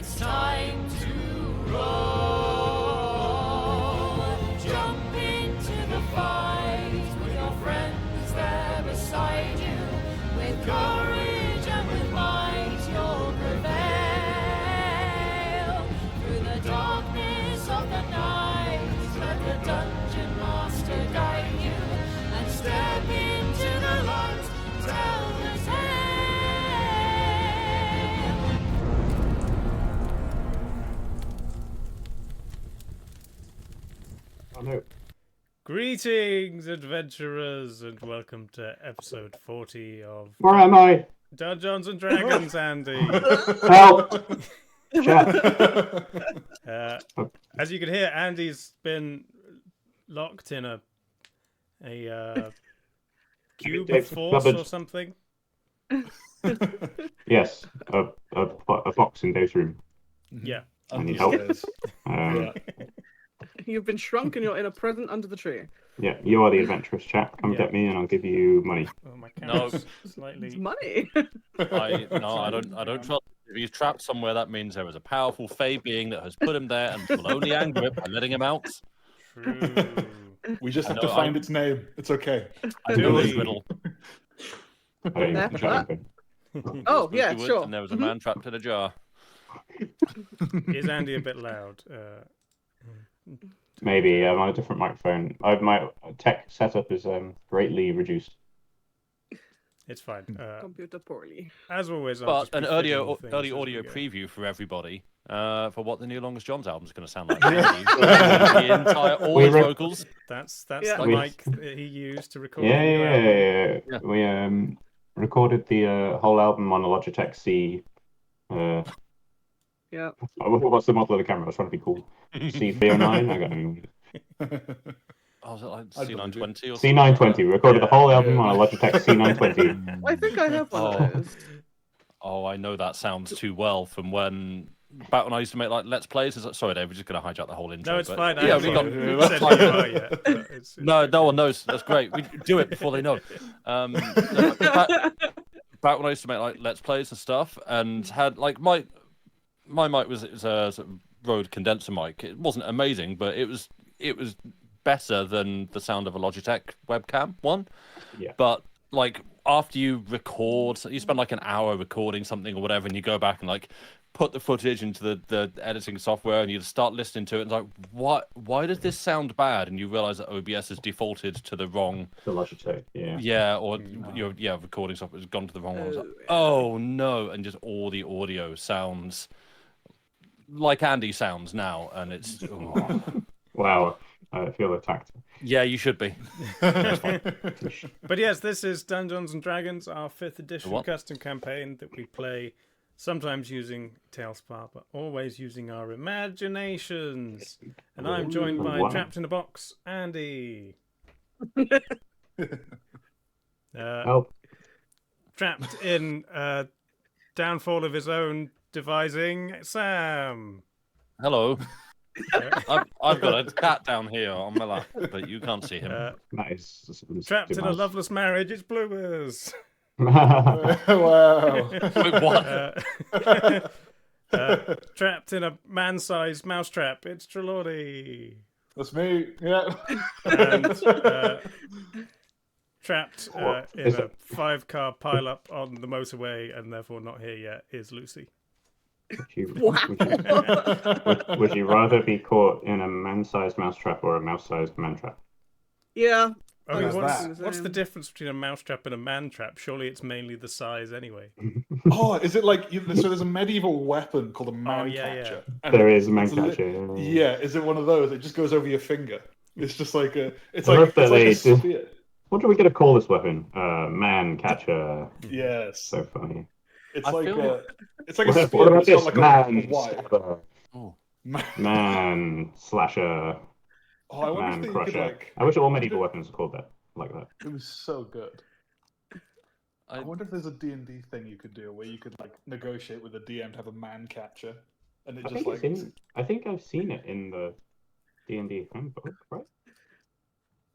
It's time to roll. Jump into the fight with your friends there beside you. With courage and with might you'll prevail. Through the darkness of the night, let the dungeon master guide you. And step into the light, tell the tale. Oh no. Greetings, adventurers, and welcome to episode 40 of Where am I? Dungeons and Dragons, Andy. Help! Chat. As you can hear, Andy's been locked in a cube of force Cupboard. or something. Yes, a box in Dave's room. Yeah. I need help. Yeah. You've been shrunk and you're in a present under the tree. Yeah, you are the adventurous chap. Come Yeah. get me and I'll give you money. Oh, my No. camera's slightly... Money. I don't trust. If he's trapped somewhere, that means there is a powerful Fey being that has put him there and will only anger it by letting him out. True. We just have I to know, find its name. It's okay. I know we? his riddle. I don't even There think for I that? can. Oh, Spooky yeah, woods, sure. And there was a man trapped in a jar. Is Andy a bit loud? Maybe I'm on a different microphone. My tech setup is greatly reduced. It's fine. Computer poorly. As always, I'll But just be an fiddling early with things audio as we go. preview for everybody for what the new Longest John's album is going to sound like. The entire all his vocals. That's Yeah. the We- mic that he used to record Yeah, the new album. yeah. We recorded the whole album on a Logitech C. Yeah. What's the model of the camera? I was trying to be cool. C309? I don't know. Oh, was it like I believe C920 or C920. We recorded the whole album Yeah. on a Logitech C920. I think I have one Oh. of those. Oh, I know that sounds too well from back when I used to make like Let's Plays. Sorry, Dave, we're just going to hijack the whole intro. No, it's but- fine. I Yeah, haven't we got. even got- said who you are yet, but it's No, good. no one knows. That's great. We do it before they know. No, back when I used to make like Let's Plays and stuff, and had like my mic was a sort of Rode condenser mic. It wasn't amazing, but it was better than the sound of a Logitech webcam one. Yeah. But like after you record, you spend like an hour recording something or whatever, and you go back and like put the footage into the editing software, and you start listening to it, and it's like, what? Why does this sound bad? And you realize that OBS has defaulted to the wrong. The Logitech, yeah. Yeah, or your recording software has gone to the wrong one. It's like, oh no, and just all the audio sounds like Andy sounds now, and it's oh. Wow, I feel attacked. Yeah, you should be. But yes, this is Dungeons and Dragons, our 5th edition What? custom campaign that we play sometimes using TaleSpire, but always using our imaginations. And I'm joined by Wow. Trapped in a Box, Andy. Help. Trapped in downfall of his own devising, Sam. Hello. I've got a cat down here on my lap, but you can't see him. That is Trapped in a loveless marriage, it's Bloomers. Wow. Wait, what? Trapped in a man-sized mousetrap, it's Trelawney. That's me. Yeah. And trapped What in is a it? 5-car pile-up on the motorway and therefore not here yet is Lucy. Would you rather be caught in a man-sized mousetrap or a mouse-sized man-trap? Yeah. I mean, How's what's that? the difference between a mousetrap and a man-trap? Surely it's mainly the size anyway. Oh, is it like so? There's a medieval weapon called a man yeah, catcher. yeah. and There is a it's man-catcher. Yeah, is it one of those? It just goes over your finger. It's just like a. It's I like, love it's that like they a do- spear. What are we going to call this weapon? Man-catcher. Yes. So funny. It's I like feel- a. It's like a What spear. about But it's this? got like a Man wire. stabber. Oh. Man-slasher. Oh, I wonder if you could Man-crusher. like. I wish all medieval weapons were called that. Like that. It was so good. I I- wonder if there's a D&D thing you could do where you could like negotiate with the DM to have a man catcher, and it I just think, like. I think I've seen it in the D&D handbook, right?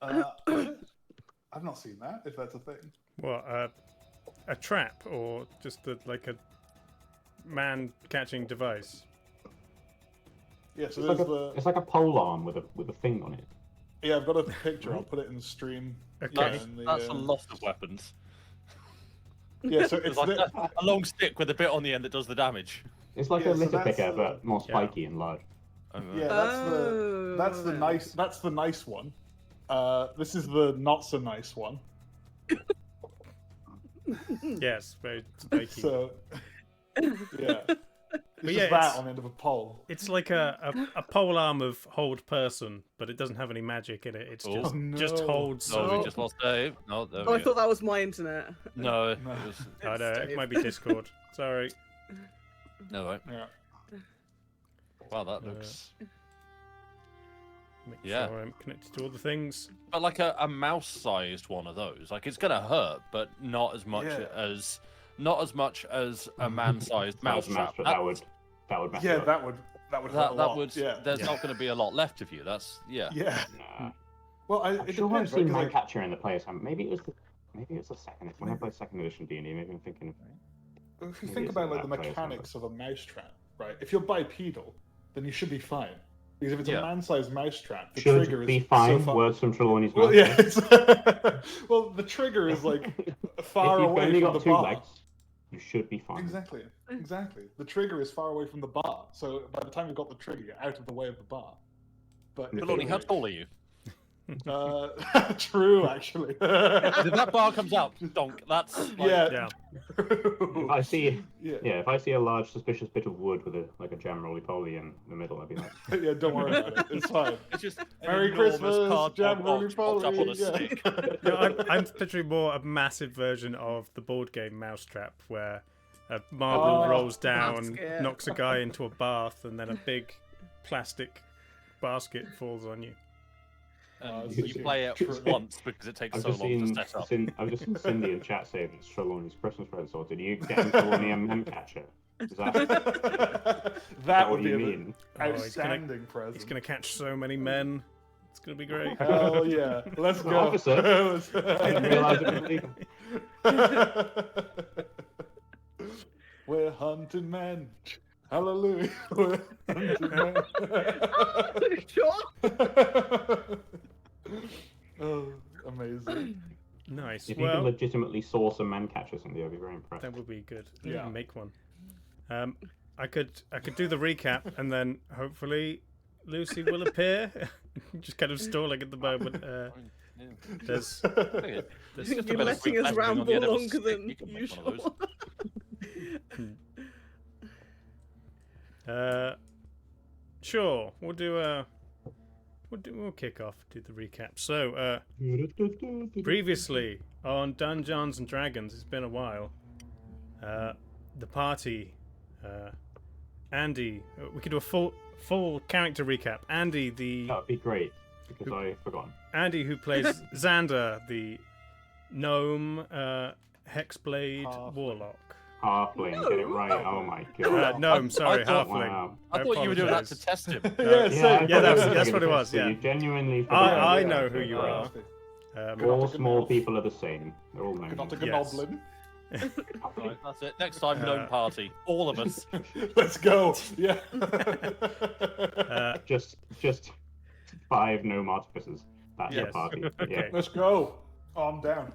I've not seen that. If that's a thing. What, a trap or just like a man-catching device? Yeah, so It's there's like, the. it's like a pole arm with a thing on it. Yeah, I've got a picture. I'll put it in the stream. Okay. Yeah, That's, in the, that's a lot of weapons. Yeah, so It's it's like the, a long stick with a bit on the end that does the damage. It's like Yeah, a so litter that's picker, the- but more spiky and large. yeah, that's the nice. That's the nice one. This is the not so nice one. Yes, very spiky. So, yeah, it's yeah, just that it's- on the end of a pole. It's like a pole arm of hold person, but it doesn't have any magic in it. It's Oh. just No. holds. No, Oh. we just lost Dave. No, there Oh, I we go. thought that was my internet. No, it No. was... I know, it might be Discord. Sorry. No, right. Yeah. Wow, that looks... Make Yeah. sure I'm connected to all the things. But like a mouse-sized one of those. Like, it's gonna hurt, but not as much Yeah. as... Not as much as a man-sized mouse trap. But that would mess Yeah, it up. that would hurt a that lot. would... Yeah. There's Yeah. not going to be a lot left of you. That's... Yeah. Yeah. Nah. Well, I'm it sure I've depends. Right? seen 'Cause, like, Mindcatcher in the player's hand. Maybe it was the second. When I played second edition D&D, maybe I'm thinking. if you Maybe think it's about in like the that place, mechanics of a mousetrap, right? If you're bipedal, then you should be fine. Because if it's Yeah. a man-sized mousetrap, the Should trigger be is fine. so far. Words from Trelawney's Well, mouth. yeah. It's... well, the trigger is like far if you've away only from got the two bar. legs, you should be fine. Exactly. Exactly. The trigger is far away from the bar, so by the time you've got the trigger, you're out of the way of the bar. But if Trelawney, you, how like- tall are you? True, actually. If that bar comes out, donk, that's... Like, yeah. Yeah. If I see, yeah. if I see a large suspicious bit of wood with a gem roly-poly in the middle, I'd be like, Yeah, don't worry about it. It's fine. It's just an Merry enormous Christmas, cardboard jam box propped up on a stick. Yeah, I'm picturing more a massive version of the board game Mousetrap, where a marble Oh, rolls that's down, good. knocks a guy into a bath, and then a big plastic basket falls on you. And so you cute. play it once because it takes I've so just long to seen, set up. I've just seen Cindy in chat say that Trelawney's Christmas present sorted. Are you getting Trelawney a Mindcatcher? Is that that what would be you an mean? Oh, outstanding present. He's gonna catch so many men. It's gonna be great. Hell yeah. Let's An go. officer. I didn't realise it was legal. We're hunting men. Hallelujah. We're hunting men. Sure. Oh, amazing. Nice. If you can Well, legitimately source a Mindcatcher, Cindy, I'd be very impressed. that would be good. Yeah. Make one. I could do the recap, and then hopefully Lucy will appear. Just kind of stalling at the moment. There's There's just a You're bit of letting us sweet on the end ramble of a longer stick. than You can make usual. one of those. Sure. We'll kick off. Do the recap. So, previously on Dungeons and Dragons, it's been a while. The party, Andy. We could do a full character recap. Andy, That would be great, because I've forgotten. Andy who plays Xander, the gnome, hexblade Halfling. warlock. Halfling, get it right. Oh my god. Gnome, sorry, I thought- halfling. Wow. I thought you were doing that to apologise. test him. Yeah, Yeah, that's what it was, yeah. You genuinely I forgot. know who you Right. are. All small people are the same. They're all Not a gnomes. Yes. goblin. Right, that's it. Next time, gnome party. All of us. Let's go. Yeah. Just 5 gnome artificers. That's Yes. the party. Okay. Let's go. Oh, I'm down.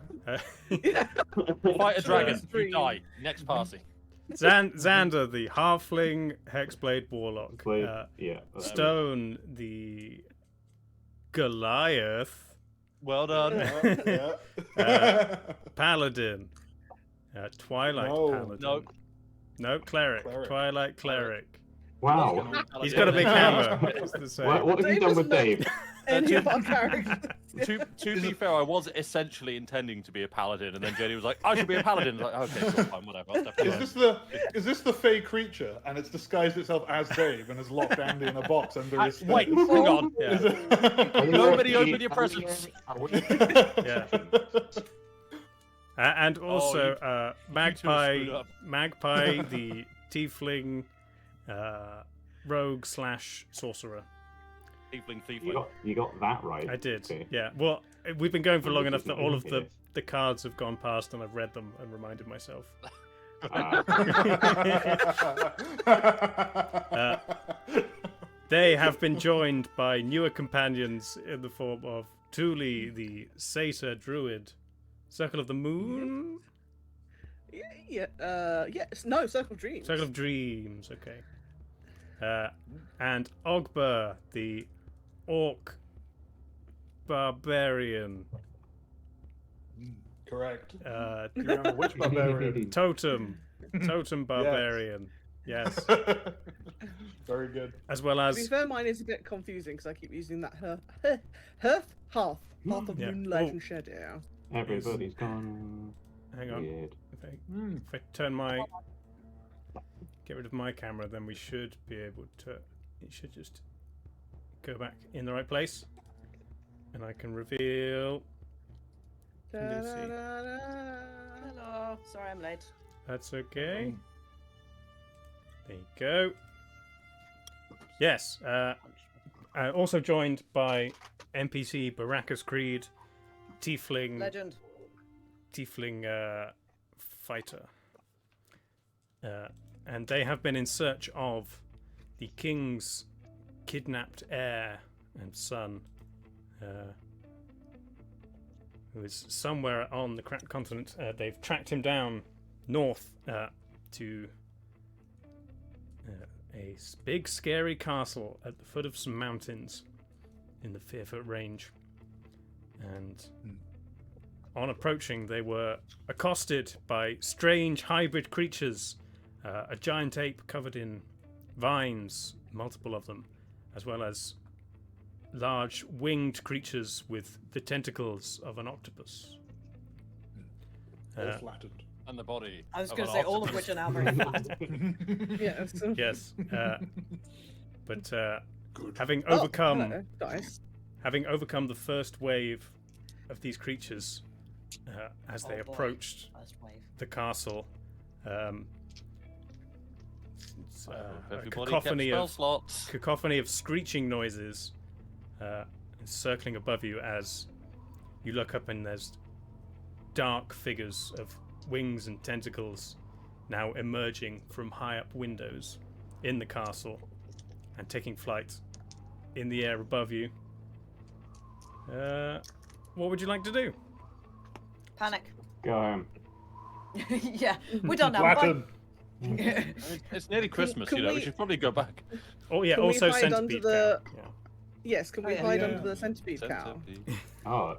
Fight a dragon. You Stream. die. Next party. Xander, the halfling hexblade warlock. Yeah. Stone, the Goliath. Well done. Yeah. Paladin. Twilight No. Paladin. No. No, cleric. Cleric. Twilight cleric. Wow. He's got a big hammer. It's the same. What have you Dave done with isn't Dave? Any of our characters. To be fair, I was essentially intending to be a paladin, and then Jenny was like, "I should be a paladin." I was like, "Okay, sure, fine, whatever." I'll step away." Is this the fey creature and it's disguised itself as Dave and has locked Andy in a box under his Wait, feet? hang on. Yeah. Is it- Nobody open your presents. Yeah. And also, you Magpie, screwed up. Magpie, the tiefling, rogue / sorcerer. Thiefling. You got that right. I did. Okay. Yeah. Well, we've been going for long enough that all of Okay. the cards have gone past, and I've read them and reminded myself. They have been joined by newer companions in the form of Thule, the Satyr Druid, Circle of the Moon, No, Circle of Dreams. Circle of Dreams, okay. And Ogber, the Orc Barbarian. Correct. Do Uh, you remember which barbarian? Totem Barbarian. Yes. Very good. As well To be as fair, mine is a bit confusing because I keep using that half of Yeah. moonlight Oh. and shadow. Everybody's gone hang on. weird. If I turn my get rid of my camera, then we should be able to. It should just go back in the right place, and I can reveal. Lucy. Hello. Sorry, I'm late. That's okay. There you go. Yes. Also joined by NPC Baracus Creed, Tiefling Legend. Fighter. And they have been in search of the king's kidnapped heir and son, who is somewhere on the cracked continent. They've tracked him down north to a big scary castle at the foot of some mountains in the Fearfoot Range. And on approaching, they were accosted by strange hybrid creatures, a giant ape covered in vines, multiple of them, as well as large winged creatures with the tentacles of an octopus. All flattened. And the body. I was of going to an say all of octopus. which are now very flat. Yes. Yes, but Good. having Oh, overcome hello, guys. having overcome the first wave of these creatures as they Oh boy. approached First wave. the castle, it's, a Everybody cacophony kept spell of slots. cacophony of screeching noises circling above you as you look up, and there's dark figures of wings and tentacles now emerging from high up windows in the castle and taking flight in the air above you. What would you like to do? Panic. Go home. Yeah, we're done now. Bye. Flattened. I mean, it's nearly Christmas, can you know. We we- should probably go back. Oh yeah, Can we also hide under centipede the- cow. Yeah. Yes, can we Oh, yeah. hide Yeah. under the centipede cow? Centipede. Oh,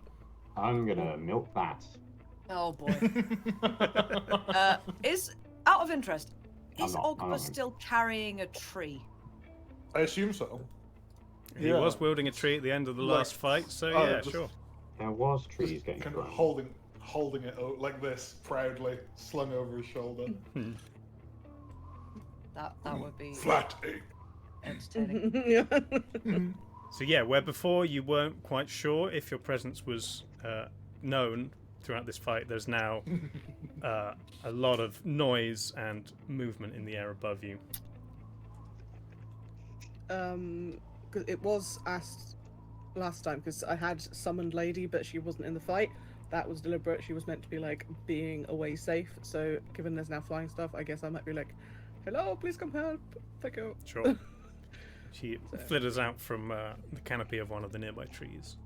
I'm gonna milk that. Oh boy. Is out of interest, is I'm Ogba not. still carrying a tree? I assume so. He Yeah. was wielding a tree at the end of the Like- last fight, so Oh, yeah, just- sure. There was trees getting Kind of thrown. holding it like this, proudly slung over his shoulder. That would be Flat ape. entertaining. Yeah. So yeah, where before you weren't quite sure if your presence was known throughout this fight, there's now a lot of noise and movement in the air above you. 'Cause it was asked last time because I had summoned Lady, but she wasn't in the fight. That was deliberate. She was meant to be like being away safe. So given there's now flying stuff, I guess I might be like, "Hello, please come help." Thank you. Sure. She flitters out from the canopy of one of the nearby trees.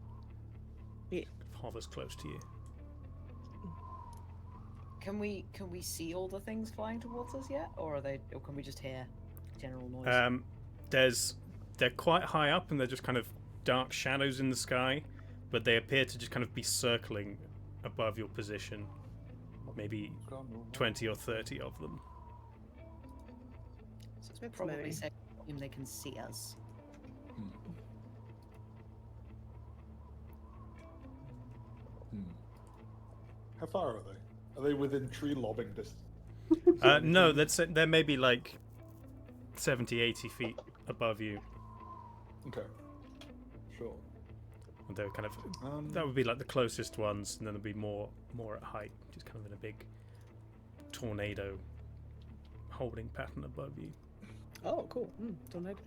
Yeah. Hovers close to you. Can we see all the things flying towards us yet, or can we just hear general noise? They're quite high up, and they're just kind of dark shadows in the sky, but they appear to just kind of be circling above your position. Maybe 20 or 30 of them. So it's That's probably many. safe to assume they can see us. How far are they? Are they within tree lobbing distance? No, they're maybe like 70, 80 feet above you. Okay. Sure. And they're kind of that would be like the closest ones, and then there'd be more at height, just kind of in a big tornado holding pattern above you. Oh, cool. Tornado.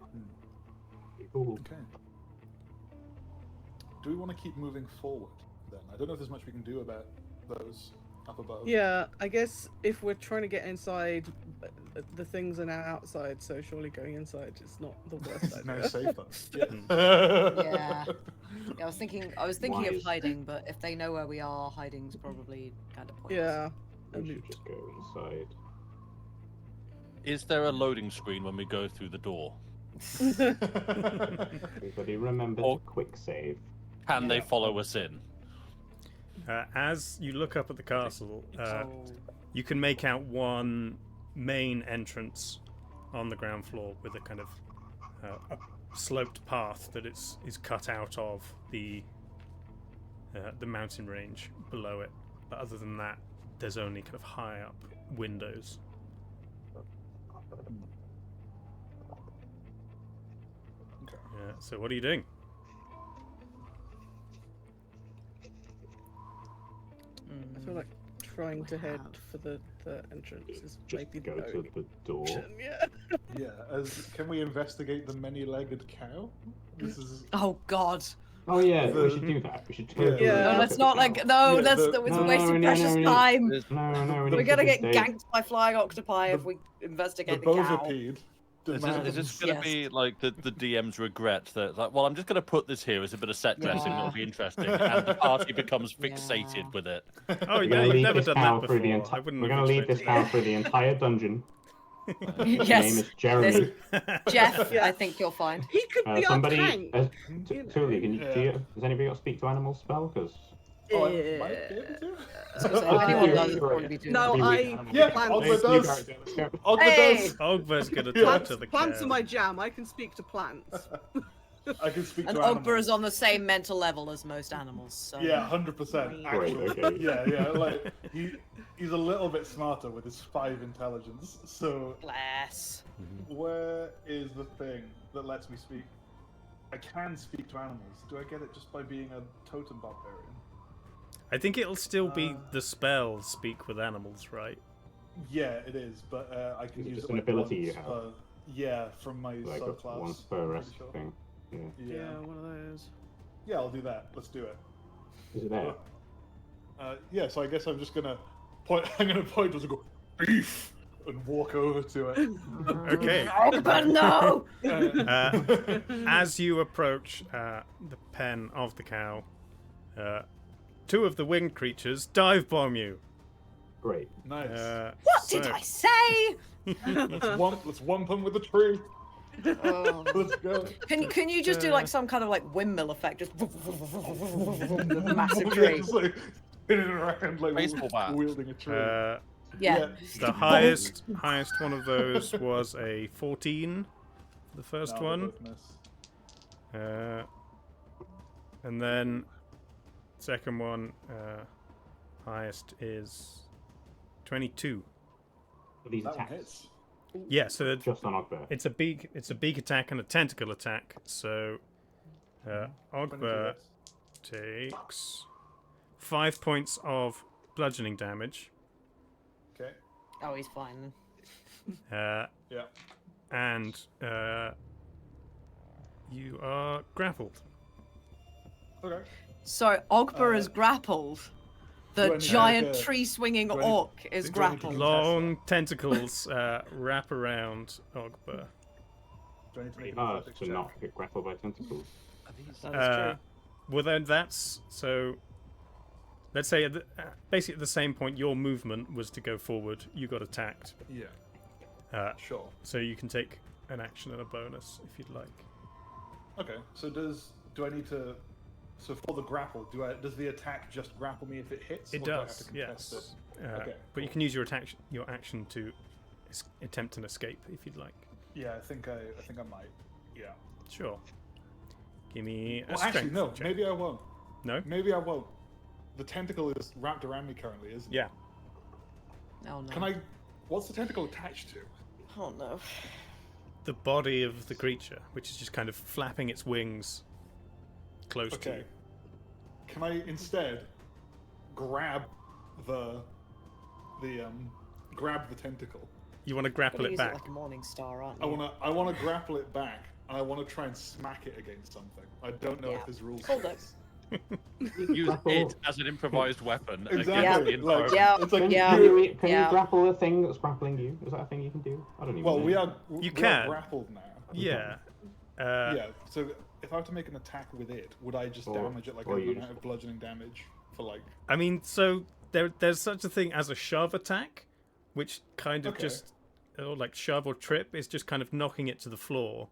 Cool. Okay. Do we want to keep moving forward then? I don't know if there's much we can do about those up above. Yeah, I guess if we're trying to get inside, the things are now outside, so surely going inside is not the worst It's idea. now safer. Yeah. Yeah, I was thinking of Wise. hiding, but if they know where we are, hiding's probably kind of pointless. Yeah. We should just go inside. Is there a loading screen when we go through the door? Everybody remember Or- to quick save. Can they follow us in? As you look up at the castle, Oh. you can make out one main entrance on the ground floor with a kind of a sloped path that is cut out of the mountain range below it. But other than that, there's only kind of high up windows. So what are you doing? I feel like trying to head for the entrance is Just maybe go the to only the door. option. Yeah. Yeah, can we investigate the many-legged cow? This is Oh God. Oh yeah, The- we should do that. We should Yeah. totally Yeah. No, look let's at not the like. cow. No, Yeah, that's the- it's No, wasting no, precious no. time. No, we We're need gonna to get just do- ganked by flying octopi if The- we the investigate the cow. bovipede Is demands... this going to Yes. be like the DM's regret that, like, well, I'm just going to put this here as a bit of set dressing Yeah. that'll be interesting, and the party becomes Yeah. fixated with it. Oh, We're yeah, gonna you've lead never this done cow that through the before. I entire. wouldn't We're have gonna lead this expected cow through the entire dungeon. His Yes. name is Jeremy. Jeff, Yeah. I think you'll find. He could be Somebody, our tank. Tuli, can you, Yeah. does anybody got speak to animals spell? Because Oh, I might be able to? So if Oh, anyone yeah, does, you're it'll right. probably be doing No, that. I Yeah, plants. Ogma does. Ogma Hey! does. Ogber's gonna Yeah. talk to the Plants cow. are my jam. I can speak to plants. I can speak And to Ogber animals. is on the same mental level as most animals. So. Yeah, 100%. Great, Actually, okay. yeah. Like he's a little bit smarter with his 5 intelligence. So Bless. where is the thing that lets me speak? I can speak to animals. Do I get it just by being a totem barbarian? I think it'll still be the spell speak with animals, right? Yeah, it is, but I can Is it use just it an like ability you once have? per- yeah, from my like a subclass. once per I'm rest pretty sure. thing. Yeah. Yeah. One of those. Yeah, I'll do that. Let's do it. Is it there? Yeah, so I guess I'm just gonna point. I'm gonna point and go beef and walk over to it. Okay. Ogber, no! As you approach the pen of the cow, 2 of the winged creatures dive bomb you. Great. Nice. What did I say? Let's wump him with a tree. Oh. Let's go. Can you just do like some kind of like windmill effect, just massive tree? Just like spinning around like Baseball bat. wielding a tree. Yeah. The highest one of those was a 14 for the first No, they one. both miss. And then second one, highest is 22. Are these That one attacks hits. Yeah, so just on Ogber. it's a beak attack and a tentacle attack. So 22 Ogber hits. takes 5 points of bludgeoning damage. Okay. Oh, he's fine. Uh, Yeah. and you are grappled. Okay. So Ogber is grappled. do I The need to giant make a- tree-swinging do I need- orc is do I need to grappled. Long tentacles wrap around Ogber. Do I need to make Pretty an hard athletics to check? not get grappled by tentacles. That is true. Well, then that's so. Let's say basically at the same point your movement was to go forward, you got attacked. Yeah. Sure. So you can take an action and a bonus if you'd like. Okay. So do I need to? So for the grapple, does the attack just grapple me if it hits? It or do I have does, to contest yes. it? Okay, But you cool. can use your action to attempt an escape if you'd like. Yeah, I think I might. Yeah. Sure. Give me a Well, strength actually, no. check. Maybe I won't. No? Maybe I won't. The tentacle is wrapped around me currently, isn't it? Yeah. Oh no. Can I? What's the tentacle attached to? Oh no. The body of the creature, which is just kind of flapping its wings close to Okay. you. Can I instead grab grab the tentacle? You want to grapple Gotta it use back. it like a morning star, aren't I you? wanna grapple it back, and I wanna try and smack it against something. I don't know Yeah. if there's rules. Hold for it. this. Use Grapple. it as an improvised weapon Exactly. against the Like, info. Yeah. it's like Yeah. Can you Yeah. grapple the thing that's grappling you? Is that a thing you can do? I don't even know. well, we are can. grappled now. Yeah. Yeah. So if I were to make an attack with it, would I just Or- damage it like or an you amount just- of bludgeoning damage for like? I mean, so there's such a thing as a shove attack, which kind of Okay. just, or like shove or trip, is just kind of knocking it to the floor.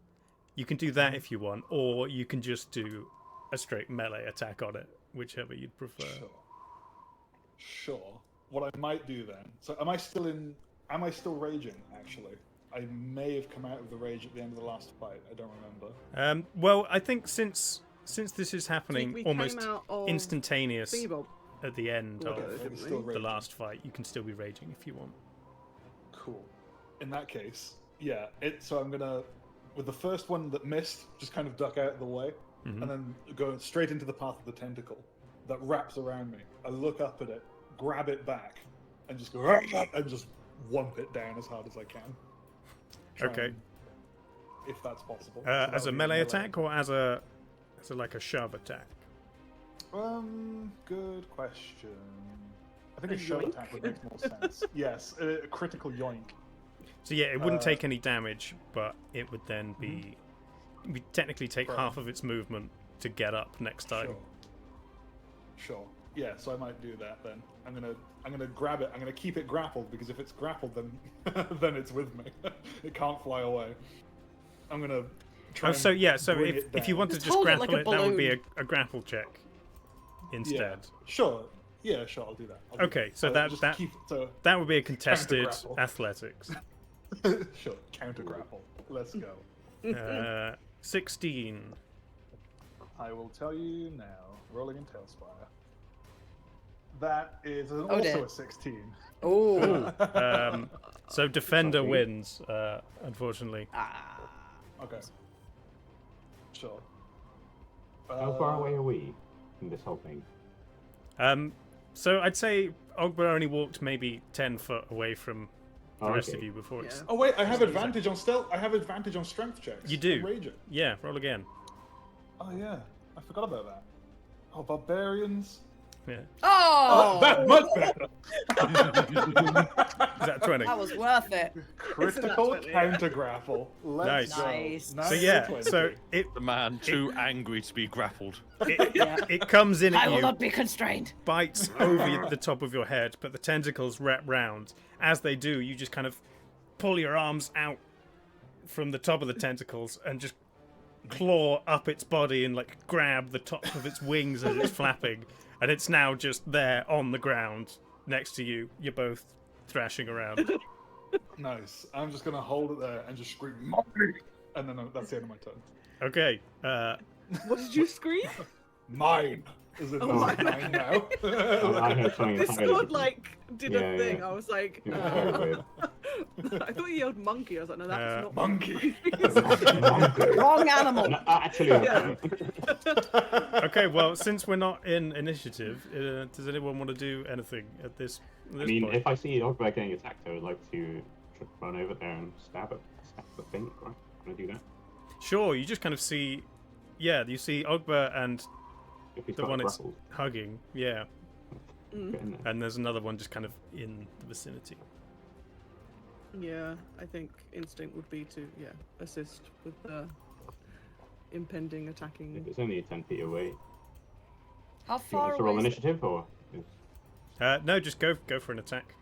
You can do that if you want, or you can just do a straight melee attack on it, whichever you'd prefer. Sure. What I might do then. So am I still raging? Actually, I may have come out of the rage at the end of the last fight. I don't remember. Well, I think since this is happening we almost came out of instantaneous Thingy-bob. at the end Okay, of didn't Still we? the raging. last fight, you can still be raging if you want. Cool. In that case, yeah. So I'm gonna, with the first one that missed, just kind of duck out of the way, Mhm. and then go straight into the path of the tentacle that wraps around me. I look up at it, grab it back, and just go and just whomp it down as hard as I can. Try Okay. and- if that's possible. So that As a would be melee attack or as a like a shove attack? Good question. I think A a shove yoink? attack would make more sense. Yes, a critical yoink. So yeah, it wouldn't Uh, take any damage, but it would then be we technically take Right. half of its movement to get up next time. Sure. Yeah, so I might do that then. I'm gonna grab it. I'm gonna keep it grappled because if it's grappled, then then it's with me. It can't fly away. I'm gonna. Try Oh, so and yeah, so bring if it you down. want to Just just hold it grapple like it, a that would be balloon. a grapple check instead. Sure. Yeah, sure. I'll do that. I'll do Okay, that. so just that- keep, so That would be a contested grapple. athletics. sure counter grapple. Let's go. 16. I will tell you now. Rolling in TaleSpire. That is Oh, also dear. a 16. Oh. So defender Sorry. wins, unfortunately. Okay. Sure. How far away are we from this whole thing? So I'd say Ogba only walked maybe 10 foot away from the Oh, rest okay. of you before it's... Yeah. Oh wait, I have advantage on stealth. I have advantage on strength checks. You do. I'm raging. Yeah, roll again. Oh yeah, I forgot about that. Oh, barbarians. Yeah. Oh, That much better. Is that 20? that was worth it. Critical Isn't that funny? counter grapple. Nice. Let's go. Nice. So yeah, 20. so it, The man too angry to be grappled. Yeah. it comes in I at will you, not be constrained. bites over the top of your head, but the tentacles wrap round. As they do, you just kind of pull your arms out from the top of the tentacles and just claw up its body and like grab the top of its wings as it's flapping, and it's now just there on the ground next to you. You're both thrashing around. Nice. I'm just gonna hold it there and just scream, "Mine!" And then that's the end of my turn. Okay. What did you scream? Mine. Is it Oh my mine now? I heard something This entirely squad different. like did Yeah, a thing. yeah. I was like, It was very weird. I thought you yelled monkey. I was like, no, that's not Monkey. Wrong animal. No, actually, Okay. Well, since we're not in initiative, does anyone want to do anything at this I mean, point? if I see Ogba getting attacked, I would like to run over there and stab the thing. Right? Can I do that? Sure. You just kind of see, yeah, you see Ogba and If he's the got one it's grappled, hugging, yeah, get in there. and there's another one just kind of in the vicinity. Yeah, I think instinct would be to assist with the impending If attacking. it's only 10 feet away. How Do you want far us to roll away? Is initiative or? No, just go for an attack.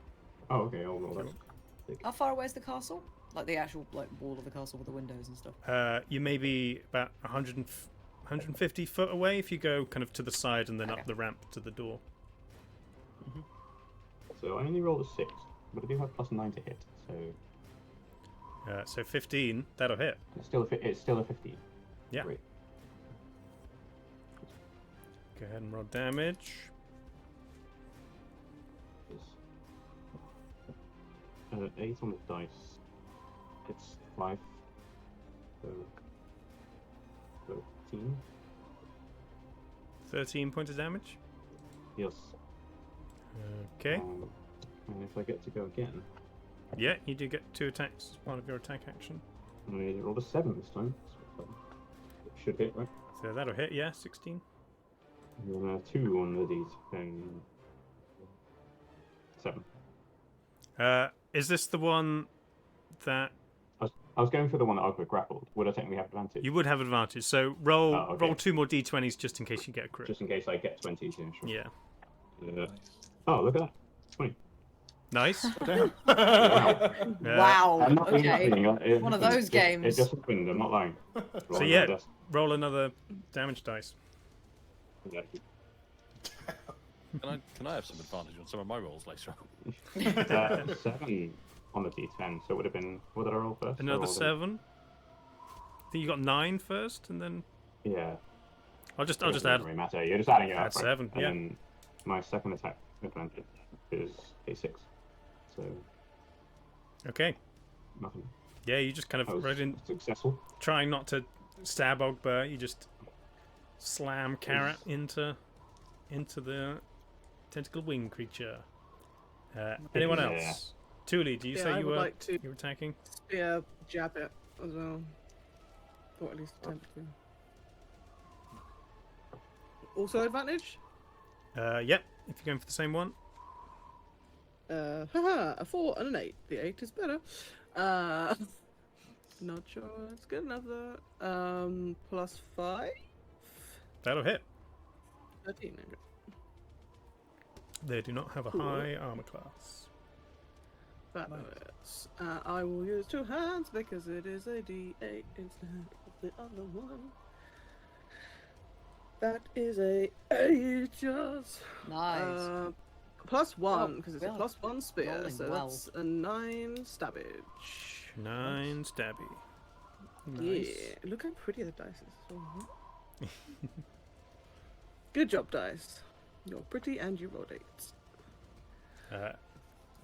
Oh, okay. I'll roll that. How far away is the castle? Like the actual wall of the castle with the windows and stuff. You may be about 150 foot away if you go kind of to the side and then Okay. up the ramp to the door. So I only rolled a 6, but I do have +9 to hit, so So 15, that'll hit. it's still a 15. Yeah. Great. Go ahead and roll damage. It's 8 on the dice. It's 5. So 13. 13 points of damage. Yes. Okay. And if I get to go again, Yeah, you do get 2 attacks as part of your attack action. I rolled a 7 this time. So it should hit, right? So that'll hit, yeah, 16. 2 on the D10. 7. Is this the one that I was going for the one that I've got grappled. Would I technically have advantage? you would have advantage? So roll Oh, okay. roll 2 more d20s just in case you get a crit. Just in case I get 20s, yeah, sure. Yeah. Oh, look at that. 20. Nice. Damn. Yeah. Wow. I'm not Okay. lying. One of those It games. just happened, I'm not lying. So Rolling yeah, my desk. roll another damage dice. Yeah. Can I have some advantage on some of my rolls later on? 7 on the D10, so it would have been. What did I roll first? Another 7. I think you got 9 first, and then Yeah. I'll just Doesn't add. really matter. You're just adding it up. Add right? 7, And yeah. then my second attack advantage is a 6. So Okay. nothing. Yeah, you just kind I of was right in, successful. trying not to stab Ogber. You just slam Carrot into the tentacle wing creature. Anyone Yeah. else? Tuli, do you Yeah, say I you would were like to- you were attacking? Spear jab it as well. Or at least attempt to. Also advantage? Yep. If you're going for the same one. Haha, a 4 and an 8. The 8 is better. Not sure it's good enough though. Plus 5? That'll hit. 13. Okay. They do not have a Cool. high armor class. Fabulous. I will use 2 hands because it is a D8 instead of the other one. That is a 8 just. Nice. Plus 1 Oh, because it's well, a plus 1 spear, rolling so well. that's a 9 stabbage. 9 stabby. Nice. Yeah, look how pretty the dice is. Oh. Good job, dice. You're pretty and you rolled 8s.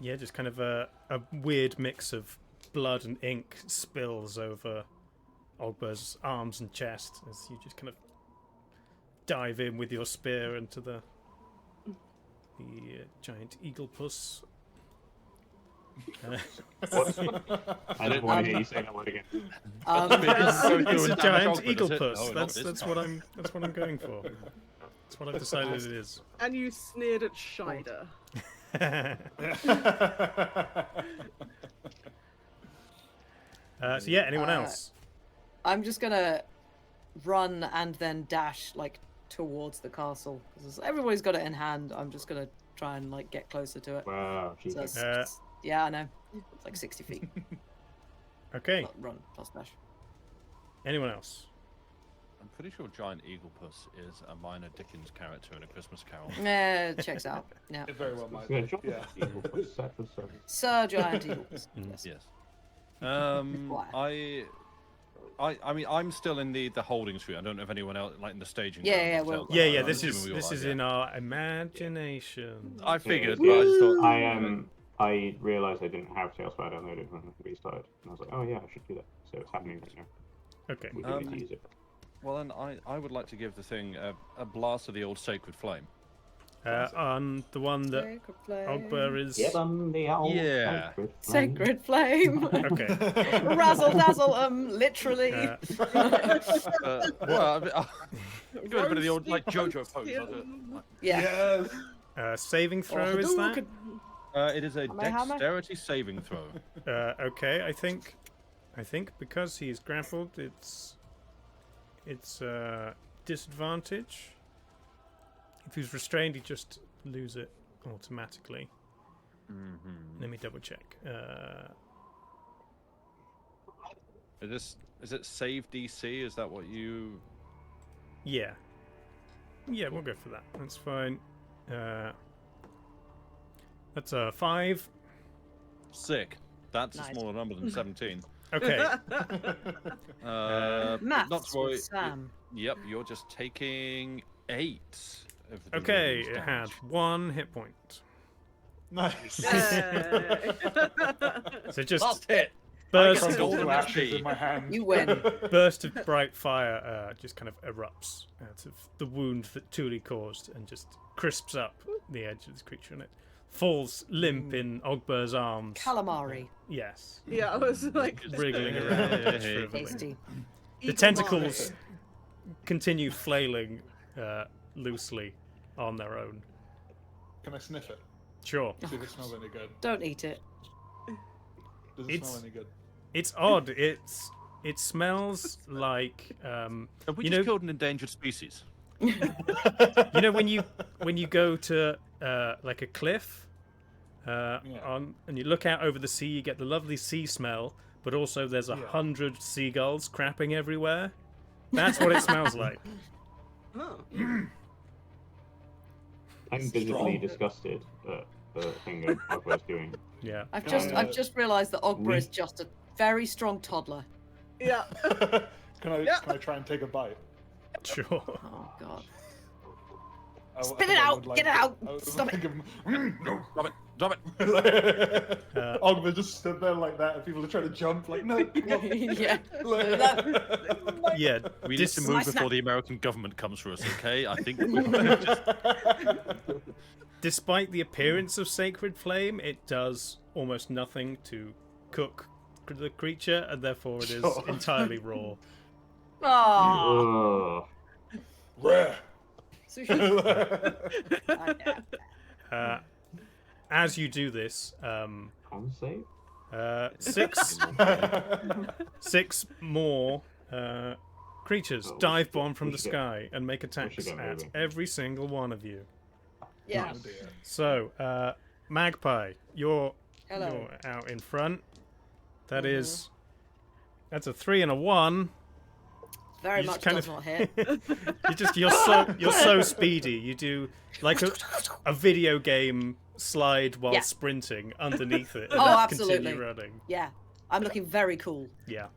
Yeah, just kind of a weird mix of blood and ink spills over Ogber's arms and chest as you just kind of dive in with your spear into the giant eagle puss. I don't want to hear you say that word again. It's a giant Ogber, eagle does it? puss. No, not That's this what I'm going for. That's what I've decided it is. And you sneered at Shider. So yeah, anyone else? I'm just gonna run and then dash like towards the castle because everybody's got it in hand. I'm just gonna try and like get closer to it. Wow, So Jesus. it's- yeah, I know. It's like 60 feet. Okay. Run plus dash. Anyone else? I'm pretty sure Giant Eagle Puss is a minor Dickens character in A Christmas Carol. Yeah, checks out. Yeah. It very well might Yeah, be. John Yeah. Eagle was set for service. Sir Giant Eagles. Yes. Yes. I mean, I'm still in the holding suite. I don't know if anyone else, like in the staging. Yeah, ground, yeah, tells well- us. Yeah, I'm this assuming we all is are, in our imagination. I figured, but I just thought. I realised I didn't have TaleSpire downloaded when we started, and I was like, oh yeah, I should do that. So it's happening right now. Okay. We do need to use it. Well, then I would like to give the thing a blast of the old Sacred Flame. On the one that Sacred flame. Ogber is. Get on the old Yeah. sacred flame. Sacred flame. Okay. Razzle dazzle, literally. Well, I'm doing a bit of the old like JoJo pose. I'll do it. Yeah. Yes. Saving throw is that? It is a How much? dexterity saving throw. Okay, I think because he's grappled, it's disadvantage. If he's restrained, he just lose it automatically. Let me double check. Is it save DC? Is that what you? Yeah, we'll go for that. That's fine. That's a 5. Sick. That's Nice. a smaller number than 17. Okay. Maths Not to worry. with Sam. Yep, you're just taking 8. Of the Okay, remaining it had damage. 1 hit point. Nice. So just Last hit. burst I Crumble Golden to ashes HP. in my hand. You win. burst of bright fire just kind of erupts out of the wound that Tuli caused and just crisps up the edge of this creature, and it falls limp in Ogber's arms. Calamari. Yes, Yeah, I was like, wriggling around, shriveling. Tasty. The tentacles continue flailing loosely on their own. Can I sniff it? Sure. See if it smells any good. Don't eat it. Does it smell any good? It's odd. It smells like Have we you just know killed an endangered species? you know when you go to like a cliff and you look out over the sea, you get the lovely sea smell, but also there's 100 seagulls crapping everywhere. That's what it smells like. Oh. I'm visibly disgusted at the thing that Ogber's doing. Yeah. I've just realised that Ogber is just a very strong toddler. Yeah. Can I try and take a bite? Sure. Oh god. Spit it out! Get it out! Stop it! No. Stop it! Stop it! Ogber just stood there like that, and people are trying to jump. Like, no. Yeah. Yeah. We need to move before the American government comes for us, okay? I think Despite the appearance of sacred flame, it does almost nothing to cook the creature, and therefore it is entirely raw. Oh. Ugh. Rare. As you do this, Con save? 6 more creatures dive bomb from the sky and make attacks get at moving. every single one of you. Yeah. Oh dear. So, Magpie, you're Hello. out in front. That is, that's a 3 and a 1. Very You much just kind does of- not hit. You're so speedy. You do like a video game slide while Yeah. sprinting underneath it. Oh, and absolutely. Continue running. Yeah. I'm looking very cool. Yeah.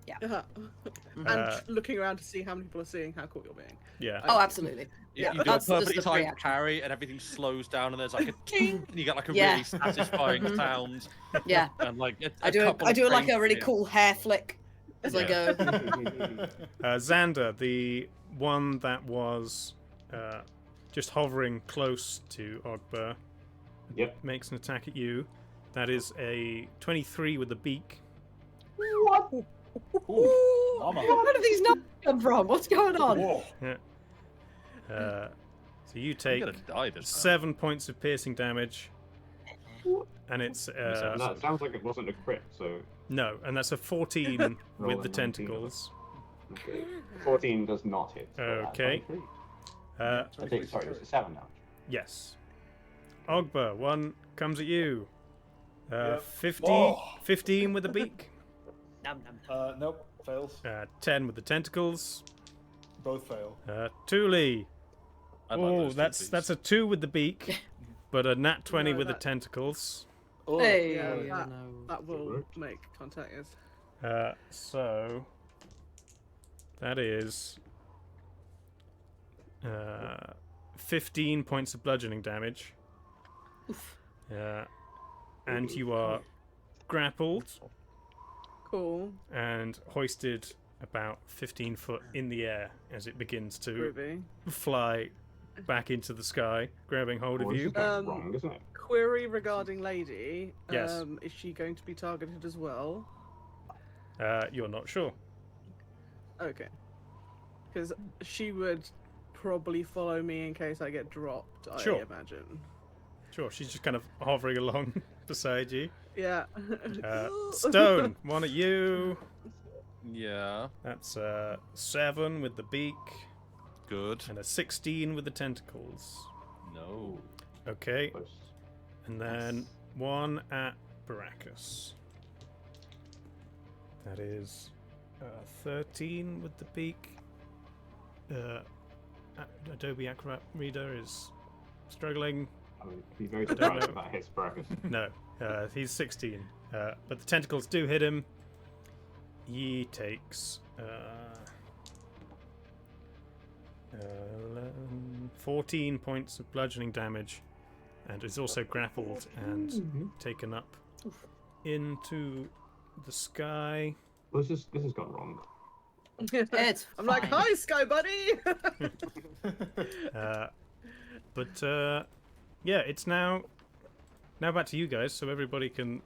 And looking around to see how many people are seeing how cool you're being. Yeah. Oh, absolutely. you do a That's just perfectly the free timed action. parry, and everything slows down, and there's like a ting, and you get like a Yeah. really satisfying sound, Yeah. and like I do like a really cool hair flick as I go. Xander, the one that was just hovering close to Ogber, makes an attack at you. That is a 23 with the beak. Mama. Where do these numbers come from? What's going on? Whoa. So you take gonna die this time. 7 points of piercing damage, and it's That sounds like it wasn't a crit, so... no, and that's a 14 Roll with the a 19. tentacles. Okay. 14 does not hit. so that's Okay. 23. Uh, Sorry, it's a 7 now. yes. Ogber, one comes at you. Yep. 15 with the beak. Nom, nom. Nope. Fails. 10 with the tentacles. Both fail. Thule. I'd like Oh, those two, that's please. a 2 with the beak, but a nat 20 No, with the that- tentacles. Oh, Hey, Yeah, no. that will make contact, yes. So that is 15 points of bludgeoning damage. And you are grappled Cool. and hoisted about 15 foot in the air as it begins to Groovy. fly back into the sky, grabbing hold of Or is you. it going wrong, isn't it? Query regarding Lady. Yes. Is she going to be targeted as well? You're not sure. Okay. Because she would probably follow me in case I get dropped, I Sure. imagine. Sure, she's just kind of hovering along beside you. Yeah. Stone, one at you. Yeah, That's 7 with the beak good. and a 16 with the tentacles. No. Okay, Close. and then 1 at Baracus. That is 13 with the beak. Adobe Acrobat Reader is struggling. I would be very don't surprised know. if that hits Brackets. No, he's 16. But the tentacles do hit him. He takes 14 points of bludgeoning damage and is also grappled and taken up into the sky. Well, this has gone wrong. It's I'm like, fine. hi, Sky Buddy! But yeah, it's now back to you guys, so everybody can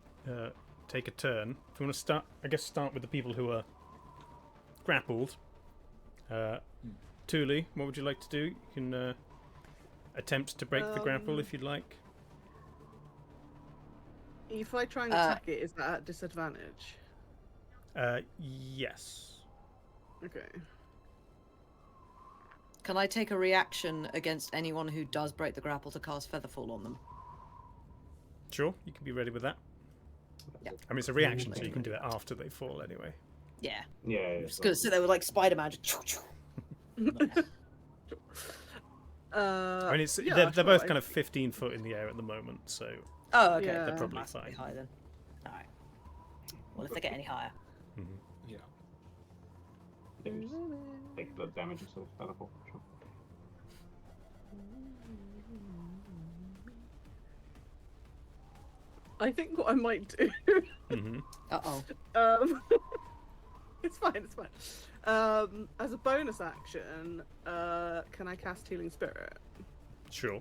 take a turn. If you want to start, I guess start with the people who are grappled. Thule, what would you like to do? You can attempt to break the grapple if you'd like. If I try and attack it, is that at disadvantage? Yes. Okay. Can I take a reaction against anyone who does break the grapple to cast Featherfall on them? Sure, you can be ready with that. Yeah. I mean, it's a reaction, so you can do it after they fall anyway. Yeah. Yeah. I'm just gonna sit there with like Spider-Man. I mean, it's yeah, they're both kind of 15 foot in the air at the moment, so Oh, okay. Yeah. they're probably Massively fine. high then. All right. Well, if they get any higher. Yeah. They can just take blood damage instead of featherfall. Sure. I think what I might do. Mm-hmm. Uh-oh. It's fine. It's fine. As a bonus action, can I cast Healing Spirit? Sure.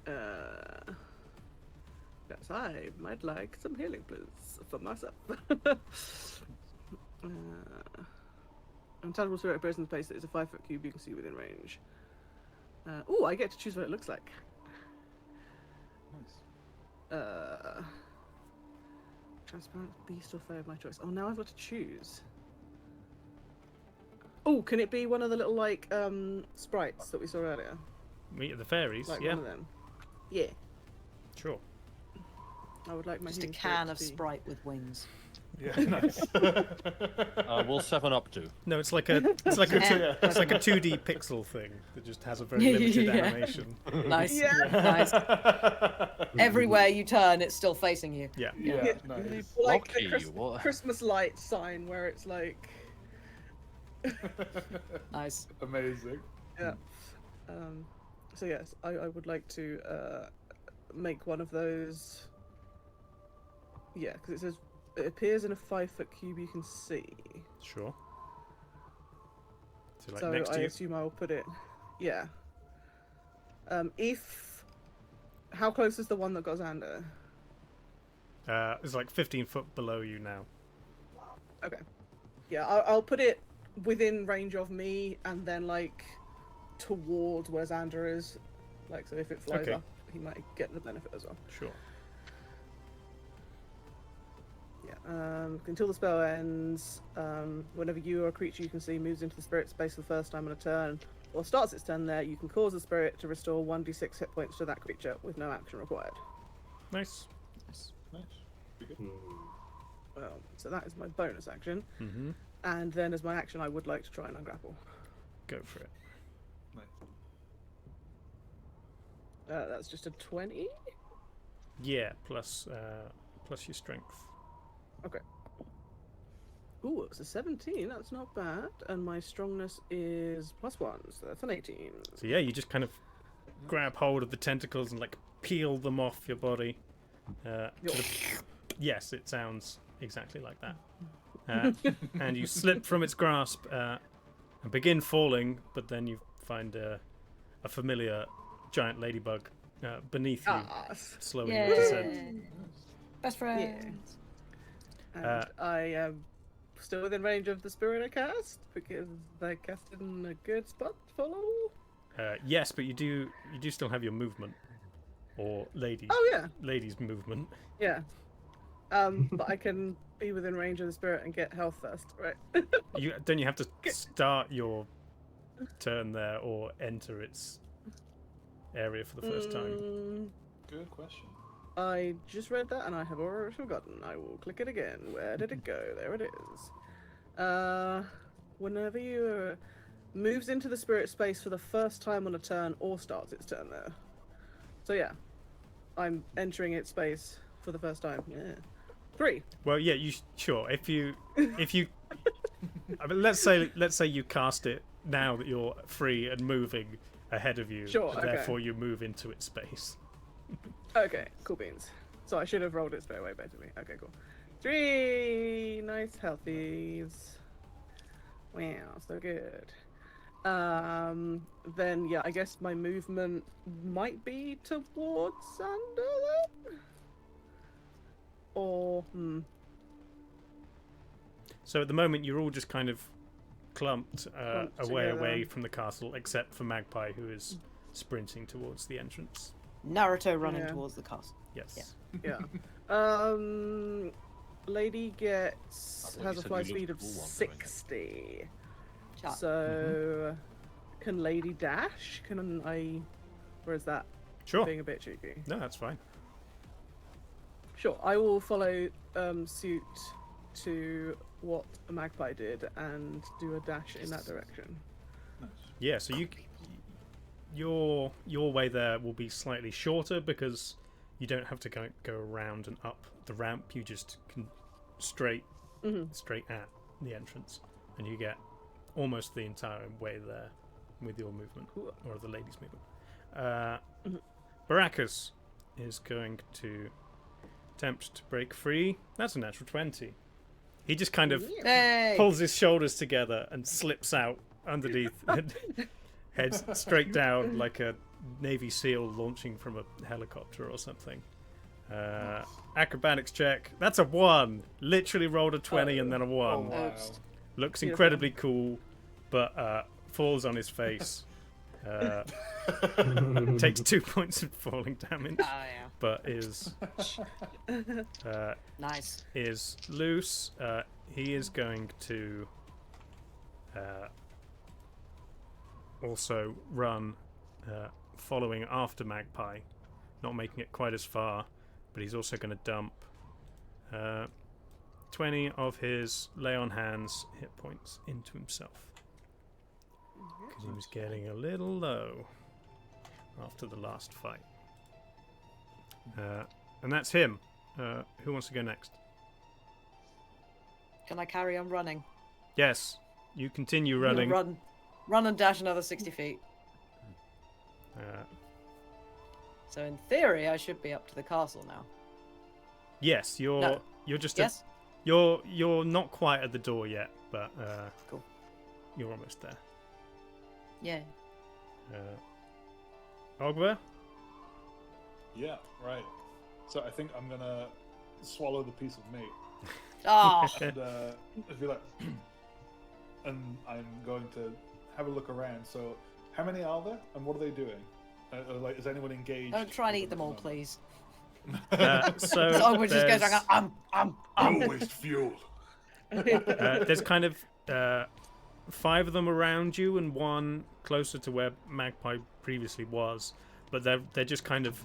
Yes, I might like some healing, please, for myself. Intangible spirit appears in space that is a 5-foot cube you can see within range. Oh, I get to choose what it looks like. Transparent beast or foe of my choice. Oh, now I've got to choose. Oh, can it be one of the little like sprites that we saw earlier? Meet of the fairies, Like yeah. one of them. Yeah, Sure. I would like my Just a healing spirit can to of be- Sprite with wings. Yeah, nice. Will 7-Up do? No, it's like a 2D pixel thing that just has a very limited Yeah. animation. Nice. Yeah. Nice. Everywhere you turn, it's still facing you. Yeah. Yeah, Yeah, nice. like Lucky, the what? Christmas light sign where it's like, Nice. Amazing. yeah. So yes, I would like to make one of those. Yeah, because it says it appears in a 5-foot cube you can see. Sure. So like So next I to you. assume I'll put it. Yeah. How close is the one that got Xander? It's like 15 foot below you now. Okay. Yeah, I'll put it within range of me, and then like towards where Xander is. Like, so if it flies Okay. up, he might get the benefit as well. Sure. Yeah. Until the spell ends, whenever you or a creature you can see moves into the spirit space for the first time on a turn, or starts its turn there, you can cause the spirit to restore 1d6 hit points to that creature with no action required. Nice. Nice. Pretty good. So that is my bonus action, Mm-hmm. and then as my action, I would like to try and ungrapple. Go for it. Nice. That's just a 20. Yeah, plus your strength. Okay. Ooh, it's a 17. That's not bad. And my strongness is +1, so that's an 18. So yeah, you just kind of grab hold of the tentacles and like peel them off your body. Yes, it sounds exactly like that. And you slip from its grasp and begin falling, but then you find a familiar giant ladybug beneath you, Ah, slowing your descent. Best friends. and I am still within range of the spirit I cast because I cast it in a good spot to follow. Yes, but you do still have your movement, or lady's movement. Yeah. But I can be within range of the spirit and get health first, right? Don't you have to start your turn there or enter its area for the first time? Good question. I just read that and I have already forgotten. I will click it again. Where did it go? There it is. Whenever you moves into the spirit space for the first time on a turn or starts its turn there. So yeah, I'm entering its space for the first time. Yeah. 3. Well, yeah, sure. If you, I mean, let's say you cast it now that you're free and moving ahead of you. Sure, and okay. therefore you move into its space. Okay, cool beans. So I should have rolled it straight away, basically. Okay, cool. 3 nice healthies. Wow, so good. Then yeah, I guess my movement might be towards Sander then? Or So at the moment you're all just kind of clumped Clumped away together. from the castle, except for Magpie, who is sprinting towards the entrance. Naruto running Yeah. towards the castle. Yes. Yeah. Lady gets thought you has a said fly you speed looked of cool one, 60. Chat. So, can Lady dash? Can I? Or is that Sure. being a bit cheeky? No, that's fine. Sure, I will follow suit to what a magpie did and do a dash in that direction. Yeah, so your way there will be slightly shorter because you don't have to go around and up the ramp. You just can straight at the entrance, and you get almost the entire way there with your movement or the lady's movement. Baracus is going to attempt to break free. That's a natural 20. He just kind of Hey! pulls his shoulders together and slips out underneath and heads straight down like a Navy SEAL launching from a helicopter or something. Acrobatics check. That's a 1. Literally rolled a 20 and then a 1. Oh, wow. Oops. Looks incredibly cool, but falls on his face. Takes 2 points of falling damage, Oh yeah. but is Nice. is loose. He is going to also run, following after Magpie, not making it quite as far, but he's also going to dump 20 of his lay on hands hit points into himself. Because he was getting a little low after the last fight. And that's him. Who wants to go next? Can I carry on running? Yes, you continue I'm gonna running. Run and dash another 60 feet. So in theory, I should be up to the castle now. Yes, you're No. you're just Yes. you're not quite at the door yet, but Cool. you're almost there. Yeah. Ogba? Yeah, right. So I think I'm gonna swallow the piece of meat. Oh. And I feel like, and I'm going to have a look around. So, how many are there, and what are they doing? Like, is anyone engaged? Don't try and with eat them at the all, moment? please. So So we just goes there's, like, Don't waste fuel. there's kind of 5 of them around you and 1 closer to where Magpie previously was, but they're just kind of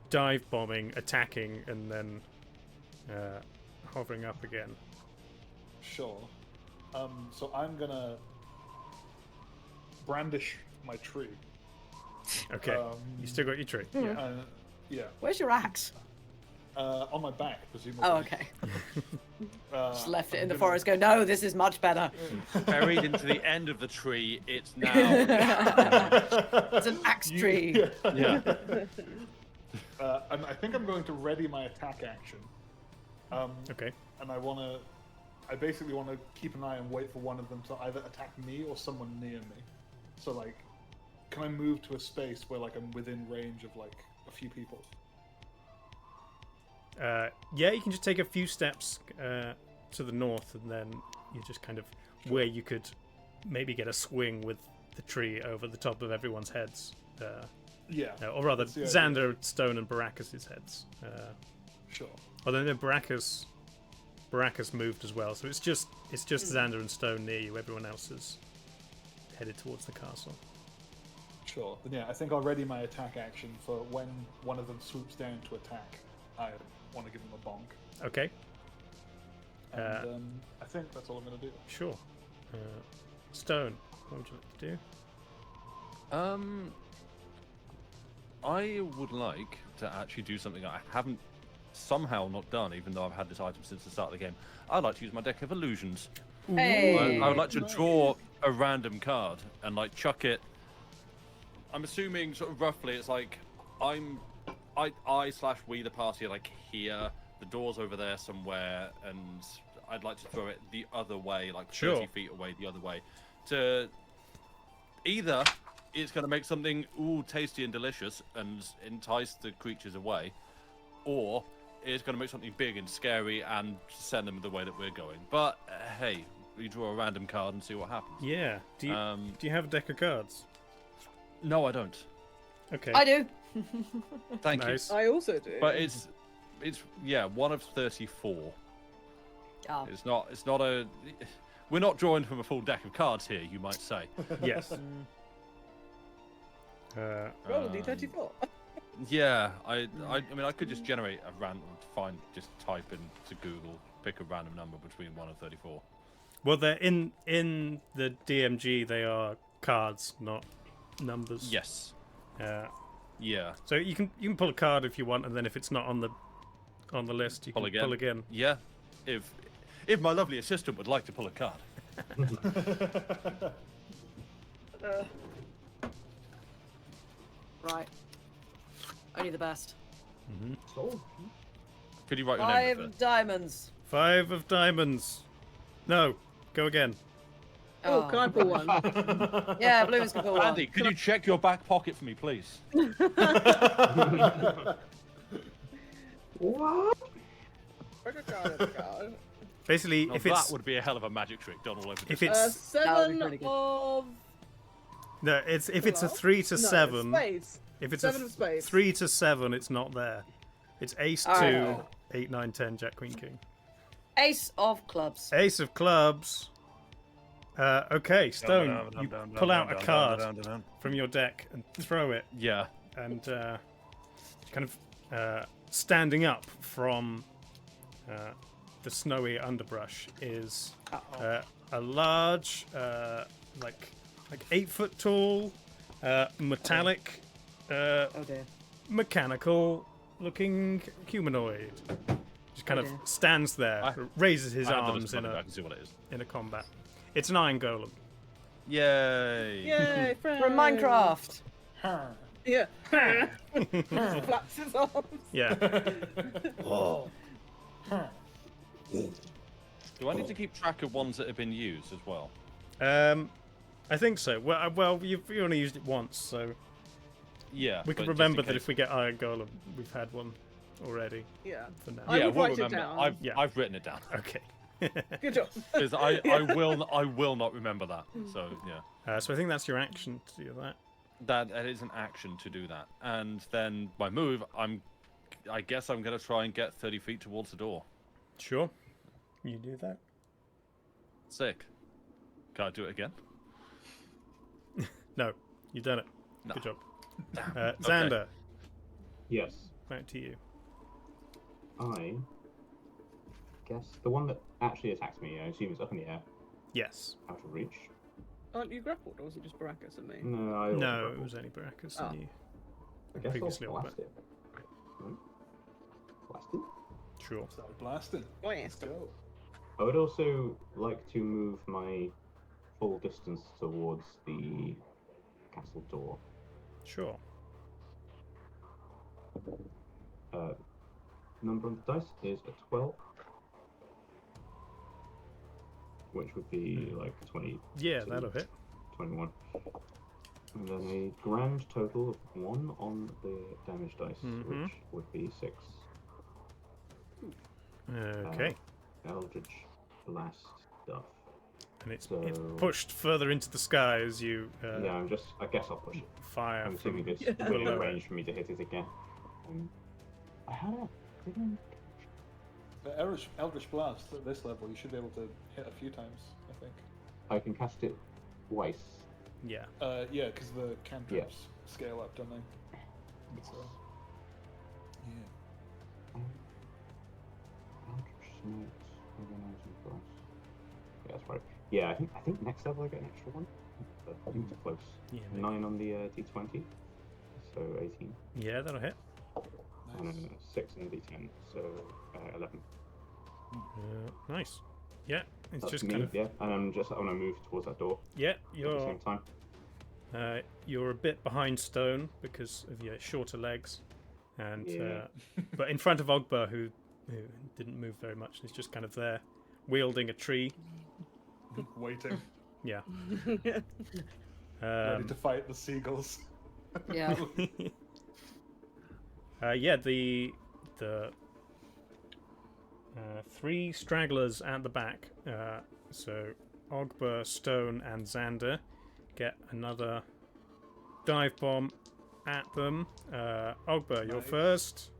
dive bombing, attacking, and then hovering up again. Sure. So I'm gonna brandish my tree. Okay, you still got your tree. Yeah. Yeah. Where's your axe? On my back, presumably. Oh, okay. Just left it in the I'm gonna- forest. Go, no, this is much better. Buried into the end of the tree, it's now. It's an axe tree. Yeah. And I think I'm going to ready my attack action. Okay. And I basically want to keep an eye and wait for one of them to either attack me or someone near me. So like, can I move to a space where like I'm within range of like a few people? Yeah, you can just take a few steps to the north, and then you're just kind of where you could maybe get a swing with the tree over the top of everyone's heads. Yeah. Or rather, That's the idea. Xander, Stone, and Baracus' heads. Sure. Although no, Baracus moved as well, so it's just Xander and Stone near you. Everyone else is headed towards the castle. Sure. Then yeah, I think I'll ready my attack action for when one of them swoops down to attack. I want to give them a bonk. Okay, And I think that's all I'm going to do. sure. Stone, what would you like to do? I would like to actually do something I haven't somehow not done, even though I've had this item since the start of the game. I'd like to use my deck of illusions. Hey. I would like to draw a random card and like chuck it. I'm assuming sort of roughly it's like I/we the party are like here, the door's over there somewhere, and I'd like to throw it the other way, like 30 Sure. feet away the other way. To either it's going to make something tasty and delicious and entice the creatures away, or it's going to make something big and scary and send them the way that we're going. But hey, we draw a random card and see what happens. Yeah. Do you have a deck of cards? No, I don't. Okay. I do. Thank Nice. I also do. you. But it's yeah, one of 34. Ah. It's not a. We're not drawing from a full deck of cards here, you might say. Yes. Roll a d34. Yeah, I mean, I could just generate a random, just type into Google, pick a random number between 1 and 34. Well, they're in the DMG. They are cards, not numbers. Yes. Yeah. So you can pull a card if you want, and then if it's not on the list, you Pull can again. pull again. Yeah. If my lovely assistant would like to pull a card. Right. Only the best. Could you write your name 5 with it? diamonds. 5 of diamonds. No, go again. Oh, can I pull one? Yeah, blues can pull one. Andy, could you check your back pocket for me, please? What? Basically, Now if that it's would be a hell of a magic trick done all over if the it's That would be 7 pretty good. of... no, if it's a Well, 3 to no, 7. Spades. If it's 7 of spades. 3 to 7, it's not there. It's ace 2, Alright. 8, 9, 10, Jack, Queen, King. Ace of clubs. Ace of clubs. Okay, Stone, you pull out a card from your deck and throw it, Yeah. and kind of standing up from the snowy underbrush is a large, like 8 foot tall, metallic, Oh dear. mechanical looking humanoid. Just kind of dear. stands there, raises his I have the arms list in in I a can see what it is. combat. It's an iron golem. Yay! Yay, friends. From Minecraft. Yeah. Flaps his arms. Yeah. Do I need to keep track of ones that have been used as well? I think so. Well, you've only used it once, so Yeah. we can but just remember in that case. if we get iron golem, we've had one already Yeah. for now. I Yeah, would we'll write it remember. down. I've written it down Okay. Good job. because I will not remember that. So yeah. So I think that's your action to do that. That is an action to do that, and then my move. I guess I'm gonna try and get 30 feet towards the door. Sure. You do that. Sick. Can I do it again? No, you've done it. No. Good job. Xander, Yes. back to you. I guess the one that actually attacks me, I assume it's up in the air, Yes. out of reach. Aren't you grappled, or was it just Baracus and me? No, I No, wasn't it was only Baracus Oh. and you. I guess previously I'll on blast it. Hmm? Blast it? Sure. Start blasting. Let's go. I would also like to move my full distance towards the castle door. Sure. Number on the dice is a 12, which would be like 20, Yeah, that'll hit. 21. And then a grand total of 1 on the damage dice, Mhm. which would be 6. Okay. Eldritch Blast stuff. And it's so- pushed further into the sky as you Yeah, I guess I'll push it. fire I'm from assuming it's Yeah. within below range for me to hit it again. I had a freaking... The Eldritch Blast at this level, you should be able to hit a few times, I think. I can cast it twice. Yeah. Yeah, because the cantrips scale up, don't they? So, yeah. Eldritch Smite, Organizing Blast. Yeah, that's right. Yeah, I think next level I get an extra one. But I think it's close. Yeah, maybe. 9 on the D20, so 18. Yeah, that'll hit. And then 6 on the D10, so 11. Nice. Yeah, it's That's just me, kind of yeah. And I'm just, I want to move towards that door yeah. at the You're same time. you're a bit behind Stone because of your shorter legs, and Yeah. but in front of Ogba, who didn't move very much, is just kind of there, wielding a tree. Waiting, Yeah. ready to fight the seagulls. Yeah. Yeah, the 3 stragglers at the back. So Ogba, Stone, and Xander get another dive bomb at them. Ogba, you're Nice. first.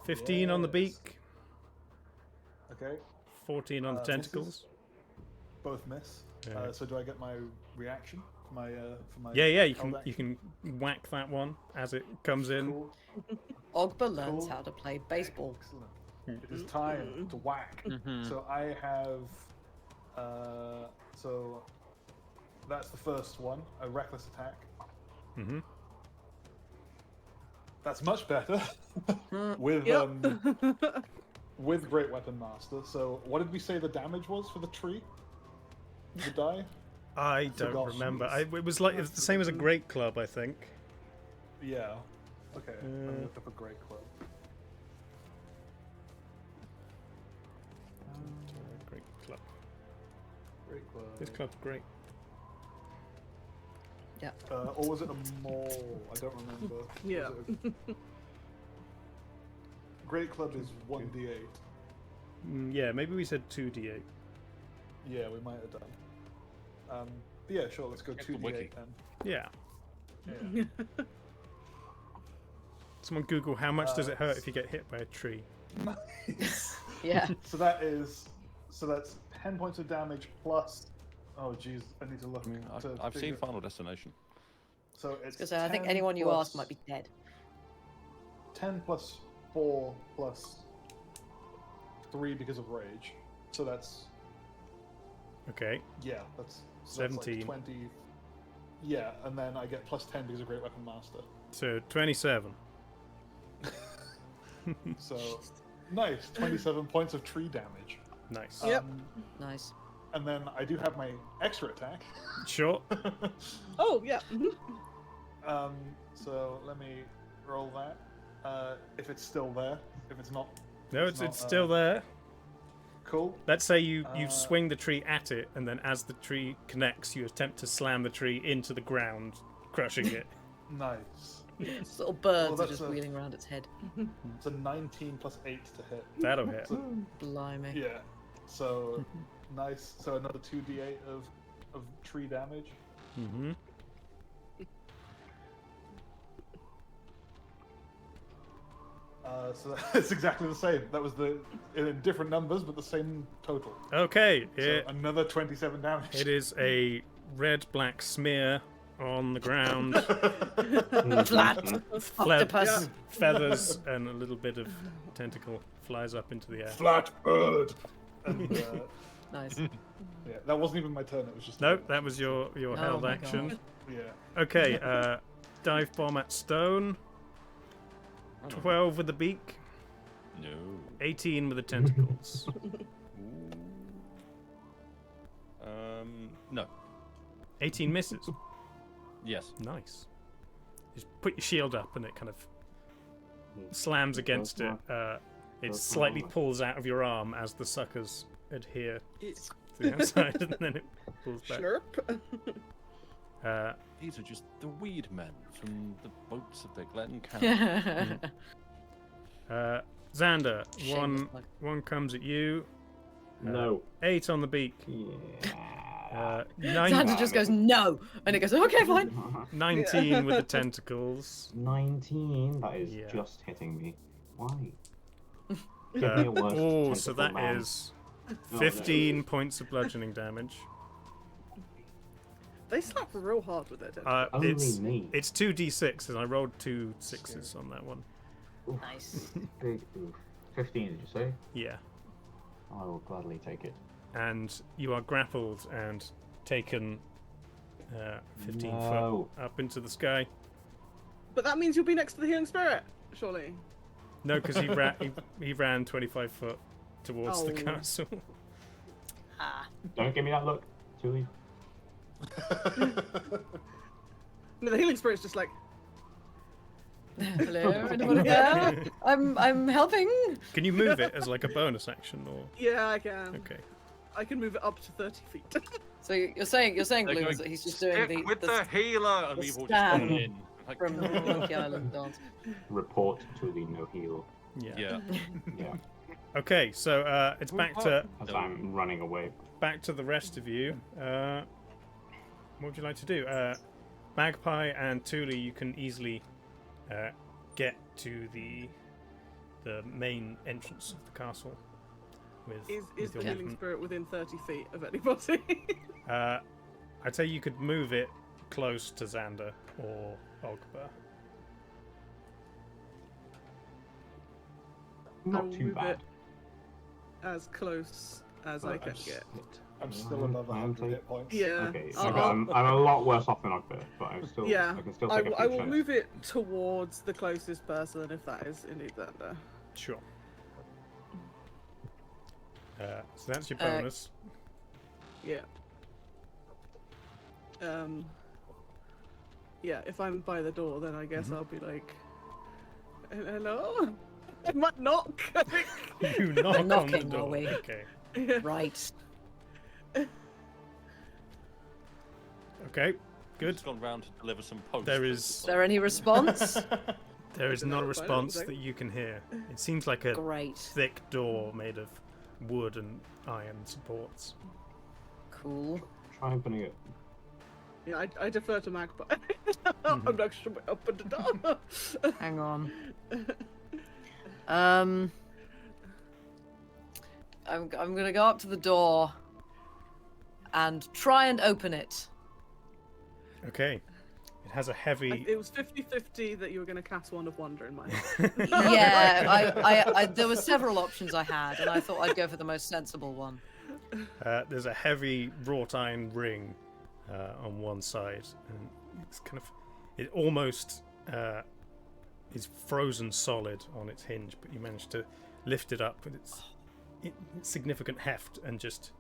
15 on the Yes. beak. Okay. 14 on the Misses. tentacles. Both miss. Yeah. So do I get my reaction for my Yeah, you held can whack that one as it comes in. Cool. Ogba learns Cool. how to play baseball. Excellent. It is time to whack. So I have, so that's the first one, a reckless attack. Mm-hmm. That's much better with Yep. with Great Weapon Master. So what did we say the damage was for the tree? The die? I don't Forgot. remember. It was the same as a great club, I think. Yeah. Okay. I'll look up a Great Club. Great club. Great Club. This club's great. Or was it a mole? I don't remember. Yeah. Was it Great Club is 1d8. Yeah, maybe we said 2d8. Yeah, we might have done. But yeah, sure. Let's go Check the 2d8 wiki. then. Yeah. Yeah. Someone Google how much does it hurt if you get hit by a tree. Nice. Yeah. So that's 10 points of damage plus. Oh jeez, I need to look. I mean, to I've seen figure- Final Destination. So it's. Because I think 10 anyone you plus- ask might be dead. 10 plus 4 plus 3 because of rage. So that's Okay. yeah, that's 17. That's like 20. Yeah, and then I get plus 10 because of Great Weapon Master. So 27. So nice, 27 points of tree damage. Nice. Yep. Nice. And then I do have my extra attack. Sure. Oh, yeah. So let me roll that. If it's still there. If it's not. No, It's it's not, still there. Cool. Let's say you Uh, swing the tree at it, and then as the tree connects, you attempt to slam the tree into the ground, crushing it. Nice. Little birds Well, are just that's a- wheeling around its head. It's a 19 plus 8 to hit. That'll hit. Blimey. Yeah. So nice. So another 2d8 of tree damage. Mm-hmm. So that's exactly the same. That was in different numbers, but the same total. Okay. So another 27 damage. It is a red-black smear on the ground. Flat. Octopus. Feathers and a little bit of tentacle flies up into the air. Flat bird. And, Nice. yeah, that wasn't even my turn. It was just. Nope, that was your Oh held my action. God. Yeah. Okay, dive bomb at stone. 12 with the beak. No. 18 with the tentacles. No. 18 misses. Yes. Nice. Just put your shield up and it kind of slams against it. It slightly pulls out of your arm as the suckers adhere to the outside, and then it pulls back. Slurp. These are just the weed men from the boats of the Glen Canyon. Xander, Shameless plug. one comes at you. No. 8 on the beak. Yeah. Xander just goes, no! And it goes, okay, fine. 19 with the tentacles. 19. That is Yeah. just hitting me. Why? Give me a worse Oh, so tentacle that man. is Oh, no. 15 points of bludgeoning damage. They slap real hard with their tentacles. Only me. It's 2d6, and I rolled 2 6s on that one. Oof. Nice. Big oof. 15, did you say? Yeah. I will gladly take it. And you are grappled and taken 15 No. foot up into the sky. But that means you'll be next to the healing spirit, surely. No, because he ran 25 foot towards the Oh. castle. Ah. Don't give me that look. Tuli. No, the healing spirit's just like, Hello, anyone there? I'm helping. Can you move it as like a bonus action, or yeah, I can. okay? I can move it up to 30 feet. So you're saying, They're Blue, going, that he's just doing "Stick with the the healer, and the we've all just stand gone in. Like, from Monkey Island dance. Report Tuli no heal. Yeah. yeah. Yeah. Okay, so it's back to As I'm running away. the rest of you. What would you like to do? Magpie and Thule, you can easily get to the main entrance of the castle. Is with the your healing movement. spirit within 30 feet of anybody? I'd say you could move it close to Xander or Ogba. Not will too move bad. it as close as I can get. I'm still another I'm 100 hit points. Yeah. Okay, I'll- okay, I'm a lot worse off than Ogba, but I'm still. Yeah, I can still I, take a few I will shots. move it towards the closest person if that is indeed Xander. Sure. So that's your Uh, bonus. Yeah. Yeah, if I'm by the door, then I guess I'll be like, hello? I might knock. I think. You knock on the knocking, are door. we? Okay. Yeah. Right. Okay. Good. Just gone round to deliver some posts. There Is is there any response? there is don't not a know if I know, response like- that you can hear. It seems like a Great. thick door made of wood and iron supports. Cool. Try opening it. Yeah, I defer to Magpie. I'm not sure I open the door. Hang on. I'm gonna go up to the door and try and open it. Okay. It has a heavy. It was 50-50 that you were going to cast Wand of Wonder in my head. Yeah, I there were several options I had, and I thought I'd go for the most sensible one. There's a heavy wrought iron ring on one side, and it's kind of. It almost is frozen solid on its hinge, but you manage to lift it up with its significant heft and just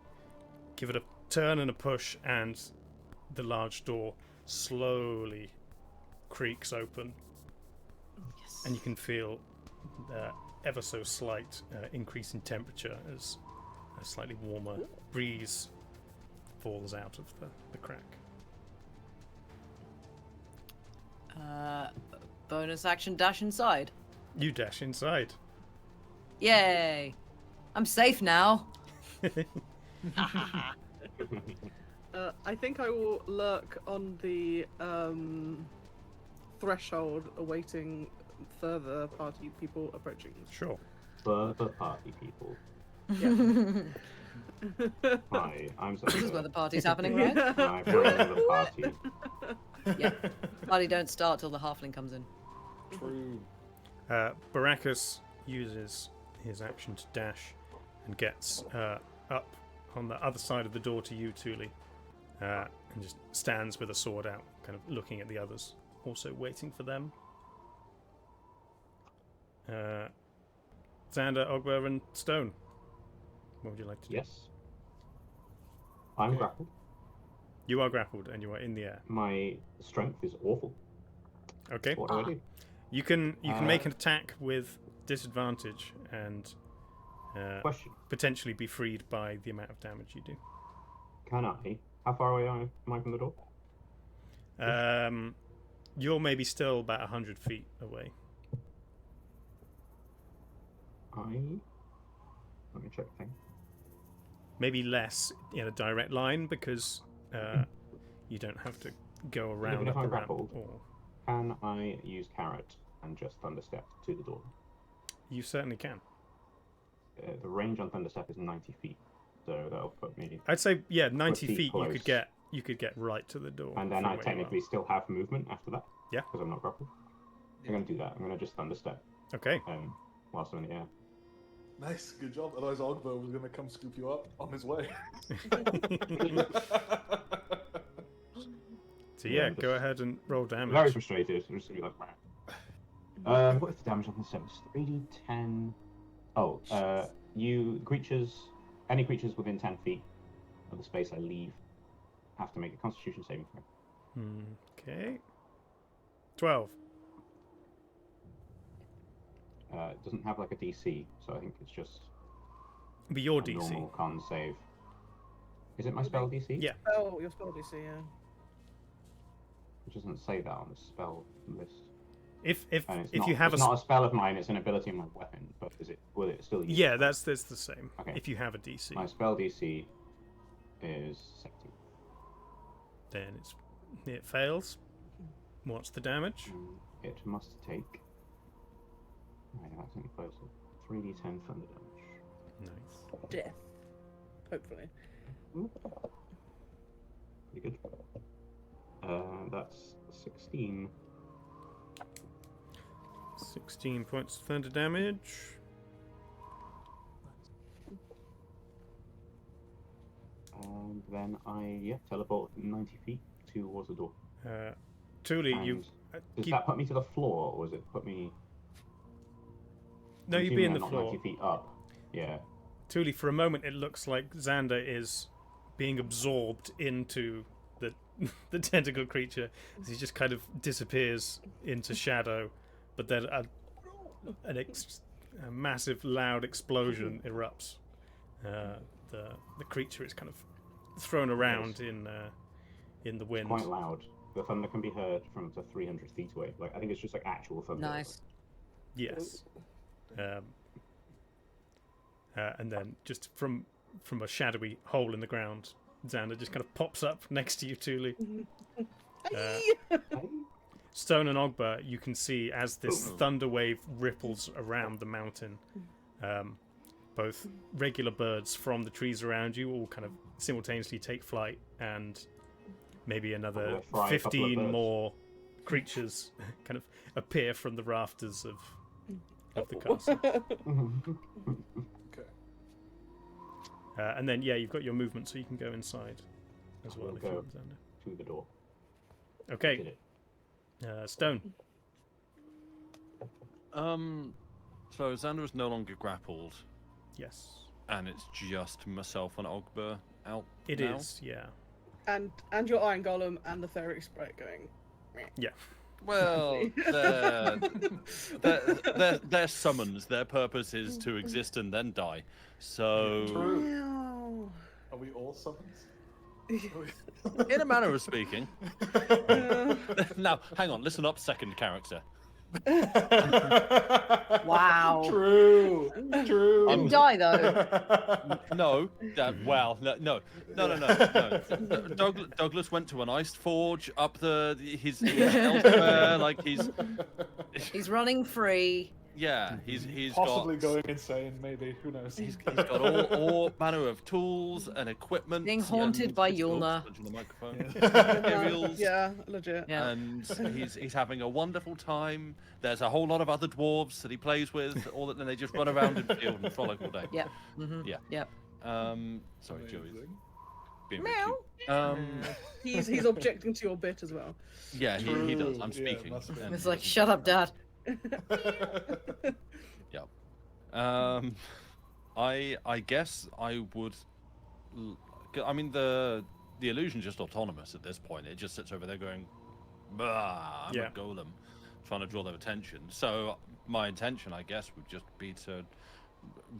give it a turn and a push, and the large door slowly creaks open, Yes. and you can feel ever so slight increase in temperature as a slightly warmer breeze falls out of the crack. Bonus action dash inside. You dash inside. Yay! I'm safe now. I think I will lurk on the threshold, awaiting further party people approaching. Sure. Further party people. Hi, I'm This is where Xander. the party's happening, right? I bring the party. Yeah. Party don't start till the halfling comes in. True. Baracus uses his action to dash and gets up on the other side of the door to you, Thule, and just stands with a sword out, kind of looking at the others, also waiting for them. Xander, Ogba, and Stone. What would you like to do? Yes. I'm grappled. You are grappled and you are in the air. My strength is awful. Okay. What do I do? You can make an attack with disadvantage and Question. potentially be freed by the amount of damage you do. Can I? How far away am I from the door? You're maybe still about 100 feet away. Let me check the thing. Maybe less in a direct line because you don't have to go around Even if up I'm a ramp. grappled. Or Can I use carrot and just thunderstep to the door? you certainly can. The range on thunderstep is 90 feet, so that'll put me. I'd say 90 feet feet. close. You could get right to the door. And then from I where you technically still have movement after that. Yeah. Because I'm not grappled. I'm gonna do that. I'm gonna just thunderstep are. Okay. whilst I'm in the air. Nice, good job. Otherwise, Ogbo was gonna come scoop you up on his way. So Yeah, yeah, go ahead and roll damage. Very frustrated. I'm just gonna be like, "Meh." What is the damage on the 7? 3d10. Oh, any creatures within 10 feet of the space I leave have to make a Constitution saving throw. Okay. 12. It doesn't have like a DC, so I think it's just Be your a DC. normal con save. Is it my spell DC? Yeah. Oh, your spell DC, yeah. It doesn't say that on the spell list. If And it's if not, you have it's a not a spell of mine, it's an ability in my weapon. But will it still use? yeah, that's the same. Okay. If you have a DC, My spell DC is 17. then it fails. What's the damage? It must take. Right, that's only closer. 3d10 thunder damage. Nice. Death. Hopefully. Pretty good. That's 16. 16 points of thunder damage. And then I teleport 90 feet towards the door. Tuli, And you. Does keep- that put me to the floor, or does it put me? No, I'm you'd be in assuming the I'm not floor. 90 feet up. Yeah. Tuli, for a moment, it looks like Xander is being absorbed into the the tentacle creature as he just kind of disappears into shadow. But then a massive, loud explosion erupts. The creature is kind of thrown around in the wind. Quite loud. The thunder can be heard from up to 300 feet away. Like, I think it's just like actual thunder. Nice. Yes. And then just from a shadowy hole in the ground, Xander just kind of pops up next to you, Tuli. Stone and Ogba, you can see as this thunder wave ripples around the mountain, both regular birds from the trees around you all kind of simultaneously take flight, and maybe another Fry a couple of 15 birds. more creatures kind of appear from the rafters of the castle. Okay. And then, yeah, you've got your movement, so you can go inside as well will if you go. want, Xander. To the door. Did Okay, it. Stone. So Xander is no longer grappled, Yes, and it's just myself and Ogba out. it now? is. Yeah, And your Iron Golem and the Fairy Sprite going. yeah. Well, they're summons. Their purpose is to exist and then die. So, True. Meow. Are we all summons? in a manner of speaking. Now, hang on. Listen up, second character. Wow. True. True. Didn't die though. No. Well, no. Douglas went to an ice forge up he's elsewhere. Like He's running free. he's Possibly got going insane, maybe. Who knows? he's got all manner of tools and equipment. Being haunted and- by oops, Yulna. punching the microphone. Materials. Yeah, legit. Yeah. And he's having a wonderful time. There's a whole lot of other dwarves that he plays with, and they just run around in the field and frolic all day. Yep. Mm-hmm. Yeah. Yep. Sorry, Joey's Amazing. being very Meow. cute. He's objecting to your bit as well. Yeah, he does. I'm True, yeah, speaking. must be. and- It's like, shut up, Dad. I guess I would. I mean, the illusion's just autonomous at this point. It just sits over there going, "Bah, I'm Yeah. a golem," trying to draw their attention. So my intention, I guess, would just be to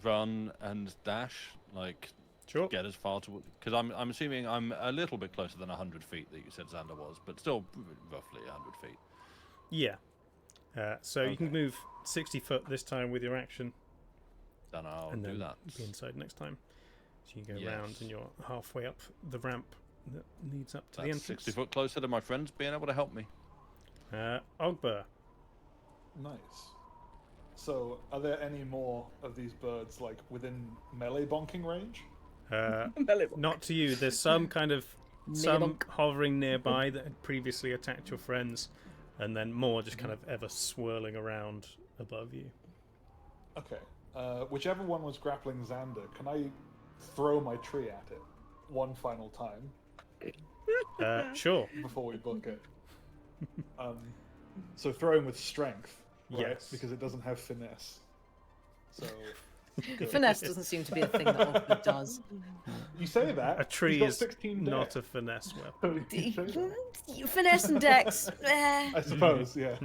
run and dash, like Sure. get as far to. Because I'm assuming I'm a little bit closer than 100 feet that you said Xander was, but still roughly 100 feet. Yeah. So you can Okay. move 60 foot this time with your action, Then I'll and do then that. be inside next time. So you go Yes. round, and you're halfway up the ramp that leads up to the That's entrance. 60 foot closer to my friends being able to help me. Ogba. Nice. So, are there any more of these birds, like, within melee bonking range? Not to you. There's some kind of some Millibonk. hovering nearby that had previously attacked your friends, and then more just kind of ever swirling around above you. Okay. Whichever one was grappling Xander, can I throw my tree at it one final time Sure. before we book it? So throwing with strength, right? Yes. Because it doesn't have finesse. So Finesse doesn't seem to be a thing that Ogba does. you say that A tree he's got is 16 not dex. a finesse weapon. You say that. Finesse and Dex. I suppose, yeah.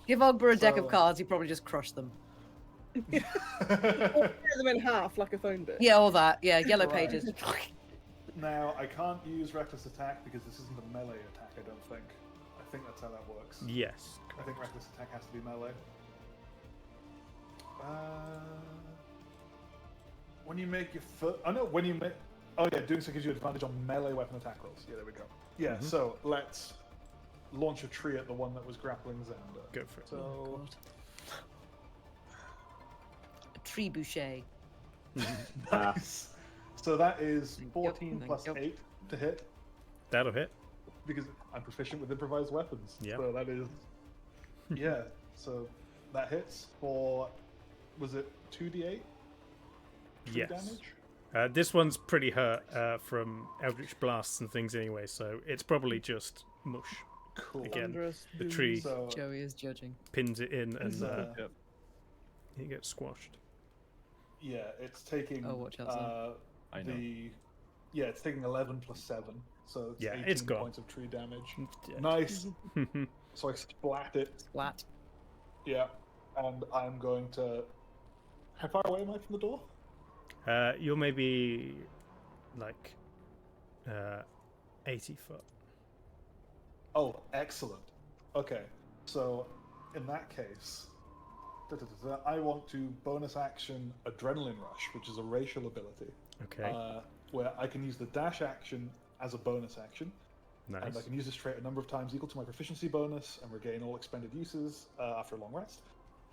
Give Ogba a deck So- of cards, he probably just crushed them. Or tear them in half like a phone bit. Yeah, all that. Yeah, yellow Right. pages. Now, I can't use reckless attack because this isn't a melee attack, I don't think. I think that's how that works. Yes. I think reckless attack has to be melee. When you make your foot... Oh, no, when you make... Oh, yeah, doing so gives you advantage on melee weapon attack rolls. Yeah, there we go. Yeah, so let's launch a tree at the one that was grappling Xander. Go for it. So A trebuchet. nice. So that is Thank you, 14 thank plus you. 8 to hit That'll hit. because I'm proficient with improvised weapons. Yeah. So that is yeah. So that hits for was it 2d8? Yes. Damage. This one's pretty hurt from Eldritch blasts and things anyway, so it's probably just mush. Cool. Again, Thunderous the boom. tree So Joey is judging. pins it in and Yep. he gets squashed. yeah, it's taking Oh, watch out, son. I know. it's taking 11 plus 7, so it's Yeah, 18 it's gone. points of tree damage. Dead. Nice. So I splat it. Splat. Yeah, and I'm going to. How far away am I from the door? You're maybe like 80 foot. Oh, excellent. Okay, so in that case, I want to bonus action Adrenaline Rush, which is a racial ability, Okay, where I can use the dash action as a bonus action, nice. and I can use this trait a number of times equal to my proficiency bonus and regain all expended uses after a long rest.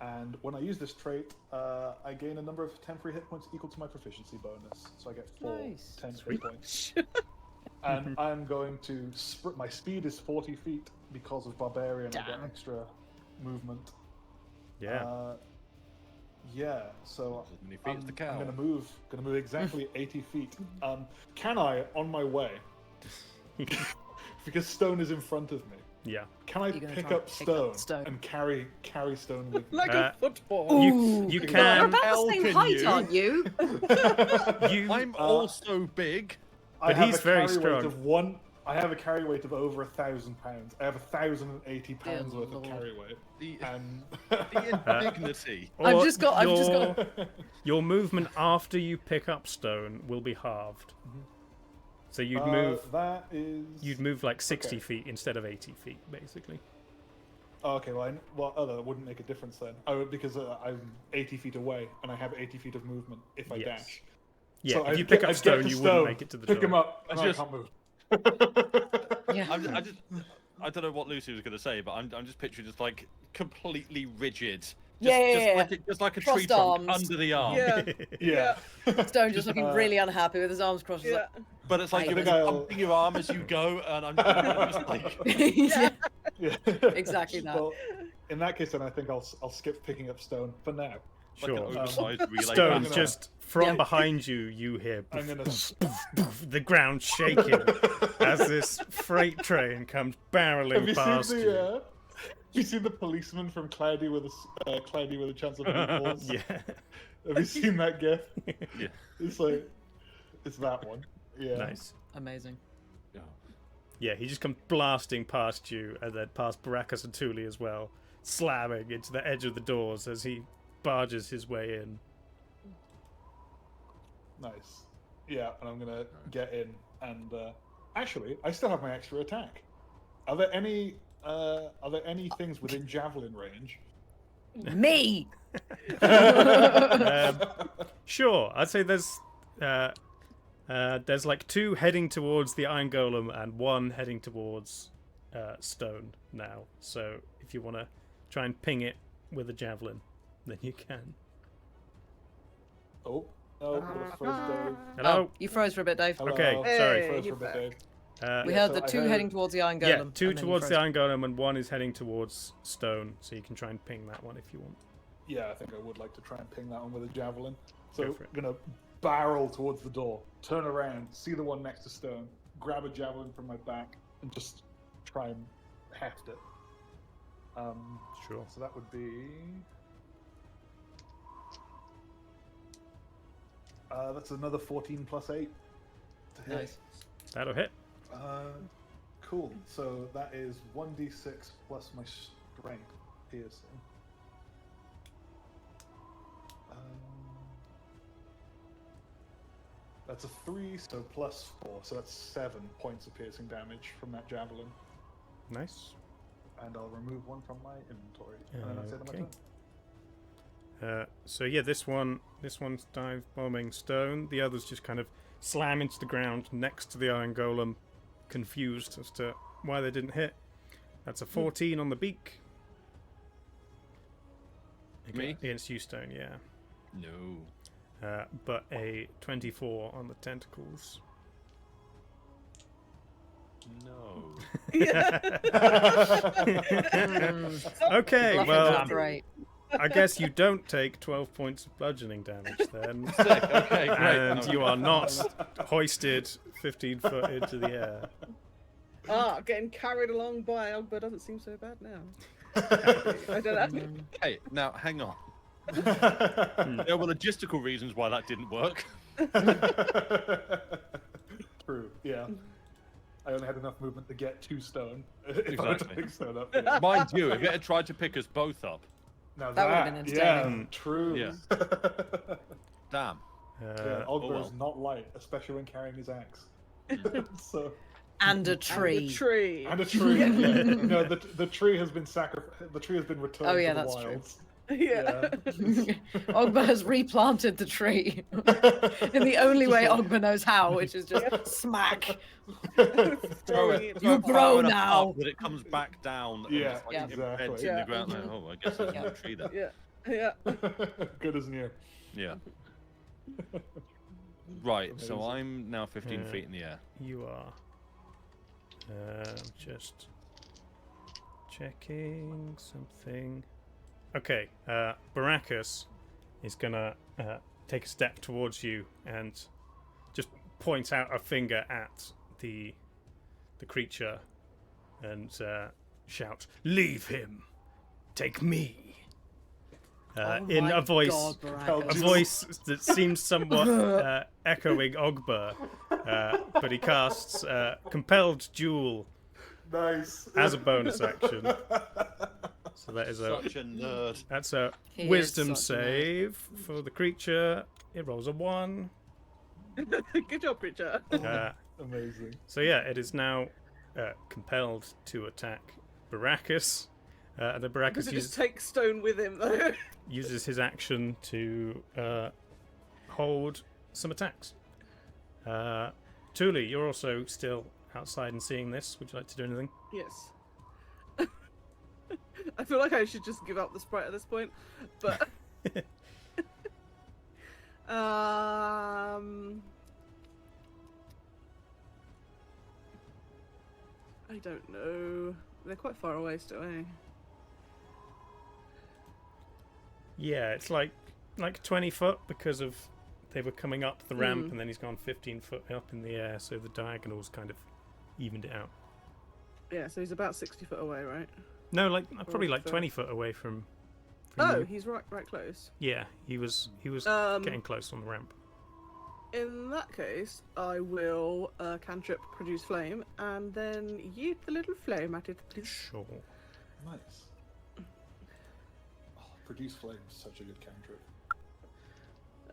And when I use this trait, I gain a number of temporary hit points equal to my proficiency bonus, so I get 4 Nice. 10 Sweet. hit points. And I'm going to my speed is 40 feet because of barbarian. I get Damn. extra movement. Yeah. Yeah. So As many feet as the cow. I'm gonna move exactly 80 feet. Can I, on my way, because stone is in front of me, Yeah. can I You're gonna pick try up and pick stone, up stone. and carry stone with me? Like Uh, a football. You We're can. about the hell same can height, you? aren't you? You. I'm also big. I But have he's a very carry weight strong. of one. I have a carry weight of over 1,000 pounds. I have 1,080 pounds Dear worth of Lord. carry weight. The, And the indignity. or I've just got- your movement after you pick up stone will be halved. So you'd move. That is. You'd move like 60 okay. feet instead of 80 feet, basically. Oh, okay, that wouldn't make a difference then. Oh, because I'm 80 feet away, and I have 80 feet of movement if I Yes. dash. Yeah, So if I you pick get- up I get stone, the you stone, wouldn't make it to the pick door. him up, and I just- can't move. Yeah. I don't know what Lucy was going to say, but I'm just picturing just like completely rigid. Just, Yeah. just like a Crossed tree trunk arms. under the arm. Yeah. Yeah. Stone just looking really unhappy with his arms crossed. He's Yeah. But it's like I you're think I'll- pumping your arm as you go, and I'm just like, like, yeah. Yeah. Exactly that. Well, in that case, then I think I'll skip picking up stone for now. like an Sure. oversized relay. Stone, gonna- just from Yeah. behind you, you hear I'm gonna. the ground shaking as this freight train comes barreling Have you past seen you. the? Have you seen the policeman from Cloudy with a Chance of Meatballs? Yeah. Have you seen that gif? Yeah. It's like, it's that one. Yeah. Nice. Amazing. Yeah, he just comes blasting past you and then past Baracus and Thule as well, slamming into the edge of the doors as he barges his way in. Nice. Yeah, and I'm gonna get in and actually, I still have my extra attack. Are there any things within javelin range? Me. Sure, I'd say there's like 2 heading towards the Iron Golem and 1 heading towards Stone now. So if you want to try and ping it with a javelin, then you can. Oh, no, froze Dave. Hello. Oh, you froze for a bit, Dave. Hello. Okay, sorry. Hey, Froze for you're a bit, back. Dave. We Yeah, heard so the I 2 heard- heading towards the Iron Golem. Yeah, 2 and then you towards froze. the Iron Golem and 1 is heading towards Stone. So you can try and ping that one if you want. Yeah, I think I would like to try and ping that one with a javelin. Go So for it. I'm gonna barrel towards the door, turn around, see the one next to Stone, grab a javelin from my back, and just try and heft it. Sure. So that would be. That's another 14 plus 8 to hit. Nice. That'll hit. Cool. So that is 1d6 plus my strength piercing. That's a 3, so plus 4, so that's 7 points of piercing damage from that javelin. Nice. And I'll remove 1 from my inventory. And then that's it on my Okay. turn. So yeah, this one's dive bombing Stone. The others just kind of slam into the ground next to the Iron Golem, confused as to why they didn't hit. That's a 14 on the beak. Me? Against you, Stone, yeah. No. But a 24 on the tentacles. No. Okay, Bluffing well, that great. I guess you don't take 12 points of bludgeoning damage then. Sick. Okay, great. And you are not hoisted 15 foot into the air. Getting carried along by Ogba doesn't seem so bad now. I don't know. Hey, now hang on. There were logistical reasons why that didn't work. True. Yeah. I only had enough movement to get 2 stone. If I were to Exactly. pick stone up. Yeah. Mind you, if it had tried to pick us both up, Now That would've been entertaining. Yeah, true. Yeah. damn. Yeah, Oh, Ogba well. is not light, especially when carrying his axe. So And a And tree. a tree. and a tree. Yeah. No, the tree has been sacrificed. The tree has been returned Oh, yeah, to the that's true. wilds. Yeah. Ogba has replanted the tree in the only way Ogba knows how, which is just smack. Throw it. it. You throw it grow far enough now. up that it comes back down. And Yeah, just, like, Yeah. embeds exactly. in Yeah. the ground. Like, oh, I guess there's Yeah. a tree there. Yeah. Yeah. Good as new. Yeah. Right. So Amazing. I'm now 15 Yeah. feet in the air. You are. Just checking something. Okay, Baracus is gonna take a step towards you and just point out a finger at the creature and shout, "Leave him! Take me!" Oh In my a voice, God, Baracus. a voice that seems somewhat echoing Ogba, but he casts Compelled Duel Nice. as a bonus action. So that is Such a nerd. that's a He is wisdom such a nerd. save for the creature. It rolls a 1. Good job, Richard. Amazing. So yeah, it is now compelled to attack Baracus. And the Does Baracus it just uses, take stone with him though? uses his action to hold some attacks. Thule, you're also still outside and seeing this. Would you like to do anything? Yes. I feel like I should just give up the sprite at this point, but I don't know. They're quite far away still, eh? Yeah, it's like 20 foot because of they were coming up the ramp and then he's gone 15 foot up in the air, so the diagonals kind of evened it out. Yeah, so he's about 60 foot away, right? No, like probably like so- 20 foot away from Oh, you. he's right close. Yeah, he was Um, getting close on the ramp. In that case, I will cantrip produce flame and then yeet the little flame at it, please. Sure. Nice. Oh, produce flame is such a good cantrip.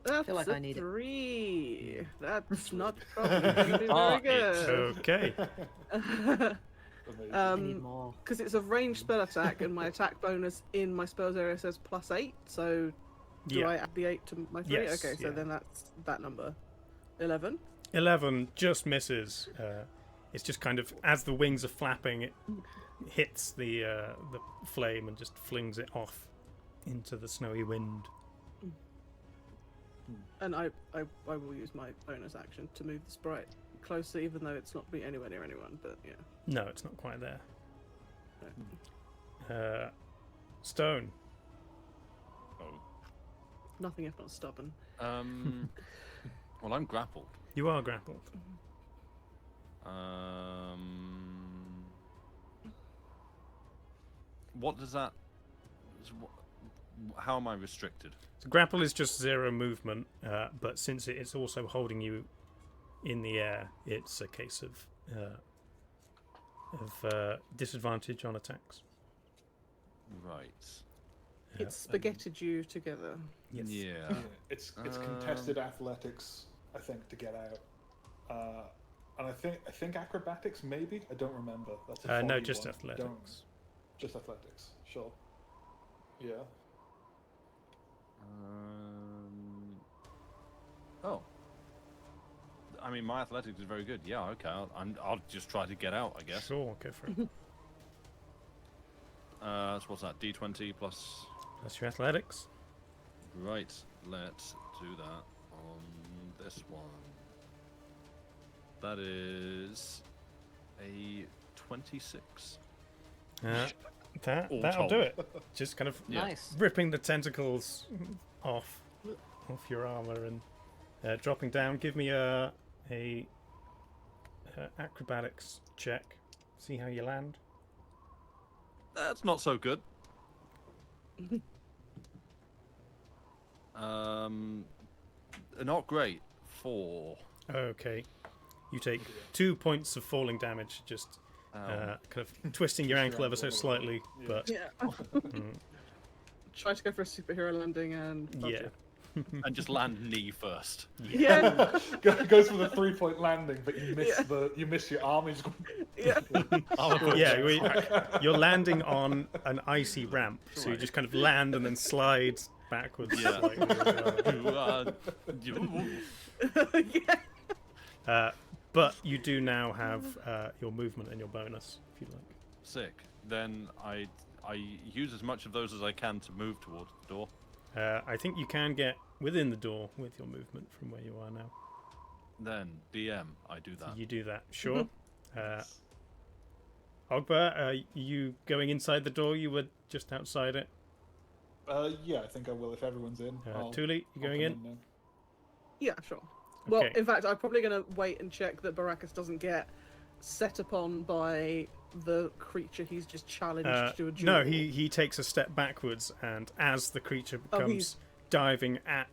That's feel like a I need it. 3. That's not probably Ah, very it's good. Okay. Amazing. I need more. Because it's a ranged spell attack, and my attack bonus in my spells area says +8. So do Yeah. I add the 8 to my 3? Yes, okay, so yeah. then that's that number. 11. 11 just misses. It's just kind of as the wings are flapping, it hits the flame and just flings it off into the snowy wind. And I will use my bonus action to move the sprite closer, even though it's not be anywhere near anyone. But yeah. No, it's not quite there. Stone. Oh. Nothing if not stubborn. Well, I'm grappled. You are grappled. What does that? How am I restricted? So grapple is just 0 movement, but since it's also holding you in the air, it's a case of disadvantage on attacks. Right. It's spaghettied you together. Yes. Yeah. Yeah, it's contested athletics, I think, to get out. And I think acrobatics, maybe. I don't remember. That's a No, foggy just one. athletics. Don't. Just athletics. Sure. Yeah. Oh. I mean, my athletics is very good. Yeah. Okay. I'll just try to get out, I guess. Sure, go for it. So what's that? D20 plus. That's your athletics. Right. Let's do that on this one. That is a 26. That'll told. do it. Just kind of Yeah. Nice. ripping the tentacles off your armor and dropping down. Give me a acrobatics check. See how you land. That's not so good. Not great. 4. Okay. You take 2 points of falling damage, just kind of twisting your ankle ever so slightly, but Yeah. Try to go for a superhero landing and. yeah. And just land knee first. Yeah. Goes for the 3-point landing, but you miss your arm. He's Yeah, you're landing on an icy ramp, so you just kind of land and then slide backwards. Yeah. But you do now have your movement and your bonus, if you like. Sick. Then I use as much of those as I can to move towards the door. I think you can get within the door with your movement from where you are now. Then DM, I do that. You do that, sure. Ogba, are you going inside the door? You were just outside it. Yeah, I think I will if everyone's in. Thule, you going in? Now. Yeah, sure. Well, Okay. in fact, I'm probably going to wait and check that Baracus doesn't get set upon by the creature he's just challenged to do a duel. No, he takes a step backwards, and as the creature becomes he's- diving at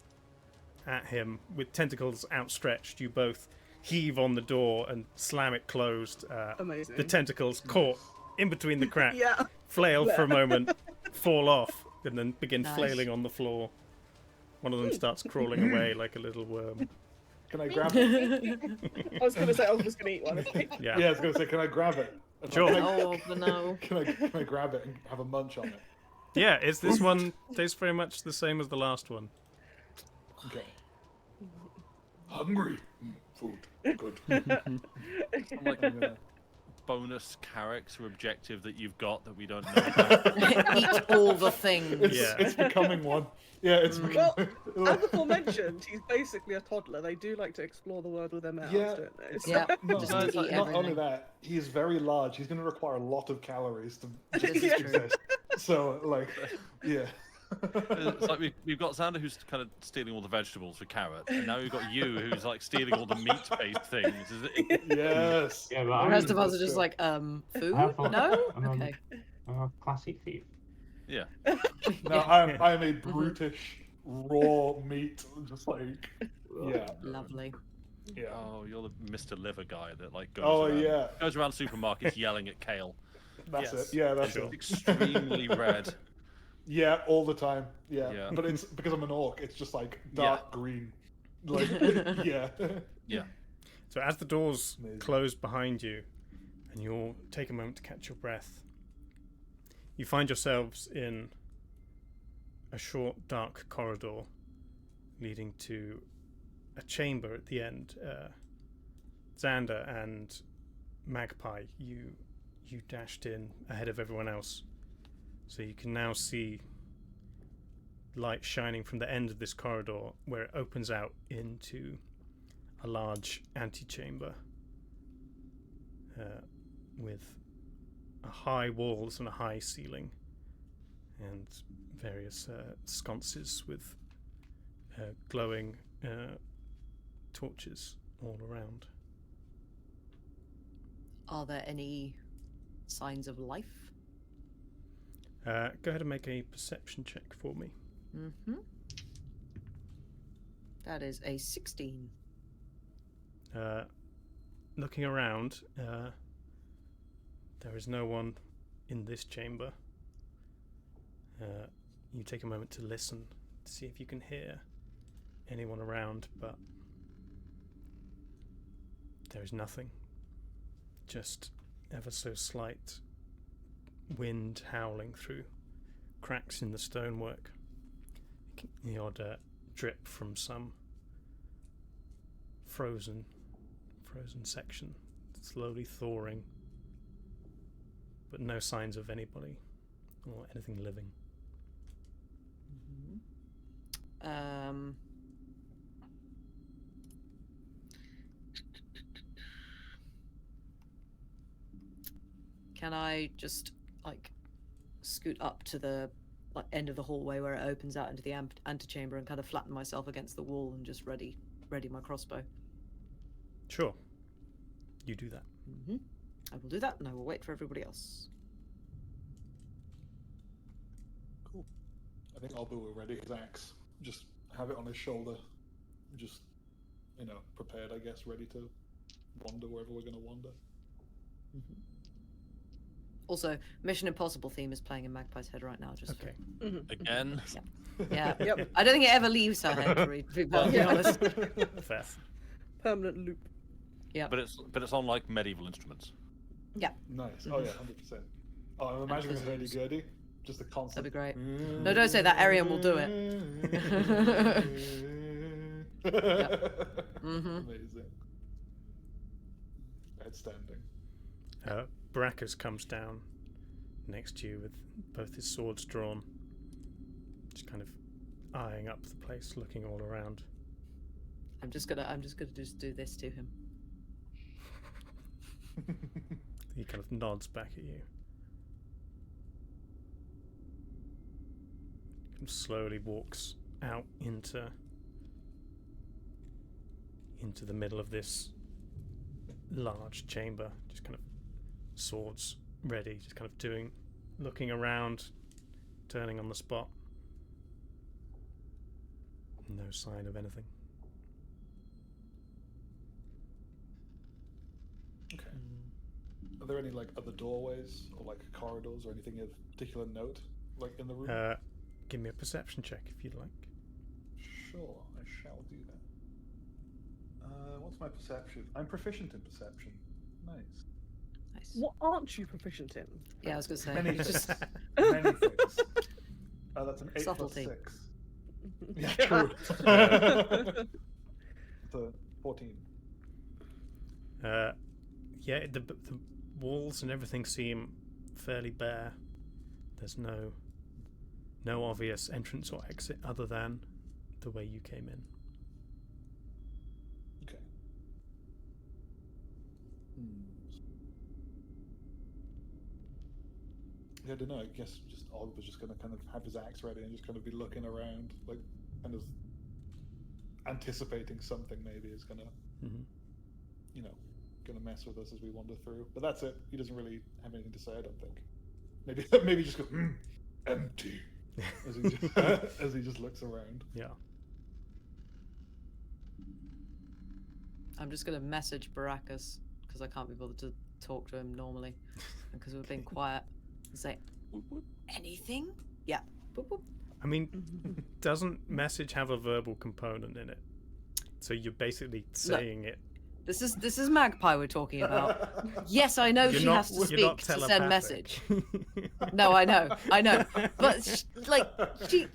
him with tentacles outstretched, you both heave on the door and slam it closed. Amazing. The tentacles caught in between the cracks, Yeah. flail for a moment, fall off, and then begin Nice. flailing on the floor. One of them starts crawling away like a little worm. Can I grab it? I was going to say I was just going to eat one. Yeah. Yeah, I was going to say, can I grab it? Sure. Oh, but no. Can I grab it and have a munch on it? Yeah, is this one tastes very much the same as the last one? Okay. Hungry. Food. Good. I'm like I'm gonna- bonus character objective that you've got that we don't know about. Eat all the things. Yeah. It's becoming one. Yeah, it's Well, becoming. as before mentioned, he's basically a toddler. They do like to explore the world with their mouths, Yeah. don't they? Yeah. No, Just not eat only everything. that, he's very large. He's going to require a lot of calories to This is true. exist. So, like, yeah. It's like we've got Xander who's kind of stealing all the vegetables for Carrot, and now we've got you who's like stealing all the meat-based things. Is it- Yes. Yeah, but The I'm, rest of us are just like, food? have fun. No? I'm Okay. a classy thief. Yeah. No, I'm a brutish raw meat, just like, yeah, Lovely. yeah. Oh, you're the Mr. Liver guy that like goes Oh around, yeah, goes around supermarkets yelling at kale. that's Yes, it. Yeah, that's sure. it. Extremely red. Yeah, all the time. Yeah. Yeah. But it's because I'm an orc. It's just like dark green. Like, yeah. Yeah. So as the doors Amazing. close behind you, and you'll take a moment to catch your breath, you find yourselves in a short, dark corridor leading to a chamber at the end. Xander and Magpie, you dashed in ahead of everyone else, so you can now see light shining from the end of this corridor where it opens out into a large antechamber with high walls and a high ceiling and various sconces with glowing torches all around. Are there any signs of life? Go ahead and make a perception check for me. Mm-hmm. That is a 16. Looking around, there is no one in this chamber. You take a moment to listen to see if you can hear anyone around, but there is nothing. Just ever so slight wind howling through cracks in the stonework. The odd drip from some frozen section, slowly thawing, but no signs of anybody or anything living. Can I just like scoot up to the end of the hallway where it opens out into the antechamber and kind of flatten myself against the wall and just ready my crossbow? Sure. You do that. I will do that, and I will wait for everybody else. Cool. I think Albu will ready his axe. Just have it on his shoulder. Just, prepared, I guess, ready to wander wherever we're going to wander. Also, Mission Impossible theme is playing in Magpie's head right now. Just Okay. Again. Yeah. Yep. I don't think it ever leaves her head. To be perfectly honest. Fair. Permanent loop. Yeah. But it's on like medieval instruments. Yeah. Nice. Oh, yeah, 100%. Oh, I'm imagining a hurdy-gurdy. Just a constant. That'd be great. No, don't say that. Arian will do it. Amazing. Outstanding. Brackus comes down next to you with both his swords drawn, just kind of eyeing up the place, looking all around. I'm just gonna do this to him. He kind of nods back at you. And slowly walks out into the middle of this large chamber, just kind of swords ready, just kind of looking around, turning on the spot. No sign of anything. Okay. Are there any other doorways or corridors or anything of particular note in the room? Give me a perception check if you'd like. Sure, I shall do that. What's my perception? I'm proficient in perception. Nice. What aren't you proficient in? Yeah, I was gonna say. Many just things. Many things. That's an 8 Subtlety. plus 6. Yeah, true. The 14. Yeah, the walls and everything seem fairly bare. There's no obvious entrance or exit other than the way you came in. Okay. Yeah, I don't know. I guess just Oliver's just going to kind of have his axe ready and just kind of be looking around, kind of anticipating something maybe is going to, going to mess with us as we wander through. But that's it. He doesn't really have anything to say, I don't think. Maybe just go, empty, as he just looks around. Yeah. I'm just gonna message Baracus because I can't be bothered to talk to him normally, because we've been quiet. And say, anything? Yeah. Boop, boop. I mean, doesn't message have a verbal component in it? So you're basically saying it. This is Magpie we're talking about. Yes, I know she has to speak to send message. No, I know. But she,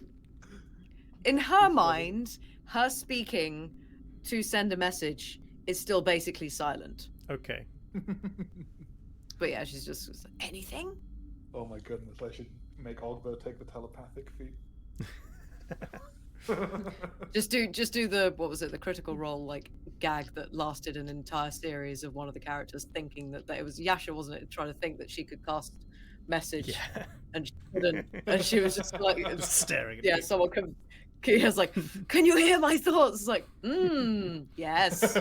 in her mind, her speaking to send a message is still basically silent. Okay. But yeah, she's just anything. Oh my goodness! I should make Ogbo take the telepathic feat. Just do the the critical role gag that lasted an entire series of one of the characters thinking that it was Yasha, wasn't it, trying to think that she could cast message and she couldn't, and she was just staring at me. Someone he was like, can you hear my thoughts? It's like, yes.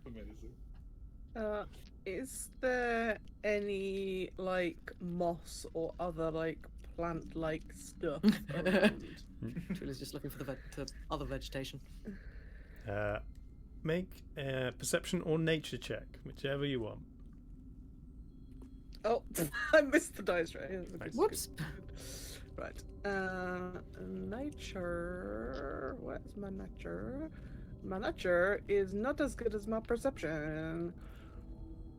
Amazing. Is there any moss or other plant stuff around? Truly's just looking for the other vegetation. Make a perception or nature check, whichever you want. Oh, I missed the dice right. Whoops. Right. Nature. What's my nature? My nature is not as good as my perception.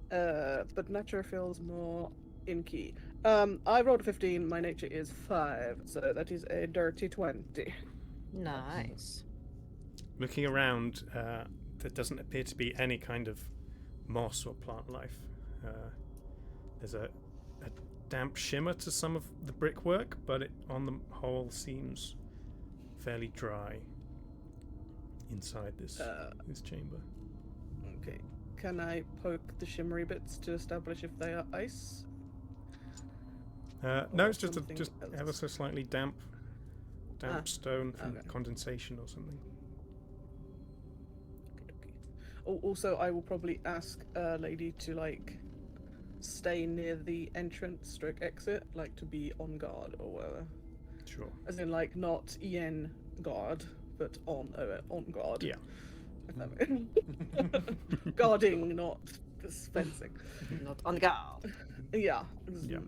But nature feels more in key. I rolled a 15. My nature is 5, so that is a dirty 20. Nice. Looking around, there doesn't appear to be any kind of moss or plant life. There's a damp shimmer to some of the brickwork, but it on the whole seems fairly dry inside this chamber. Okay. Can I poke the shimmery bits to establish if they are ice? No, it's just something ever so slightly damp stone from okay. condensation or something. Oh, also, I will probably ask a lady to like stay near the entrance stroke exit, like to be on guard or whatever. Sure. As in, like, not EN guard, but on guard. Yeah. Guarding, not fencing. Not on guard. Yeah. Yeah.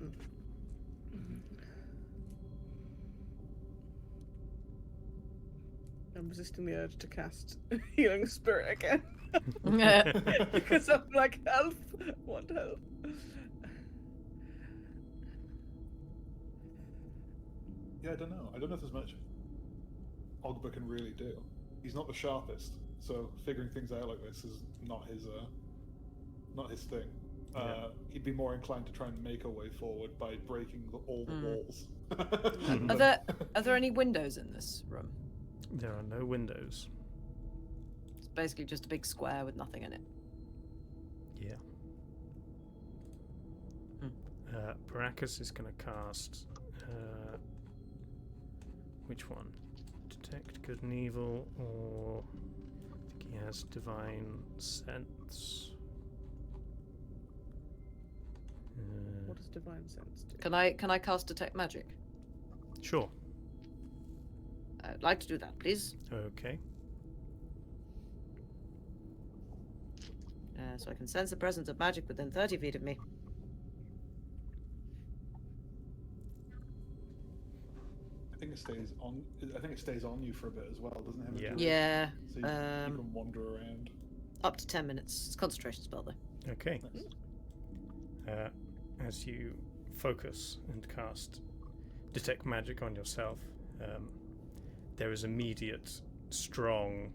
I'm resisting the urge to cast Healing Spirit again. Because I'm like, help! Want help. Yeah, I don't know. I don't know if there's much Ogba can really do. He's not the sharpest, so figuring things out like this is not his thing. He'd be more inclined to try and make a way forward by breaking all the walls. Are there any windows in this room? There are no windows. It's basically just a big square with nothing in it. Yeah. Baracus is going to cast. Which one? Detect good and evil, or I think he has divine sense. What does divine sense do? Can I cast detect magic? Sure. I'd like to do that, please. Okay. So I can sense the presence of magic within 30 feet of me. I think it stays on you for a bit as well, doesn't it? Yeah. Yeah. So you can wander around. Up to 10 minutes. It's a concentration spell, though. Okay. As you focus and cast detect magic on yourself, there is immediate, strong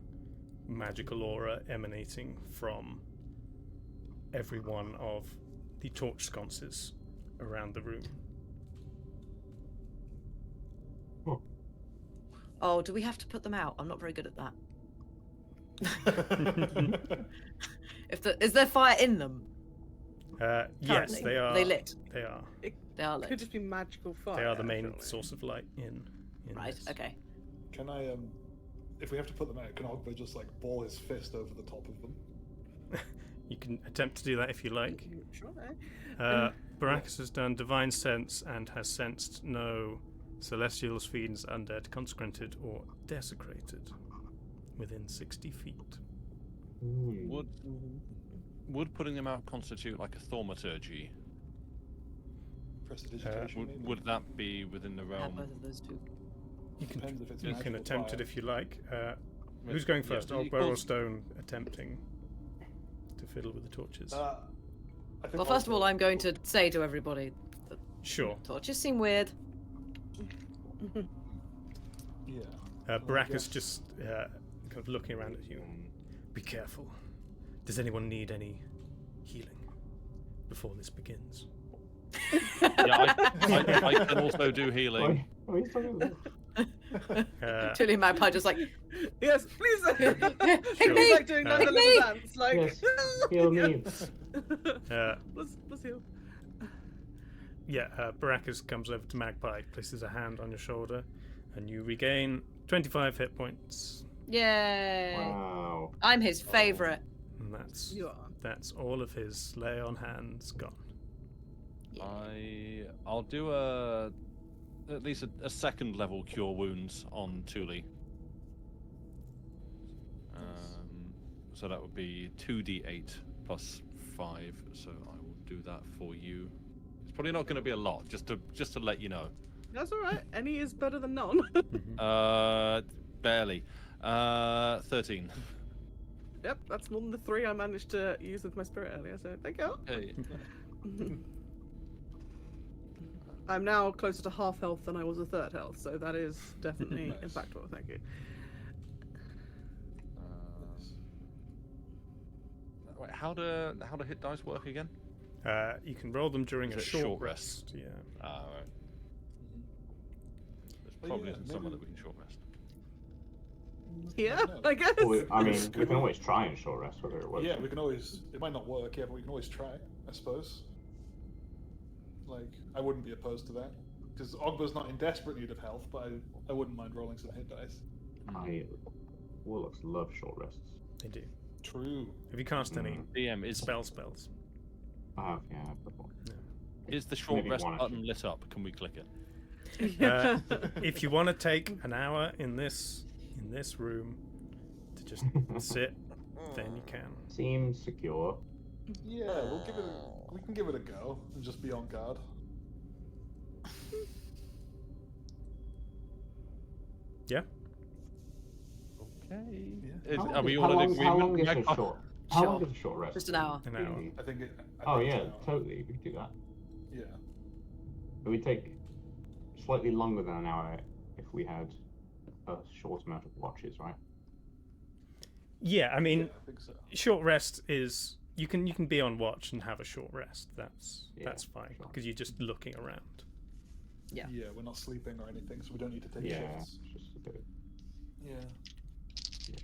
magical aura emanating from every one of the torch sconces around the room. Oh, do we have to put them out? I'm not very good at that. Is there fire in them? Yes, Currently? they are. They lit. They are. They are Could lit. just be magical fire. They are the main surely. source of light in Right. this. Okay. Can I, if we have to put them out, can Ogba just like ball his fist over the top of them? You can attempt to do that if you like. Sure. Baracus has done divine sense and has sensed no celestials, fiends, undead, consecrated, or desecrated within 60 feet. Would putting them out constitute like a thaumaturgy? Prestidigitation, maybe? Would that be within the Have realm? both of those two. Depends if it's You can magical attempt fire. it if you like. Who's going first? Yeah, Ogba or Stone attempting to fiddle with the torches? I think Well, first of Ogba- all, I'm going to say to everybody, Sure. torches seem weird. Yeah. Baracus guess- just kind of looking around at you. Be careful. Does anyone need any healing before this begins? Yeah, I can also do healing. Why are you talking about? Tilly Magpie just like, Yes, please. Hey, Sure. me! Like doing that Hey, little me! dance, like. Yes, heal me. Let's heal. Baracus comes over to Magpie, places a hand on your shoulder, and you regain 25 hit points. Yay! Wow. I'm his favorite. And that's You are. that's all of his lay on hands gone. I'll do at least a second level cure wounds on Thule. So that would be 2d8 plus 5. So I will do that for you. It's probably not going to be a lot, just to let you know. That's all right. Any is better than none. Barely. 13. Yep, that's more than the 3 I managed to use with my spirit earlier. So thank you. Hey. I'm now closer to half health than I was a third health, so that is definitely impactful. Thank you. Wait, how do hit dice work again? You can roll them during Is a it short short rest. Yeah. Ah, right. There's But probably yeah, isn't somewhere that maybe- we can short rest. Yeah, No. I guess. Well, I mean, we Could can we- always try and short rest whether it works. Yeah, we can always. It might not work, yeah, but we can always try, I suppose. Like, I wouldn't be opposed to that. Because Ogba's not in desperate need of health, but I wouldn't mind rolling some hit dice. Warlocks love short rests. They do. True. Have you cast any DM is spells? I have, yeah, before. is the short Maybe rest one, button actually. lit up? Can we click it? If you want to take an hour in this room to just sit, then you can. Seems secure. Yeah, we'll give it. We can give it a go and just be on guard. Yeah. Okay. Yeah. Are we all in agreement? How long is Meg? a short? How long is a short rest? Just an hour. An hour. I think it. Oh think it's yeah, an hour. totally. We could do that. Yeah. It would take slightly longer than an hour if we had a short amount of watches, right? Yeah, I mean, Yeah, I think so. short rest is you can be on watch and have a short rest. That's Yeah, fine sure. because you're just looking around. Yeah. Yeah, we're not sleeping or anything, so we don't need to take Yeah, shifts. it's just a bit. Yeah. Yeah.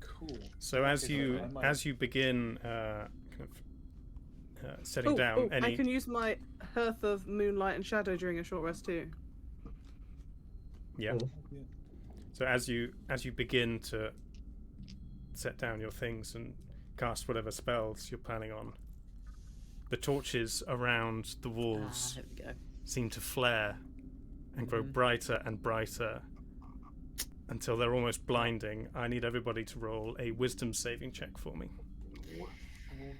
Cool. So as Okay, you I might- as you begin kind of setting down any I can use my Hearth of Moonlight and Shadow during a short rest too. yeah. Yeah. So as you begin to set down your things and cast whatever spells you're planning on, the torches around the walls There we go. seem to flare and grow brighter and brighter until they're almost blinding. I need everybody to roll a wisdom saving check for me. Oh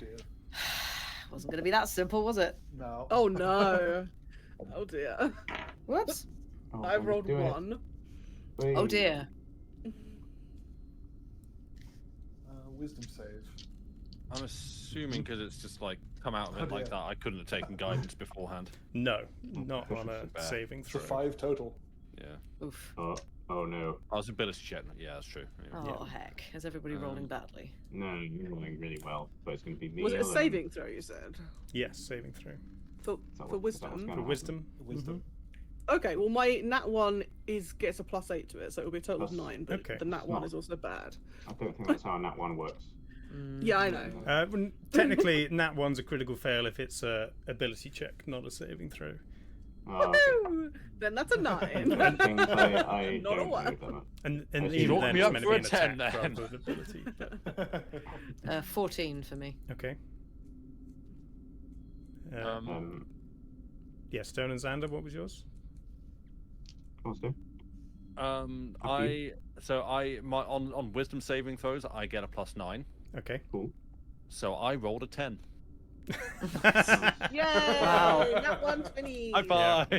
dear. Wasn't going to be that simple, was it? No. Oh no. Oh dear. Whoops. Oh, I I'm rolled doing it. 1. Wait. Oh dear. Wisdom save. I'm assuming because it's just like come out of it Oh, like dear. that. I couldn't have taken guidance beforehand. No, not on a Bad. saving So throw. 5 total. Yeah. Oof. Oh no. I was ability check. Yeah, that's true. Yeah. Oh heck. Is everybody rolling badly? No, you're rolling really well, but it's going to be me. Was it a saving throw you said? Yes, saving throw. For that for what- is that what's wisdom? going For on? wisdom. Wisdom. Okay, well my nat 1 gets a +8 to it, so it'll be a total of That's- 9, but okay. the nat 1 Not- is also bad. I don't think that's how Nat 1 works. Yeah, I know. Technically, Nat 1's a critical fail if it's a ability check, not a saving throw. Oh, okay. Woohoo! Then that's a 9. Things I Not a don't know, 1. damn it. And You even brought then, me it's up meant for to a be an 10 attack then. rather than ability. But, 14 for me. okay. Yeah, Stone and Xander, what was yours? What's it? I on wisdom saving throws I get a +9. Okay. Cool. So I rolled a 10. Yay! Wow. Nat 120. High five.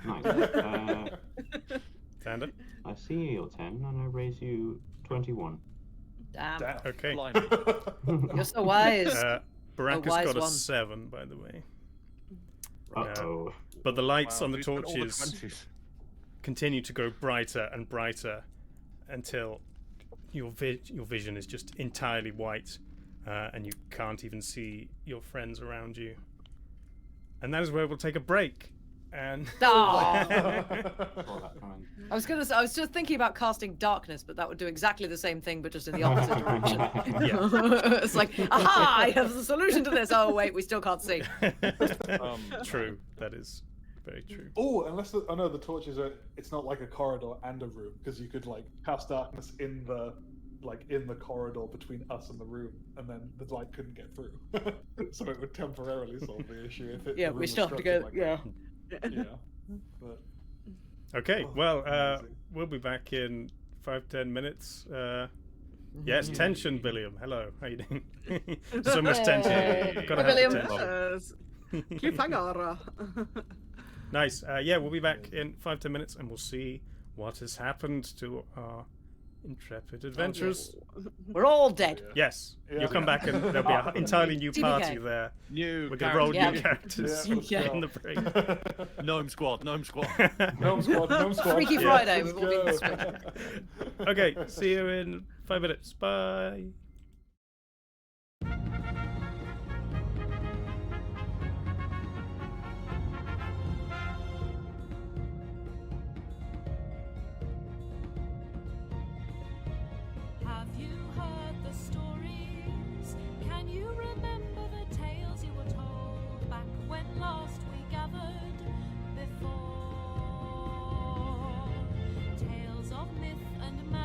Nice. Xander? I see your 10 and I raise you 21. Damn. Damn. Okay. Blimey. You're so wise. Baraka's wise got a one. 7, by the way. Uh-oh. But the lights Wow, on the who's got all the torches 20s? continue to grow brighter and brighter until your vision is just entirely white, and you can't even see your friends around you. And that is where we'll take a break. And Aw. Saw that coming. I was just thinking about casting darkness, but that would do exactly the same thing, but just in the opposite direction. It's like, aha! I have the solution to this. Oh wait, we still can't see. True, that is very true. Oh, unless the, the torches are. It's not like a corridor and a room because you could like cast darkness in the corridor between us and the room, and then the light couldn't get through. So it would temporarily solve the issue if it. Yeah, the room we was still have to structured go. like Yeah. that. Yeah. But Okay, Oh, well, amazing. we'll be back in 5-10 minutes. Yes, tension, William. Hello, how you doing? So much tension. Yay. Gotta Hi, have the William. tension. Yes. Cliffhanger. Nice. Yeah, we'll be back in 5-10 minutes, and we'll see what has happened to our intrepid adventurers. We're all dead. Yes, Yeah. you'll come back, and there'll be an entirely new TBK. party there. New. We're gonna roll Yeah. new characters Yeah, let's in go. the break. Gnome squad. Gnome squad. Gnome squad, gnome squad. Freaky Yeah, Friday. let's We've all been go. switched. Okay, see you in 5 minutes. Bye.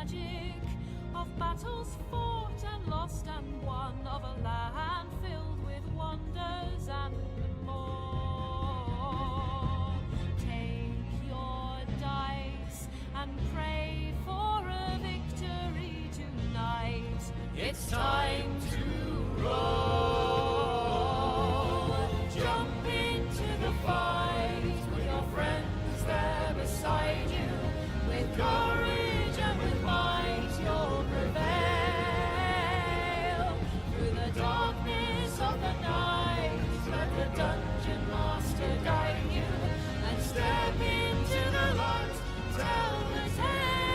magic of battles fought and lost and won, of a land filled with wonders and more. Take your dice and pray for a victory tonight. It's time to roll. Jump into the fight with your friends there beside you. With courage and with might you'll prevail. Through the darkness of the night, let the dungeon master guide you. And step into the light, tell the tale.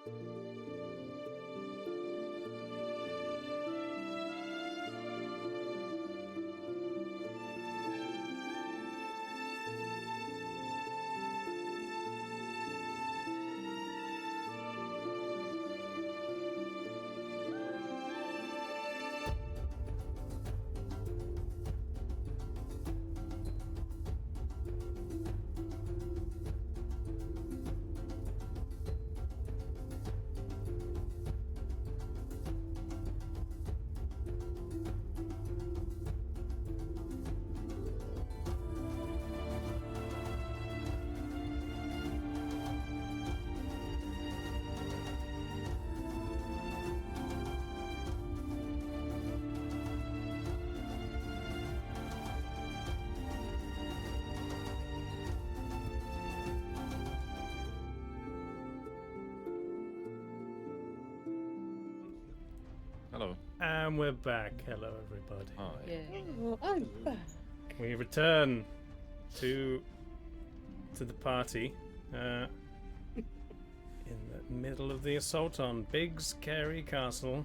Hello. And we're back. Hello, everybody. Hi. Yeah. Oh, I'm back. We return to the party in the middle of the assault on Big Scary Castle.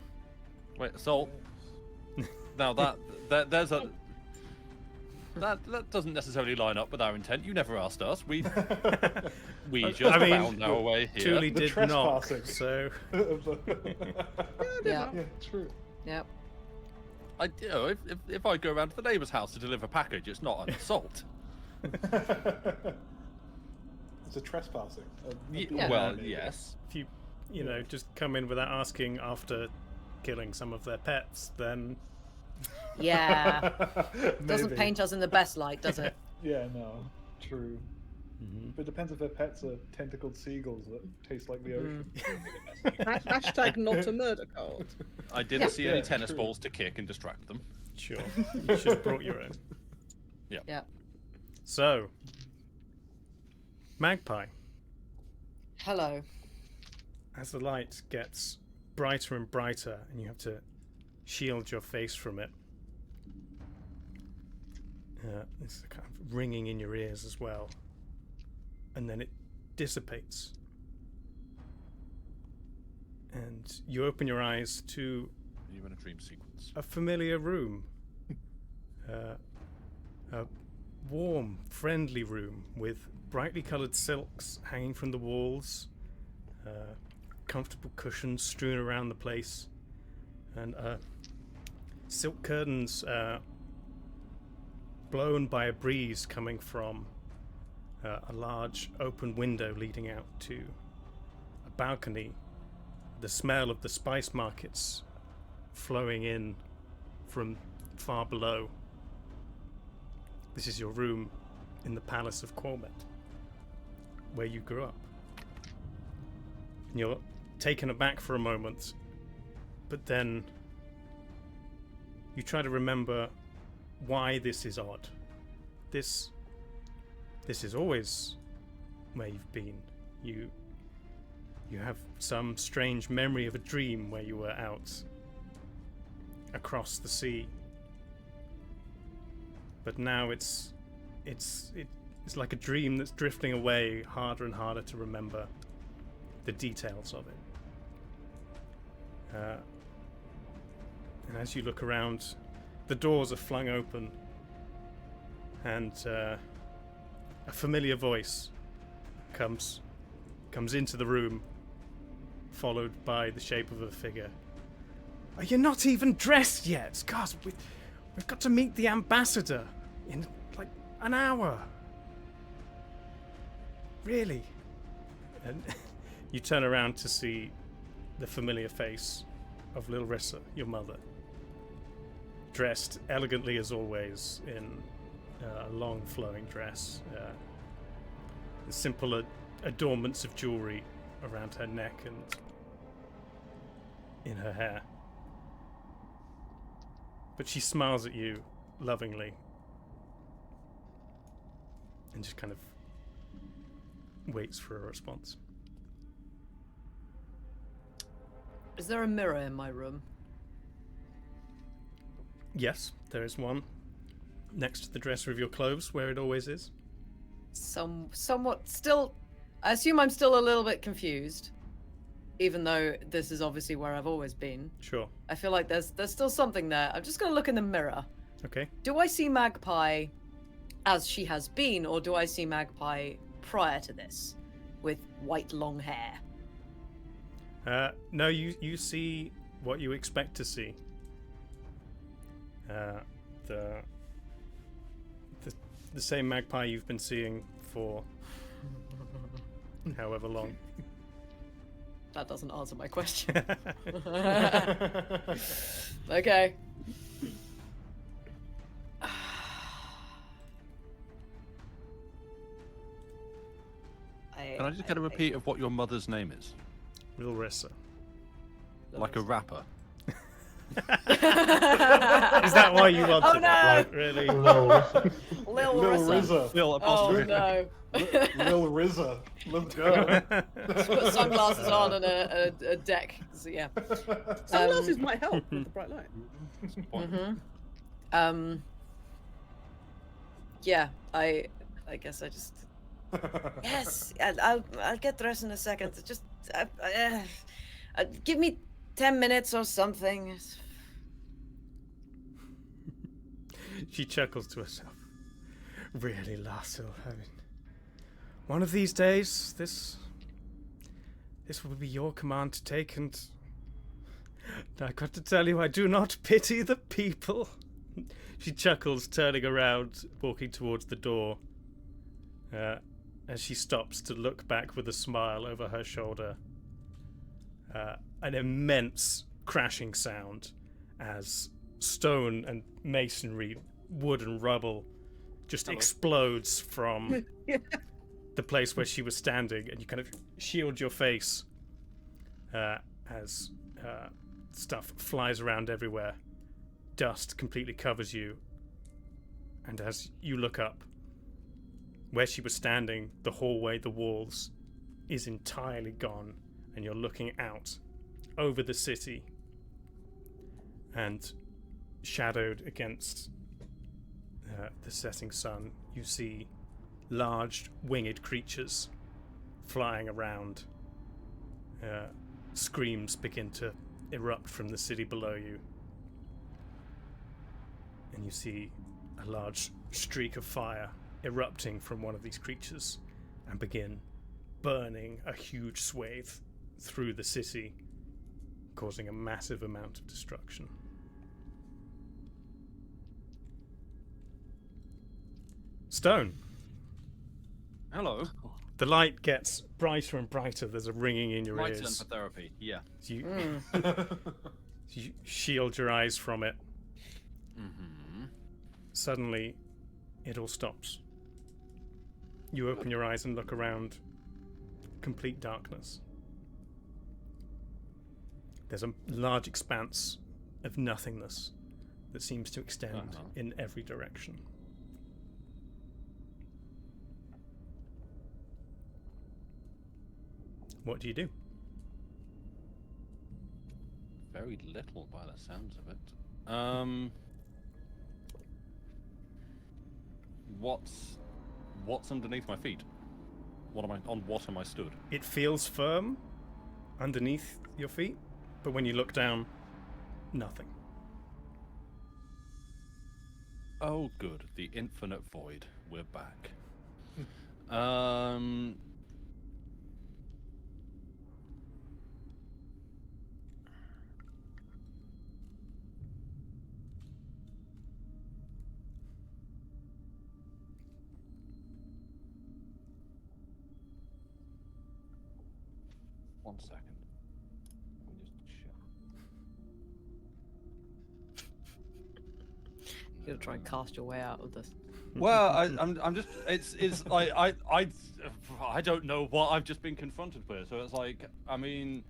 Wait, assault. Now there's a that doesn't necessarily line up with our intent. You never asked us. We just found our way here. Truly The did not. trespassing. So Yeah. Yeah, true. Yep. If I go around to the neighbour's house to deliver a package, it's not an assault. It's a trespassing. Well, yes. if you know just come in without asking after killing some of their pets, then Yeah. Doesn't Maybe. paint us in the best light, does it? Yeah, no, true. But it depends if their pets are tentacled seagulls that taste like the ocean. Hashtag not a murder cult. I didn't see any Yeah, tennis true. balls to kick and distract them. sure, you should have brought your own. Yeah. So, Magpie, Hello. as the light gets brighter and brighter, and you have to shield your face from it, it's kind of ringing in your ears as well, and then it dissipates, and you open your eyes to Are you in a dream sequence? a familiar room, a warm, friendly room with brightly coloured silks hanging from the walls, comfortable cushions strewn around the place, and silk curtains blown by a breeze coming from a large open window leading out to a balcony. The smell of the spice markets flowing in from far below. This is your room in the Palace of Qualmet, where you grew up. And you're taken aback for a moment, but then you try to remember why this is odd. This is always where you've been. You have some strange memory of a dream where you were out across the sea. But now it's like a dream that's drifting away, harder and harder to remember the details of it. And as you look around, the doors are flung open, and a familiar voice comes into the room, followed by the shape of a figure. Are you not even dressed yet? God, we've got to meet the ambassador in like an hour. Really? And you turn around to see the familiar face of little Rissa, your mother, dressed elegantly as always in a long flowing dress, simple adornments of jewelry around her neck and in her hair. But she smiles at you lovingly and just kind of waits for a response. Is there a mirror in my room? Yes, there is one next to the dresser of your clothes, where it always is. Somewhat still. I assume I'm still a little bit confused. even though this is obviously where I've always been. Sure. I feel like there's still something there. I'm just gonna look in the mirror. Okay. Do I see Magpie as she has been, or do I see Magpie prior to this, with white long hair? No, you see what you expect to see. The same Magpie you've been seeing for however long. That doesn't answer my question. Okay. Can I just get a repeat of what your mother's name is? Larissa. Like a rapper. Is that why you wanted Oh, no! it? Like, really? Lil Rissa. Lil Oh apostrophe. no. Lil Rizza. Let's go. Just put sunglasses on and a deck. So, yeah. Sunglasses might help with the bright light. Yeah, I guess I just. Yes, I'll get dressed in a second. Just give me 10 minutes or something. She chuckles to herself. Really, Lasso, I mean, one of these days, this will be your command to take, and I got to tell you, I do not pity the people. She chuckles, turning around, walking towards the door. As she stops to look back with a smile over her shoulder. An immense crashing sound as stone and masonry, wood and rubble just explodes from the place where she was standing, and you kind of shield your face as stuff flies around everywhere. Dust completely covers you, and as you look up, where she was standing, the hallway, the walls, is entirely gone, and you're looking out over the city, and shadowed against the setting sun, you see large winged creatures flying around. Screams begin to erupt from the city below you, and you see a large streak of fire erupting from one of these creatures and begin burning a huge swathe through the city, causing a massive amount of destruction. Stone. Hello. The light gets brighter and brighter. There's a ringing in your My turn ears. for therapy. Yeah. You shield your eyes from it. Suddenly, it all stops. You open your eyes and look around. Complete darkness. There's a large expanse of nothingness that seems to extend in every direction. What do you do? Very little by the sounds of it. What's underneath my feet? What am I stood? It feels firm underneath your feet, but when you look down, nothing. Oh, good. The infinite void. We're back. 1 second. Let me just check. You're gonna try and cast your way out of this. Well, I'm just it's like I don't know what I've just been confronted with. So it's like, I mean,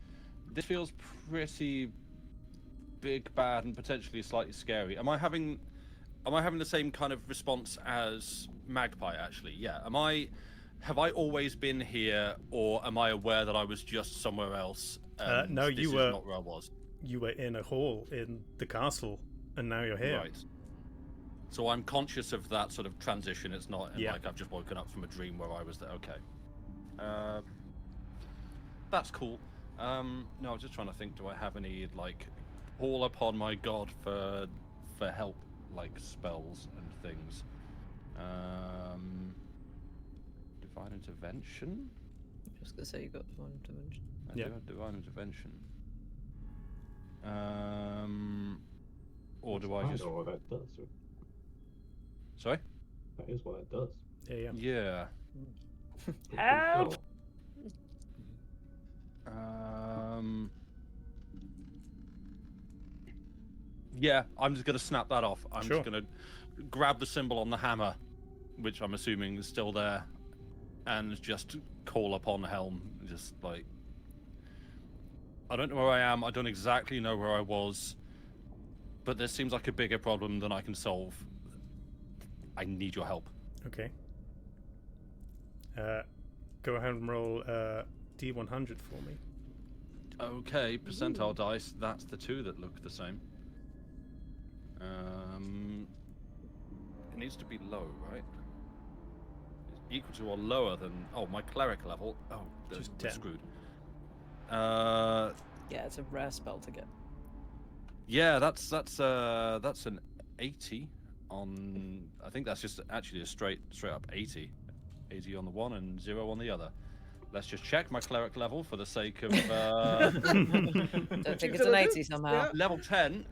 this feels pretty big, bad, and potentially slightly scary. Am I having the same kind of response as Magpie? Actually, yeah. Have I always been here, or am I aware that I was just somewhere else? No, you were not where I was. You were in a hall in the castle, and now you're here. Right. So I'm conscious of that sort of transition. It's not like I've just woken up from a dream where I was there. Okay. That's cool. No, I was just trying to think. Do I have any like call upon my god for help, like spells and things? Divine intervention. Just gonna say you got one dimension. I do have divine intervention. Or do I just? know what that does. Sorry. That is what it does. Yeah. Yeah. Help! Yeah, I'm just gonna snap that off. I'm Sure. just gonna grab the symbol on the hammer, which I'm assuming is still there, and just call upon Helm. Just like, I don't know where I am. I don't exactly know where I was, but this seems like a bigger problem than I can solve. I need your help. Okay. Go ahead and roll D100 for me. Okay, percentile dice. That's the two that look the same. It needs to be low, right? It's equal to or lower than my cleric level. Oh, Just we're 10. screwed. Yeah, it's a rare spell to get. Yeah, that's an 80 on. I think that's just actually a straight up 80. 80 on the one and 0 on the other. Let's just check my cleric level for the sake of. Don't think it's an 80 somehow. Yeah. Level 10.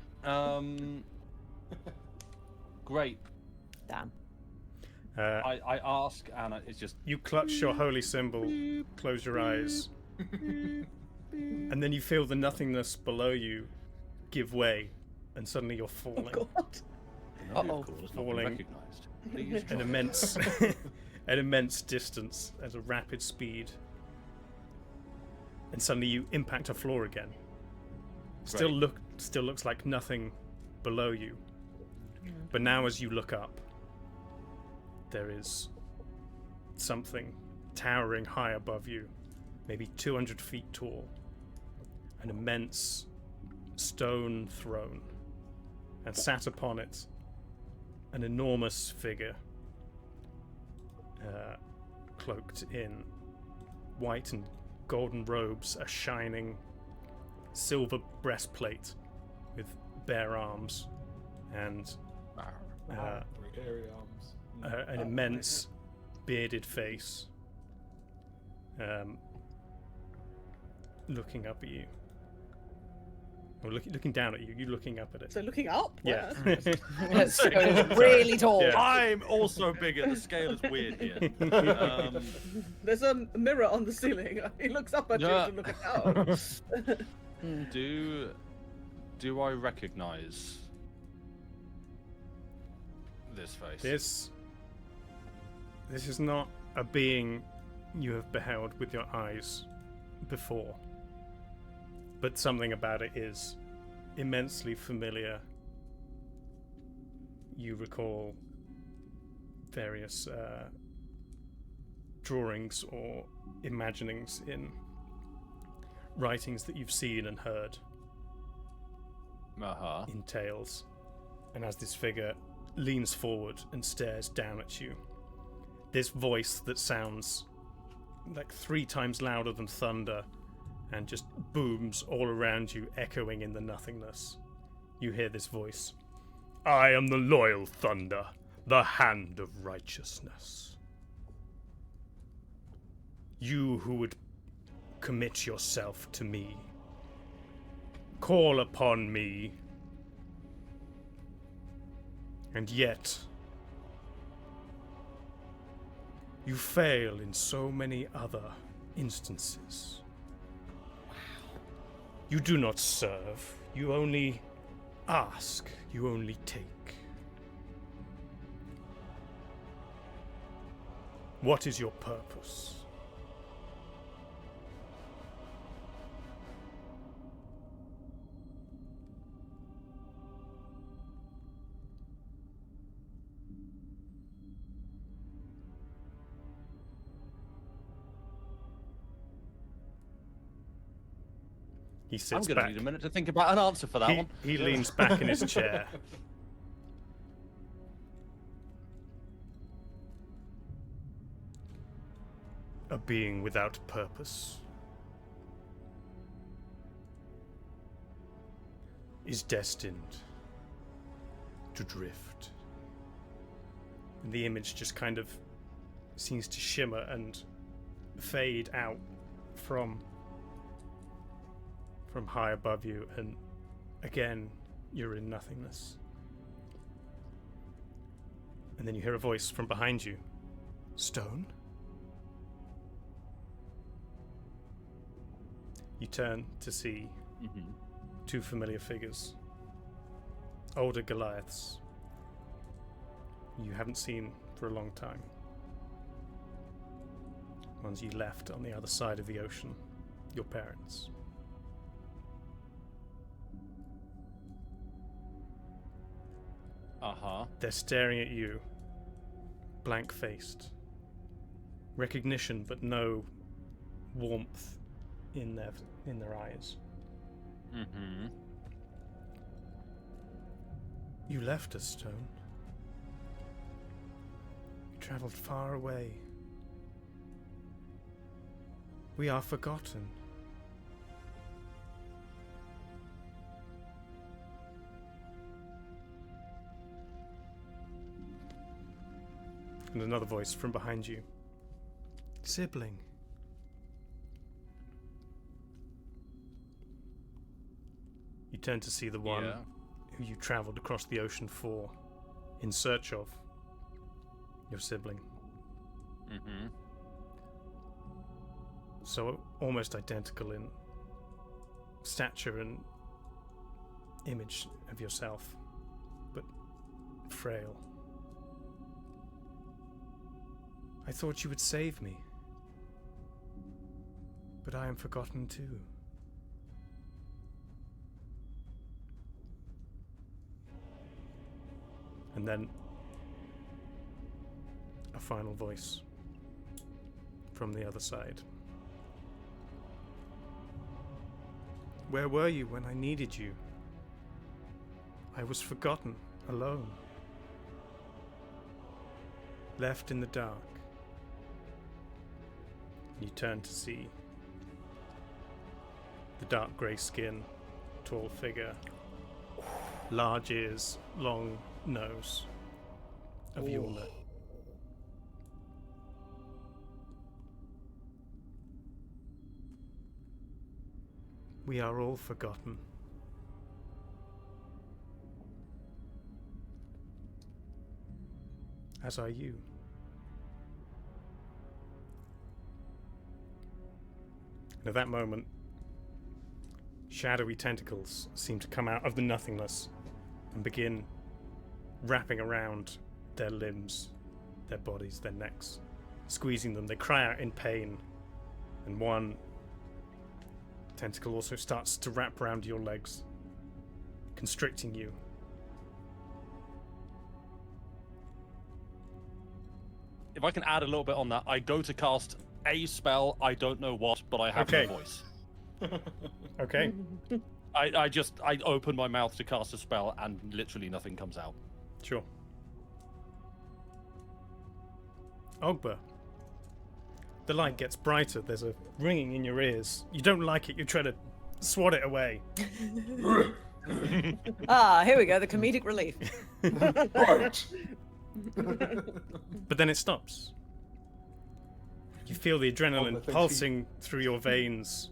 Great. Damn. I ask, and it's just. You clutch your holy symbol, close your eyes, and then you feel the nothingness below you give way, and suddenly you're falling. God. Uh-oh. Falling. Recognized. Please An try. immense, an immense distance at a rapid speed, and suddenly you impact a floor again. Still looks like nothing below you, but now as you look up, there is something towering high above you, maybe 200 feet tall, an immense stone throne, and sat upon it an enormous figure, cloaked in white and golden robes, a shining silver breastplate with bare arms, and Hairy arms. an immense bearded face, looking up at you. Or looking down at you. You looking up at it. So looking up? Yeah. It's really tall. Yeah. I'm also bigger. The scale is weird here. There's a mirror on the ceiling. He looks up at Yeah. you to look at down. Do I recognize this face? This is not a being you have beheld with your eyes before, but something about it is immensely familiar. You recall various drawings or imaginings in writings that you've seen and heard in tales. And as this figure leans forward and stares down at you, this voice that sounds like 3 times louder than thunder and just booms all around you, echoing in the nothingness. You hear this voice. I am the loyal thunder, the hand of righteousness. You who would commit yourself to me, call upon me, and yet you fail in so many other instances. You do not serve, you only ask, you only take. What is your purpose? He I'm sits going to back. need a minute to think about an answer for that one. He leans back in his chair. A being without purpose. is destined to drift. And the image just kind of seems to shimmer and fade out from high above you, and again you're in nothingness. And then you hear a voice from behind you. Stone? You turn to see two familiar figures. Older Goliaths. You haven't seen for a long time. Ones you left on the other side of the ocean. Your parents. They're staring at you, blank-faced. Recognition, but no warmth in their eyes. You left us, Stone. You traveled far away. We are forgotten. And another voice from behind you. Sibling. You turn to see the one who you traveled across the ocean for, in search of your sibling. So almost identical in stature and image of yourself, but frail. I thought you would save me, but I am forgotten too. And then a final voice from the other side. Where were you when I needed you? I was forgotten, alone, left in the dark. You turn to see the dark grey skin, tall figure, large ears, long nose of Yorla. We are all forgotten. As are you. And at that moment, shadowy tentacles seem to come out of the nothingness and begin wrapping around their limbs, their bodies, their necks, squeezing them. They cry out in pain, and one tentacle also starts to wrap around your legs, constricting you. If I can add a little bit on that, I go to cast a spell, I don't know what, but I have no voice. Okay. I open my mouth to cast a spell and literally nothing comes out. Sure. Ogba. The light gets brighter. There's a ringing in your ears. You don't like it. You try to swat it away. Here we go. The comedic relief. Right. But then it stops. You feel the adrenaline pulsing through your veins.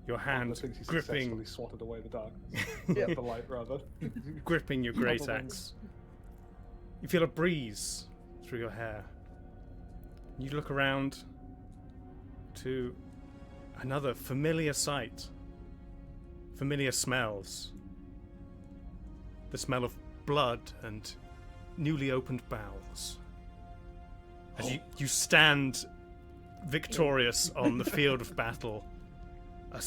Your hand gripping, swatted away the darkness. The light, rather. Gripping your great axe. You feel a breeze through your hair. You look around to another familiar sight. Familiar smells. The smell of blood and newly opened bowels. As you stand victorious on the field of battle, a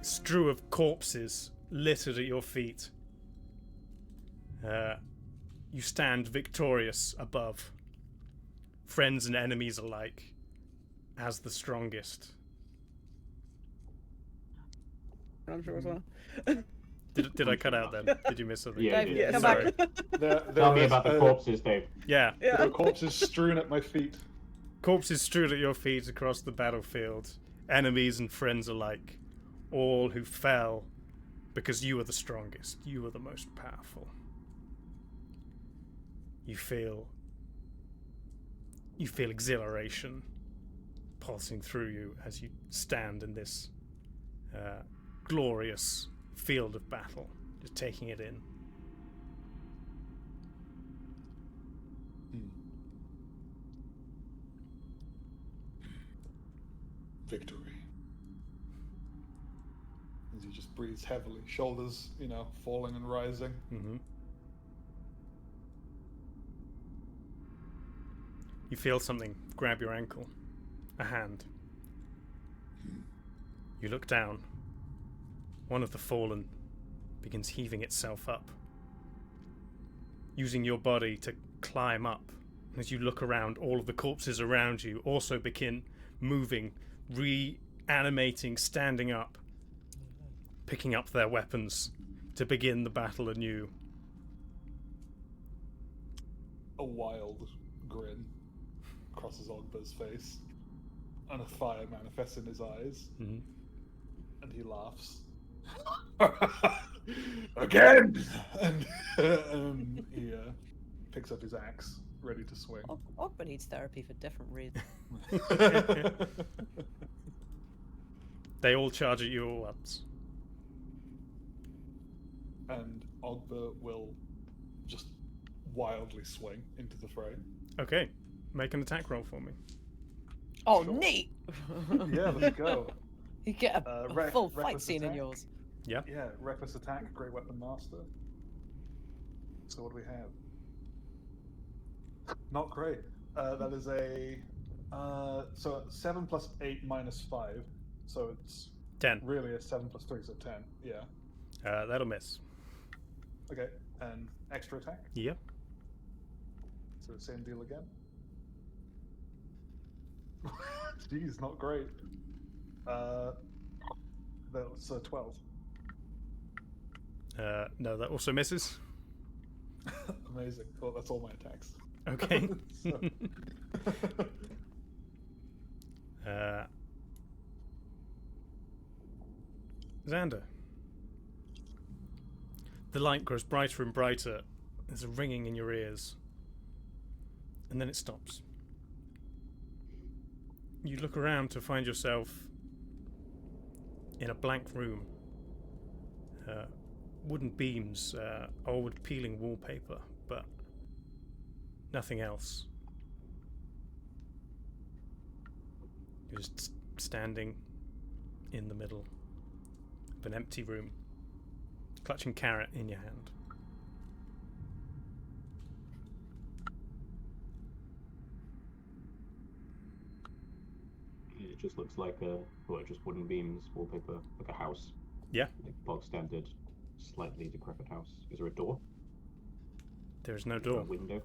strew of corpses littered at your feet. You stand victorious above, friends and enemies alike, as the strongest. I'm sure as well. Did I cut out then? Did you miss something? Yeah, come sorry. back. Tell me about the corpses, Dave. Yeah. There are corpses strewn at my feet. Corpses strewed at your feet across the battlefield, enemies and friends alike, all who fell because you are the strongest. You are the most powerful. You feel exhilaration pulsing through you as you stand in this glorious field of battle, just taking it in. Victory. As he just breathes heavily, shoulders, falling and rising. Mm-hmm. You feel something grab your ankle. A hand. You look down. One of the fallen begins heaving itself up, using your body to climb up. As you look around, all of the corpses around you also begin moving, reanimating, standing up, picking up their weapons to begin the battle anew. A wild grin crosses Ogba's face, and a fire manifests in his eyes, and he laughs. Again! And he picks up his axe, ready to swing. Ogba needs therapy for different reasons. They all charge at you all once. And Ogba will just wildly swing into the fray. Okay, make an attack roll for me. Oh, Sure. neat! Yeah, let's go. You get a full fight reckless scene in attack. yours. Yeah. Yeah, reckless attack, great weapon master. So what do we have? Not great. That is a 7 plus 8 minus 5, so it's 10. really a 7 plus 3, so 10. Yeah. That'll miss. Okay, and extra attack. Yep. So same deal again. Jeez, not great. That's 12. No, that also misses. Amazing. Well, that's all my attacks. Okay. Xander. The light grows brighter and brighter. There's a ringing in your ears. And then it stops. You look around to find yourself in a blank room. Wooden beams, old peeling wallpaper, but nothing else. You're just standing in the middle of an empty room, clutching carrot in your hand. It just looks like just wooden beams, wallpaper, like a house. Yeah. Like bog standard, slightly decrepit house. Is there a door? There is no Is there door. a window?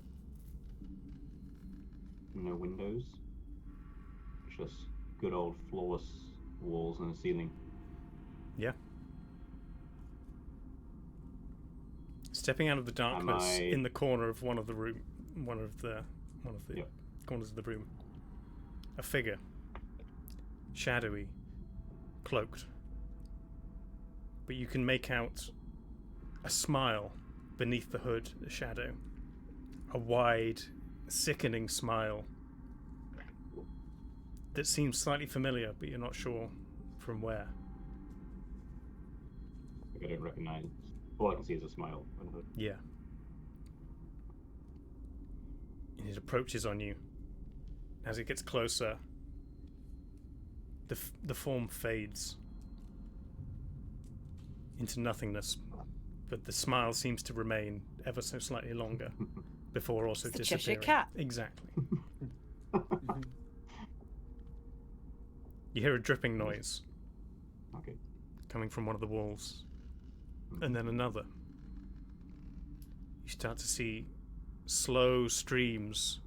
No windows. Just good old floorless walls and a ceiling. Yeah. Stepping out of the darkness in the corner of one of the Yep. corners of the room, a figure, shadowy, cloaked, but you can make out a smile beneath the hood, the shadow, a wide, sickening smile that seems slightly familiar, but you're not sure from where. Like I don't recognize. All I can see is a smile on the hood. Yeah. And it approaches on you. As it gets closer, the form fades into nothingness, but the smile seems to remain ever so slightly longer before also It's the Cheshire disappearing. Cat. Exactly. You hear a dripping noise Okay. coming from one of the walls, and then another. You start to see slow streams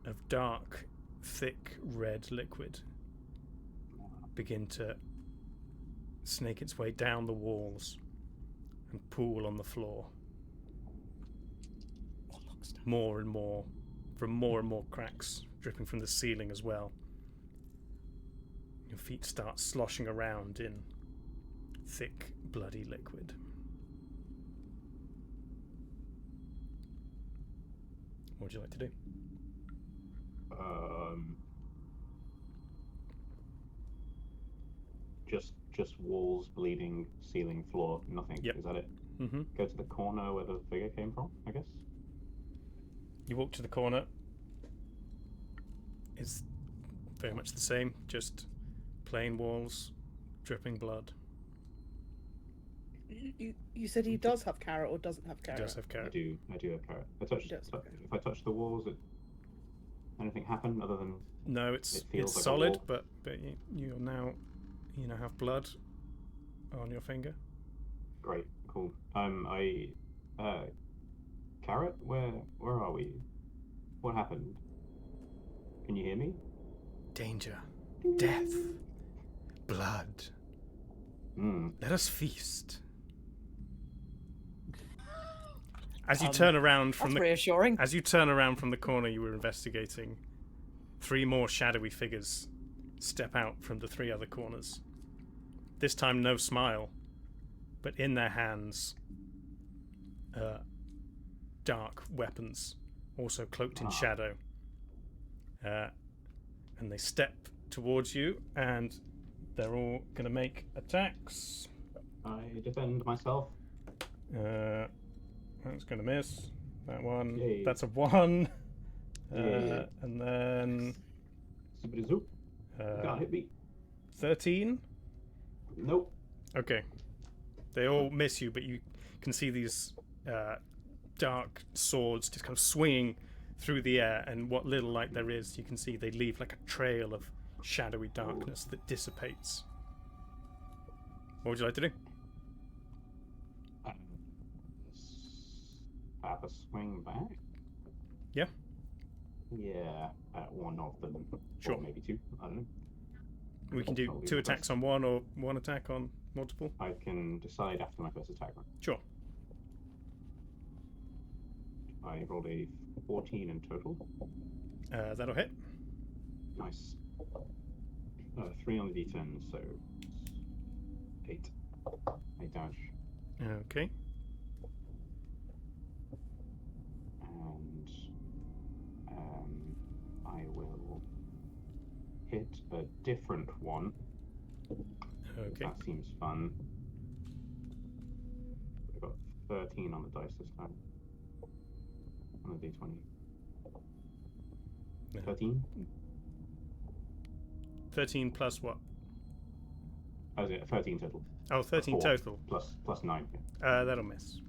of dark, thick red liquid begin to snake its way down the walls and pool on the floor. More and more, from more and more cracks dripping from the ceiling as well. Your feet start sloshing around in thick, bloody liquid. What would you like to do? Just walls, bleeding, ceiling, floor, nothing. Yep. Is that it? Mm-hmm. Go to the corner where the figure came from, I guess. You walk to the corner. It's very much the same, just plain walls, dripping blood. You said he does have carrot or doesn't have carrot? He does have I carrot. do have carrot. Okay. If I touch the walls, anything happen other than No, it it's feels like a solid, wall? but you now have blood on your finger. Great, cool. Carrot, where are we? What happened? Can you hear me? Danger, death, blood. Let us feast. As you turn around from That's reassuring. As you turn around from the corner you were investigating, 3 more shadowy figures step out from the 3 other corners. This time no smile, but in their hands, dark weapons, also cloaked in shadow. And they step towards you, and they're all going to make attacks. I defend myself. That's going to miss. That one. Yay. That's a 1. Yay. And then Zoop. Can't hit me. 13. Nope. Okay. They all miss you, but you can see these dark swords just kind of swinging through the air, and what little light there is, you can see they leave like a trail of shadowy darkness that dissipates. What would you like to do? Have a swing back? Yeah. Yeah, at one of them. Sure. Or maybe 2. I don't know. We can do Probably 2 the attacks best. on one, or 1 attack on multiple. I can decide after my first attack. Sure. I rolled a 14 in total. That'll hit. Nice. 3 on the d10, so 8. 8 damage. Okay. And I will hit a different one. Okay. That seems fun. I got 13 on the dice this time. On the d20. Yeah. 13? 13 plus what? Oh, is it 13 total? Oh, 13 4 total. Plus 9. Yeah. That'll miss.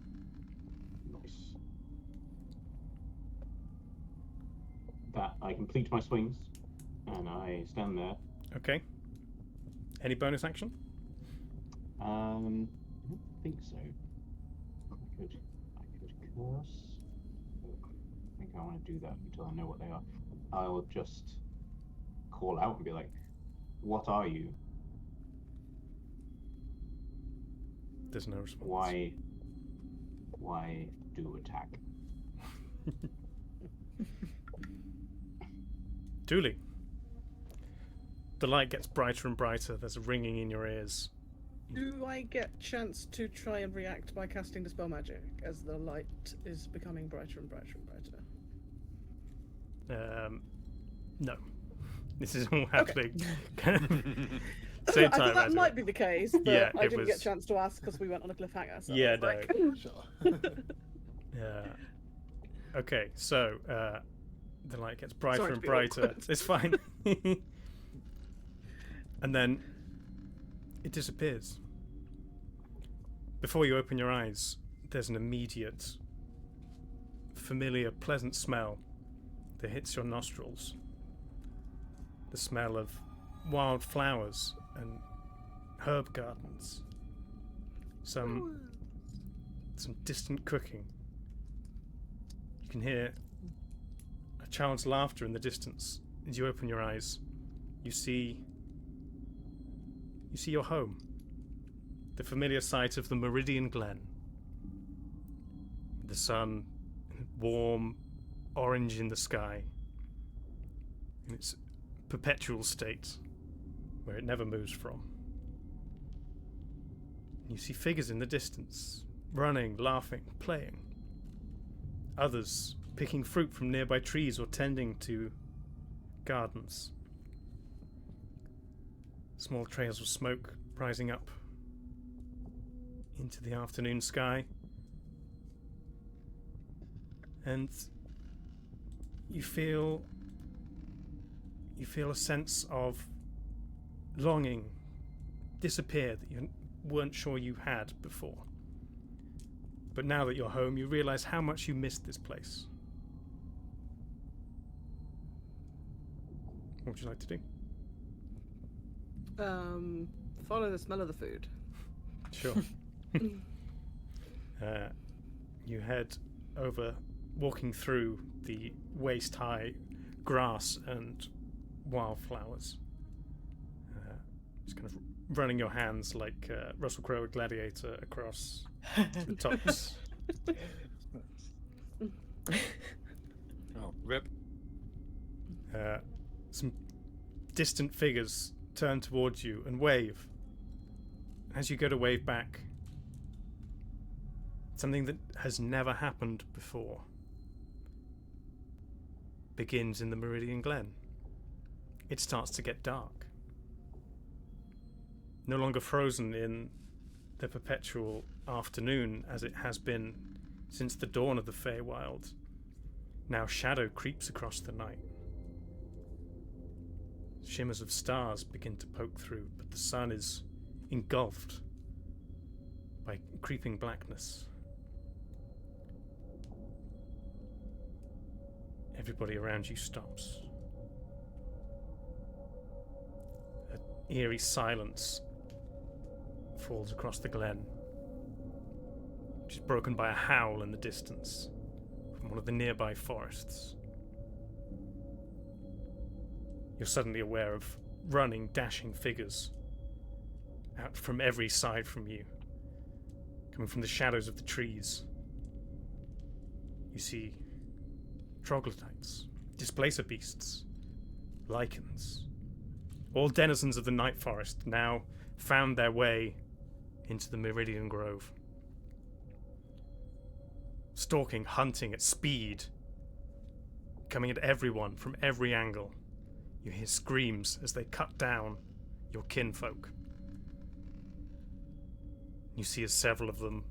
Nice. That I complete my swings, and I stand there. Okay. Any bonus action? I don't think so. I could curse. I think I want to do that until I know what they are. I'll just call out and be like, "What are you? There's no response. Why do attack?" Dooley. The light gets brighter and brighter. There's a ringing in your ears. Do I get chance to try and react by casting Dispel Magic as the light is becoming brighter and brighter and brighter? No. This is all happening. I Same thought time that as might be the case, but Yeah, I it didn't get was- a chance to ask because we went on a cliffhanger. So Yeah, I was like, Sure. Okay, so the light gets brighter Sorry to and be brighter. awkward. It's fine. And then it disappears. Before you open your eyes, there's an immediate, familiar, pleasant smell that hits your nostrils. The smell of wild flowers and herb gardens. Some distant cooking. You can hear a child's laughter in the distance. As you open your eyes, you see your home. The familiar sight of the Meridian Glen. The sun, warm, orange in the sky. In its perpetual state, where it never moves from. You see figures in the distance, running, laughing, playing. Others picking fruit from nearby trees or tending to gardens. Small trails of smoke rising up into the afternoon sky. And you feel a sense of longing disappear that you weren't sure you had before. But now that you're home, you realize how much you missed this place. What would you like to do? Follow the smell of the food. Sure. You head over, walking through the waist-high grass and wildflowers. Just kind of running your hands like Russell Crowe, a gladiator, across the tops. Oh, rip. Some distant figures turn towards you and wave. As you go to wave back, something that has never happened before begins in the Meridian Glen. It starts to get dark. No longer frozen in the perpetual afternoon as it has been since the dawn of the Feywild. Now shadow creeps across the night. Shimmers of stars begin to poke through, but the sun is engulfed by creeping blackness. Everybody around you stops. An eerie silence falls across the glen, which is broken by a howl in the distance from one of the nearby forests. You're suddenly aware of running, dashing figures out from every side from you, coming from the shadows of the trees. You see troglodytes, displacer beasts, lichens, all denizens of the night forest now found their way into the Meridian Grove. Stalking, hunting at speed, coming at everyone from every angle. You hear screams as they cut down your kinfolk. You see as several of them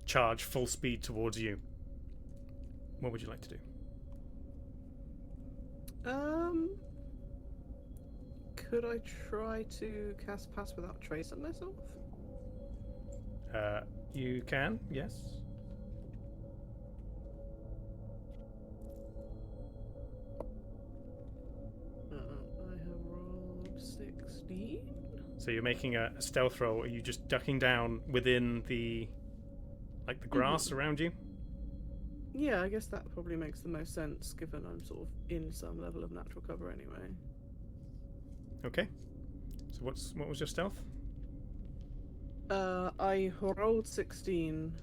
charge full speed towards you. What would you like to do? Could I try to cast Pass Without Trace on myself? You can, yes. I have rolled 16. So you're making a stealth roll. Are you just ducking down within the grass around you? Yeah, I guess that probably makes the most sense, given I'm sort of in some level of natural cover anyway. Okay. So what was your stealth? I rolled 16.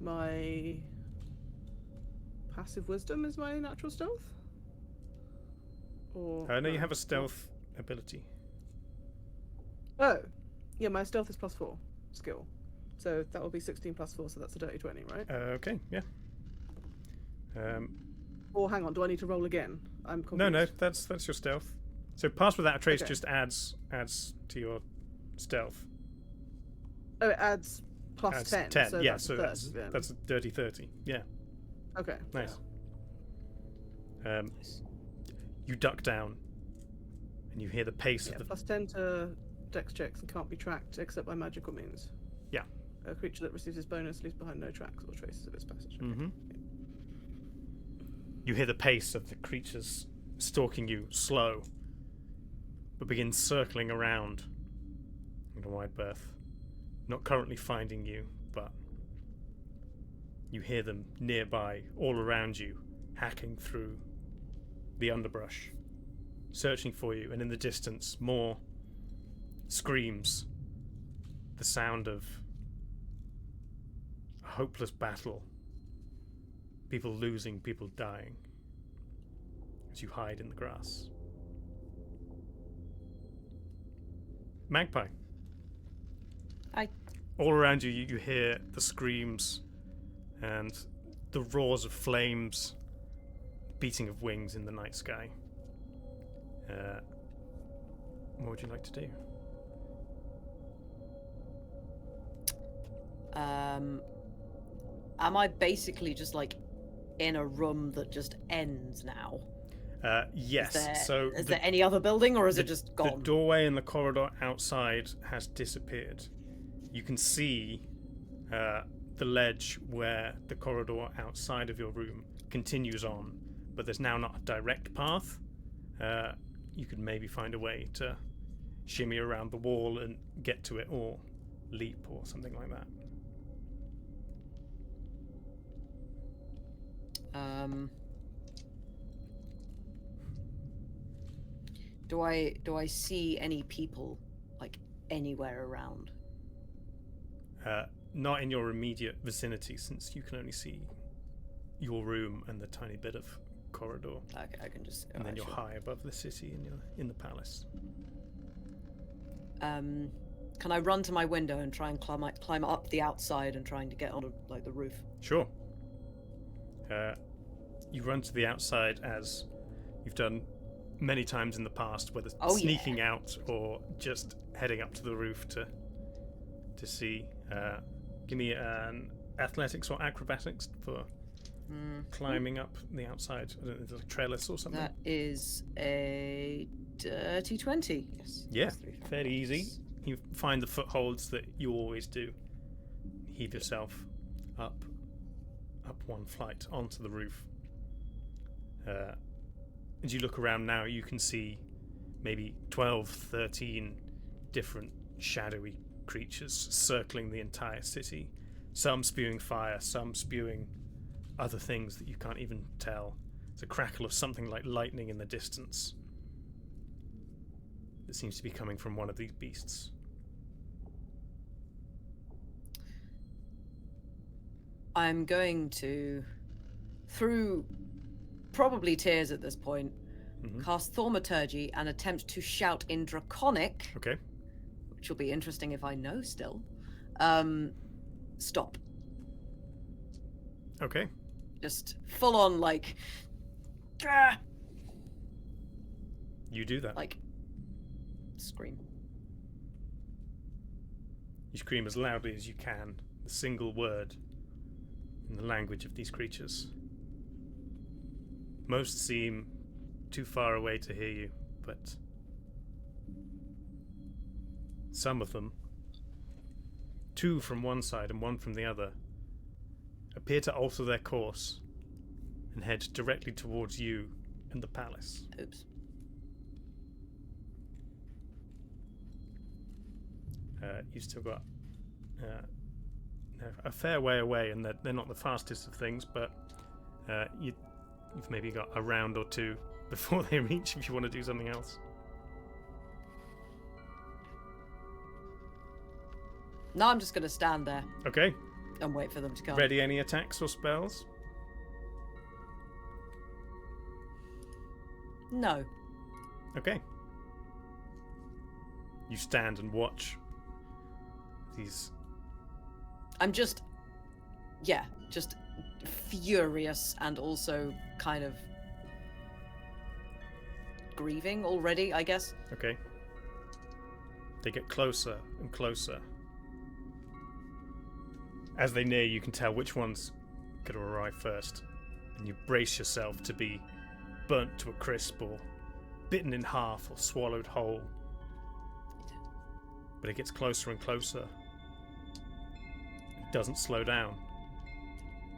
My passive wisdom is my natural stealth? Or No, you have a stealth ability. Oh, yeah, my stealth is +4 skill. So that will be 16 +4, so that's a dirty 20, right? Okay, yeah. Or hang on, do I need to roll again? I'm confused. No, that's your stealth. So Pass Without a Trace Okay. just adds to your stealth. Oh, it adds Adds +10. 10, so yeah, that's so a third, that's a dirty 30. Yeah, Okay. nice. You duck down, and you hear the pace Yeah, of the +10 to dex checks and can't be tracked except by magical means. Yeah. A creature that receives this bonus leaves behind no tracks or traces of its passage. Okay. Mm-hmm. You hear the pace of the creatures stalking you slow, but begin circling around in a wide berth. Not currently finding you, but you hear them nearby, all around you, hacking through the underbrush, searching for you, and in the distance, more screams, the sound of a hopeless battle, people losing, people dying, as you hide in the grass. Magpie. Hi. All around you, you hear the screams and the roars of flames, beating of wings in the night sky. What would you like to do? Am I basically just like in a room that just ends now? Yes. Is there any other building, or is it just gone? The doorway in the corridor outside has disappeared. You can see the ledge where the corridor outside of your room continues on, but there's now not a direct path. You could maybe find a way to shimmy around the wall and get to it, or leap, or something like that. Do I see any people like anywhere around? Not in your immediate vicinity, since you can only see your room and the tiny bit of corridor. Okay, I can just. And then you're high above the city, and you're in the palace. Can I run to my window and try and climb up the outside and trying to get onto like the roof? Sure. You run to the outside as you've done many times in the past, whether sneaking out or just heading up to the roof to see. Give me an athletics or acrobatics for climbing up the outside. I don't know, there's a trellis or something. That is a dirty 20. Yes. Yeah, fairly easy. You find the footholds that you always do. Heave yourself up one flight onto the roof. As you look around now, you can see maybe 12, 13 different shadowy creatures circling the entire city. Some spewing fire, some spewing other things that you can't even tell. There's a crackle of something like lightning in the distance. It seems to be coming from one of these beasts. I'm going to, through probably tears at this point, cast Thaumaturgy and attempt to shout in Draconic. Okay. Which will be interesting if I know still. Stop. Okay. Just full on like. Gah! You do that. Like. Scream. You scream as loudly as you can, the single word in the language of these creatures. Most seem too far away to hear you, but some of them, two from one side and one from the other, appear to alter their course and head directly towards you and the palace. Oops. You've still got a fair way away, and they're not the fastest of things, but you've maybe got a round or two before they reach if you want to do something else. No, I'm just going to stand there. Okay. And wait for them to come. Ready any attacks or spells? No. Okay. You stand and watch these. I'm just furious and also kind of grieving already, I guess. Okay. They get closer and closer. As they near, you can tell which one's going to arrive first, and you brace yourself to be burnt to a crisp or bitten in half or swallowed whole. But it gets closer and closer. It doesn't slow down.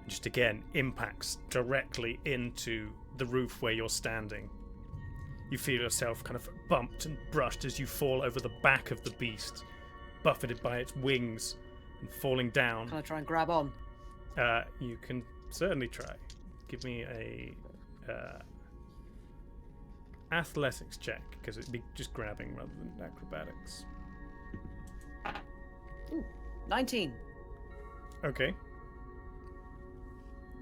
And just again impacts directly into the roof where you're standing. You feel yourself kind of bumped and brushed as you fall over the back of the beast, buffeted by its wings and falling down. Can I try and grab on? You can certainly try. Give me a athletics check, because it'd be just grabbing rather than acrobatics. Ooh, 19. Okay.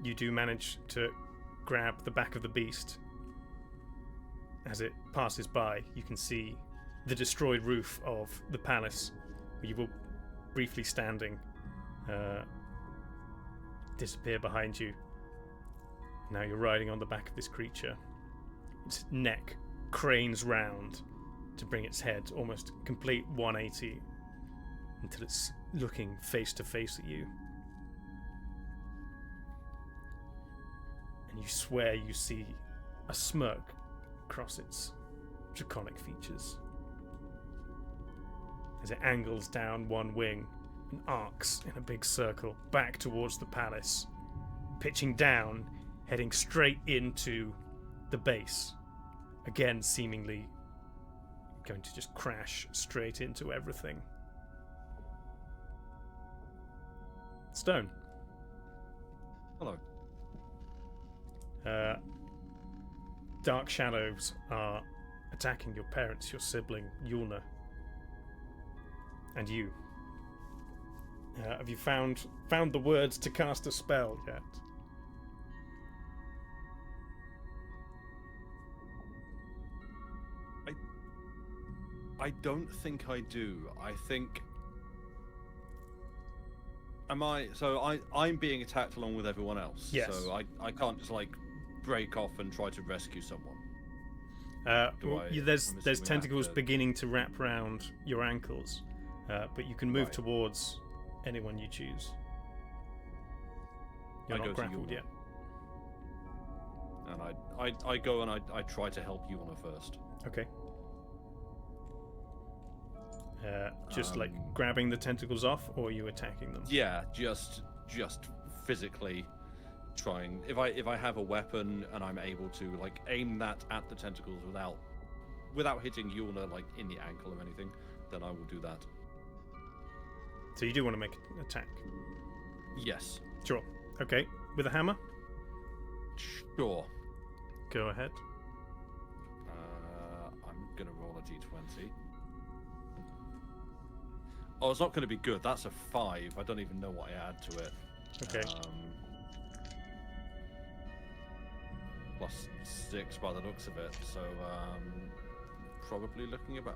You do manage to grab the back of the beast. As it passes by, you can see the destroyed roof of the palace, where you were briefly standing, disappear behind you. Now you're riding on the back of this creature. Its neck cranes round to bring its head almost complete 180 until it's looking face to face at you. And you swear you see a smirk across its draconic features as it angles down one wing and arcs in a big circle back towards the palace, pitching down, heading straight into the base, again seemingly going to just crash straight into everything. Stone. Hello. Dark shadows are attacking your parents, your sibling, Yulna, and you. Have you found the words to cast a spell yet? I don't think I do. I think... I'm being attacked along with everyone else. Yes. So I can't just like break off and try to rescue someone. There's tentacles beginning to wrap around your ankles, but you can move towards anyone you choose. You're not grappled yet. And I go and I try to help Yulna first. Okay. Just like grabbing the tentacles off, or are you attacking them? Yeah, just physically trying. If I have a weapon and I'm able to like aim that at the tentacles without hitting Yulna like in the ankle or anything, then I will do that. So you do want to make an attack? Yes. Sure. Okay. With a hammer? Sure. Go ahead. I'm gonna roll a d20. Oh, it's not going to be good. That's a 5. I don't even know what I add to it. Okay. +6 by the looks of it. So, probably looking about...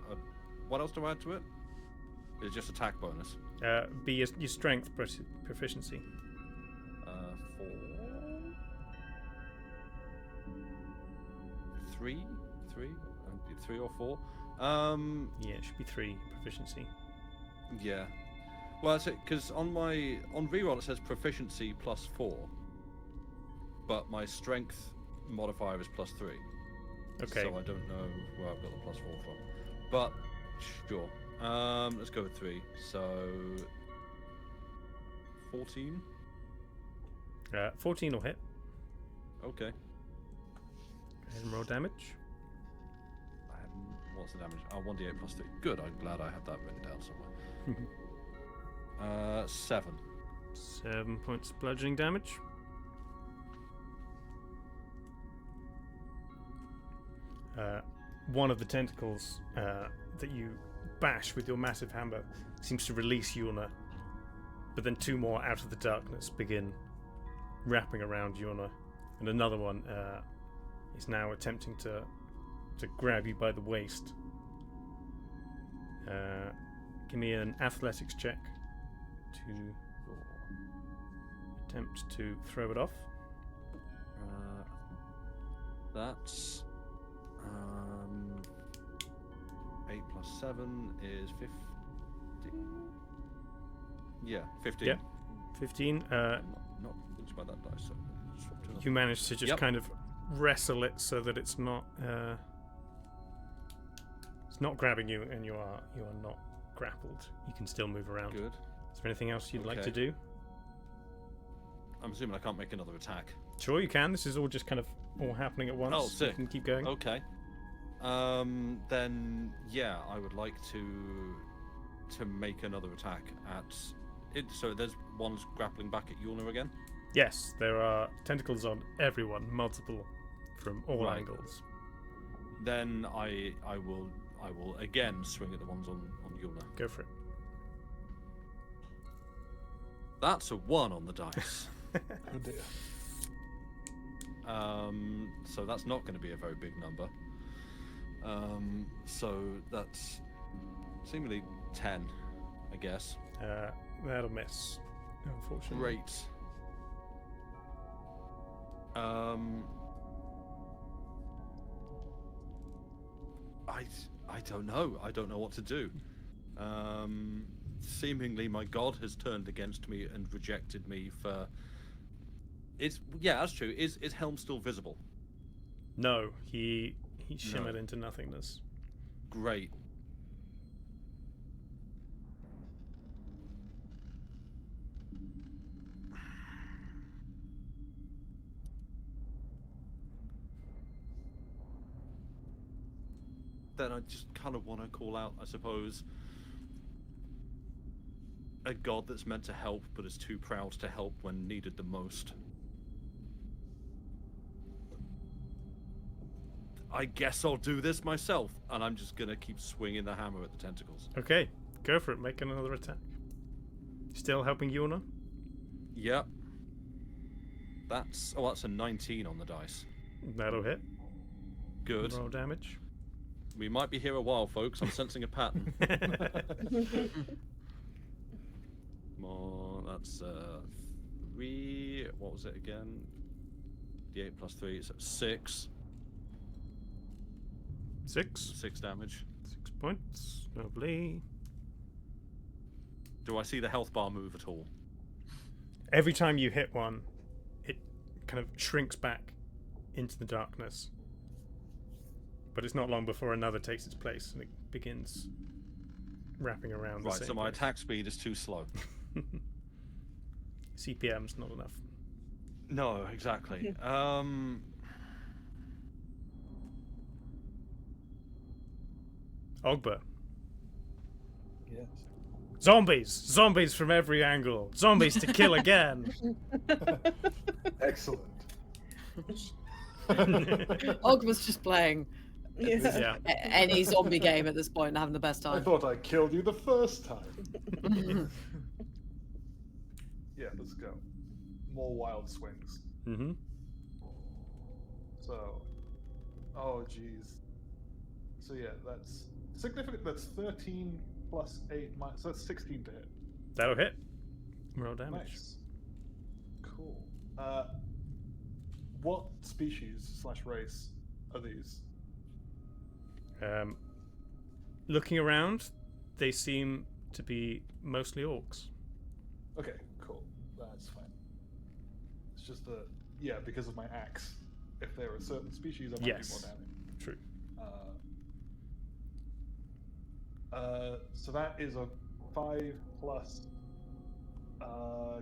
what else do I add to it? It's just attack bonus. Be your strength proficiency. 4... 3? 3 or 4? Yeah, it should be 3 proficiency. Yeah. Well, that's it, because on reroll it says proficiency +4, but my strength modifier is +3. Okay. So I don't know where I've got the +4 from, but sure. Let's go with 3. So 14. 14 will hit. Okay. Go ahead and roll damage. What's the damage? Oh, 1d8 +3. Good. I'm glad I had that written down somewhere. 7. 7 points of bludgeoning damage. One of the tentacles that you bash with your massive hammer seems to release Yulna, but then 2 more out of the darkness begin wrapping around Yulna, and another one is now attempting to grab you by the waist. Give me an athletics check to attempt to throw it off. That's 8 + 7 is 15. Yeah, 15. Yeah, 15. Not much by that dice. So You manage to just kind of wrestle it so that it's not grabbing you, and you are not grappled. You can still move around. Good. Is there anything else you'd like to do? I'm assuming I can't make another attack. Sure, you can. This is all just kind of all happening at once. Oh, sick. You can keep going. Okay. Then yeah, I would like to make another attack at it. So there's one's grappling back at Yulna again. Yes, there are tentacles on everyone, multiple from all angles. Then I will again swing at the ones on Yulna. Go for it. That's a 1 on the dice. Oh dear. So that's not going to be a very big number. So that's seemingly 10 I guess. That'll miss, unfortunately. Great. I don't know. I don't know what to do. Seemingly my god has turned against me and rejected me for... Yeah, that's true. Is Helm still visible? No, he shimmered into nothingness. Great. Then I just kind of want to call out, I suppose, a god that's meant to help but is too proud to help when needed the most. I guess I'll do this myself, and I'm just gonna keep swinging the hammer at the tentacles. Okay, go for it. Make another attack. Still helping Yuna? Yep. That's a 19 on the dice. That'll hit. Good. Roll damage. We might be here a while, folks. I'm sensing a pattern. More. That's 3. What was it again? D8 plus 3. So 6. 6. 6 damage. 6 points. Lovely. Do I see the health bar move at all? Every time you hit one, it kind of shrinks back into the darkness. But it's not long before another takes its place and it begins wrapping around the same Right, so my place. attack speed is too slow. CPM's not enough. No, exactly. Ogba. Yes. Zombies! Zombies from every angle! Zombies to kill again! Excellent. Og was just playing Yeah. any zombie game at this point and having the best I time. thought I killed you the first time. Yeah, let's go. More wild swings. Mm-hmm. So, oh geez. So yeah, that's significant. That's 13 plus 8, so that's 16 to hit. That'll hit. Roll damage. Nice. Cool. What species / race are these? Looking around, they seem to be mostly orcs. Okay, cool. That's fine. It's just that, yeah, because of my axe. If there are certain species, I might Yes. do more damage. True. So that is a 5 plus.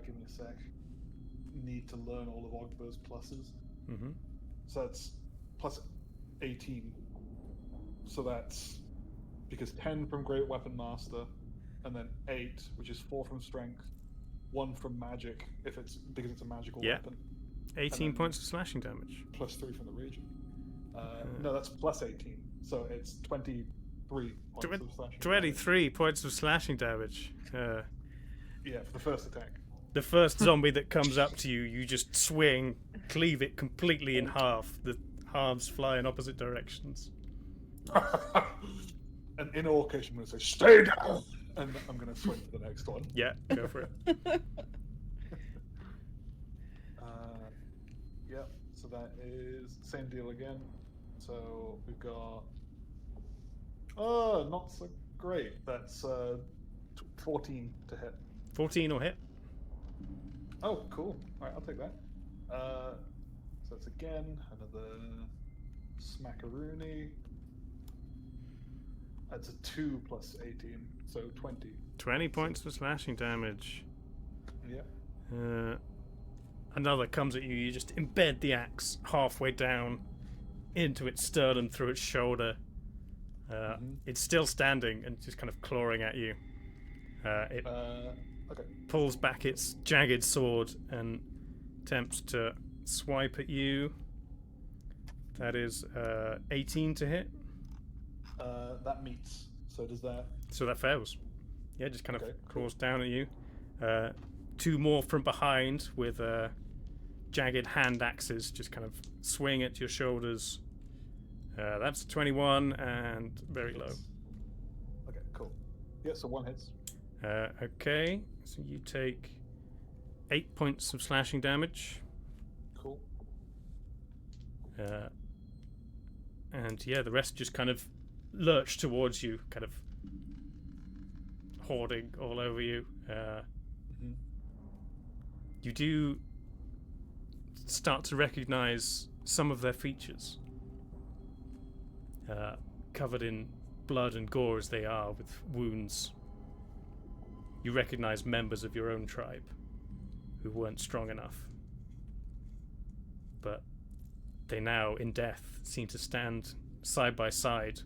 Give me a sec. Need to learn all of Ogber's pluses. Mm-hmm. So that's plus 18. So that's because 10 from Great Weapon Master, and then 8, which is 4 from Strength, 1 from Magic, if it's because it's a magical Yeah. weapon. 18 then- points of slashing damage. Plus 3 from the region. No, that's plus 18. So it's 23 points of slashing. 23 points of slashing damage. Yeah, for the first attack. The first zombie that comes up to you, you just swing, cleave it completely in half. The halves fly in opposite directions. And in Orcish, I'm going to say, stay down! And I'm going to swing for the next one. Yeah, go for it. Yep, so that is same deal again. So we've got... Oh, not so great. That's 14 to hit. 14 will hit. Oh, cool. Alright, I'll take that. So it's again another smackaroony. That's a 2 plus 18, so 20. 20 points of slashing damage. Yeah. Another comes at you. You just embed the axe halfway down into its sternum through its shoulder. It's still standing and just kind of clawing at you. It Okay. pulls back its jagged sword and attempts to swipe at you. That is 18 to hit. That meets. So does that... So that fails. Yeah, just kind of Okay, claws down at you. 2 more from behind with jagged hand axes just kind of swing at your shoulders. That's 21 and very low. Okay, cool. Yeah, so 1 hits. Okay, so you take 8 points of slashing damage. Cool. And yeah, the rest just kind of lurch towards you, kind of hoarding all over you. You do start to recognize some of their features, covered in blood and gore as they are, with wounds. You recognize members of your own tribe who weren't strong enough, but they now, in death, seem to stand side by side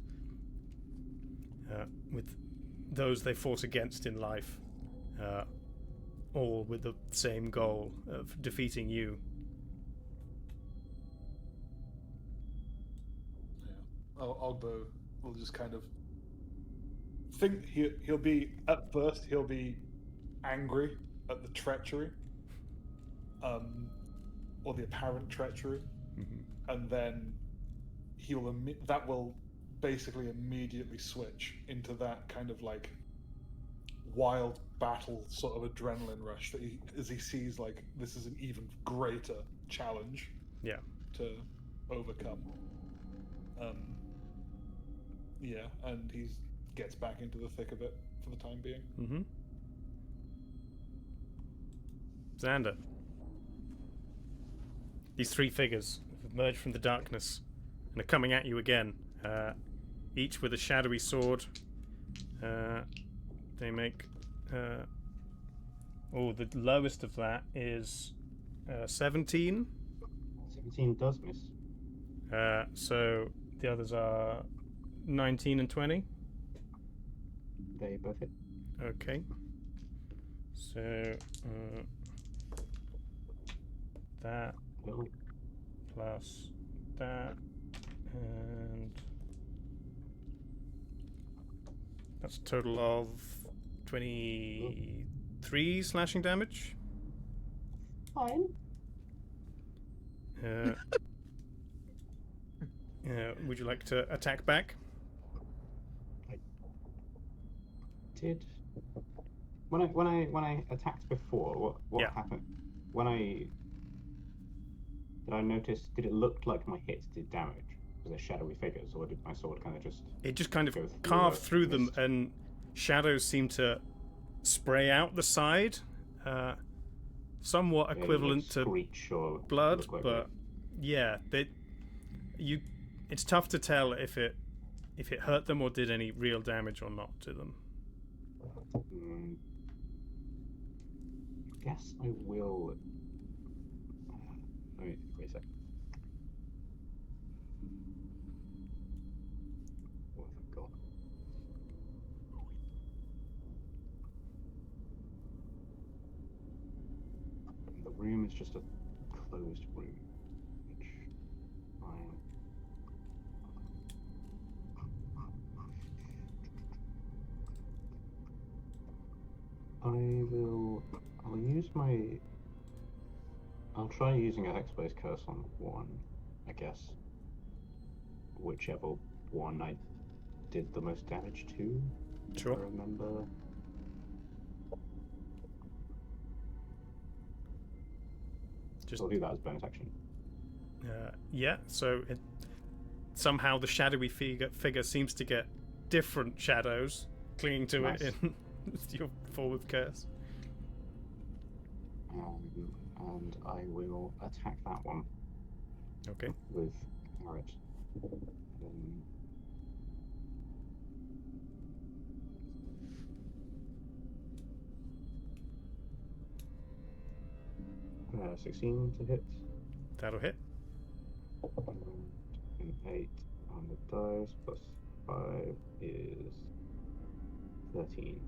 with those they fought against in life, all with the same goal of defeating you. Yeah. Ogbo will just kind of think he'll be, at first, he'll be angry at the treachery, or the apparent treachery, and then that will basically immediately switch into that kind of like wild battle sort of adrenaline rush that as he sees like this is an even greater challenge to overcome. Yeah, and he gets back into the thick of it for the time being. Xander. These three figures have emerged from the darkness and are coming at you again, each with a shadowy sword. They make... the lowest of that is 17. 17 does miss. So the others are 19 and 20. They both hit. Okay. So that plus that, and that's a total of 23 slashing damage. Fine. Would you like to attack back? I did. When I attacked before, what happened? Did I notice? Did it look like my hits did damage? Was there shadowy figures, or did my sword kind of just? It just kind of carved through them, and shadows seem to spray out the side, somewhat equivalent to blood, but yeah, it's tough to tell if it hurt them or did any real damage or not to them. I guess I will. Wait a sec. What have I got? The room is just a closed room, which I'll try using a Hexblaze Curse on one, I guess. Whichever one I did the most damage to. Sure. I remember. I'll do that as bonus action. Yeah, so somehow the shadowy figure seems to get different shadows clinging to it in your forward curse. And I will attack that one. Okay. With Carrot. 16 to hit. That'll hit. And 8 on the dice, plus 5 is 13.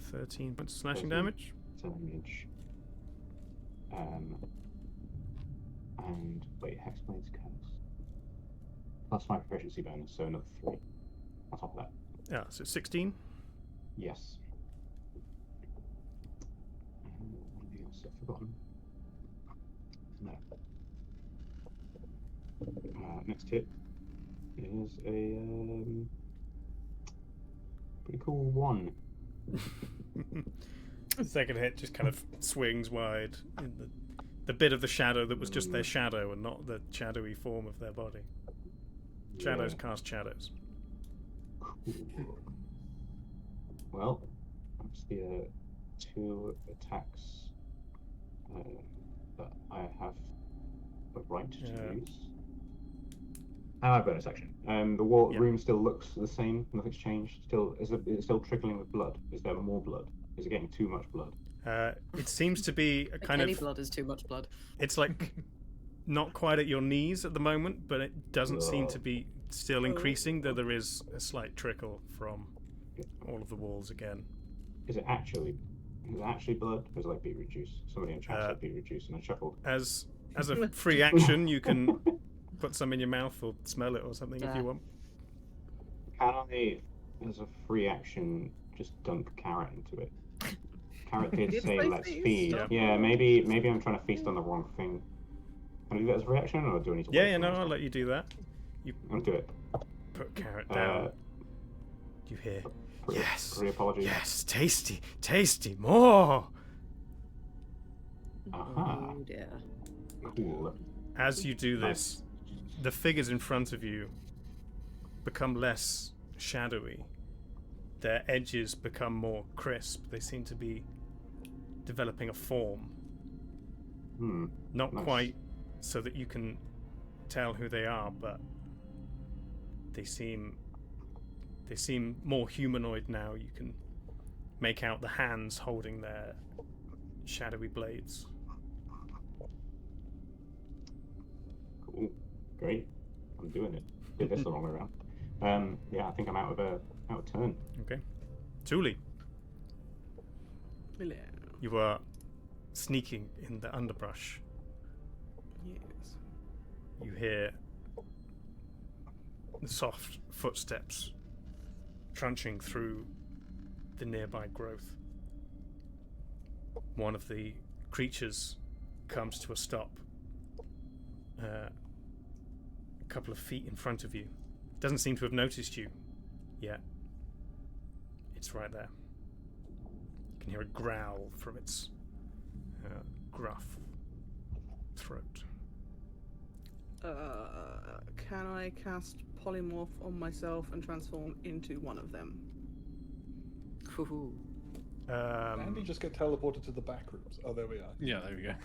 13 points of slashing damage. Damage. And wait, Hexblade's Curse. Plus my proficiency bonus, so another 3 on top of that. Yeah, so 16. Yes. Anything else I've forgotten? No. Next hit is a pretty cool 1. The second hit just kind of swings wide in the bit of the shadow that was just their shadow and not the shadowy form of their body. Shadows cast shadows. Cool. Well, that's the 2 attacks that I have the right to use. And my bonus action. The room still looks the same. Nothing's changed. Still, is it still trickling with blood? Is there more blood? Is it getting too much blood? It seems to be a kind Any of. blood is too much blood. It's like not quite at your knees at the moment, but it doesn't seem to be still increasing. Though there is a slight trickle from all of the walls again. Is it actually blood? Or is it like beetroot juice? Somebody in chat said beetroot juice, and I chuckled. As a free action, you can put some in your mouth or smell it or something if you want. Can I, as a free action, just dunk carrot into it? Carrot did say let's feed. Yeah, maybe I'm trying to feast on the wrong thing. Can I do that as a reaction, or do I need to? Yeah, no, I'll let you do that. I'll do it. Put carrot down. You hear? Yes. Apologies. Yes, tasty, more. Aha. Oh dear. Cool. As you do this, the figures in front of you become less shadowy. Their edges become more crisp. They seem to be developing a form. Not quite so that you can tell who they are, but they seem more humanoid now. You can make out the hands holding their shadowy blades. Cool. Great. I'm doing it. Did this the wrong way around. Yeah, I think I'm out of turn. Okay. Thule. Hello. You are sneaking in the underbrush. Yes. You hear the soft footsteps crunching through the nearby growth. One of the creatures comes to a stop a couple of feet in front of you. Doesn't seem to have noticed you yet. It's right there. You can hear a growl from its gruff throat. Can I cast polymorph on myself and transform into one of them? Ooh. Andy just get teleported to the back rooms. Oh, there we are. Yeah, there we go.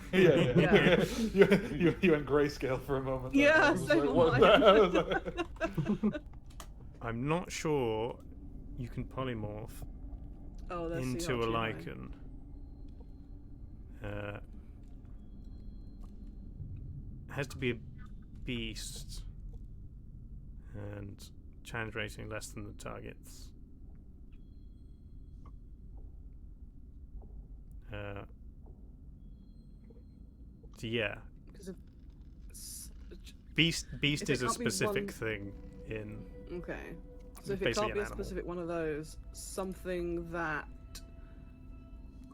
Yeah. You went grayscale for a moment. There. Yeah, I was so like, what the hell? I'm not sure you can polymorph into a lichen. Has to be a beast and challenge rating less than the target's. So yeah, beast is a specific thing in. Okay, so if it can't be a specific one of those, something that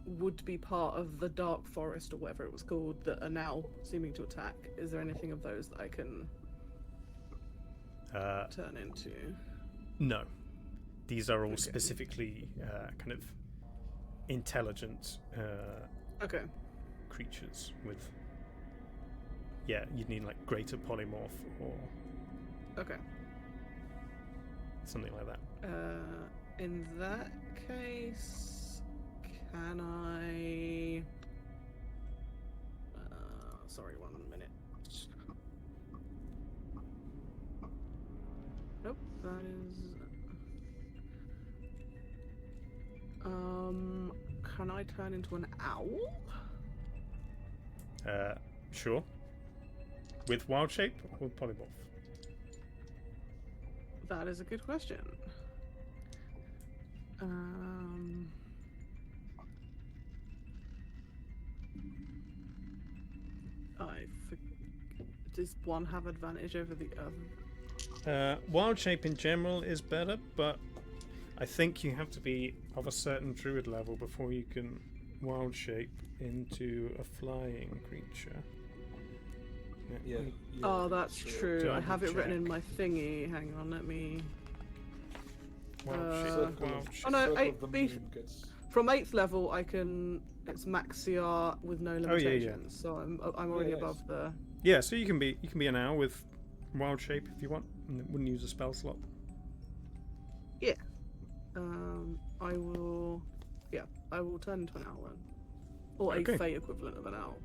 would be part of the dark forest or whatever it was called that are now seeming to attack. Is there anything of those that I can turn into? No, these are all specifically kind of intelligent creatures with you'd need like greater polymorph or something like that. In that case, can I sorry, 1 minute. Nope, that is can I turn into an owl? Sure. With wild shape or polymorph? That is a good question. Does one have advantage over the other? Wild shape in general is better, but I think you have to be of a certain druid level before you can wild shape into a flying creature. Yeah. Oh, that's true. I have it written check. in my thingy. Hang on, let me. Wild shape. Circle Wild of- shape. Oh, no, circle eight of the beef- moon gets- From 8th level, I can. It's max CR with no limitations. yeah. So I'm already Yes. above the. Yeah, so you can be an owl with wild shape if you want, and it wouldn't use a spell slot. I will. Yeah, I will turn into an owl then, or Okay. a fey equivalent of an owl.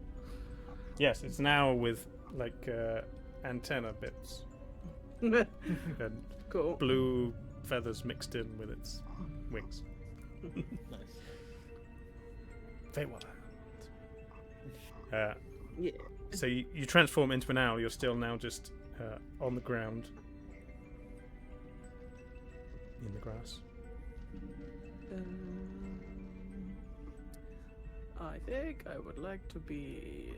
Yes, it's an owl with like antenna bits and Cool. blue feathers mixed in with its wings. Nice. Feywild. Yeah. So you transform into an owl. You're still now just on the ground in the grass. I think I would like to be.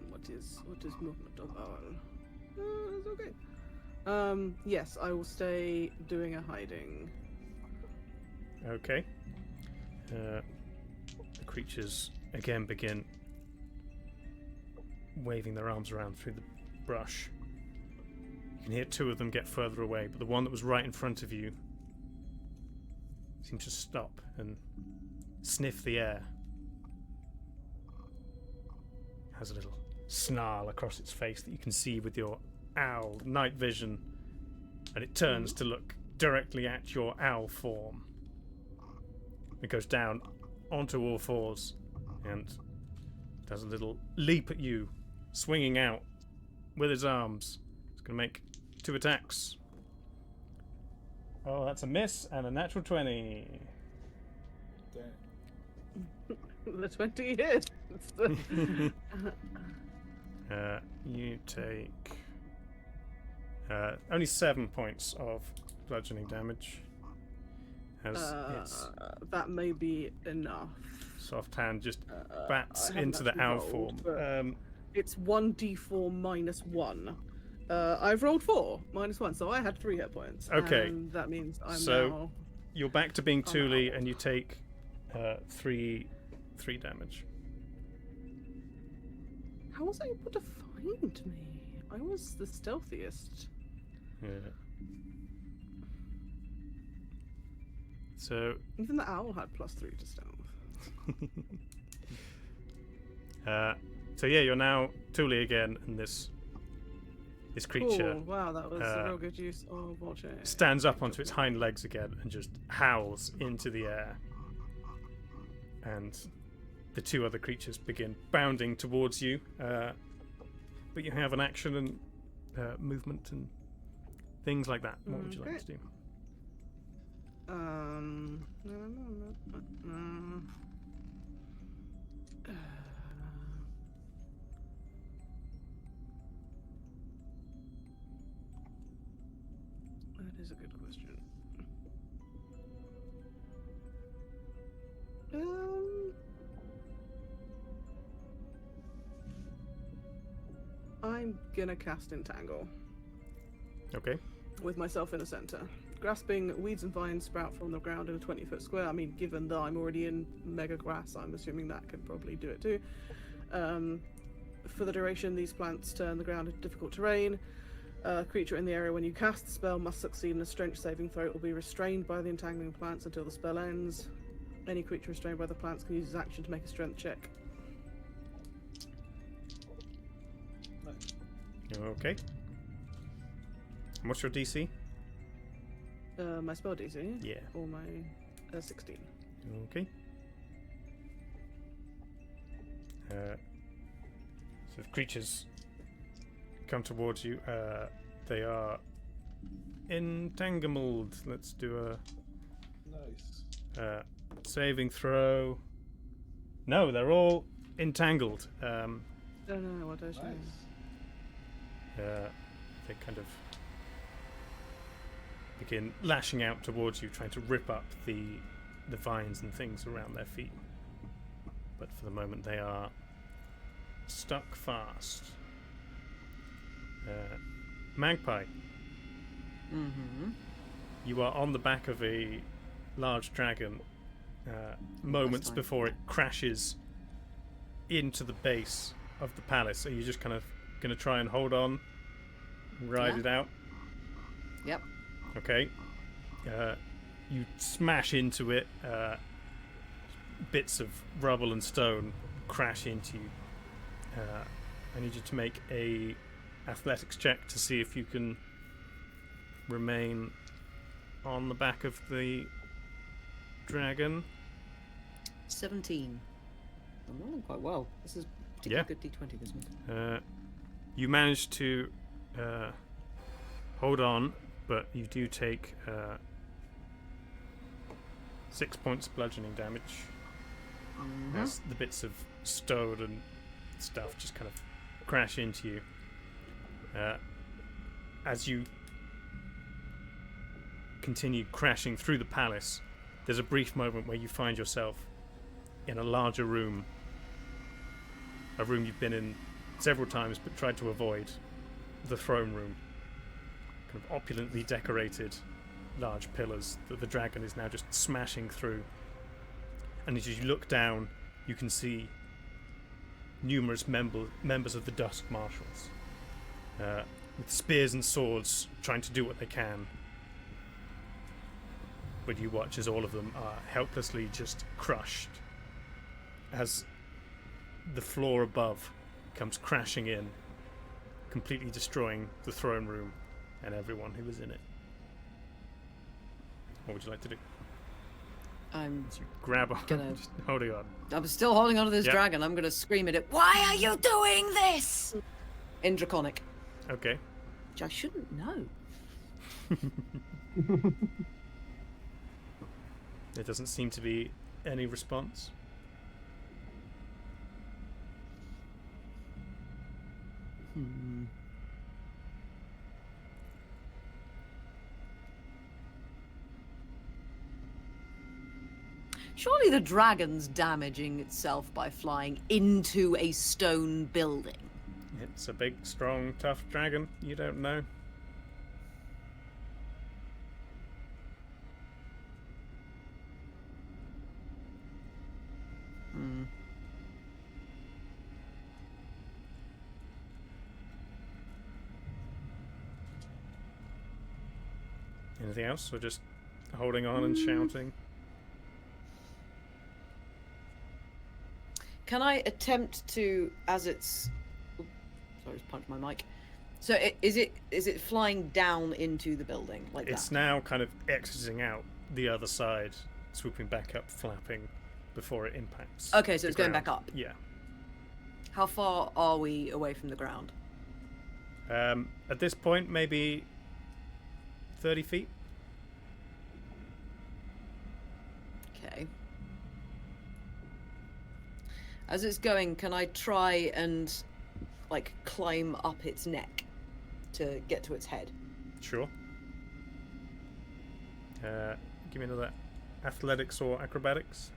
What is movement of owl? It's okay. Yes, I will stay doing a hiding. Okay. The creatures again begin waving their arms around through the brush. You can hear two of them get further away, but the one that was right in front of you seems to stop and sniff the air. Has a little snarl across its face that you can see with your owl night vision, and it turns to look directly at your owl form. It goes down onto all fours and does a little leap at you, swinging out with its arms. It's going to make 2 attacks. Oh, that's a miss and a natural 20. Damn. The 20 hits. You take only 7 points of bludgeoning damage. As its That may be enough. soft hand just I bats haven't into the actually owl rolled, form. but it's 1d4 minus 1. I've rolled 4 minus 1, so I had 3 hit points. Okay. And that means I'm So- now. You're back to being I'm Thule, out. and you take 3 damage. How was I able to find me? I was the stealthiest. Yeah. So Even the owl had +3 to stealth. so yeah, you're now Thule again, and this creature Cool. Wow, that was uh, a real good use of watching. stands up onto its hind legs again and just howls into the air. And the 2 other creatures begin bounding towards you. But you have an action and movement and things like that. What would you like to do? That is a good question. I'm gonna cast Entangle Okay. with myself in the center. Grasping weeds and vines sprout from the ground in a 20-foot square. I mean, given that I'm already in mega grass, I'm assuming that could probably do it too. For the duration, these plants turn the ground into difficult terrain. A creature in the area when you cast the spell must succeed in a strength saving throw. It will be restrained by the entangling plants until the spell ends. Any creature restrained by the plants can use his action to make a strength check. Okay. And what's your DC? My spell DC? Yeah. Or my 16. Okay. So if creatures come towards you, they are entangled. Let's do a Nice. saving throw. No, they're all entangled. Oh no, what does she mean? Nice. They kind of begin lashing out towards you, trying to rip up the vines and things around their feet. But for the moment, they are stuck fast. Magpie, Mm-hmm. you are on the back of a large dragon moments fine. before it crashes into the base of the palace. Are you just kind of going to try and hold on ride Yeah. it out. Yep. Okay. You smash into it. Bits of rubble and stone crash into you. I need you to make a athletics check to see if you can remain on the back of the dragon. 17. I'm rolling quite well. This is Yeah. particularly good D20, this one. You manage to hold on, but you do take 6 points of bludgeoning damage as the bits of stone and stuff just kind of crash into you. As you continue crashing through the palace, there's a brief moment where you find yourself in a larger room. A room you've been in several times but tried to avoid. The throne room. Kind of opulently decorated large pillars that the dragon is now just smashing through. And as you look down, you can see numerous members of the Dusk Marshals with spears and swords trying to do what they can. But you watch as all of them are helplessly just crushed as the floor above comes crashing in, completely destroying the throne room and everyone who was in it. What would you like to do? I'm So you grab on, gonna- just holding on. I'm still holding onto this Yep. dragon. I'm going to scream at it. Why are you doing this? In Draconic. Okay. Which I shouldn't know. There doesn't seem to be any response. Surely the dragon's damaging itself by flying into a stone building. It's a big, strong, tough dragon. You don't know. Anything else, or just holding on and shouting? Can I attempt to, as it's... Oops, sorry, I just punched my mic. So is it flying down into the building like It's that? now kind of exiting out the other side, swooping back up, flapping before it impacts. Okay, so the it's going ground. back up. Yeah. How far are we away from the ground? At this point, maybe 30 feet. Okay. As it's going, can I try and like climb up its neck to get to its head? Sure. Give me another athletics or acrobatics.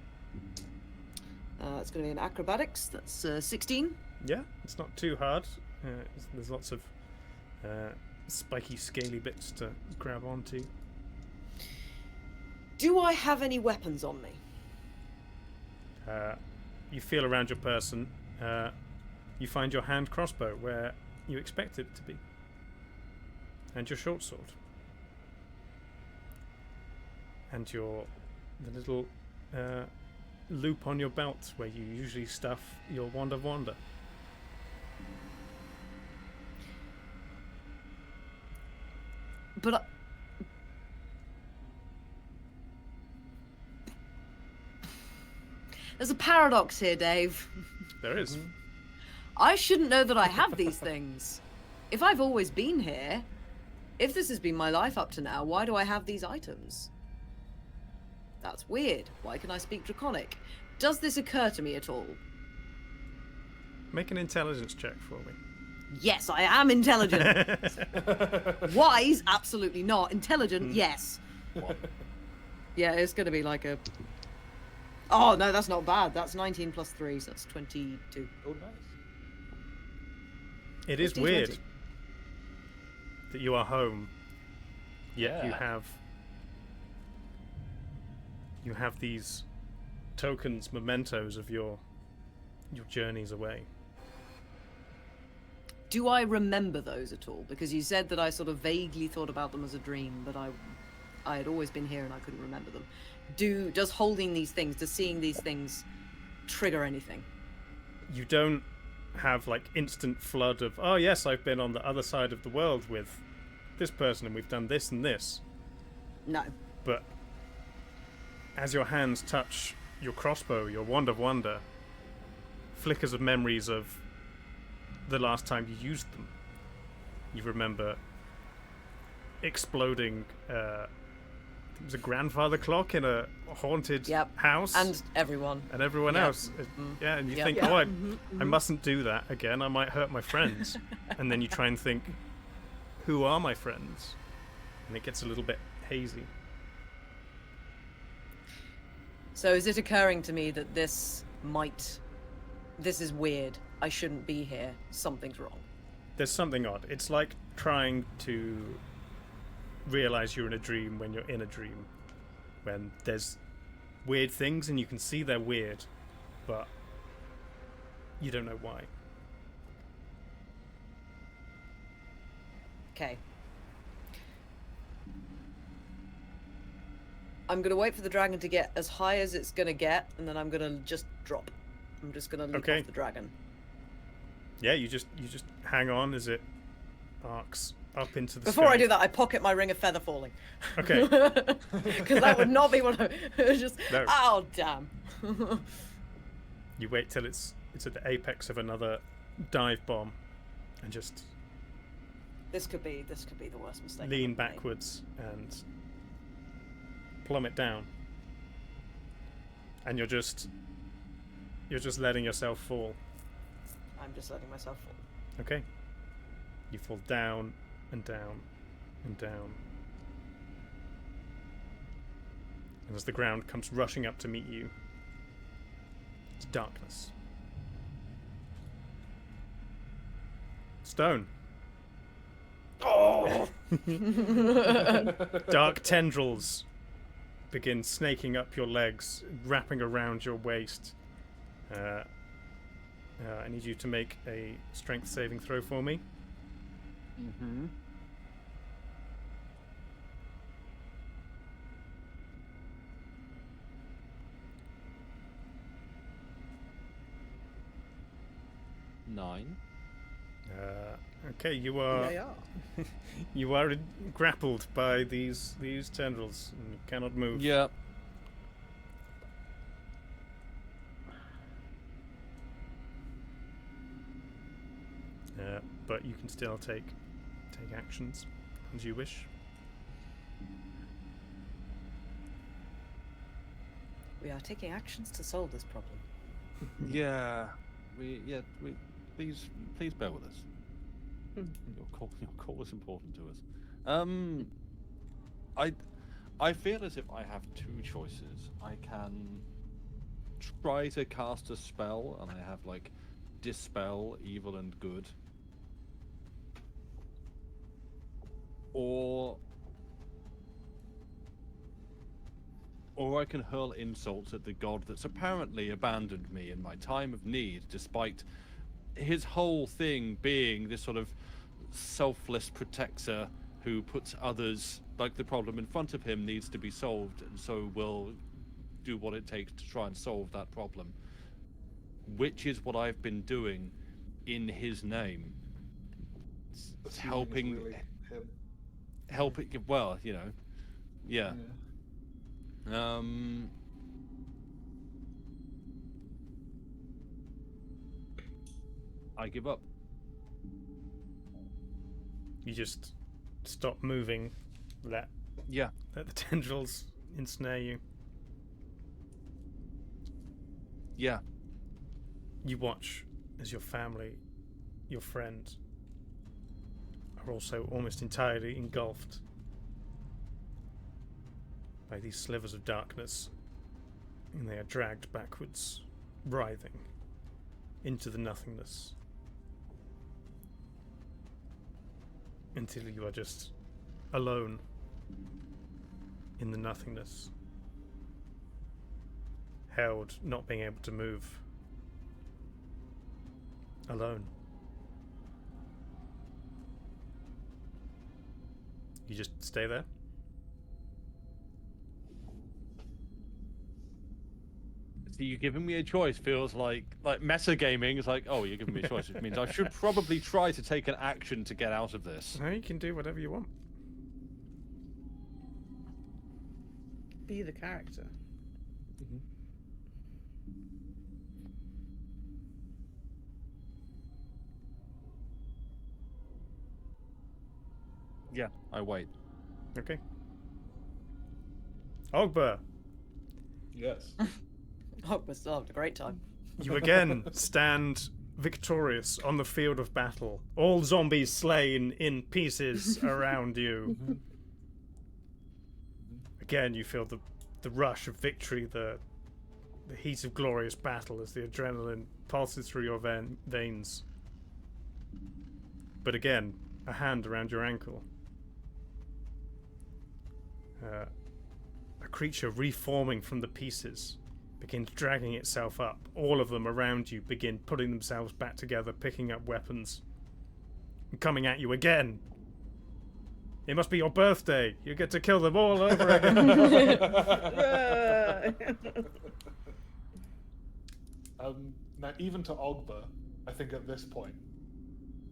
It's going to be an acrobatics. That's 16. Yeah, it's not too hard. There's lots of spiky, scaly bits to grab onto. Do I have any weapons on me? You feel around your person. You find your hand crossbow where you expect it to be. And your short sword. And the little loop on your belt where you usually stuff your wand of wonder. But there's a paradox here, Dave. There is. I shouldn't know that I have these things. If I've always been here, if this has been my life up to now, why do I have these items? That's weird. Why can I speak Draconic? Does this occur to me at all? Make an intelligence check for me. Yes, I am intelligent. Wise? Absolutely not. Intelligent? Yes. Yeah, it's going to be like a... Oh, no, that's not bad. That's 19 plus 3, so that's 22. Oh, nice. It is 15, weird 20. that you are home, yet you Yeah. have these tokens, mementos of your journeys away. do I remember those at all? Because you said that I sort of vaguely thought about them as a dream, but I had always been here and I couldn't remember them. Does holding these things, does seeing these things trigger anything? You don't have like instant flood of, oh yes, I've been on the other side of the world with this person and we've done this and this. No. But as your hands touch your crossbow, your wand of wonder, flickers of memories of the last time you used them. You remember exploding it was a grandfather clock in a haunted house, and everyone else. Yeah, and you think, oh, I mustn't do that again. I might hurt my friends. And then you try and think, who are my friends? And it gets a little bit hazy. So is it occurring to me that this is weird? I shouldn't be here. Something's wrong. There's something odd. It's like trying to realize you're in a dream when you're in a dream, when there's weird things and you can see they're weird, but you don't know why. Okay. I'm gonna wait for the dragon to get as high as it's gonna get, and then I'm gonna just drop. I'm just gonna leap off the dragon. Yeah, you just hang on as it arcs up into the Before sky. I do that, I pocket my ring of feather falling. Okay. Because that would not be what I just. No. Oh damn. You wait till it's at the apex of another dive bomb, and just. This could be the worst mistake. Lean backwards and plummet down, and you're just letting yourself fall. I'm just letting myself fall. Okay. You fall down and down and down. And as the ground comes rushing up to meet you, it's darkness. Stone. Oh! Dark tendrils begin snaking up your legs, wrapping around your waist. I need you to make a strength saving throw for me. Mm-hmm. Nine. Okay, you are. Yeah. You are grappled by these tendrils and you cannot move. Yeah. But you can still take actions as you wish. We are taking actions to solve this problem. Yeah. Please bear with us. Your call is important to us. I feel as if I have two choices. I can try to cast a spell, and I have like dispel evil and good, or I can hurl insults at the god that's apparently abandoned me in my time of need, despite his whole thing being this sort of selfless protector who puts others, like the problem in front of him needs to be solved, and so will do what it takes to try and solve that problem, which is what I've been doing in his name. It's helping really him. Well, you know, yeah. I give up. You just stop moving, let the tendrils ensnare you. Yeah. You watch as your family, your friends, are also almost entirely engulfed by these slivers of darkness, and they are dragged backwards, writhing into the nothingness, until you are just alone in the nothingness, held, not being able to move, alone. You just stay there? So you giving me a choice feels like metagaming is like, oh, you're giving me a choice, which means I should probably try to take an action to get out of this. No, you can do whatever you want. Be the character. Yeah, I wait. Okay. Ogba, Yes. Oh, we're still having a great time. you again stand victorious on the field of battle. All zombies slain in pieces around you. Again, you feel the rush of victory, the heat of glorious battle as the adrenaline pulses through your veins. But again, a hand around your ankle. A creature reforming from the pieces begins dragging itself up. All of them around you begin putting themselves back together, picking up weapons, and coming at you again. It must be your birthday. You get to kill them all over again. Now, even to Ogba, I think at this point,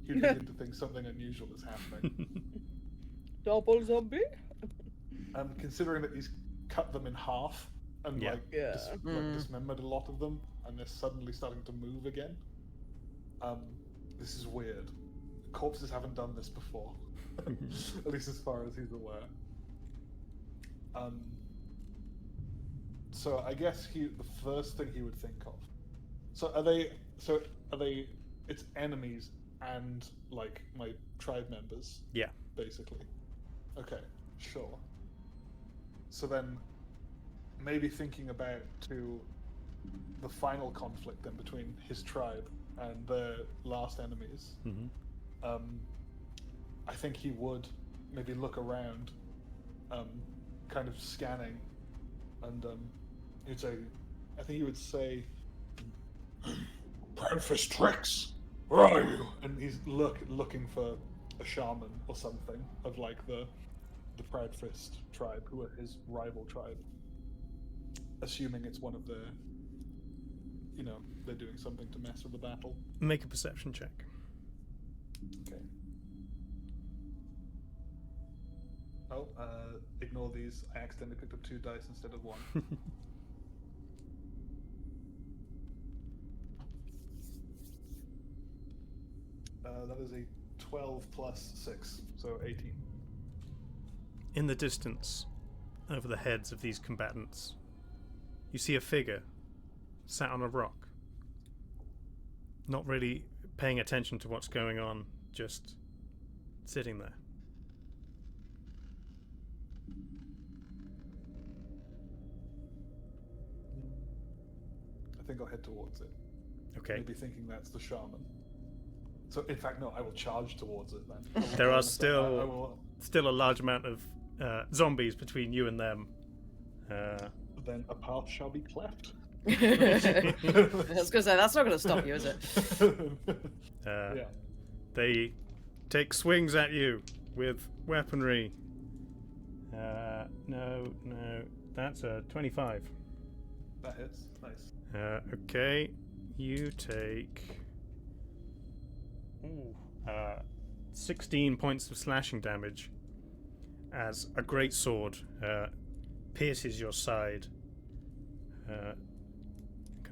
he'd begin to think something unusual is happening. Double zombie? Considering that he's cut them in half and dismembered a lot of them, and they're suddenly starting to move again. This is weird. Corpses haven't done this before, at least as far as he's aware. So I guess the first thing he would think of. So are they? It's enemies and like my tribe members. Yeah. Basically. Okay. Sure. So then, maybe thinking about the final conflict then between his tribe and their last enemies. I think he would maybe look around, kind of scanning, and he'd say, I think he would say, "Breakfast tricks, where are you?" And he's looking for a shaman or something of like the Proud Fist tribe, who are his rival tribe. Assuming it's one of their, they're doing something to mess with the battle. Make a perception check. Okay. Oh, ignore these. I accidentally picked up 2 dice instead of 1. That is a 12 plus 6, so 18. In the distance, over the heads of these combatants, you see a figure sat on a rock, not really paying attention to what's going on, just sitting there. I think I'll head towards it. Okay. Maybe thinking that's the shaman. So, in fact, no, I will charge towards it then. There are still a large amount of zombies between you and them. Then a path shall be cleft. I was going to say, that's not going to stop you, is it? Yeah. They take swings at you with weaponry. No, that's a 25. That hits. Nice. Okay, you take 16 points of slashing damage as a great sword pierces your side. Kind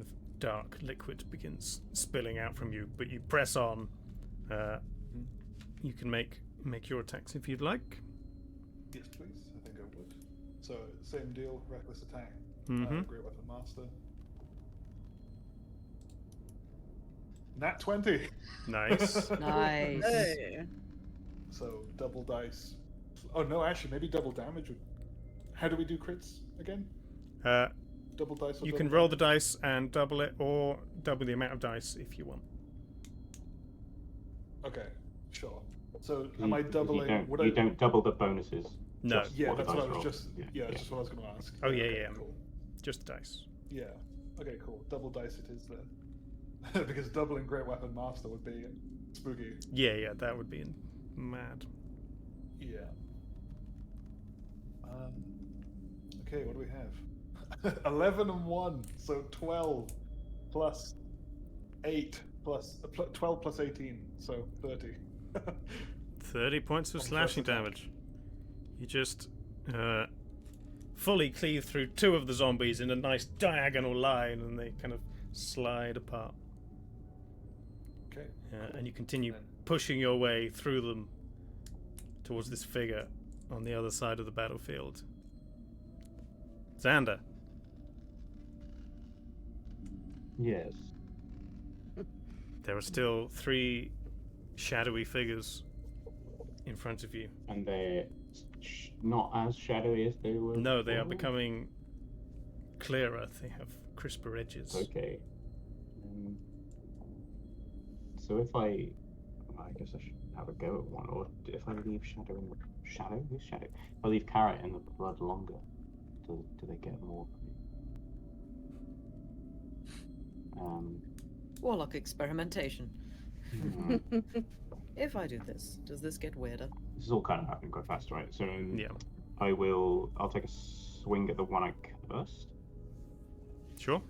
of dark liquid begins spilling out from you, but you press on. You can make your attacks if you'd like. Yes, please. I think I would. So, same deal, reckless attack. Great Weapon Master. Nat 20. Nice. Nice. Hey. So, double dice. Oh, no, actually, maybe double damage would... How do we do crits again? Double dice or You double can roll the dice and double it, or double the amount of dice if you want. Okay, sure. So, am I doubling... You don't double the bonuses. No. Just Yeah, what the that's what I dice was roll. just... Yeah, Yeah, that's just what I was going to ask. Oh, yeah, Okay, yeah. Cool. Just dice. Yeah. Okay, cool. Double dice it is then. Because doubling Great Weapon Master would be spooky. Yeah, that would be mad. Yeah. Okay, what do we have? 11 and 1, so 12 plus 8 plus 12 plus 18, so 30. 30 points of On slashing first attack. damage. You just fully cleave through two of the zombies in a nice diagonal line, and they kind of slide apart. Okay. And you continue Then- pushing your way through them towards this figure on the other side of the battlefield. Xander. Yes. There are still 3 shadowy figures in front of you. And they're not as shadowy as they were. No, they are before? becoming clearer. They have crisper edges. Okay. So if I guess I should have a go at one, or if I leave Shadow in the Shadow? Who's Shadow? If I leave Carrot in the blood longer, do they get more? Warlock experimentation. hmm. If I do this, does this get weirder? This is all kind of happening quite fast, right? So Yeah. I'll take a swing at the one I cursed. Sure.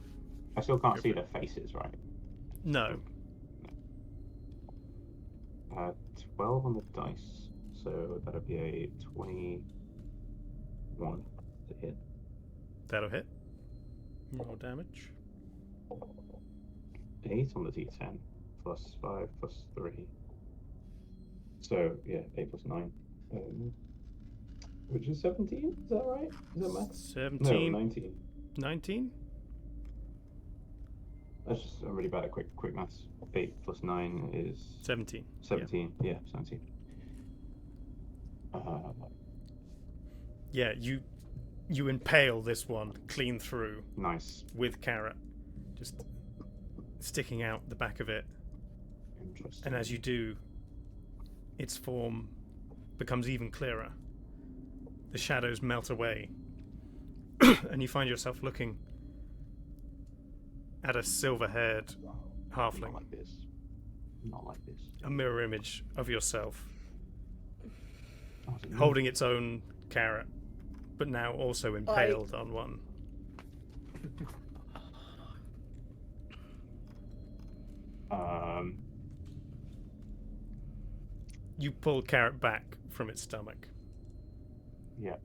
I still can't Go see for their faces, right? No. 12 on the dice, so that'll be a 21 to hit. That'll hit. More damage. 8 on the d10, plus 5, plus 3. So, yeah, 8 plus 9. Which is 17? Is that right? Is that math? 17. No, 19. 19? I'm really bad at quick maths. 8 plus 9 is 17. 17. Yeah, 17. Yeah, you impale this one clean through Nice. with Carrot, just sticking out the back of it. Interesting. And as you do, its form becomes even clearer. The shadows melt away, and you find yourself looking at a silver-haired Not halfling, like this. Not like this. a mirror image of yourself, Oh, is it me? holding its own carrot, but now also impaled on one. You pull Carrot back from its stomach. Yeah.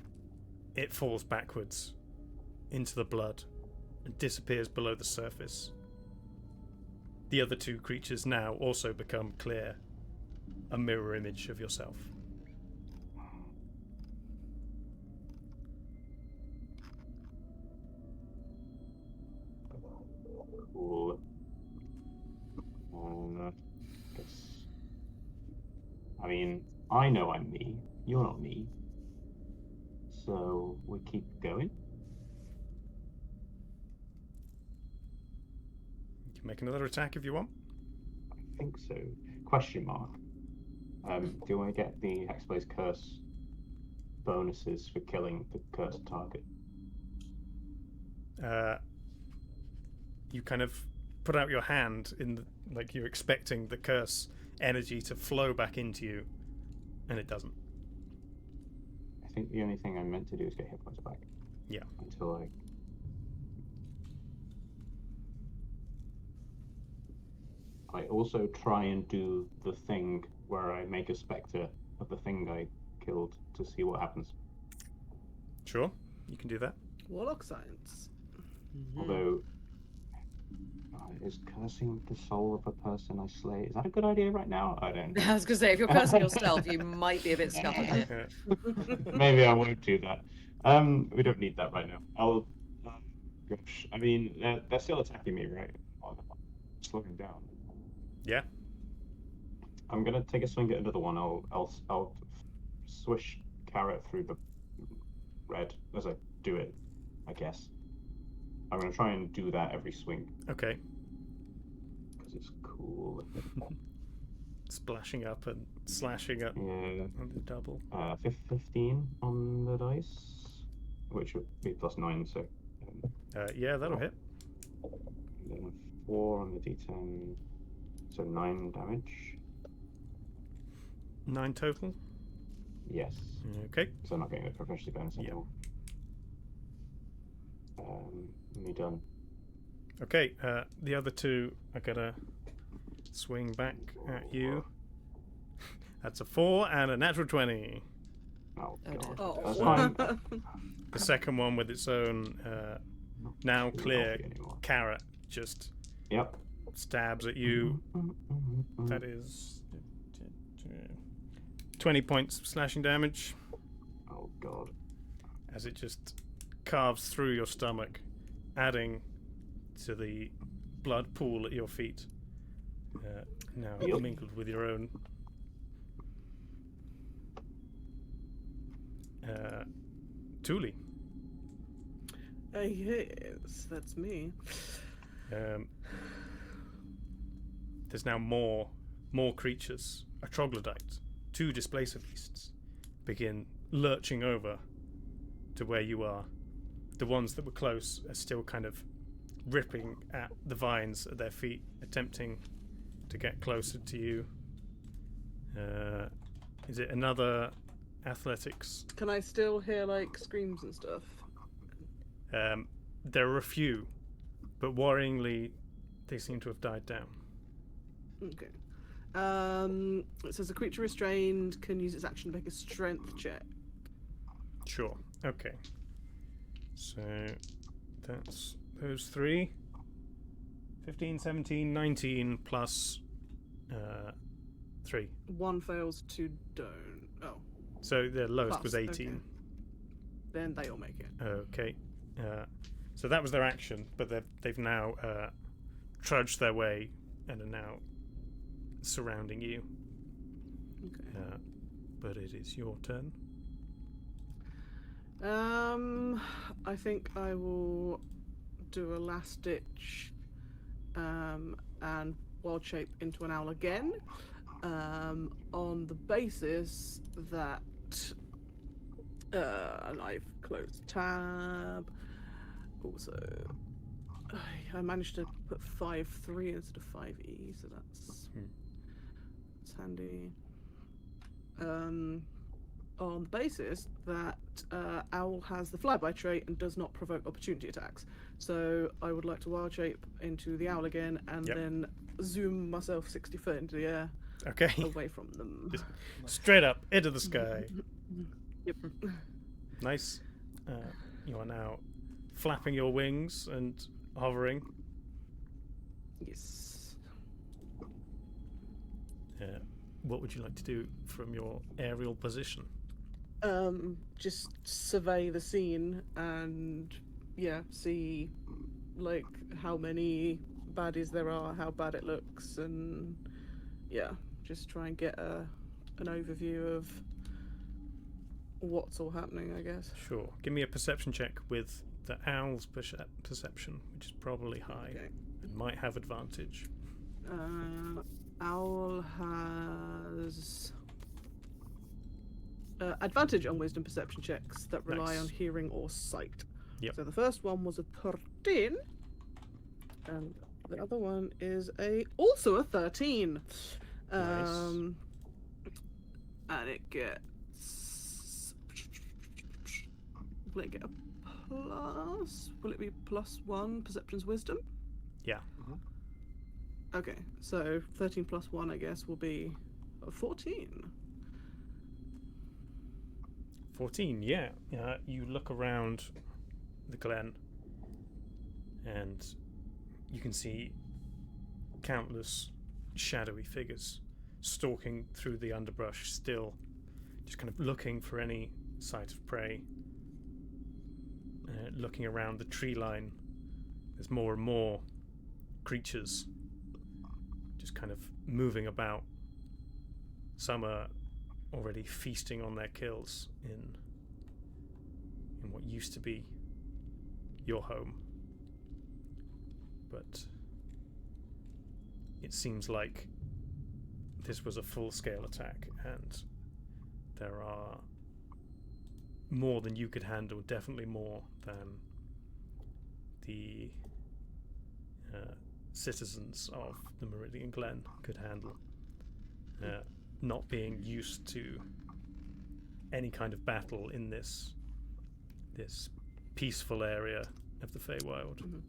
It falls backwards into the blood and disappears below the surface. The other 2 creatures now also become clear, a mirror image of yourself. Cool. Guess. I mean, I know I'm me. You're not me. So we keep going. You can make another attack if you want. I think so. Question mark. Do I get the Hexblade's Curse bonuses for killing the cursed target? You kind of put out your hand in the, like you're expecting the curse energy to flow back into you, and it doesn't. I think the only thing I'm meant to do is get hit points back. Yeah. Until I also try and do the thing where I make a spectre of the thing I killed to see what happens. Sure, you can do that. Warlock science. Although, is cursing the soul of a person I slay, is that a good idea right now? I don't know. I was gonna say, if you're cursing yourself, you might be a bit scuppered here. Maybe I won't do that. We don't need that right now. Gosh, I mean, they're still attacking me, right? Slowing down. Yeah. I'm gonna take a swing at another one. I'll swish Carrot through the red as I do it, I guess. I'm gonna try and do that every swing Okay. because it's cool. Splashing up and slashing up Yeah. on the double. 15 on the dice, which would be plus 9, so. Yeah, that'll hit. And then 4 on the d10, so 9 damage. 9 total. Yes. Okay. So I'm not getting the proficiency bonus Yep. anymore. Me done. Okay, the other two are gonna swing back at you. That's a 4 and a natural 20. Oh, Oh, God. Oh. That's fine. The second one with its own now Too clear coffee anymore. carrot just Yep. stabs at you. That is 20 points of slashing damage Oh, God. as it just carves through your stomach, adding to the blood pool at your feet. Now Yep. mingled with your own. Thule. Yes, that's me. There's now more creatures. A troglodyte, 2 displacer beasts, begin lurching over to where you are. The ones that were close are still kind of ripping at the vines at their feet, attempting to get closer to you. Is it another athletics? Can I still hear like screams and stuff? There are a few, but worryingly, they seem to have died down. Okay. It says a creature restrained can use its action to make a strength check. Sure. Okay. So that's those 3. 15, 17, 19 plus 3. One fails, 2 don't. Oh, So the lowest Plus, was 18. okay. Then they all make it. Okay. So that was their action, but they've now trudged their way and are now surrounding you. Okay. But it is your turn. I think I will do a last ditch and wild shape into an owl again, on the basis that I've closed tab. Also, I managed to put 5-3 instead of 5e, so that's handy. On the basis that Owl has the flyby trait and does not provoke opportunity attacks. So I would like to wild shape into the Owl again and then zoom myself 60 foot into the air Okay. away from them. Just straight up into the sky. Yep. Nice. You are now flapping your wings and hovering. Yes. What would you like to do from your aerial position? Just survey the scene and see like how many baddies there are, how bad it looks, and just try and get an overview of what's all happening, I guess. Sure. Give me a perception check with the owl's perception, which is probably high. Okay. It might have advantage. Owl has advantage on wisdom perception checks that rely Nice. on hearing or sight. Yep. So the first one was a 13, and the other one is also a 13. And it gets. Will it get a plus? Will it be +1 perception's wisdom? Yeah. Okay, so 13 plus 1, I guess, will be a 14. 14, yeah. You look around the glen and you can see countless shadowy figures stalking through the underbrush, still just kind of looking for any sight of prey. Looking around the tree line, there's more and more creatures just kind of moving about. Some are already feasting on their kills in what used to be your home, but it seems like this was a full-scale attack and there are more than you could handle, definitely more than the citizens of the Meridian Glen could handle, not being used to any kind of battle in this peaceful area of the Feywild. Mhm.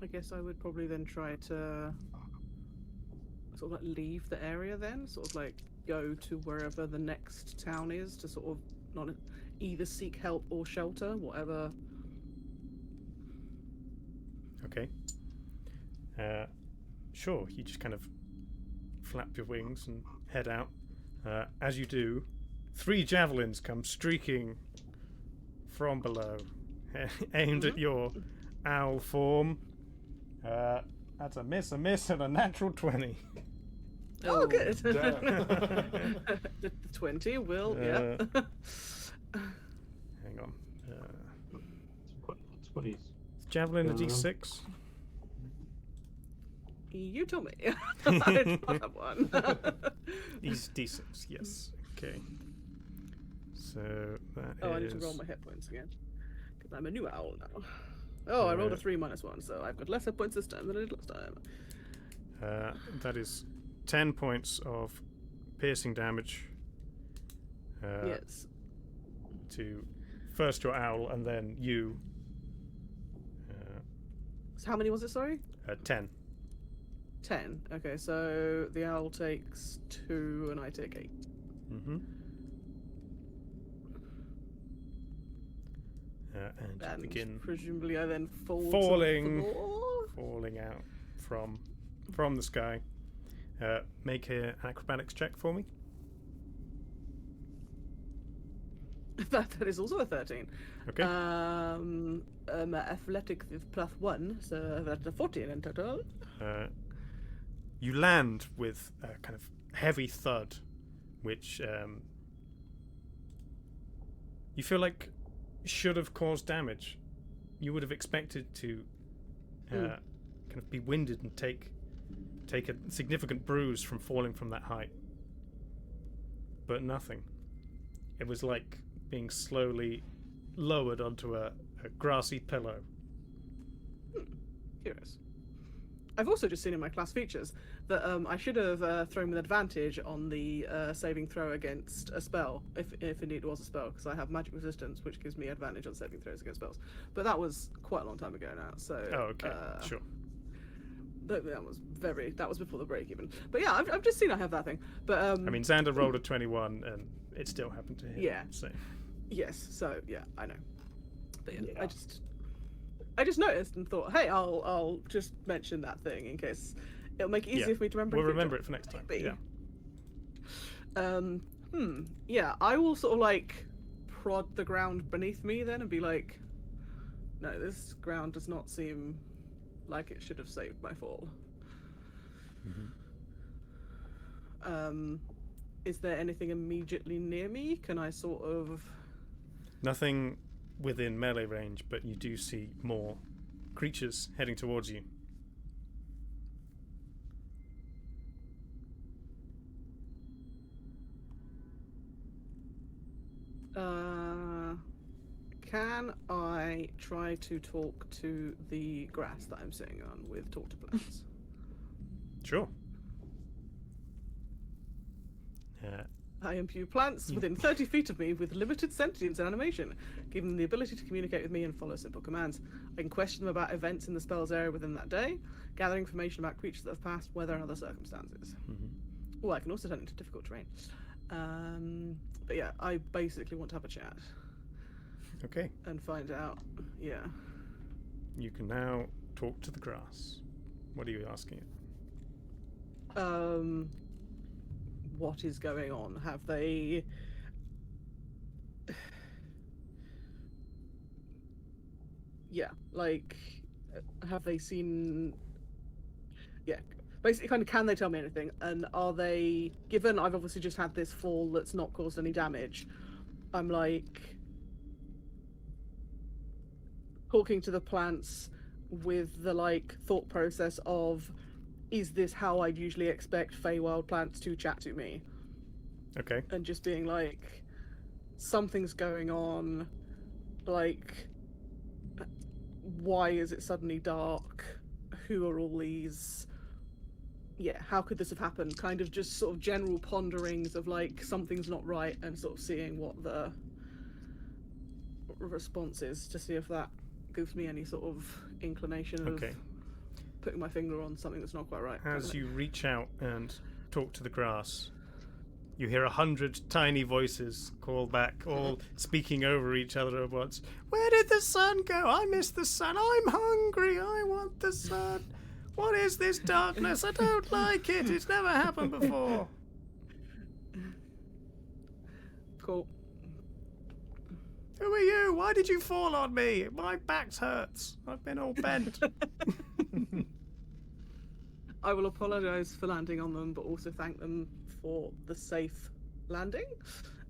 I guess I would probably then try to sort of like leave the area then, sort of like go to wherever the next town is to sort of not either seek help or shelter, whatever. Okay. Sure, you just kind of flap your wings and head out. As you do, 3 javelins come streaking from below, aimed at your owl form. That's a miss, and a natural 20. Oh, good. Damn. The 20 will, yeah. Hang on. That's what he's. Is javelin a d6? You told me. I don't have one. These d6, yes. Okay. So that Oh, I need is. to roll my hit points again. Because I'm a new owl now. Oh, I rolled a 3 minus 1, so I've got less hit points this time than I did last time. That is 10 points of piercing damage. Yes. To first your owl and then you. So how many was it, sorry? 10. 10. Okay, so the owl takes 2 and I take 8. Mm-hmm. And you begin presumably I then fall falling, to the floor. falling out from the sky. Make an acrobatics check for me. That is also a 13. Okay. Athletic with +1, so that's a 14 in total. You land with a kind of heavy thud, which you feel like should have caused damage. You would have expected to kind of be winded and take a significant bruise from falling from that height. But nothing. It was like being slowly lowered onto a grassy pillow. Curious. I've also just seen in my class features that I should have thrown with advantage on the saving throw against a spell, if indeed it was a spell, because I have magic resistance, which gives me advantage on saving throws against spells. But that was quite a long time ago now, so... Oh, okay, sure. That was before the break even. But yeah, I've just seen I have that thing. But I mean, Xander rolled a 21, and it still happened to him. Yeah. So. Yes. So yeah, I know. But yeah, I just noticed and thought, hey, I'll just mention that thing in case it'll make it easier for me to remember. We'll remember it for next time. Maybe. Yeah. Yeah, I will sort of like prod the ground beneath me then and be like, no, this ground does not seem like it should have saved my fall. Is there anything immediately near me? Can I sort of... Nothing within melee range, but you do see more creatures heading towards you. Can I try to talk to the grass that I'm sitting on with talk to plants? Sure. I imbue plants within 30 feet of me with limited sentience and animation, giving them the ability to communicate with me and follow simple commands. I can question them about events in the spell's area within that day, gather information about creatures that have passed, weather, and other circumstances. Oh, I can also turn into difficult terrain. But yeah, I basically want to have a chat. Okay. And find out, yeah. You can now talk to the grass. What are you asking it? What is going on? Have they... Yeah, like, have they seen... Yeah, basically, kind of, can they tell me anything? And are they... Given I've obviously just had this fall that's not caused any damage, I'm like... talking to the plants with the, like, thought process of, is this how I'd usually expect Feywild plants to chat to me? Okay. And just being like, something's going on, like, why is it suddenly dark? Who are all these? Yeah, how could this have happened? Kind of just sort of general ponderings of like something's not right, and sort of seeing what the response is to see if that gives me any sort of inclination of putting my finger on something that's not quite right. As you reach out and talk to the grass, you hear 100 tiny voices call back, all speaking over each other at once. Where did the sun go? I miss the sun. I'm hungry. I want the sun. What is this darkness? I don't like it. It's never happened before. Cool. Who are you? Why did you fall on me? My back hurts. I've been all bent. I will apologise for landing on them, but also thank them for the safe landing.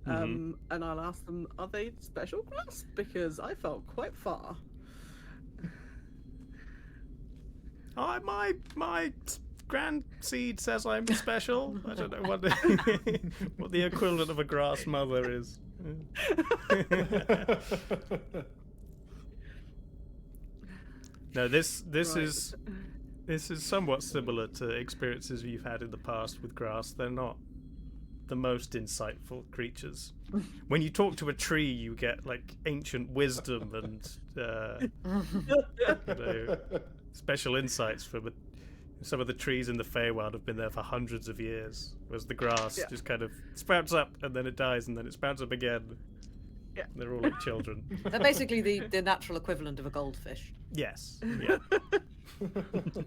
And I'll ask them, are they special grass? Because I felt quite far. My grand seed says I'm special. I don't know what what the equivalent of a grass mother is. No, this is somewhat similar to experiences you've had in the past with grass. They're not the most insightful creatures. When you talk to a tree, you get like ancient wisdom and you know, special insights from some of the trees in the Feywild have been there for hundreds of years, whereas the grass just kind of sprouts up and then it dies and then it sprouts up again. Yeah. They're all like children. They're basically the natural equivalent of a goldfish. Yes. Yeah.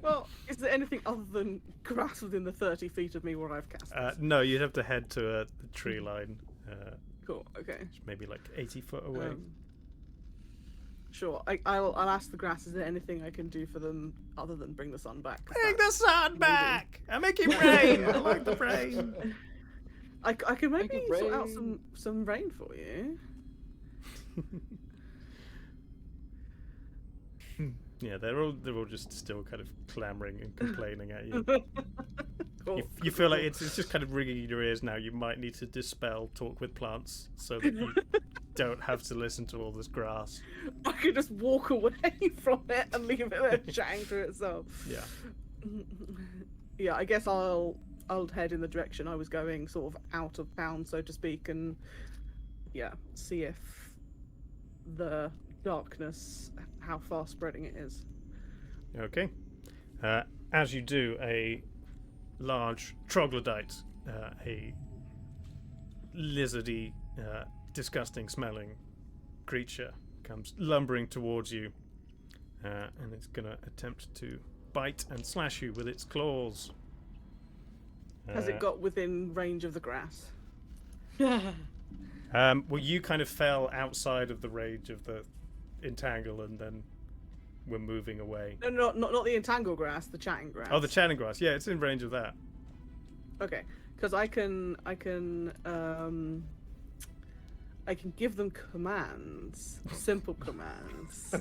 Well, is there anything other than grass within the 30 feet of me where I've cast this? No, you'd have to head to the tree line. Cool, okay. Maybe like 80 foot away. Sure, I'll ask the grass, is there anything I can do for them other than bring the sun back? Bring the sun back! I make it rain! I like the rain! I can maybe sort out some rain for you. Yeah, they're all just still kind of clamoring and complaining at you. Cool. You feel like it's just kind of ringing in your ears now. You might need to dispel talk with plants so that you don't have to listen to all this grass. I could just walk away from it and leave it there chatting to itself. Yeah. Yeah, I guess I'll head in the direction I was going, sort of out of town, so to speak, and see if the darkness, how far spreading it is. Okay. As you do, a large troglodyte, a lizardy, disgusting smelling creature comes lumbering towards you, and it's going to attempt to bite and slash you with its claws. Has it got within range of the grass? Well, you kind of fell outside of the range of the entangle and then we're moving away. No, not the entangle grass, the chatting grass. Oh, the chatting grass. Yeah, it's in range of that. Okay, because I can give them commands, simple commands.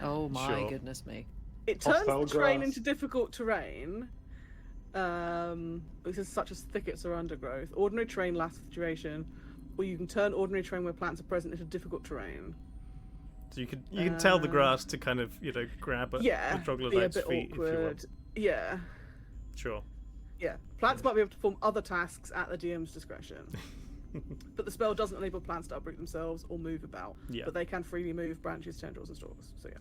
Oh my Sure. goodness me! It turns Hostile the terrain grass. into difficult terrain. Because such as thickets or undergrowth. Ordinary terrain lasts for duration, or you can turn ordinary terrain where plants are present into difficult terrain. So you can tell the grass to kind of grab the Be a troglodyte's bit feet if you awkward. want. Yeah. Sure. Yeah. Plants might be able to perform other tasks at the DM's discretion. But the spell doesn't enable plants to uproot themselves or move about. Yeah. But they can freely move branches, tendrils, and stalks. So yeah.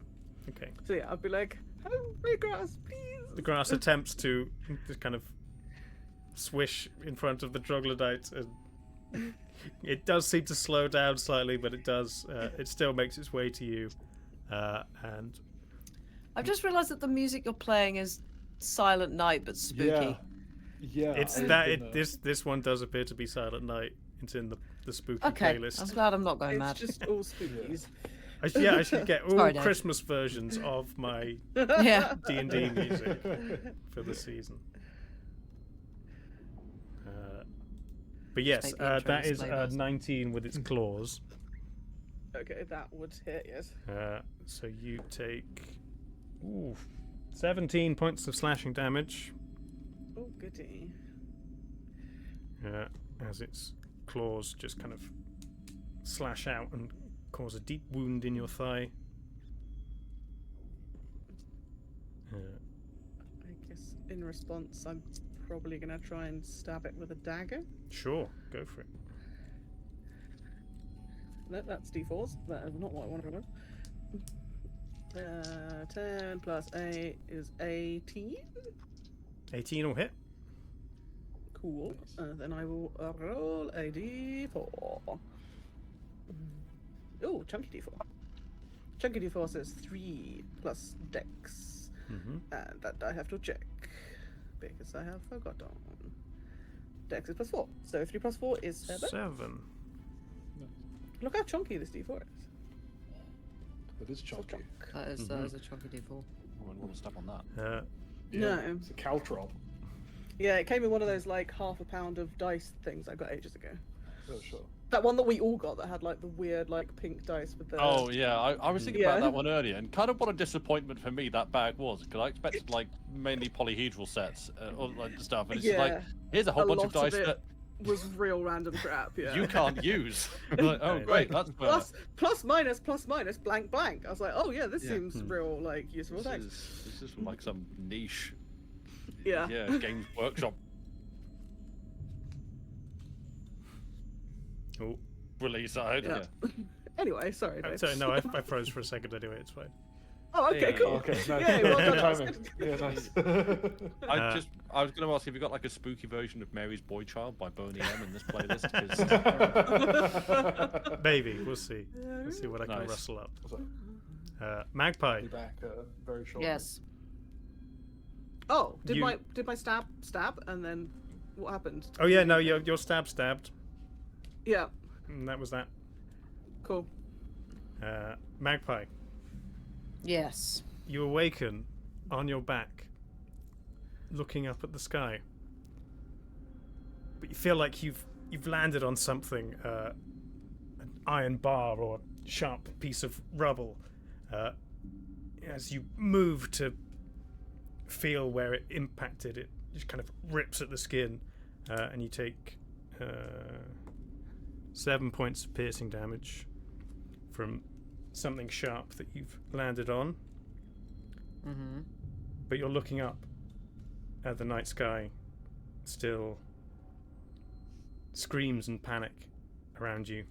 Okay. So yeah, I'd be like, "Hello, my grass, please." The grass attempts to just kind of swish in front of the troglodyte, and it does seem to slow down slightly, but it does. It still makes its way to you, and I've just realised that the music you're playing is Silent Night but spooky. Yeah. it's this one does appear to be Silent Night. It's in the spooky Okay, playlist. I'm glad I'm not going It's mad. just all spookies. I should get all Sorry, Dave. Christmas versions of my Yeah. D&D music for the season. But yes, make the intro that is display first. 19 with its claws. Okay, that would hit, yes. So you take 17 points of slashing damage Oh, goody. as its claws just kind of slash out and cause a deep wound in your thigh. I guess in response, I'm probably gonna try and stab it with a dagger. Sure, go for it. No, that's d4s. That is not what I wanted to do. 10 plus 8 is 18. 18 will hit. Cool. Then I will roll a d4. Oh, chunky d4. Chunky d4 says 3 plus dex. And that I have to check because I have forgotten. Dex is plus 4. So 3 plus 4 is 7. 7. Look how chunky this d4 is. That is chunky. That is a chunky d4. I wouldn't want to step on that. No. It's a caltrol. Yeah, it came in one of those like half a pound of dice things I got ages ago. Oh, sure. That one that we all got that had like the weird like pink dice with the. Oh yeah, I was thinking about that one earlier, and kind of what a disappointment for me that bag was, because I expected like mainly polyhedral sets or like stuff, and it's just like here's a whole bunch of dice that was real random crap. Yeah. you can't use. Like, oh great, that's plus minus blank blank. I was like, oh yeah, this seems real like useful. Thanks. This is like some niche. Yeah. Yeah, Games Workshop. Oh. Release, I hope. Yeah. Anyway, sorry. Dave. Sorry, no, I froze for a second anyway, it's fine. Oh, okay, Yeah, cool. Okay, nice. Yeah, well done. Timing. Yeah, nice. I was going to ask if you got like a spooky version of Mary's Boy Child by Boney M in this playlist. 'Cause... Maybe, we'll see. We'll see what I can rustle up. Magpie. Be back very shortly. Yes. Oh, did my stab and then what happened? Oh yeah, no, your stabbed. Yeah. And that was that. Cool. Magpie. Yes. You awaken on your back, looking up at the sky. But you feel like you've landed on something, an iron bar or sharp piece of rubble. As you move to feel where it impacted, it just kind of rips at the skin, and you take 7 points of piercing damage from something sharp that you've landed on. But you're looking up at the night sky, still screams and panic around you.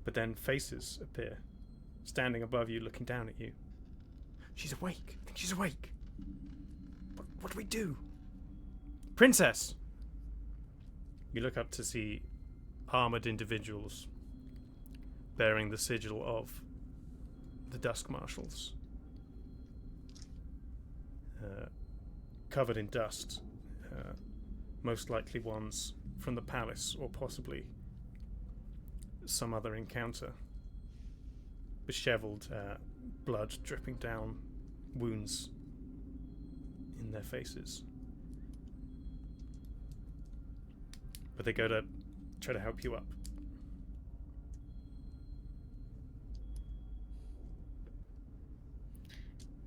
But then faces appear, standing above you, looking down at you. She's awake. I think she's awake. What do we do? Princess! You look up to see armored individuals bearing the sigil of the Dusk Marshals. Covered in dust. Most likely ones from the palace, or possibly some other encounter. Beshevelled, blood dripping down, wounds in their faces. But they go to try to help you up.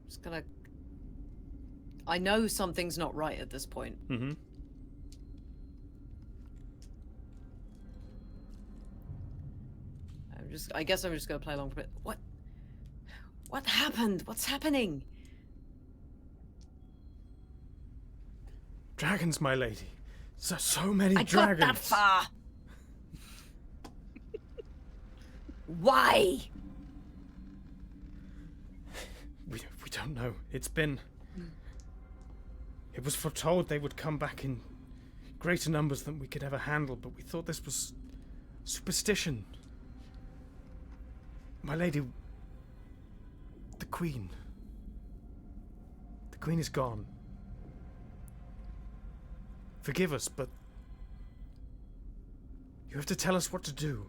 Just gonna. I know something's not right at this point. I guess I'm just gonna play along for a bit. What happened? What's happening? Dragons, my lady. So many I dragons. got that far. Why? We don't know. It was foretold they would come back in greater numbers than we could ever handle, but we thought this was superstition. My lady, the Queen is gone. Forgive us, but you have to tell us what to do.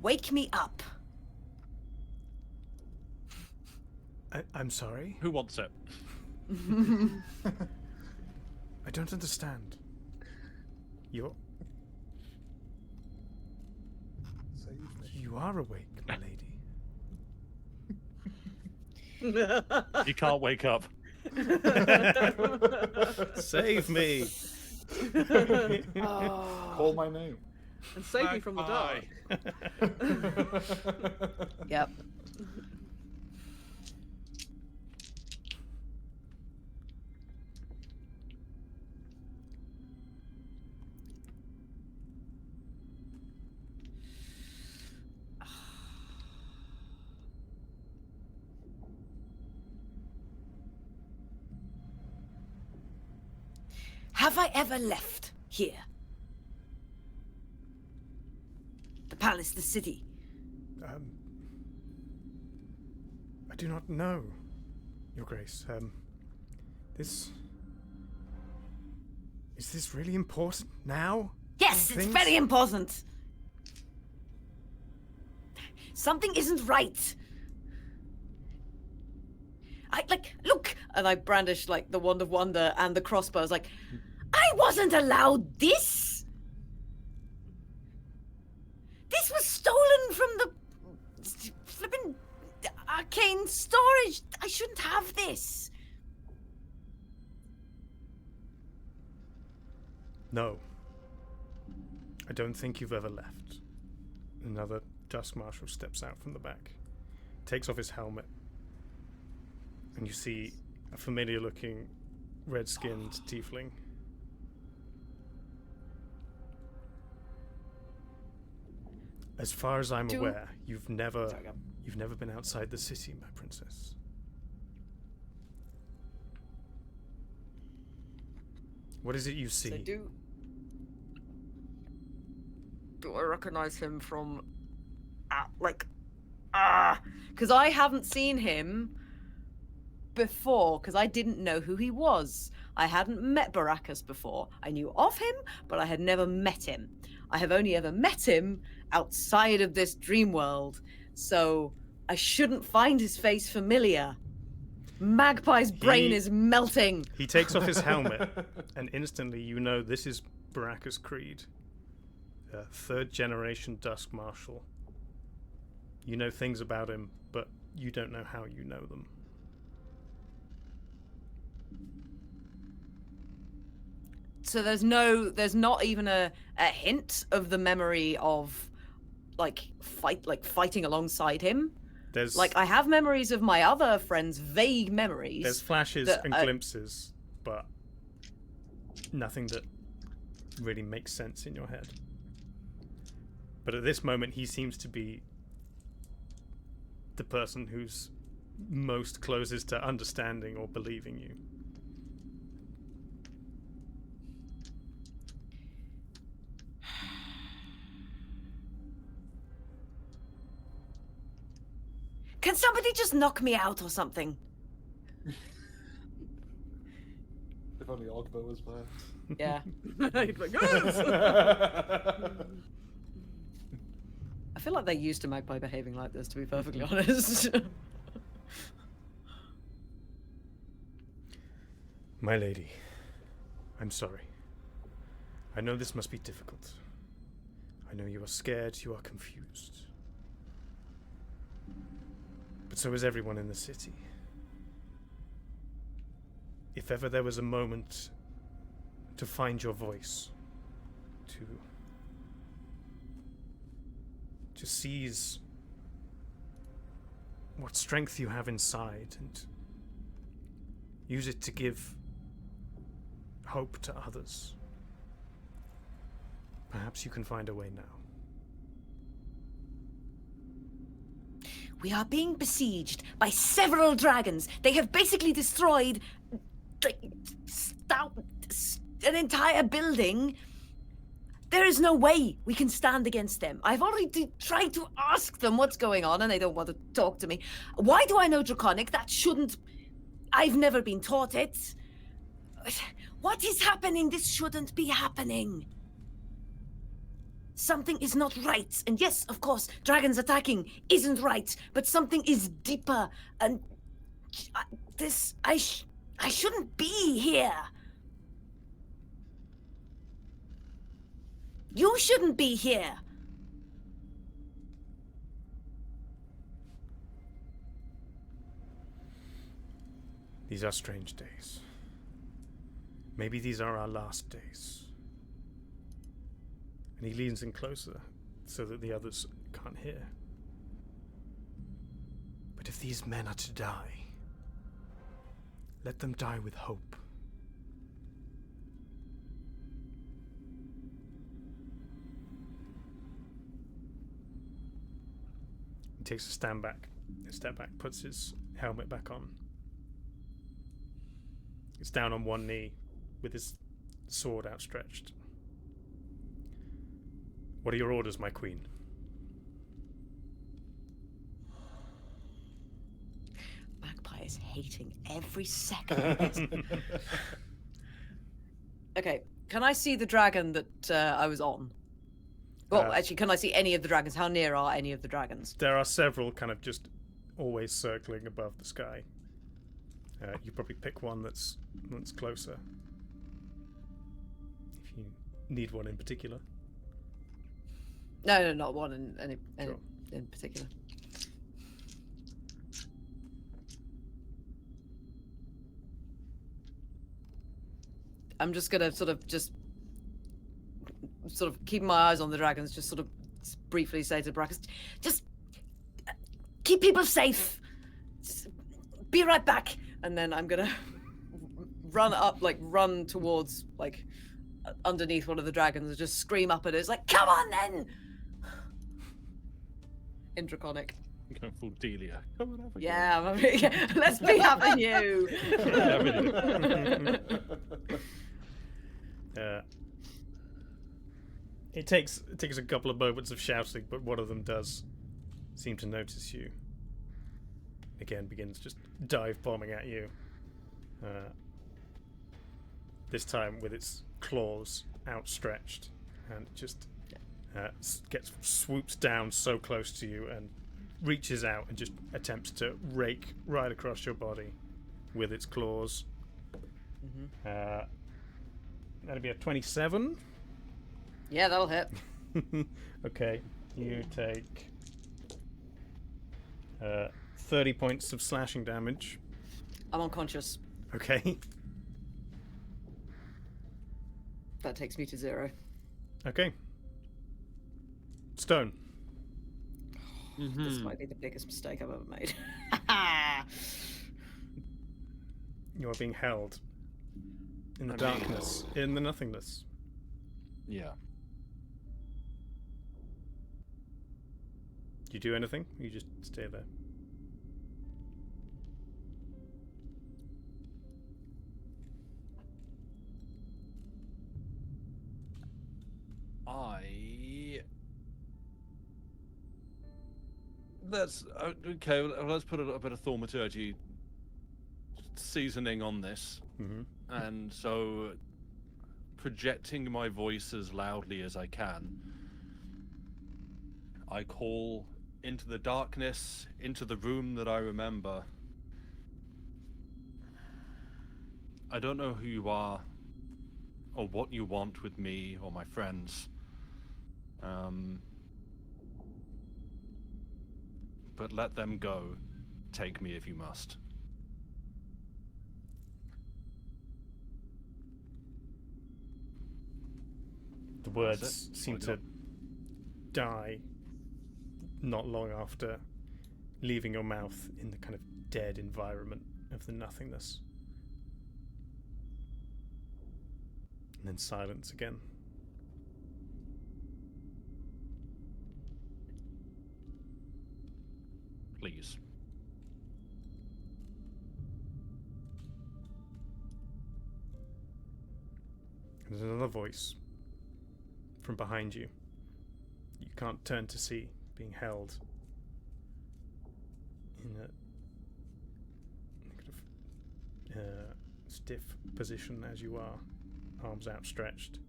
Wake me up. I'm sorry? Who wants it? I don't understand. You are awake, my lady. You can't wake up. Save me. Call my name. And save me from the dark. Yep. Have I ever left here? The palace, the city. I do not know, Your Grace. Is this really important now? Yes, it's Things? very important. Something isn't right. Look, and I brandish like the wand of wonder and the crossbow. I was like, I wasn't allowed this. This was stolen from the flipping arcane storage. I shouldn't have this. No. I don't think you've ever left. Another Dusk Marshal steps out from the back, takes off his helmet, and you see a familiar-looking, red-skinned tiefling. As far as I'm aware, you've never been outside the city, my princess. What is it you see? So do I recognize him from, because I haven't seen him before, because I didn't know who he was. I hadn't met Baracus before. I knew of him, but I had never met him. I have only ever met him outside of this dream world, so I shouldn't find his face familiar. Magpie's brain is melting. He takes off his helmet, and instantly you know this is Baracus Creed, a third-generation Dusk Marshal. You know things about him, but you don't know how you know them. So there's not even a hint of the memory of fighting alongside him. There's I have memories of my other friends, vague memories. There's flashes and glimpses, but nothing that really makes sense in your head. But at this moment, he seems to be the person who's most closest to understanding or believing you. Can somebody just knock me out or something? If only Ogbo was there. Yeah. He'd be like, "Yes!" I feel like they're used to Magpie behaving like this, to be perfectly honest. My lady, I'm sorry. I know this must be difficult. I know you are scared, you are confused. But so is everyone in the city. If ever there was a moment to find your voice, to seize what strength you have inside and use it to give hope to others, perhaps you can find a way now. We are being besieged by several dragons. They have basically destroyed an entire building. There is no way we can stand against them. I've already tried to ask them what's going on, and they don't want to talk to me. Why do I know Draconic? That shouldn't... I've never been taught it. What is happening? This shouldn't be happening. Something is not right. And yes, of course, dragons attacking isn't right, but something is deeper. And I shouldn't be here. You shouldn't be here. These are strange days. Maybe these are our last days. And he leans in closer so that the others can't hear. But if these men are to die, let them die with hope. He takes a step back, puts his helmet back on. He's down on one knee with his sword outstretched. What are your orders, my queen? Magpie is hating every second of this. Okay, can I see the dragon that I was on? Well, actually, can I see any of the dragons? How near are any of the dragons? There are several kind of just always circling above the sky. You probably pick one that's closer. If you need one in particular. No, not one Sure. in particular. I'm just gonna sort of keep my eyes on the dragons, just sort of briefly say to Brackus, just keep people safe. Just be right back. And then I'm gonna run towards, underneath one of the dragons and just scream up at it. It's like, come on then! In Draconic. You're going full Delia. Come on, have a Yeah, let's be having you! It takes a couple of moments of shouting, but one of them does seem to notice you. Again, begins just dive bombing at you. This time with its claws outstretched, and just swoops down so close to you and reaches out and just attempts to rake right across your body with its claws. Mm-hmm. That'd be a 27. Yeah, that'll hit. Okay, you take 30 points of slashing damage. I'm unconscious. Okay. That takes me to 0. Okay. Stone. This might be the biggest mistake I've ever made. You are being held in the darkness, in the nothingness. Yeah. Do you do anything? You just stay there. Let's okay. Let's put a little bit of thaumaturgy seasoning on this, and so projecting my voice as loudly as I can, I call into the darkness, into the room that I remember. I don't know who you are, or what you want with me or my friends. But let them go. Take me if you must. The words seem to die not long after leaving your mouth in the kind of dead environment of the nothingness. And then silence again. Please. There's another voice from behind you. You can't turn to see, being held in a kind of stiff position as you are, arms outstretched.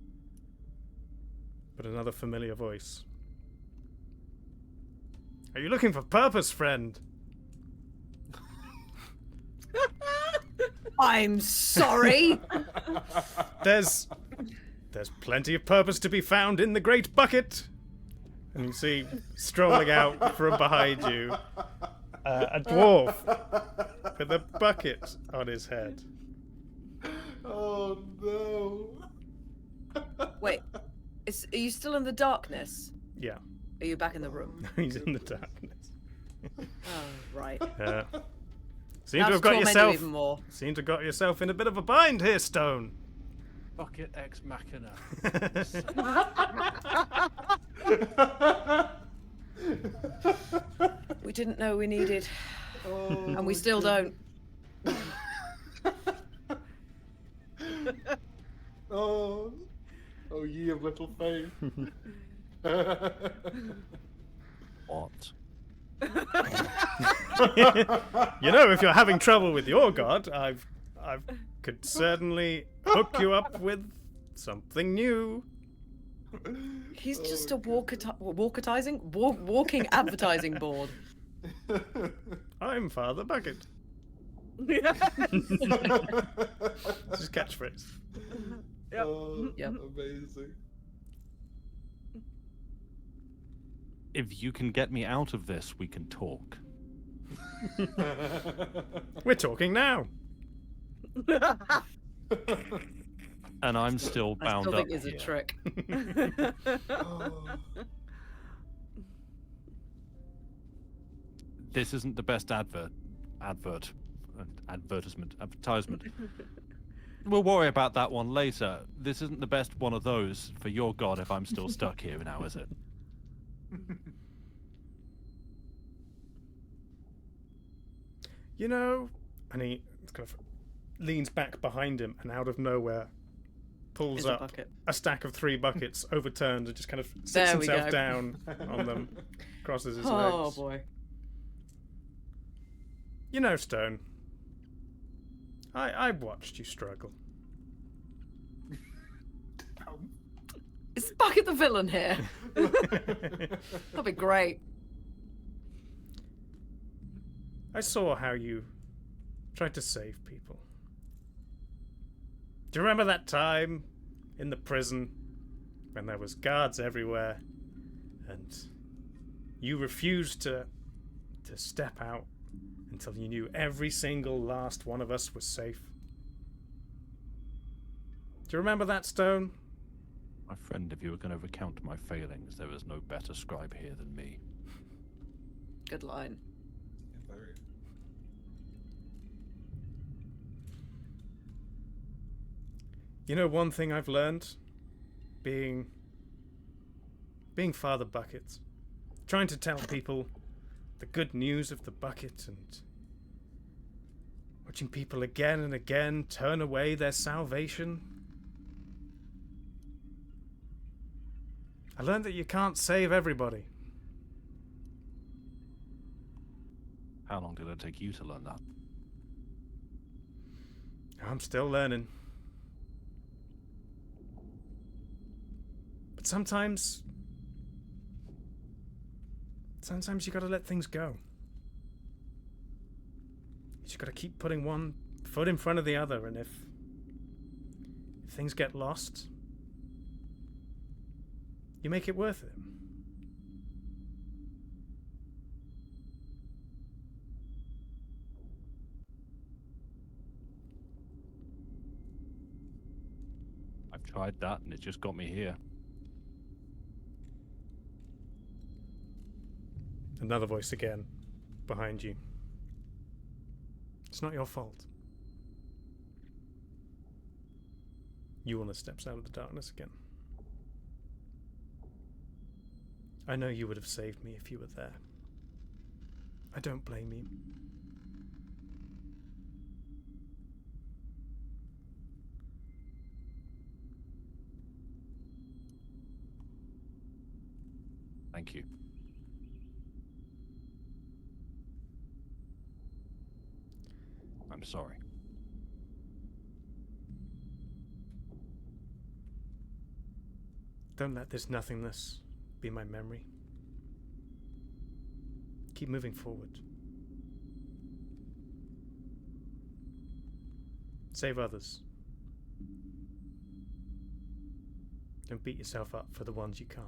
But another familiar voice. Are you looking for purpose, friend? I'm sorry. There's plenty of purpose to be found in the great bucket. And you see, strolling out from behind you, a dwarf with a bucket on his head. Oh no. Wait, are you still in the darkness? Yeah. Are you back in the room? He's in the darkness. Oh, right. Seem Now to have to got torment yourself. you even more. Seem to have got yourself in a bit of a bind here, Stone. Bucket ex machina. We didn't know we needed, and we still don't. Oh, ye of little faith. What? You know, if you're having trouble with your god, I could certainly hook you up with something new. He's just a walking advertising board. I'm Father Bucket. Yeah. It's his catchphrase. Yep. Oh, Yep. amazing. If you can get me out of this, we can talk. We're talking now. And I'm still I bound still up think it's a here. trick. This isn't the best advertisement. We'll worry about that one later. This isn't the best one of those for your god if I'm still stuck here now, is it? You know, and he kind of leans back behind him and out of nowhere pulls Is a up bucket. a stack of 3 buckets, overturned, and just kind of sits There we himself go. down on them, crosses his Oh legs. boy. You know, Stone, I watched you struggle. Is Bucket the villain here? That'd be great. I saw how you tried to save people. Do you remember that time in the prison when there was guards everywhere and you refused to step out until you knew every single last one of us was safe? Do you remember that, Stone? My friend, if you were going to recount my failings, there was no better scribe here than me. Good line. Very. You know, one thing I've learned being Father Bucket, trying to tell people the good news of the bucket and watching people again and again turn away their salvation. I learned that you can't save everybody. How long did it take you to learn that? I'm still learning. But sometimes you gotta let things go. You just gotta keep putting one foot in front of the other, and if things get lost, you make it worth it. I've tried that and it just got me here. Another voice again, behind you. It's not your fault. Eulna steps out of the darkness again. I know you would have saved me if you were there. I don't blame you. Thank you. I'm sorry. Don't let this nothingness be my memory. Keep moving forward. Save others. Don't beat yourself up for the ones you can't.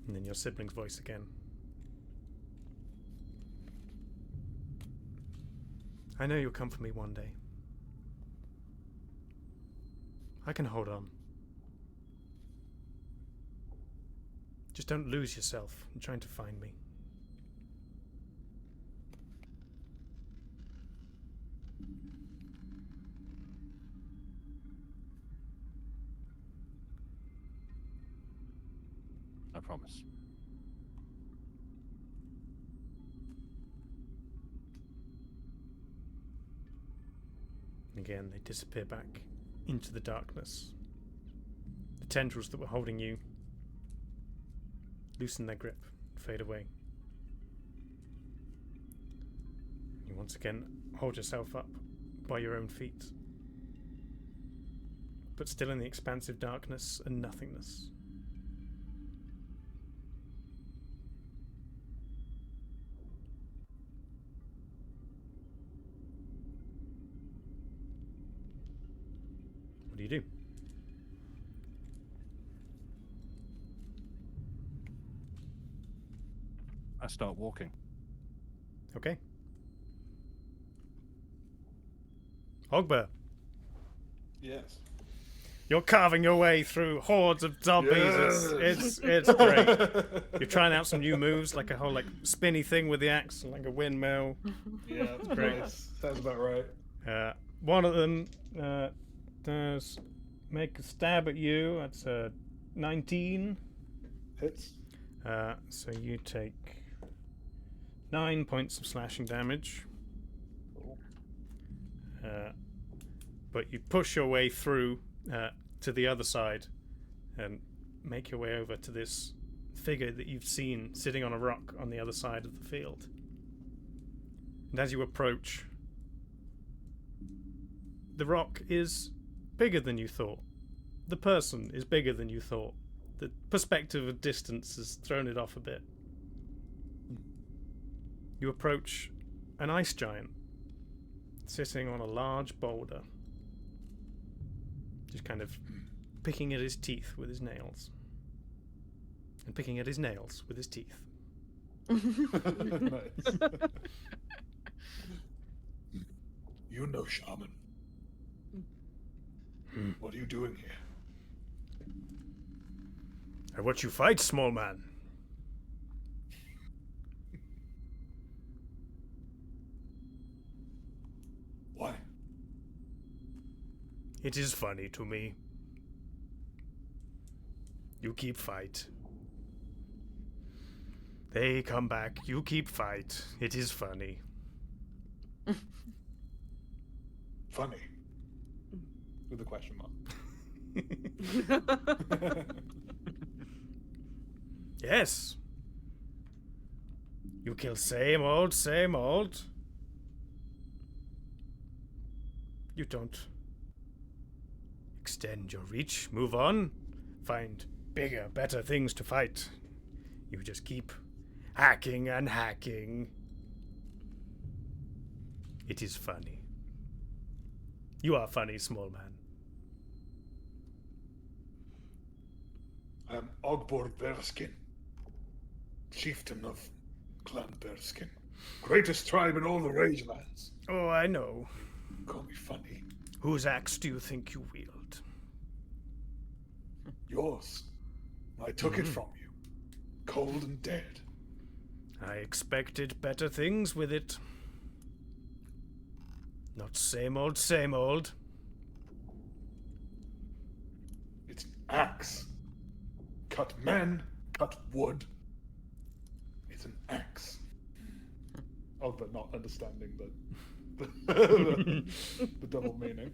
And then your sibling's voice again. I know you'll come for me one day. I can hold on. Just don't lose yourself in trying to find me. I promise. Again, they disappear back into the darkness. The tendrils that were holding you loosen their grip, fade away. You once again hold yourself up by your own feet, but still in the expansive darkness and nothingness. What do you do? I start walking. Okay. Ogber, Yes. you're carving your way through hordes of zombies. Yes. It's great. You're trying out some new moves, like a whole spinny thing with the axe, like a windmill. Yeah, that's Great. nice. Sounds about right. One of them does make a stab at you. That's a 19. Hits. So you take 9 points of slashing damage. But you push your way through to the other side and make your way over to this figure that you've seen sitting on a rock on the other side of the field. And as you approach, the rock is bigger than you thought. The person is bigger than you thought. The perspective of distance has thrown it off a bit. You approach an ice giant sitting on a large boulder, just kind of picking at his teeth with his nails. And picking at his nails with his teeth. Nice. You know, shaman. What are you doing here? I watch you fight, small man. Why? It is funny to me. You keep fight. They come back, you keep fight. It is funny. Funny. With a question mark. Yes. You kill same old, same old. You don't extend your reach, move on, find bigger, better things to fight. You just keep hacking and hacking. It is funny. You are funny, small man. I'm Ogbor Bearskin, chieftain of Clan Bearskin, greatest tribe in all the Ragelands. Oh, I know. Call me funny. Whose axe do you think you wield? Yours. I took it from you, cold and dead. I expected better things with it. Not same old, same old. It's an axe. Cut men, cut wood. It's an axe. Oh, but not understanding the double meaning.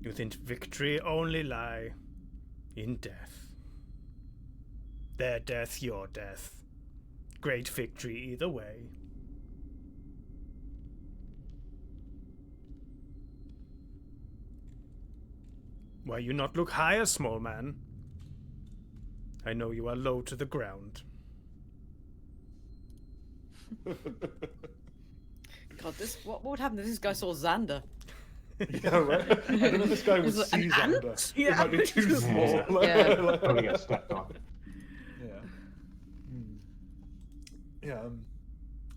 You think victory only lie in death. Their death, your death. Great victory either way. Why you not look higher, small man? I know you are low to the ground. God, what would happen if this guy saw Xander? Yeah, right. I don't know if this guy would He's see like, "An Xander. ant?" It might be too small. Yeah. Probably get stepped on. Yeah. Yeah.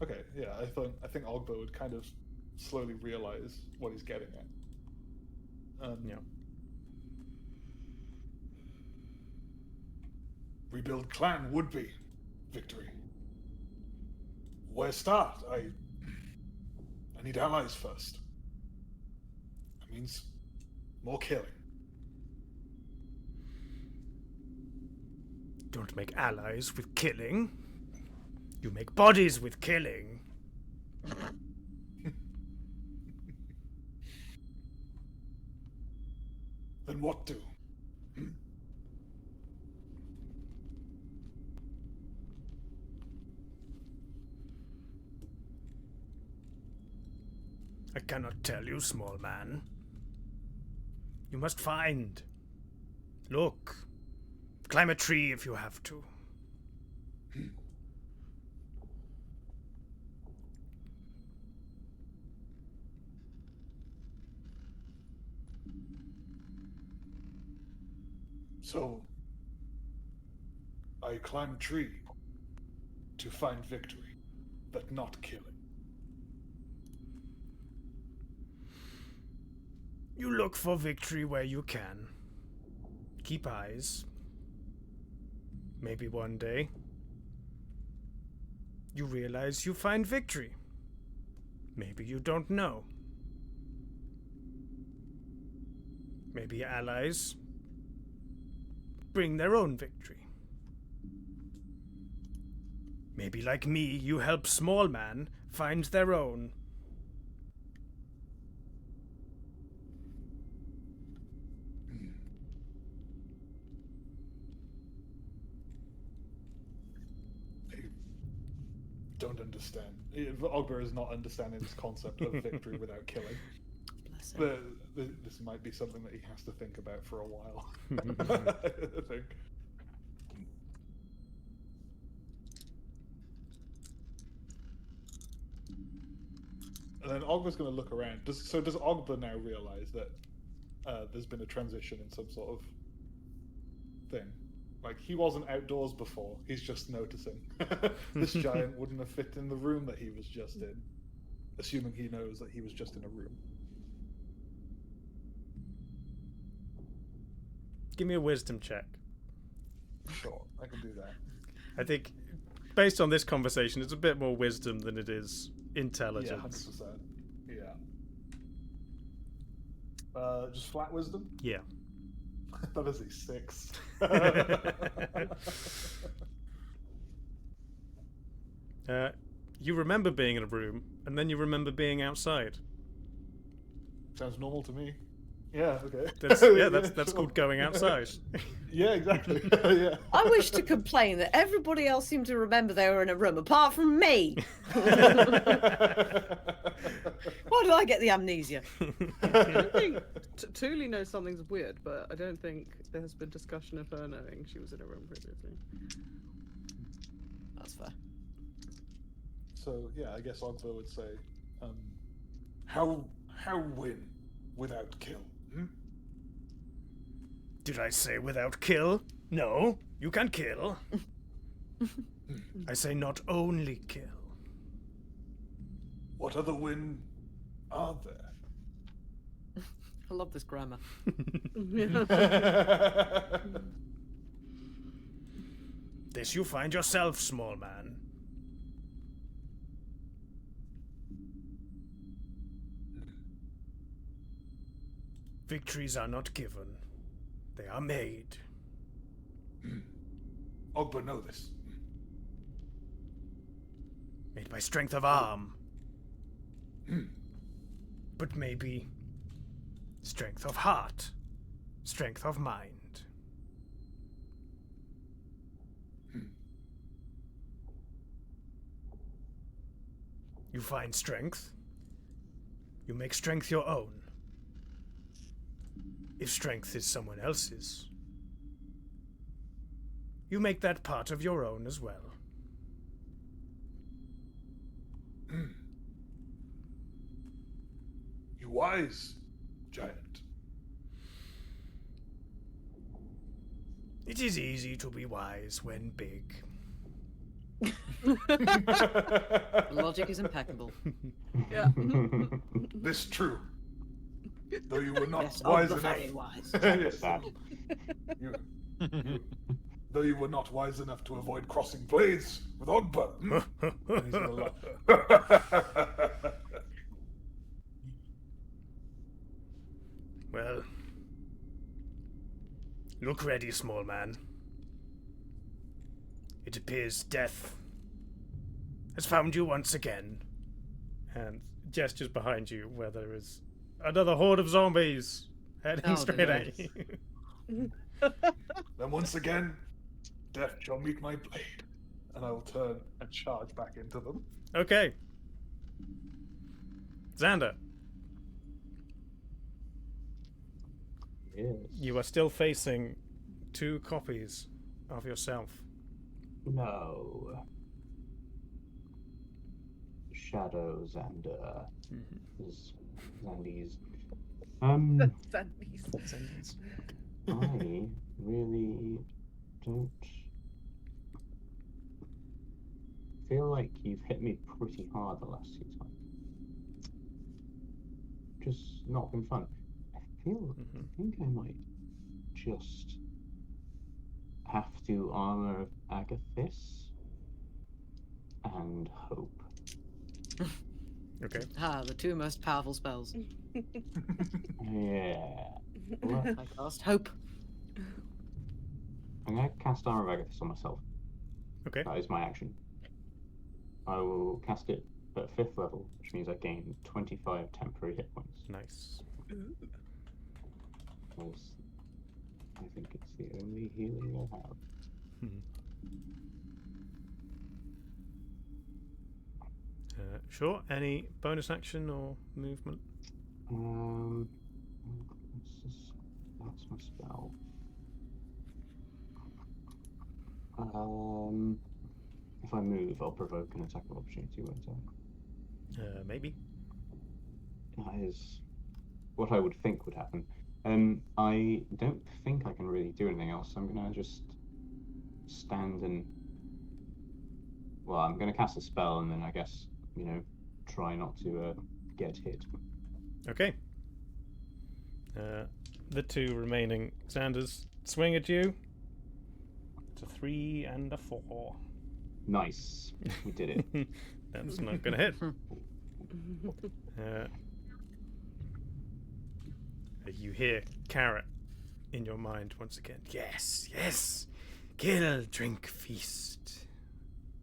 Okay. Yeah. I think Ogba would kind of slowly realize what he's getting at. Yeah. Rebuild clan would be victory. Where start? I need allies first. That means more killing. Don't make allies with killing. You make bodies with killing. Then what do? I cannot tell you, small man. You must find. Look. Climb a tree if you have to. So, I climb a tree to find victory, but not killing. You look for victory where you can. Keep eyes. Maybe one day you realize you find victory. Maybe you don't know. Maybe allies bring their own victory. Maybe like me, you help small man find their own. Don't understand. Ogba is not understanding this concept of victory without killing. Bless him. This might be something that he has to think about for a while. I think. And then Ogba's going to look around. Does Ogba now realize that there's been a transition in some sort of thing? Like, he wasn't outdoors before. He's just noticing. This giant wouldn't have fit in the room that he was just in. Assuming he knows that he was just in a room. Give me a wisdom check. Sure, I can do that. I think, based on this conversation, it's a bit more wisdom than it is intelligence. Yeah, 100%. Just flat wisdom? Yeah. That is a 6. You remember being in a room, and then you remember being outside. Sounds normal to me. Yeah, okay. That's sure. called going outside. Yeah, exactly. Yeah. I wish to complain that everybody else seemed to remember they were in a room, apart from me. Why did I get the amnesia? I don't think Thule knows something's weird, but I don't think there has been discussion of her knowing she was in a room previously. That's fair. So yeah, I guess Ogba would say, how win without kill? Hmm? Did I say without kill? No, you can kill. I say not only kill. What other win are there? I love this grammar. This you find yourself, small man. Victories are not given. They are made. Ogba know this. Made by strength of arm. But maybe strength of heart. Strength of mind. You find strength. You make strength your own. If strength is someone else's, you make that part of your own as well. You wise. giant. It is easy to be wise when big. The logic is impeccable. Yeah. This true. Though you were not Yes, wise of the enough. very wise. Yes. Sad. Though you were not wise enough to avoid crossing blades with Ogba. And he's gonna laugh. Well, look ready, small man. It appears death has found you once again. And gestures behind you where there is another horde of zombies heading Oh, straight goodness. at you. Then once again, death shall meet my blade. And I will turn and charge back into them. Okay. Xander, Yes. you are still facing 2 copies of yourself. No. Shadows and Zandies. Zandies. I really don't feel like you've hit me pretty hard the last 2 times. Just not been fun. I think I might just have to armor Agathis and hope. Okay. The 2 most powerful spells. Yeah. Well, I cast Hope. I'm gonna cast Armor of Agathis on myself. Okay. That is my action. I will cast it at 5th level, which means I gain 25 temporary hit points. Nice. Because I think it's the only healing I have. Sure. Any bonus action or movement? That's my spell. If I move, I'll provoke an attack of opportunity, won't I? Maybe. That is what I would think would happen. I don't think I can really do anything else. I'm gonna just stand and... Well, I'm gonna cast a spell and then I guess, try not to get hit. Okay. The 2 remaining Xanders swing at you. It's a 3 and a 4. Nice. We did it. That's not gonna hit. You hear Carrot in your mind once again. Yes, yes. Kill, drink, feast.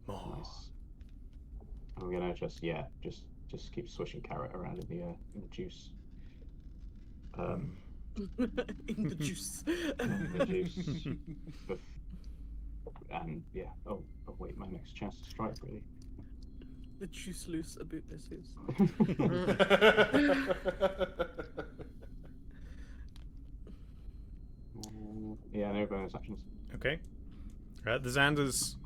More. Nice. I'm gonna just keep swishing Carrot around in the juice. In the juice. In the juice. And yeah, I'll wait my next chance to strike, really. The juice loose about this is. Yeah, no bonus actions. Okay. The Xanders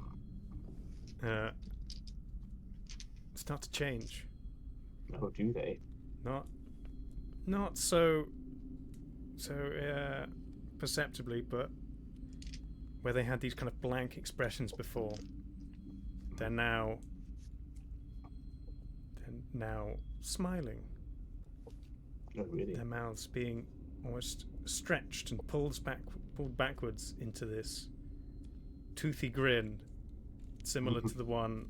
start to change. Oh, do they? Not so perceptibly, but where they had these kind of blank expressions before, they're now smiling. Oh, really? Their mouths being almost stretched and pulled backwards into this toothy grin, similar to the one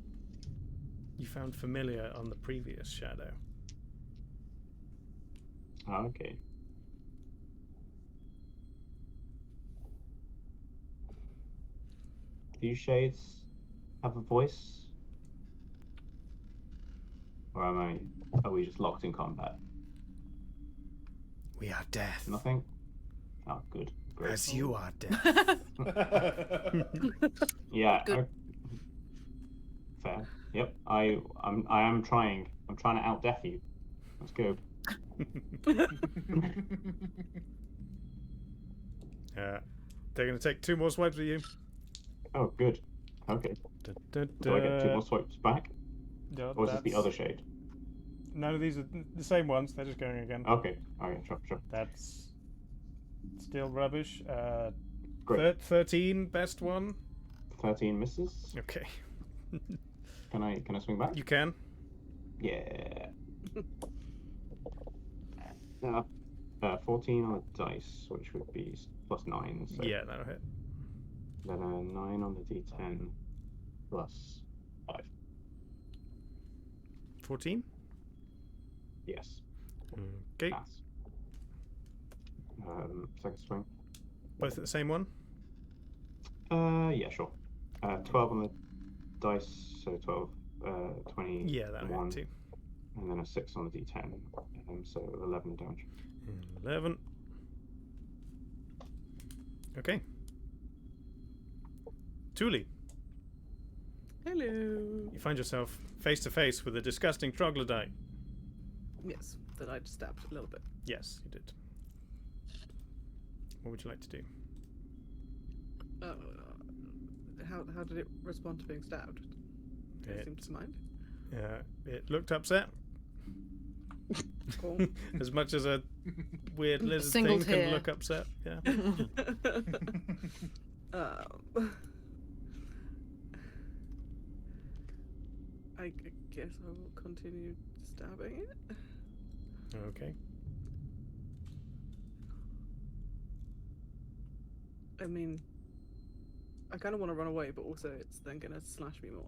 you found familiar on the previous shadow. Oh, okay. Do you shades have a voice? Or are we just locked in combat? We are death, Nothing? Oh, good. Great. as you are death. Yeah. Good. Fair. Yep. I am trying. I'm trying to out-deaf you. Let's go. They're going to take 2 more swipes at you. Oh, good. Okay. Do I get 2 more swipes back? No, Or is this the that's- other shade? none of these are the same ones. They're just going again. Okay. Okay. Sure. That's still rubbish. Great. 13, best one. 13 misses. Okay. Can I swing back? You can. Yeah. 14 on the dice, which would be +9. So Yeah, that'll hit. then a 9 on the d10 +5. 14. Yes. Okay. Pass. Second swing. Both at the same one. Yeah, sure. 12 on the dice, so 12, 20. Yeah, that'll hit too. And then a 6 on the d10, so 11 damage. 11. Okay. Thule, Hello. you find yourself face to face with a disgusting troglodyte. Yes, that I just stabbed a little bit. Yes, you did. What would you like to do? How did it respond to being stabbed? Did it seem to mind? It looked upset. Cool. As much as a weird lizard Single thing tear. can look upset. Yeah. I guess I will continue stabbing it. Okay. I mean, I kind of want to run away, but also it's then going to slash me more.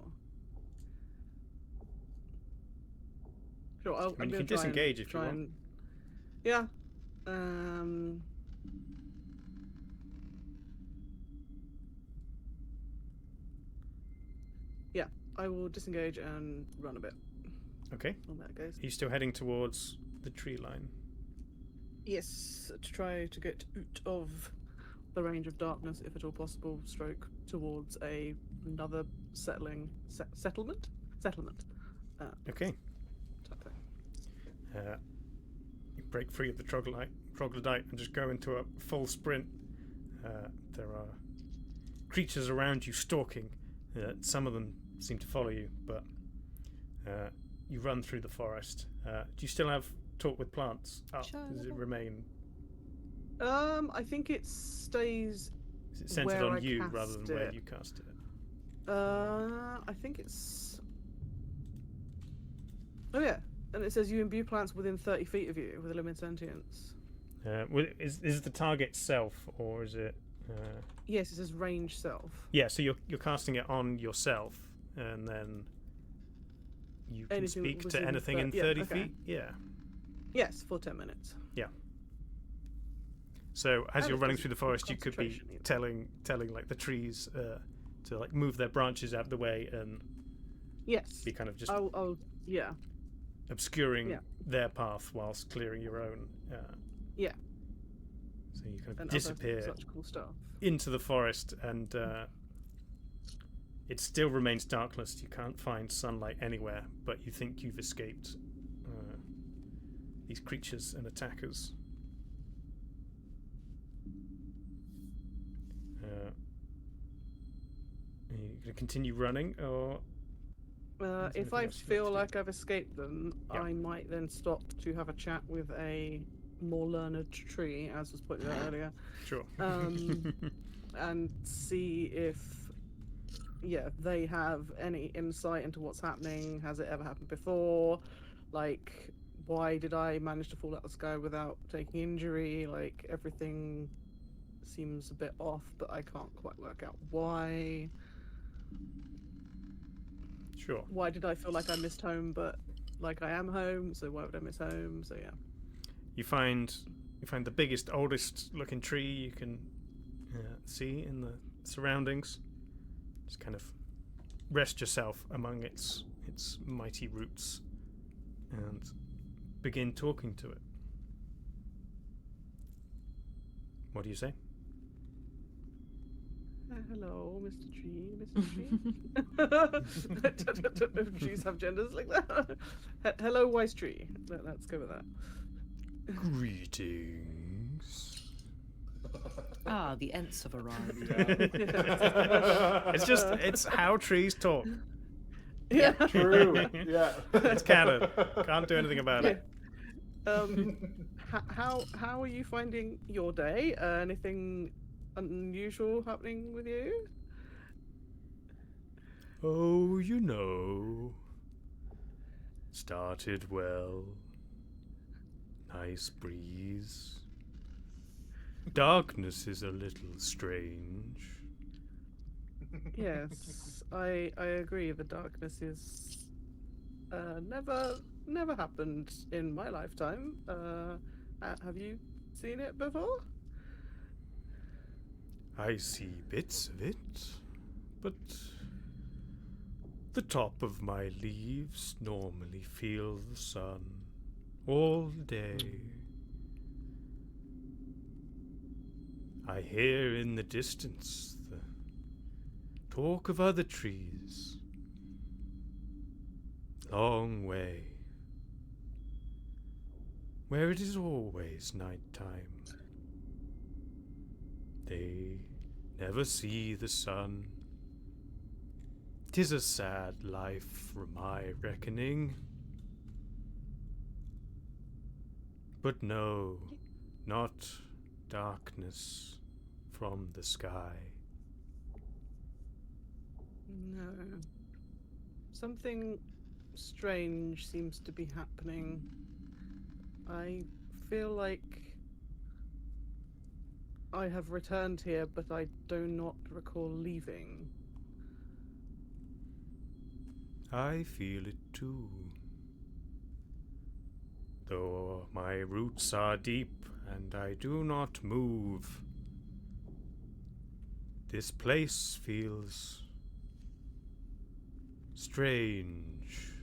Sure, I mean, I'm you gonna can try and- disengage if you try want. and- Yeah. Yeah, I will disengage and run a bit. Okay. On that goes. Are you still heading towards the tree line? Yes, to try to get out of the range of darkness, if at all possible. Stroke towards another settlement. Okay. Type thing. You break free of the troglodyte and just go into a full sprint. There are creatures around you stalking. Some of them seem to follow you, but you run through the forest. Do you still have talk with plants up? Does it remain? I think it stays. Is it centered where on I you rather cast than where it. you cast it? I think it's. Oh yeah, and it says you imbue plants within 30 feet of you with a limited sentience. Is the target self or is it? Yes, it says range self. Yeah, so you're casting it on yourself, and then you can Anything speak to within anything in 30 30 okay. feet. Yeah. Yes, for 10 minutes. So as And you're it running doesn't through the forest, you could be concentration either. telling like the trees to like move their branches out of the way and Yes. be kind of just I'll yeah. obscuring Yeah. their path whilst clearing your own. Yeah. So you kind of And disappear such cool stuff. into the forest, and it still remains darkness. You can't find sunlight anywhere, but you think you've escaped these creatures and attackers. Are you going to continue running, or is there If anything I else you'd feel to do? like I've escaped them, Yeah. I might then stop to have a chat with a more learned tree, as was pointed out earlier, Sure. and see if, they have any insight into what's happening. Has it ever happened before? Like, why did I manage to fall out of the sky without taking injury? Like, everything seems a bit off, but I can't quite work out why. Sure. Why did I feel like I missed home, but like I am home? So why would I miss home? So yeah. You find the biggest, oldest looking tree you can see in the surroundings. Just kind of rest yourself among its mighty roots and begin talking to it. What do you say? Hello, Mr. Tree. Mr. Tree. I don't know if trees have genders like that. Hello, wise tree. Let's go with that. Greetings. Ah, the Ents have arrived. It's how trees talk. Yeah. True. Yeah. It's canon. Can't do anything about it. How are you finding your day? Anything unusual happening with you? Oh, you know. Started well. Nice breeze. Darkness is a little strange. Yes, I agree. The darkness is never happened in my lifetime. Have you seen it before? I see bits of it, but the top of my leaves normally feel the sun all day. I hear in the distance the talk of other trees. Long way, where it is always night time. They never see the sun. 'Tis a sad life for my reckoning. But no, not darkness from the sky. No. Something strange seems to be happening. I feel like I have returned here, but I do not recall leaving. I feel it too. Though my roots are deep and I do not move, this place feels strange.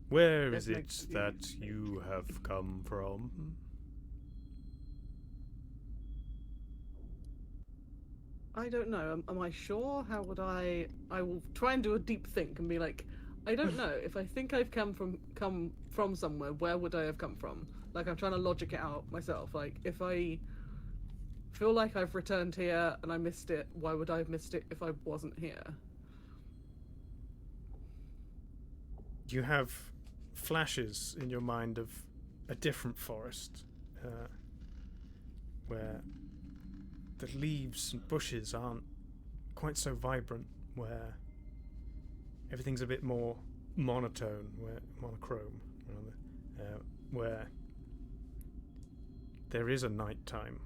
Where is it that you have come from? I don't know. Am I sure? How would I will try and do a deep think and be like, I don't know. If I think I've come from somewhere, where would I have come from? Like, I'm trying to logic it out myself. Like, if I feel like I've returned here and I missed it, why would I have missed it if I wasn't here? You have flashes in your mind of a different forest, where the leaves and bushes aren't quite so vibrant, where everything's a bit more monochrome, where there is a nighttime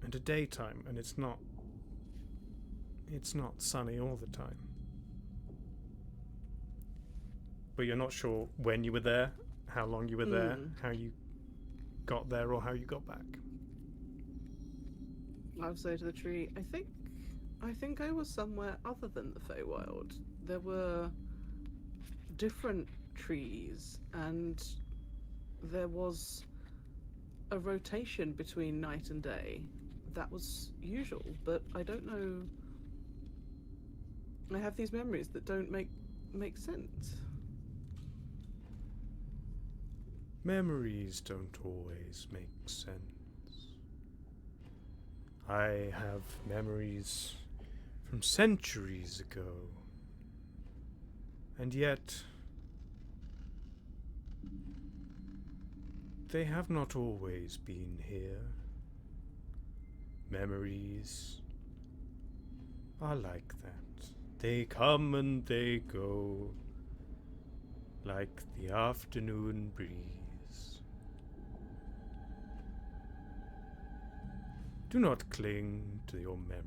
and a daytime, and it's not sunny all the time. But you're not sure when you were there, how long you were there, how you got there, or how you got back. I'll say to the tree, I think I was somewhere other than the Feywild. There were different trees, and there was a rotation between night and day. That was usual, but I don't know. I have these memories that don't make sense. Memories don't always make sense. I have memories from centuries ago, and yet they have not always been here. Memories are like that. They come and they go, like the afternoon breeze. Do not cling to your memories.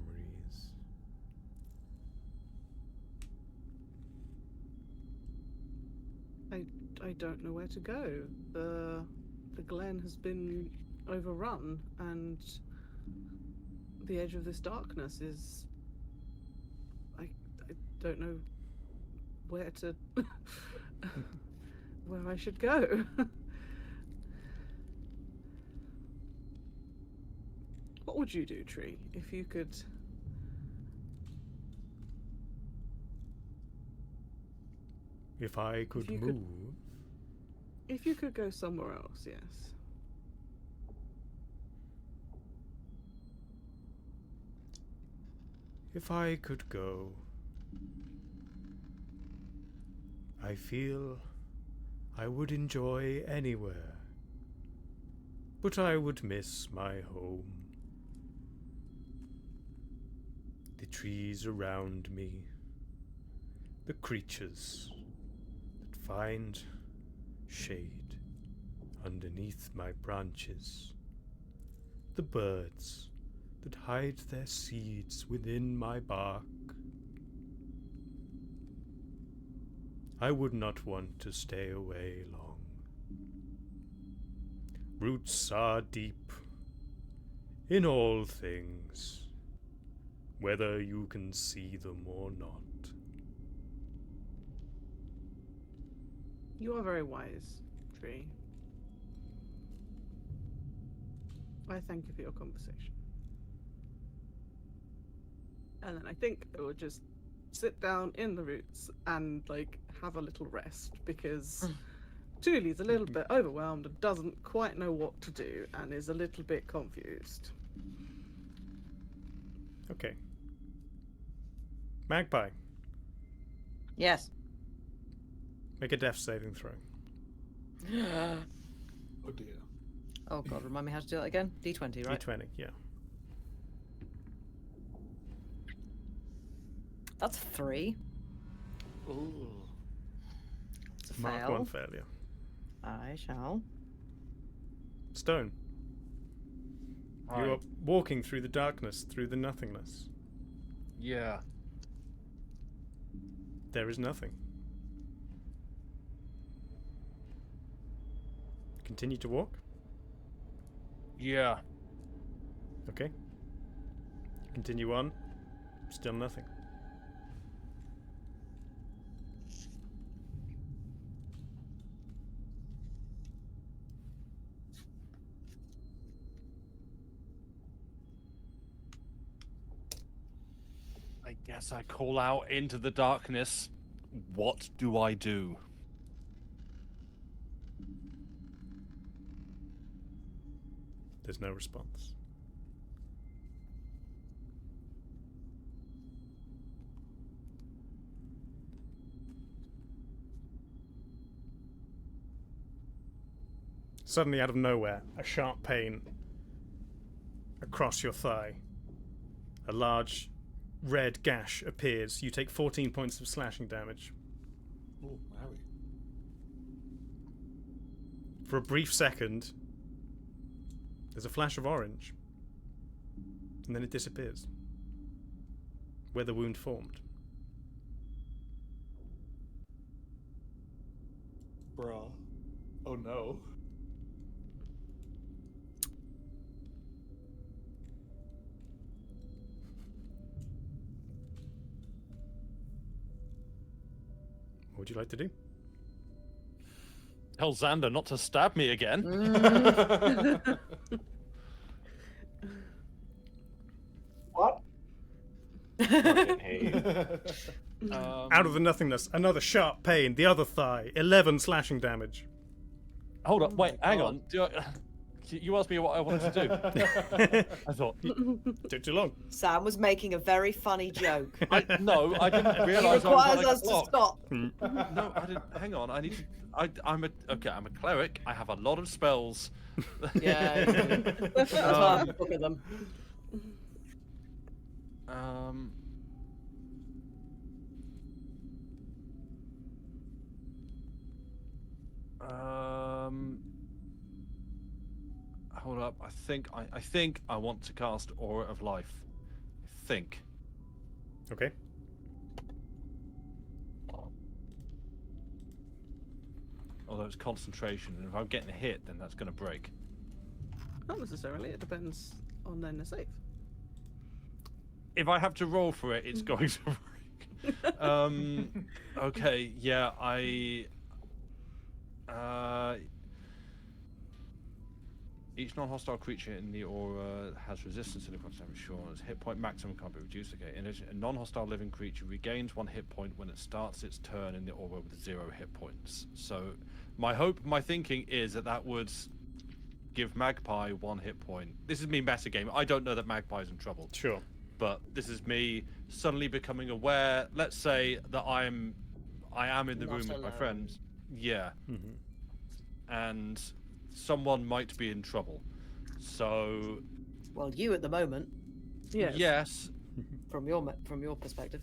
I don't know where to go. The glen has been overrun, and the edge of this darkness is... I don't know where to... where I should go. What would you do, Tree, if you could... If I could move... If you could go somewhere else, yes. If I could go, I feel I would enjoy anywhere, but I would miss my home. The trees around me, the creatures that find shade underneath my branches, the birds that hide their seeds within my bark. I would not want to stay away long. Roots are deep in all things, whether you can see them or not. You are very wise, Tree. I thank you for your conversation. And then I think I will just sit down in the roots and like have a little rest because Julie's a little bit overwhelmed and doesn't quite know what to do and is a little bit confused. Okay. Magpie, Yes. make a death saving throw. Oh dear. Oh god, remind me how to do that again. D20, right? D20, yeah. That's 3. Ooh. It's a Mark fail. 1 failure. I shall. Stone, Hi. you are walking through the darkness, through the nothingness. Yeah. There is nothing. Continue to walk. Yeah. Okay. Continue on. Still nothing. I guess I call out into the darkness. What do I do? There's no response. Suddenly, out of nowhere, a sharp pain across your thigh. A large red gash appears. You take 14 points of slashing damage. Oh, Maui. For a brief second, there's a flash of orange, and then it disappears, where the wound formed. Bruh. Oh no. What would you like to do? Tell Xander not to stab me again. What? Hey. Out of the nothingness, another sharp pain, the other thigh, 11 slashing damage. Hold up, Oh wait, my hang God. on. You asked me what I wanted to do. I thought, Took too long. Sam was making a very funny joke. no, I didn't He realise I was on requires a us to clock. stop. No, I didn't. Hang on, I need to. I'm a cleric. I have a lot of spells. Yeah. That's why I'm booking them. Hold up. I think I want to cast Aura of Life. I think. Okay. Although it's concentration, and if I'm getting a hit, then that's going to break. Not necessarily. It depends on then the save. If I have to roll for it, it's going to break. Okay, yeah, each non-hostile creature in the aura has resistance to the concept of insurance. Hit point maximum can't be reduced. Okay, in addition, a non-hostile living creature regains 1 hit point when it starts its turn in the aura with 0 hit points. So, my thinking is that would give Magpie 1 hit point. This is me metagaming. I don't know that Magpie's in trouble. Sure. but this is me suddenly becoming aware. Let's say that I am in the Not room with my alone. friends. Yeah. Mhm. And someone might be in trouble. So Well, you at the moment, Yes. yes, from your perspective.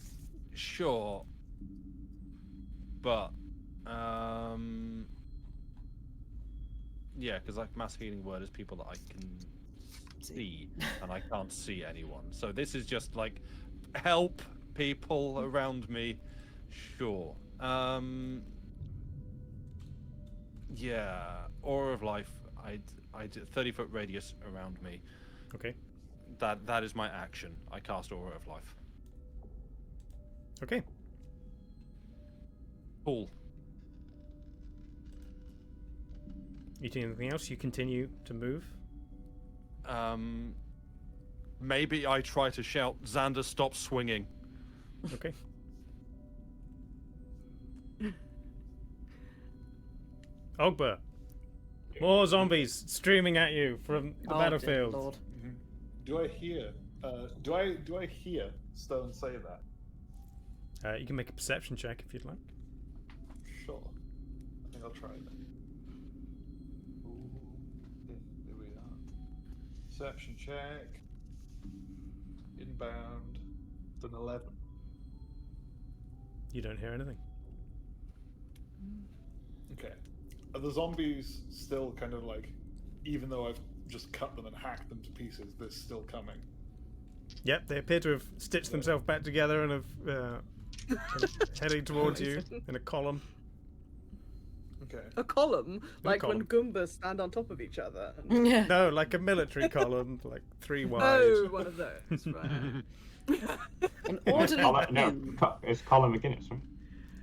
sure, but yeah, because like mass healing word is people that I can see, and I can't see anyone. So this is just like help people around me. Sure. Yeah, aura of life. I did 30-foot radius around me. Okay. That is my action. I cast aura of life. Okay. Cool. Eating anything else? You continue to move. Maybe I try to shout, Xander, stop swinging. Okay. Ogba. More zombies streaming at you from the Oh, battlefield. dear Lord. Do I hear? Do I hear Stone say that? You can make a perception check if you'd like. Sure. I think I'll try it then. Ooh, here we are. Perception check. Inbound. It's an 11. You don't hear anything. Okay. Are the zombies still kind of like, even though I've just cut them and hacked them to pieces, they're still coming? Yep, they appear to have stitched themselves back together and have heading towards you in a column. Okay. A column, like column. when Goombas stand on top of each other. Yeah. No, like a military column, like 3 wide. Oh, one of those, right. An orderly It's Colin McGuinness, right?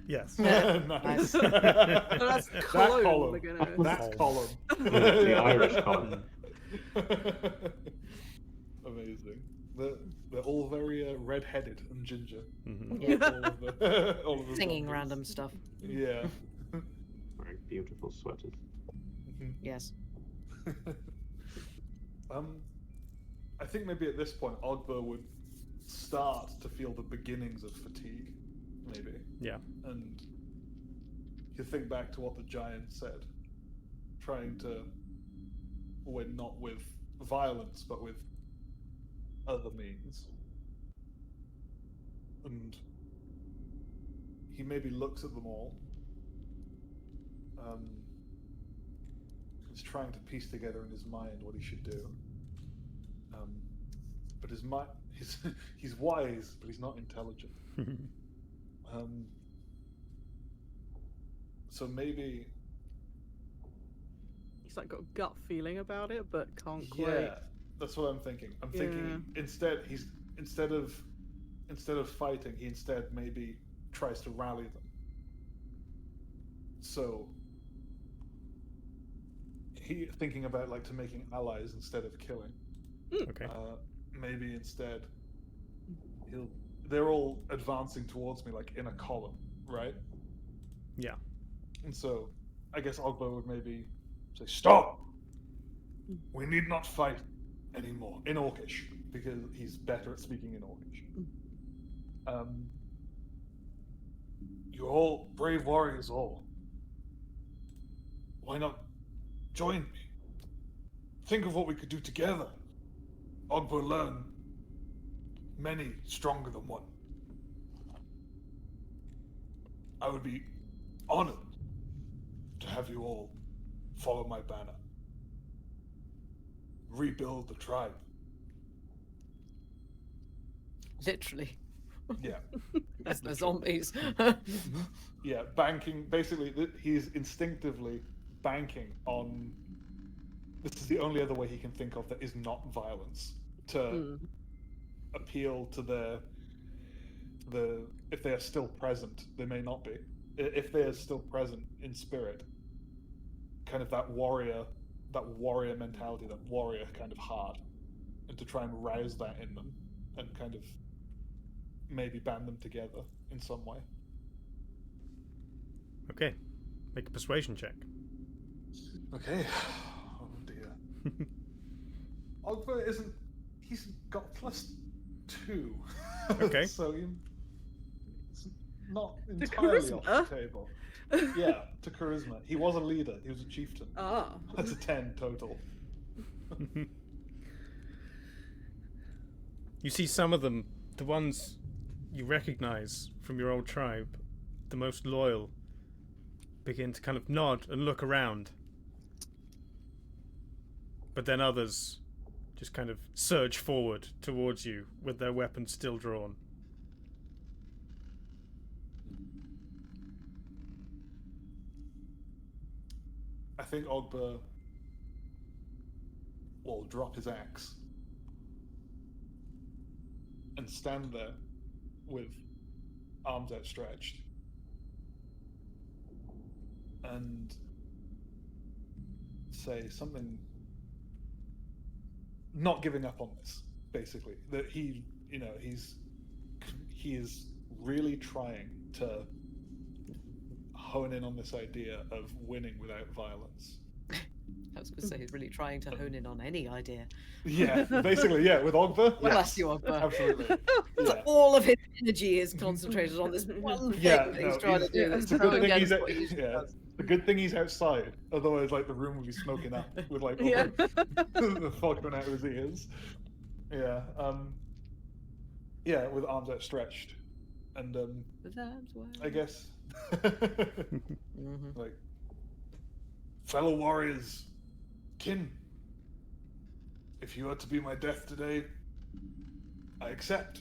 Yes. Nice. Oh, that's That Colin column. McGuinness. That column. The Irish Colin. Amazing. They're all very red-headed and ginger. Mhm. Yeah. All of the Singing zombies. random stuff. Yeah. Very beautiful sweaters. Yes. I think maybe at this point Ogba would start to feel the beginnings of fatigue, maybe. Yeah. And you think back to what the giant said, trying to win not with violence but with other means. And he maybe looks at them all. He's trying to piece together in his mind what he should do. But he's wise, but he's not intelligent. So maybe He's like got a gut feeling about it, but can't quite. yeah, that's what I'm thinking. I'm thinking instead of fighting, he instead maybe tries to rally them. So he thinking about like to making allies instead of killing. Okay. Maybe instead they're all advancing towards me like in a column, right? Yeah. And so I guess Ogba would maybe say, "Stop! We need not fight anymore," in Orcish, because he's better at speaking in Orcish. You're all brave warriors, all. Why not join me? Think of what we could do together. Ogba learn many stronger than one. I would be honored to have you all follow my banner. Rebuild the tribe. Literally. Yeah. As the zombies. Yeah, banking. Basically, he's instinctively banking on. This is the only other way he can think of that is not violence to appeal to the. If they are still present, they may not be. If they are still present in spirit, kind of that warrior mentality, that warrior kind of heart, and to try and rouse that in them, and kind of maybe band them together in some way. Okay. Make a persuasion check. Okay. Oh dear. Ogba isn't. He's got 2. Okay. So it's not To entirely off charisma? the table. Yeah, to charisma. He was a leader. He was a chieftain. Ah. That's a 10 total. You see some of them, the ones you recognize from your old tribe, the most loyal, begin to kind of nod and look around. But then others just kind of surge forward towards you with their weapons still drawn. I think Ogba will drop his axe and stand there with arms outstretched and say something, not giving up on this, basically. That he is really trying to hone in on this idea of winning without violence. I was going to say he's really trying to hone in on any idea. Yeah, basically, yeah, with Ogba. Bless you, Ogba. Absolutely. Yeah. All of his energy is concentrated on this one thing that he's trying to do. It's a good thing he's the good thing he's outside. Otherwise, like, the room would be smoking up with like the fog coming out of his ears. Yeah. Yeah, with arms outstretched, and I guess like, fellow warriors, kin. If you are to be my death today, I accept.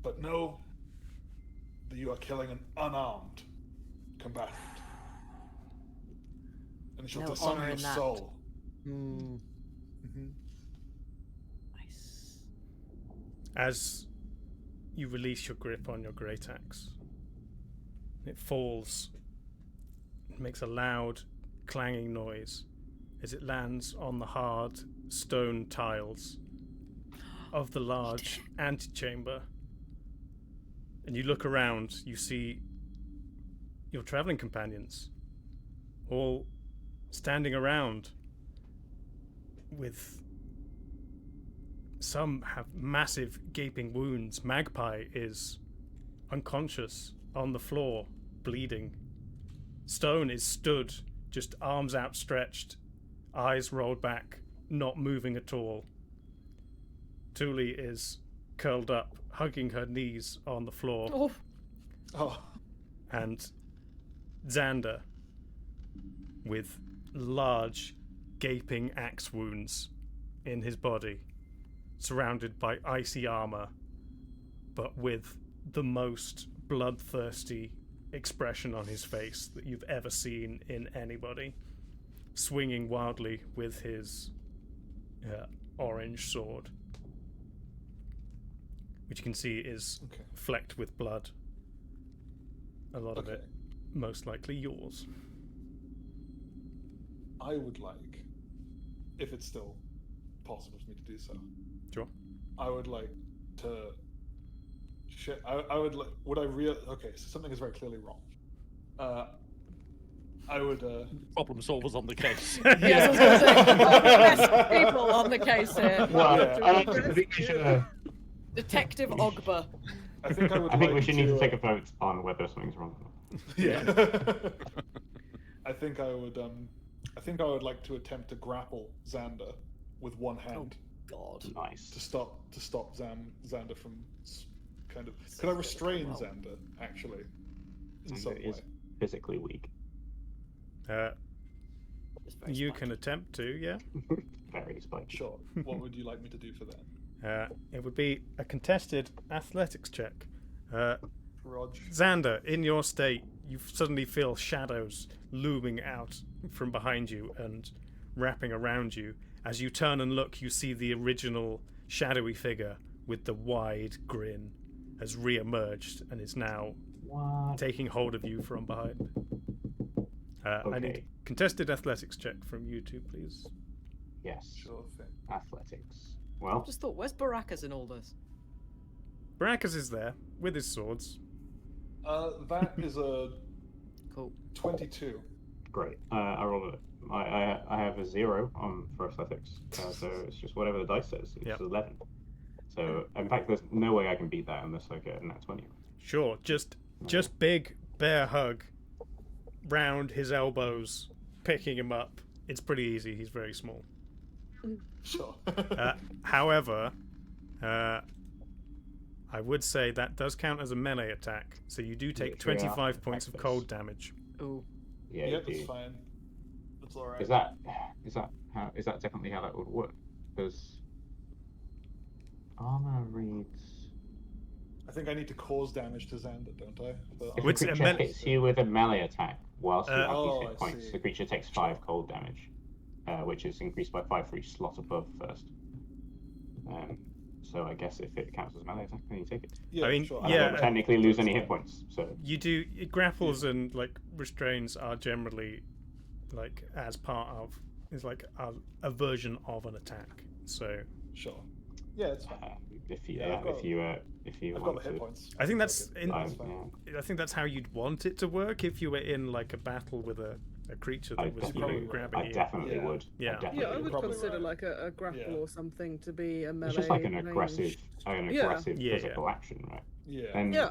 But know that you are killing an unarmed combatant. And it shall No dishonor honor your in that. soul. Nice. As you release your grip on your great axe, it falls. It makes a loud, clanging noise as it lands on the hard stone tiles of the large antechamber. And you look around, you see your traveling companions all standing around, with some have massive gaping wounds. Magpie is unconscious on the floor, bleeding. Stone is stood, just arms outstretched, eyes rolled back, not moving at all. Thule is curled up, hugging her knees on the floor. Oh. And Xander, with large, gaping axe wounds in his body, surrounded by icy armor, but with the most bloodthirsty expression on his face that you've ever seen in anybody, swinging wildly with his orange sword, which you can see is flecked with blood. A lot of it most likely yours. I would like, if it's still possible for me to do so. Sure. I would like to. I would like. Would I real? Okay, so something is very clearly wrong. I would. Problem solvers on the case. Yes, I was going to say, best people on the case here. Well, I think we should. Detective Ogba. I think I would. I think like we should need to take a to vote on whether something's wrong. Yeah. I think I would. I think I would like to attempt to grapple Xander with one hand. Oh God. Nice. To stop Xander from kind of. Could I restrain Xander actually? In some Xander is way. physically weak. You can attempt to, yeah. Very spiky. Sure. What would you like me to do for that? It would be a contested athletics check. Rog. Xander, in your state, you suddenly feel shadows looming out from behind you and wrapping around you. As you turn and look, you see the original shadowy figure with the wide grin has re-emerged and is now taking hold of you from behind. I need a contested athletics check from you two, please. Yes. Sure thing. Athletics. Well, Just thought, where's Baracus in all this? Baracus is there with his swords. That is a Cool. 22. Great. I rolled I have a 0 for athletics, so it's just whatever the dice says. It's Yep. 11. So in fact, there's no way I can beat that unless I get a nat 20. Sure, just big bear hug round his elbows, picking him up. It's pretty easy. He's very small. Sure. However, I would say that does count as a melee attack, so you do take 25 points of cold damage. Ooh. Yeah, Yep, you that's do. fine. That's all right. Is that definitely how that would work? Because armor reads. I think I need to cause damage to Xander, don't I? If What's a a creature melee- hits you with a melee attack whilst you have Oh, these I hit points, see. the creature takes 5 cold damage, which is increased by 5 for each slot above first. So I guess if it counts as a melee attack, then you take it. Yeah, I mean, sure. I yeah, don't technically lose any hit points, so You do grapples and like restraints are generally like as part of is like a version of an attack. So Sure. Yeah, it's fine. if you Yeah, I've got- if you I've got want the hit to, points. I think that's Okay. in, That's I, fine. yeah, I think that's how you'd want it to work if you were in like a battle with a creature that I was definitely, grabbing I you. definitely Yeah. would. Yeah. Yeah, I would Probably consider right. like a grapple Yeah. or something to be a melee. It's just like an ranged. aggressive Yeah. Yeah, physical action, right? Yeah. And, Yeah.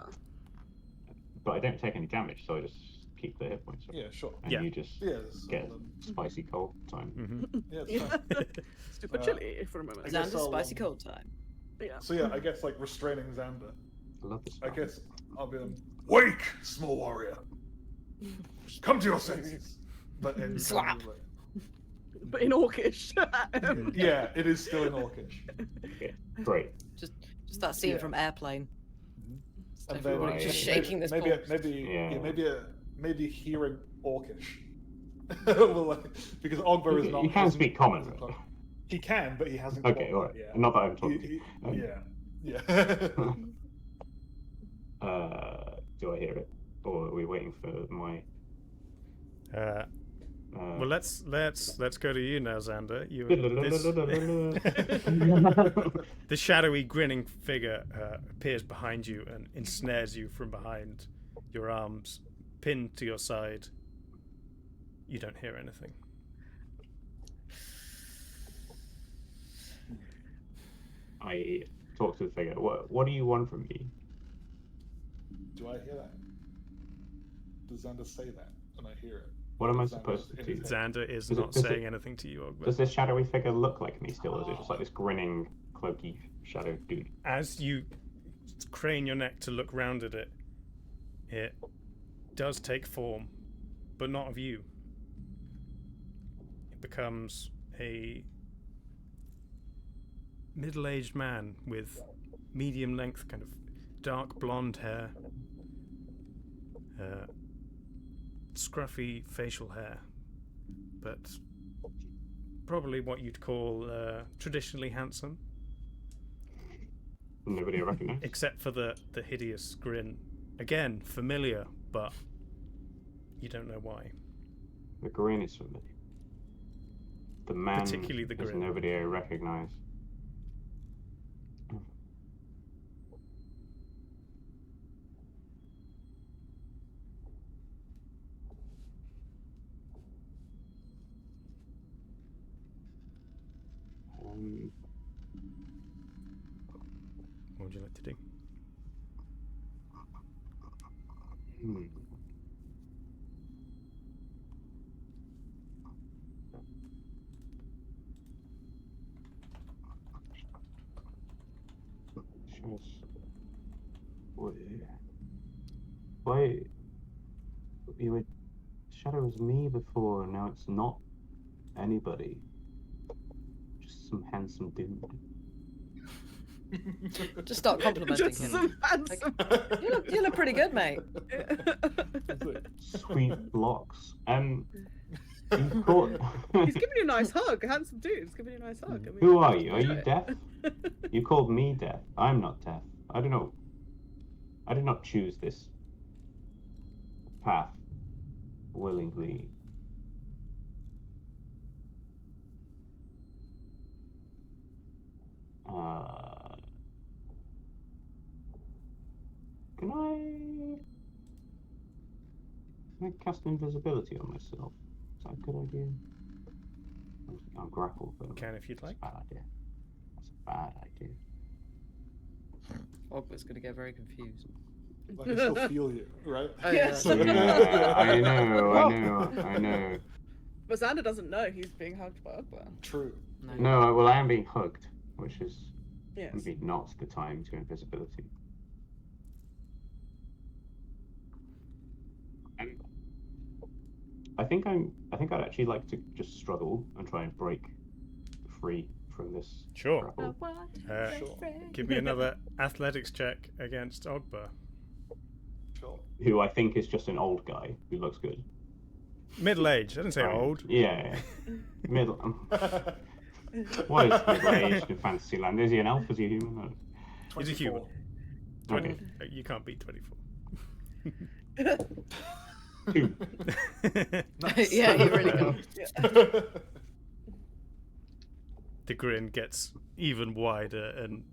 But I don't take any damage, so I just keep the hit points. Up. Yeah, sure. And Yeah. you just Yeah, that's get all then. spicy cold time. Hmm. Yeah, it's Yeah. fine. Super Uh, chilly for a moment. I guess Xander's I'll, spicy cold time. Yeah. So yeah, I guess like restraining Xander. I love this. I spell. guess I'll be like, wake, small warrior. Come to your senses. But in Slap. But in Orcish. Yeah, it is still in Orcish. Okay, great. Just that scene Yeah. from Airplane. And Everybody then- just shaking this maybe ball. maybe hearing Orcish. Well, like, because Ogber is not. You can speak common. hasn't got- He can, but he hasn't. Okay, got all right. that yet. Not that I'm talking. Yeah. Do I hear it, or are we waiting for my? Well, let's go to you now, Xander. The shadowy, grinning figure appears behind you and ensnares you from behind, your arms pinned to your side. You don't hear anything. I talk to the figure. What do you want from me? Do I hear that? Does Xander say that? And I hear it. What am I Xander's supposed to in do? his head. Xander is Does it- not does it- saying anything to you, Ogber. Does this shadowy figure look like me still, or is it just like this grinning, cloaky shadow dude? As you crane your neck to look round at it, it does take form, but not of you. It becomes a middle-aged man with medium-length, kind of dark blonde hair, scruffy facial hair, but probably what you'd call traditionally handsome. Nobody recognizes. Except for the hideous grin. Again, familiar, but you don't know why. The grin is familiar. The man Particularly the is grin. nobody I recognize. What would you like to do? Hmm. Why? You were Shadow was me before, now it's not anybody. Just some handsome dude. Just start complimenting Just him. some handsome. You look pretty good, mate. Sweet locks. You caught... He's giving you a nice hug. A handsome dude. He's giving you a nice hug. I mean, Who are you? Are you enjoy deaf? it. You called me deaf. I'm not deaf. I don't know. I did not choose this path willingly. Can I cast invisibility on myself? that a good idea? I'm grappled, but Can if you'd like. Bad idea. That's a bad idea. Ogba's gonna get very confused. I can still feel you, right? Oh, Yes. yeah. Yeah, I know. But Xander doesn't know he's being hugged by Ogba. True. No, well, I am being hugged, which is Yes. maybe not the time to invisibility. I think I'd actually like to just struggle and try and break free from this Sure. grapple. Give me another athletics check against Ogba. Sure. Who I think is just an old guy who looks good. Middle age. I didn't say Right. old. Yeah. Middle. What is middle aged in Fantasyland? Is he an elf? Is he a human? He's a human. 24. 20. You can't beat 24. 2. Yeah, you really can't. The grin gets even wider and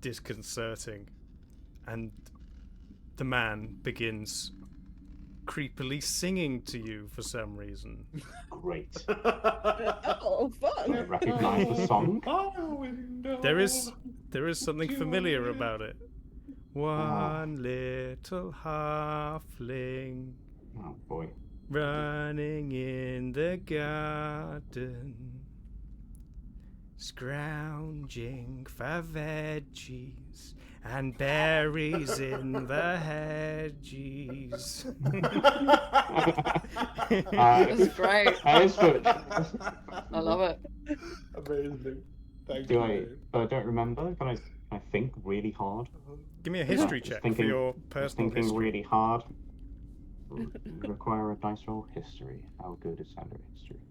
disconcerting, and the man begins creepily singing to you for some reason. Great. Oh, Do you fun! recognize the song? There is something familiar about it. One little halfling Oh boy. running in the garden, scrounging for veggies and berries in the hedges. That's great. That is good. I love it. Amazing. Thank Do you. I? Dave. But I don't remember. Can I think really hard? Give me a history Just check thinking- for your Just personal thinking history. really hard. Require a dice roll. History. How good is Xander at history?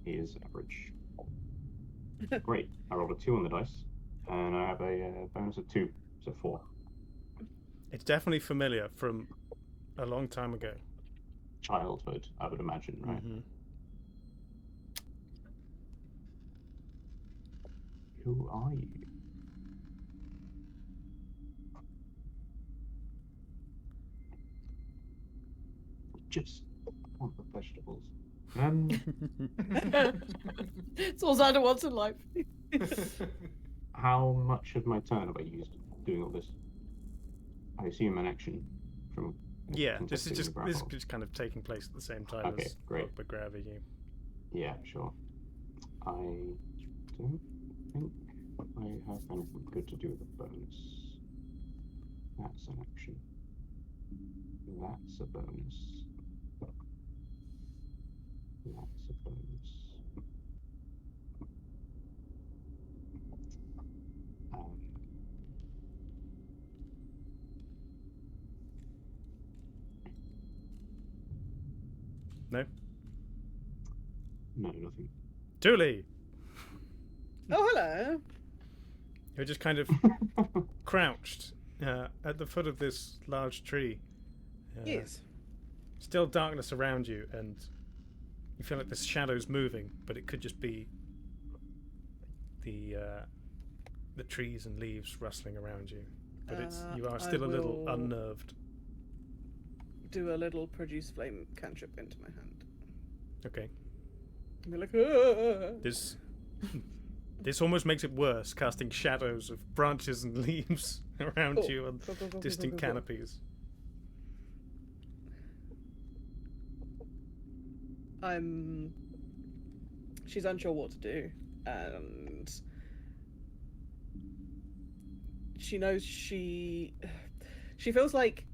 He is average. Great. I rolled a 2 on the dice, and I have a bonus of 2, so 4. It's definitely familiar from a long time ago. Childhood, I would imagine, right? Mhm. Who are you? Just want the vegetables. It's all Xander wants in life. How much of my turn have I used doing all this? I assume an action from. Yeah, this is contesting the just grapple. kind of taking place at the same time Okay, as great. Ogba grabbing you. Yeah, sure. I don't think I have anything good to do with a bonus. That's an action. That's a bonus. That's a bonus. No? No, nothing. Dooley! Oh, hello. You're just kind of crouched at the foot of this large tree. Yes. Still darkness around you, and you feel like the shadow's moving, but it could just be the trees and leaves rustling around you. But you are I still a little will- unnerved. Do a little produce flame cantrip into my hand. Okay. And be like, "Ah." This almost makes it worse, casting shadows of branches and leaves around Cool. you and Cool, cool, cool, distant cool, cool, cool. canopies. She's unsure what to do, and she knows she feels like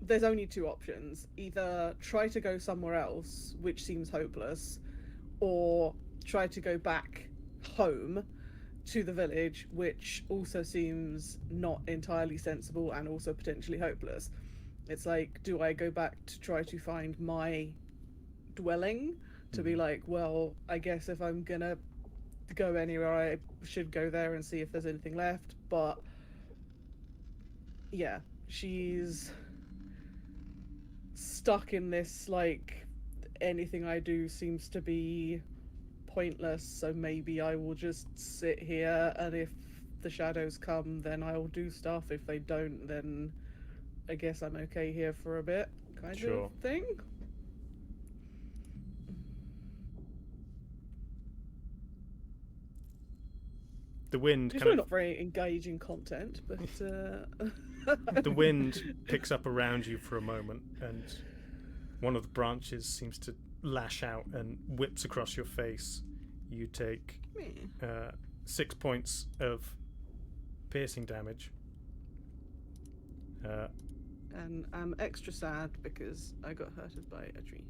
there's only 2 options: either try to go somewhere else, which seems hopeless, or try to go back home to the village, which also seems not entirely sensible and also potentially hopeless. It's like, do I go back to try to find my dwelling, to be like, well, I guess if I'm gonna go anywhere, I should go there and see if there's anything left. But yeah, she's stuck in this, like, anything I do seems to be pointless, so maybe I will just sit here, and if the shadows come, then I'll do stuff. If they don't, then I guess I'm okay here for a bit, kind Sure. of thing. The wind It's kind probably of not very engaging content, but the wind picks up around you for a moment, and one of the branches seems to lash out and whips across your face. You take 6 points of piercing damage. And I'm extra sad because I got hurted by a tree.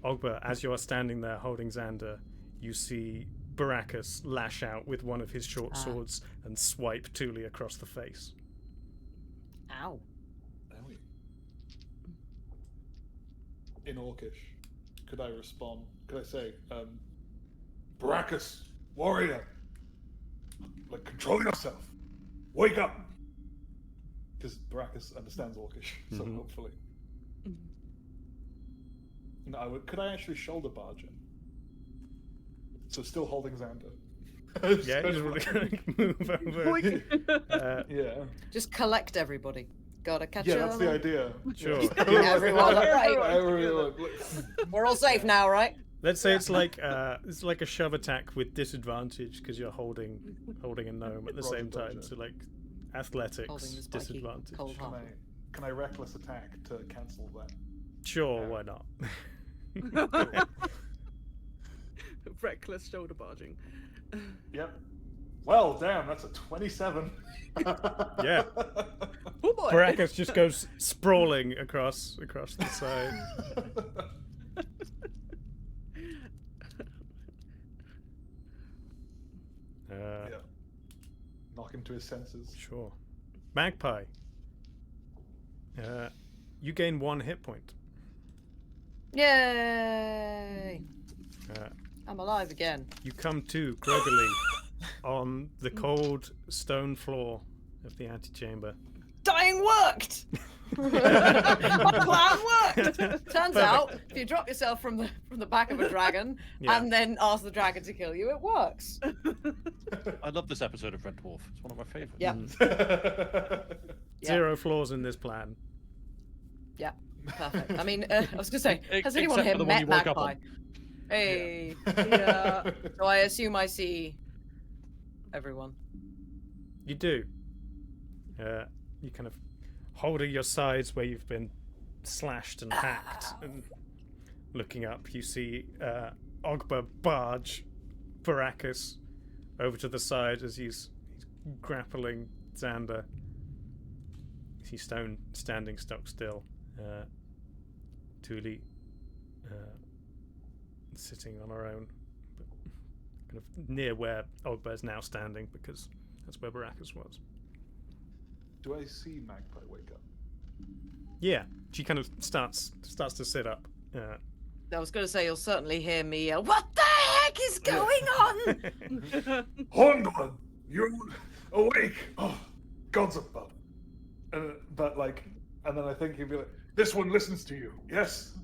Ogba, as you are standing there holding Xander, you see Baracus lash out with one of his short swords and swipe Thule across the face. Ow. In Orcish, could I respond? Could I say, Baracus, warrior, like, control yourself. Wake up. Because Baracus understands Orcish, so hopefully. No, could I actually shoulder barge him? So still holding Xander. Yeah, he's really going to move over. Yeah. Just collect everybody. Gotta catch Yeah, that's the idea. Sure. Everyone, right? Everyone. We're all safe now, right? Let's say it's like a shove attack with disadvantage because you're holding a gnome at the same time. So like athletics disadvantage. Can I reckless attack to cancel that? Sure, why not? Reckless shoulder barging. Yep. Well, damn, that's a 27. Yeah. Oh boy. Baracus just goes sprawling across the side. Yeah. Knock him to his senses. Sure. Magpie. You gain 1 hit point. Yay! Uh, I'm alive again. You come to groggily on the cold stone floor of the antechamber. Dying worked! My plan worked! Turns out, if you drop yourself from the back of a dragon and then ask the dragon to kill you, it works. I love this episode of Red Dwarf. It's one of my favourites. Yeah. Zero flaws in this plan. Yeah, perfect. I mean, I was going to say, has anyone Except here for the one met you woke up Magpie? on. Hey. Yeah. So I assume I see everyone. You do. You kind of holding your sides where you've been slashed and hacked, and looking up, you see Ogba barge Baracus over to the side as he's grappling Xander. He's standing stock still. Thule sitting on her own, but kind of near where Ogba is now standing, because that's where Baracus was. Do I see Magpie wake up? Yeah, she kind of starts to sit up. I was going to say, you'll certainly hear me yell, "What the heck is going on?" Hornblood, you're awake. Oh, gods above. And then I think he'd be like, "This one listens to you. Yes,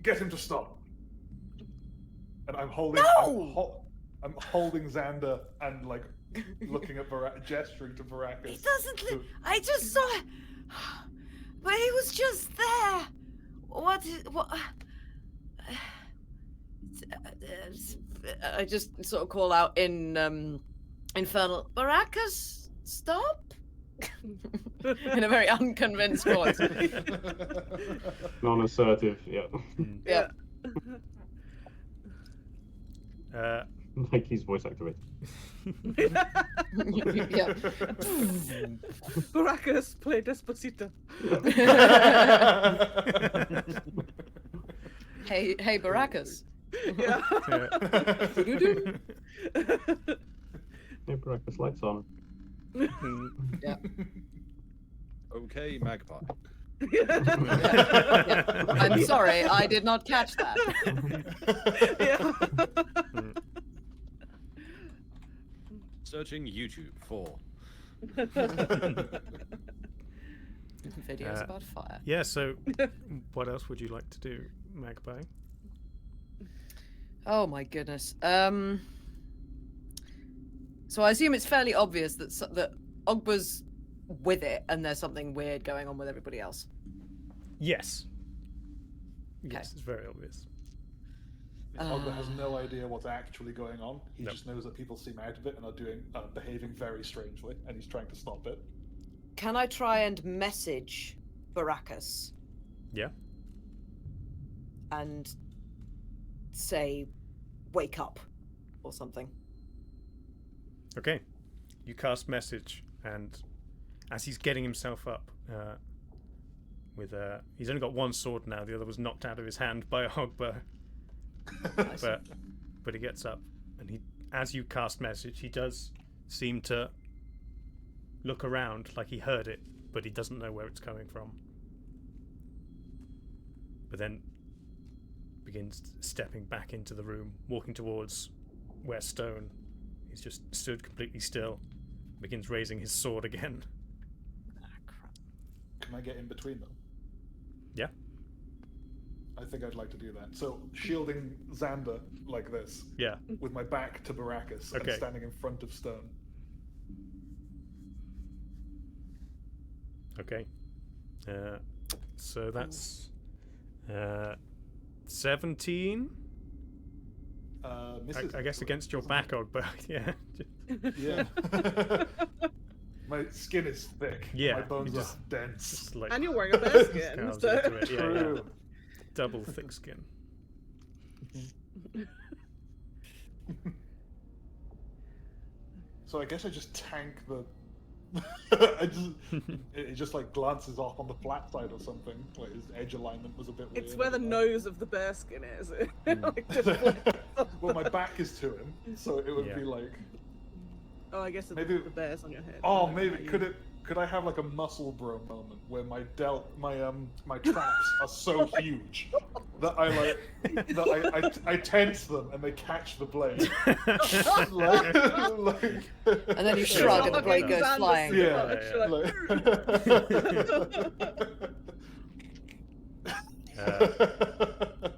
get him to stop." And I'm holding. No! I'm holding Xander and like looking at gesturing to Baracus. He doesn't. I just saw it, but he was just there. What? I just sort of call out in infernal, "Baracus, stop!" in a very unconvinced voice. Non-assertive, yeah. Yeah. Like he's voice activated. Yeah. Baracus, play Despacito. Hey, Baracus. Yeah. Hey, Baracus, lights on. Yeah. Okay, Magpie. Yeah. I'm sorry, I did not catch that. Yeah. Searching YouTube for Videos about fire. Yeah, so what else would you like to do, Magpie? Oh my goodness. So I assume it's fairly obvious that Ogba's with it, and there's something weird going on with everybody else. Yes. Okay. Yes, it's very obvious. Ogba has no idea what's actually going on. He Nope. just knows that people seem out of it and are behaving very strangely, and he's trying to stop it. Can I try and message Baracus Yeah. and say, "Wake up," or something? Okay. You cast message, and as he's getting himself up, he's only got one sword now. The other was knocked out of his hand by a Hogba. but he gets up, and as you cast message, he does seem to look around like he heard it, but he doesn't know where it's coming from. But then begins stepping back into the room, walking towards where Stone is just stood completely still, begins raising his sword again. Ah, crap. Can I get in between them? Yeah. I think I'd like to do that. So, shielding Xander like this, Yeah. with my back to Baracus Okay. and standing in front of Stone. Okay. So that's 17. Misses, I guess actually. against your back, but yeah. Yeah. My skin is thick. Yeah, My bones you just- are dense. Just like And you're wearing a bear skin, carves so... into it. Yeah, yeah. True. Double thick skin. So I guess I just tank the. It just like glances off on the flat side or something. Like his edge alignment was a bit weird. It's where the nose of the bear skin is. Like, just flips off. Well, my back is to him, so it would Yeah. be like. Oh, I guess it's Maybe- the bear's on your head. Oh, I don't know maybe how you- could I have like a muscle bro moment where my my traps are so huge that I tense them and they catch the blade. And then you shrug and the blade goes Alexander flying. Yeah.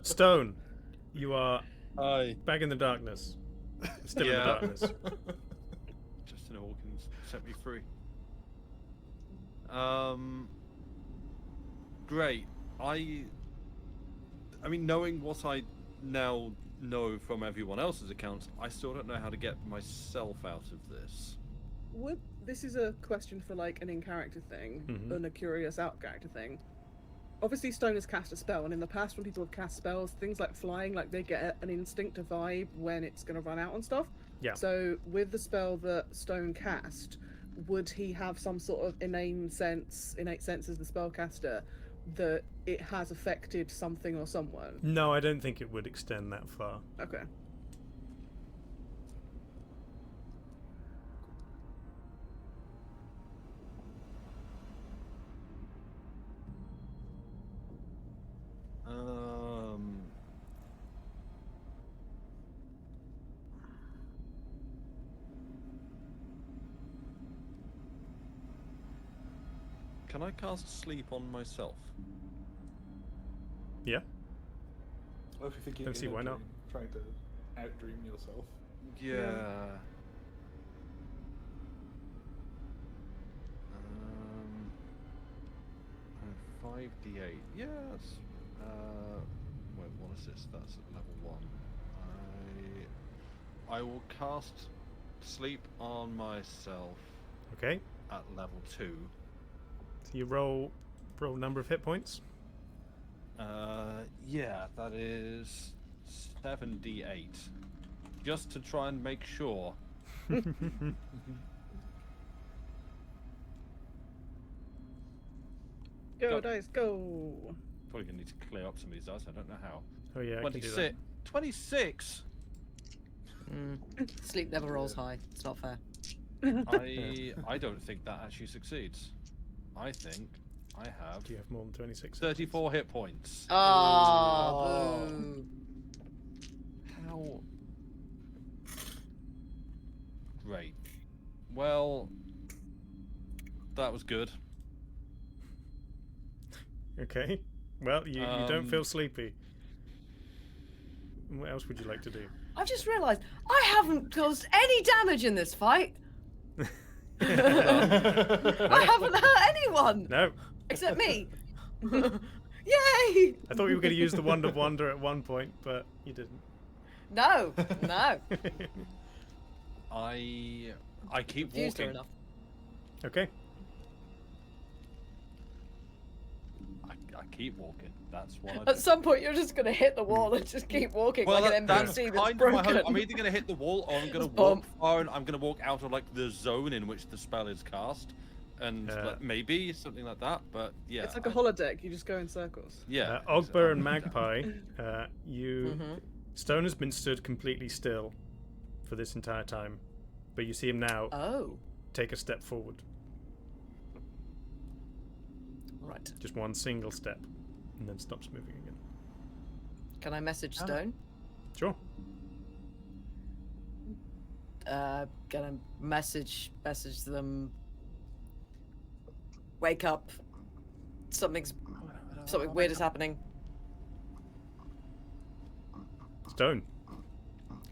Stone, you are Aye. back in the darkness. Still in the Yeah. darkness. Justin Hawkins set me free. Great. I mean, knowing what I now know from everyone else's accounts, I still don't know how to get myself out of this. This is a question for like an in-character thing Mhm. and a curious out-character thing. Obviously, Stone has cast a spell, and in the past, when people have cast spells, things like flying, like they get an instinctive vibe when it's going to run out and stuff. Yeah. So, with the spell that Stone cast, would he have some sort of innate sense as the spellcaster that it has affected something or someone? No, I don't think it would extend that far. Okay. Can I cast sleep on myself? Yeah. Well, if you think you're Don't see in a why not. dream, trying to outdream yourself. Yeah. 5d8. Yes. Wait, what is this? That's at level 1. I will cast sleep on myself Okay. at level 2. So you roll number of hit points. Yeah, that is 7d8. Just to try and make sure. Go, dice, go! Probably gonna need to clear up some of these dice. I don't know how. Oh yeah, I can do 26. 26. Sleep never rolls high. It's not fair. I don't think that actually succeeds. I think I have that. Do you have more than 26? 34 hit points. Oh, boo. How? Great. Well, that was good. Okay. Well, you don't feel Um, sleepy. What else would you like to do? I've just realised I haven't caused any damage in this fight. I haven't hurt anyone No. except me. Yay! I thought you were going to use the Wand of Wonder at one point, but you didn't. No, no. I keep Confused her walking. enough. Okay. I keep walking. That's what I At do. some point, you're just gonna hit the wall and just keep walking Well, like an that's NPC that's kind of my broken. hope. I'm either going to hit the wall or I'm going to Just walk bump. far and I'm going to walk out of like the zone in which the spell is cast, and like, maybe something like that. But yeah, It's like a holodeck. You just go in circles. Yeah. Ogber and Magpie, you Mhm. Stone has been stood completely still for this entire time, but you see him now Oh, take a step forward, right. just one single step, and then stops moving again. Can I message Stone? Sure. Gonna message them. Wake up. Something weird is happening. Stone.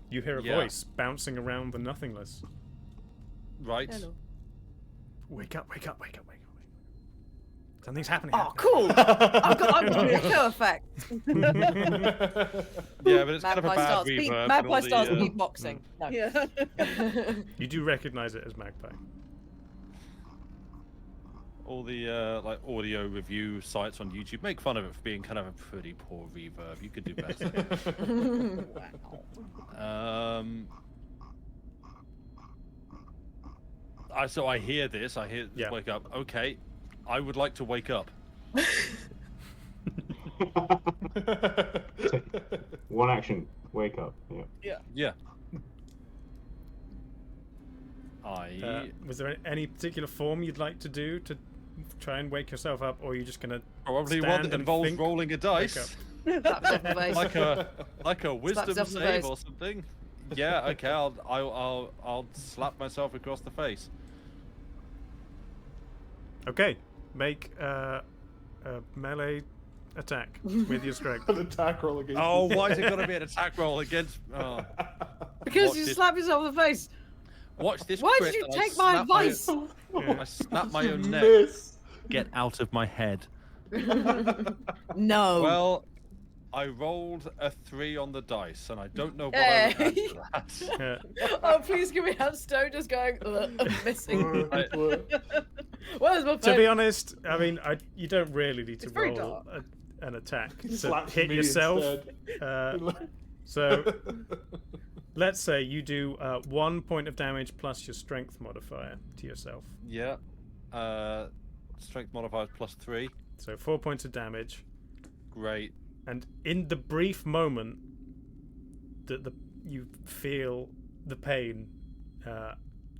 You hear a Yeah. voice bouncing around the nothingness. Right. Hello. Wake up, wake up, wake up, wake up. Something's happening. Oh, cool! I've got an echo effect. Yeah, but it's kind of a Magpie bad starts reverb. Magpie and all starts the, beatboxing. No. Yeah. You do recognize it as Magpie. all the like audio review sites on YouTube make fun of it for being kind of a pretty poor reverb. You could do better. So I hear this. I hear Yeah. wake up. Okay, I would like to wake up. One action. Wake up. Yeah. Yeah. I Was there any particular form you'd like to do to try and wake yourself up, or are you just gonna probably one stand that and involves think, rolling a wake dice, up? Slaps off the face. like a wisdom off the save face. or something. Yeah. Okay. I'll slap myself across the face. Okay, make a melee attack with your strength. An attack roll against. Oh, why is it got to be an attack roll against? Oh. Because Watch you this. slap yourself in the face. Watch this. Why crit did you and I take my snap advice? I snap my own neck. Miss. Get out of my head. No. Well, I rolled a 3 on the dice, and I don't know what I Hey. would add to that. Oh, please give me that Stone just going, I'm missing. Where's my To phone? be honest, I mean, you don't really need to It's very roll an attack to Slaps hit me yourself. instead. So let's say you do 1 point of damage plus your strength modifier to yourself. Yeah. Strength modifier is +3. So 4 points of damage. Great. And in the brief moment that you feel the pain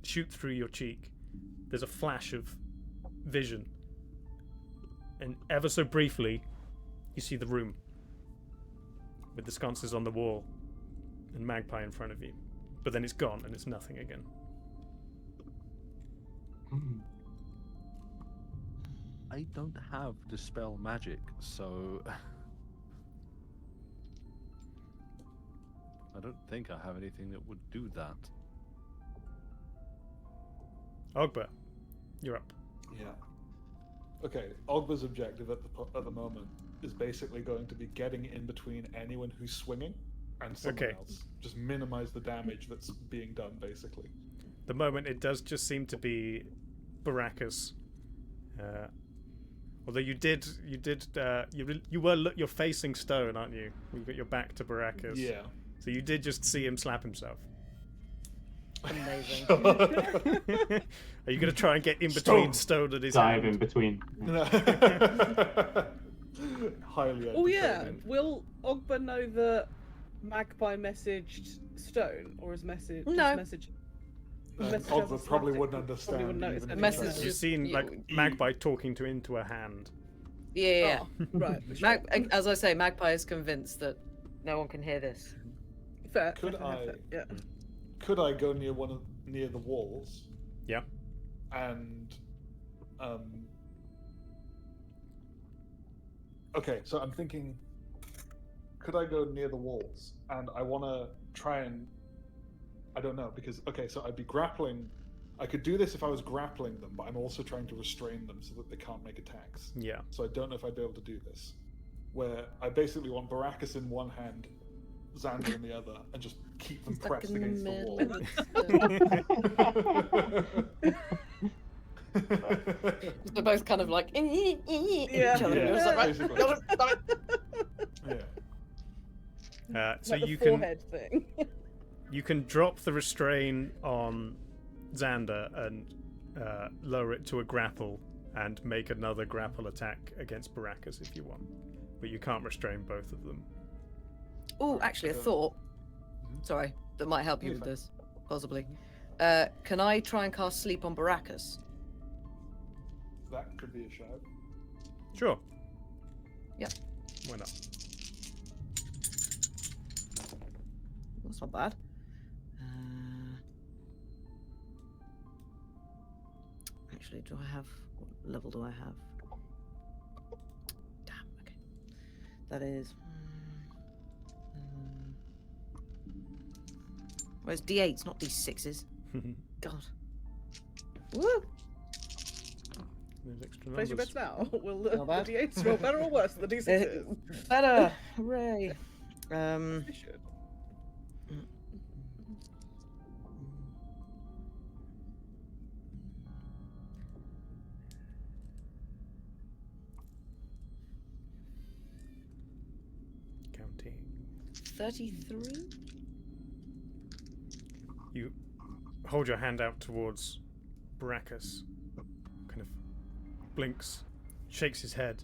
shoot through your cheek, there's a flash of vision. And ever so briefly, you see the room with the sconces on the wall and Magpie in front of you. But then it's gone and it's nothing again. I don't have Dispel Magic, so I don't think I have anything that would do that. Ogba, you're up. Yeah. Okay. Ogba's objective at the moment is basically going to be getting in between anyone who's swinging and someone Okay. else. Just minimize the damage that's being done, basically. The moment it does just seem to be Baracus. Although you're facing Stone, aren't you? You've got your back to Baracus. Yeah. So you did just see him slap himself. Amazing. Are you going to try and get in between Stone and his Dive hand? in between. Highly. Oh yeah. entertaining. Will Ogba know that Magpie messaged Stone, or his message? No. Message. Ogba probably wouldn't understand. Probably wouldn't notice even if any he Message tried. You've just- seen like Magpie talking into a hand. Yeah. Oh, right. As I say, Magpie is convinced that no one can hear this. Fair. Could fair, I- fair, Yeah. Could I go near near the walls? Yeah. And okay, so I'm thinking, could I go near the walls? And I want to try and, I don't know, because okay, so I'd be grappling. I could do this if I was grappling them, but I'm also trying to restrain them so that they can't make attacks. Yeah. So I don't know if I'd be able to do this. Where I basically want Baracus in one hand Xander in the other, and just keep them Stuck pressed in the against the wall. They're both kind of like each Yeah. other. Yeah, It's like, right, basically. got it, got it. Yeah. So Like the you can forehead thing. you can drop the restrain on Xander and lower it to a grapple and make another grapple attack against Baracus if you want, but you can't restrain both of them. Oh, actually, a thought. Sorry, that might help you You're with fine. this, possibly. Can I try and cast Sleep on Baracus? That could be a shout. Sure. Yeah. Why not? That's not bad. Actually, do I have... What level do I have? Damn, okay. That is... Well, it's D8s, not D6s. God. Woo! There's extra Place your numbers. bets now. Will the Not bad. D8s roll better or worse than the D6s? Better! Hooray! They should. Counting. 33? You hold your hand out towards Baracus, kind of blinks, shakes his head,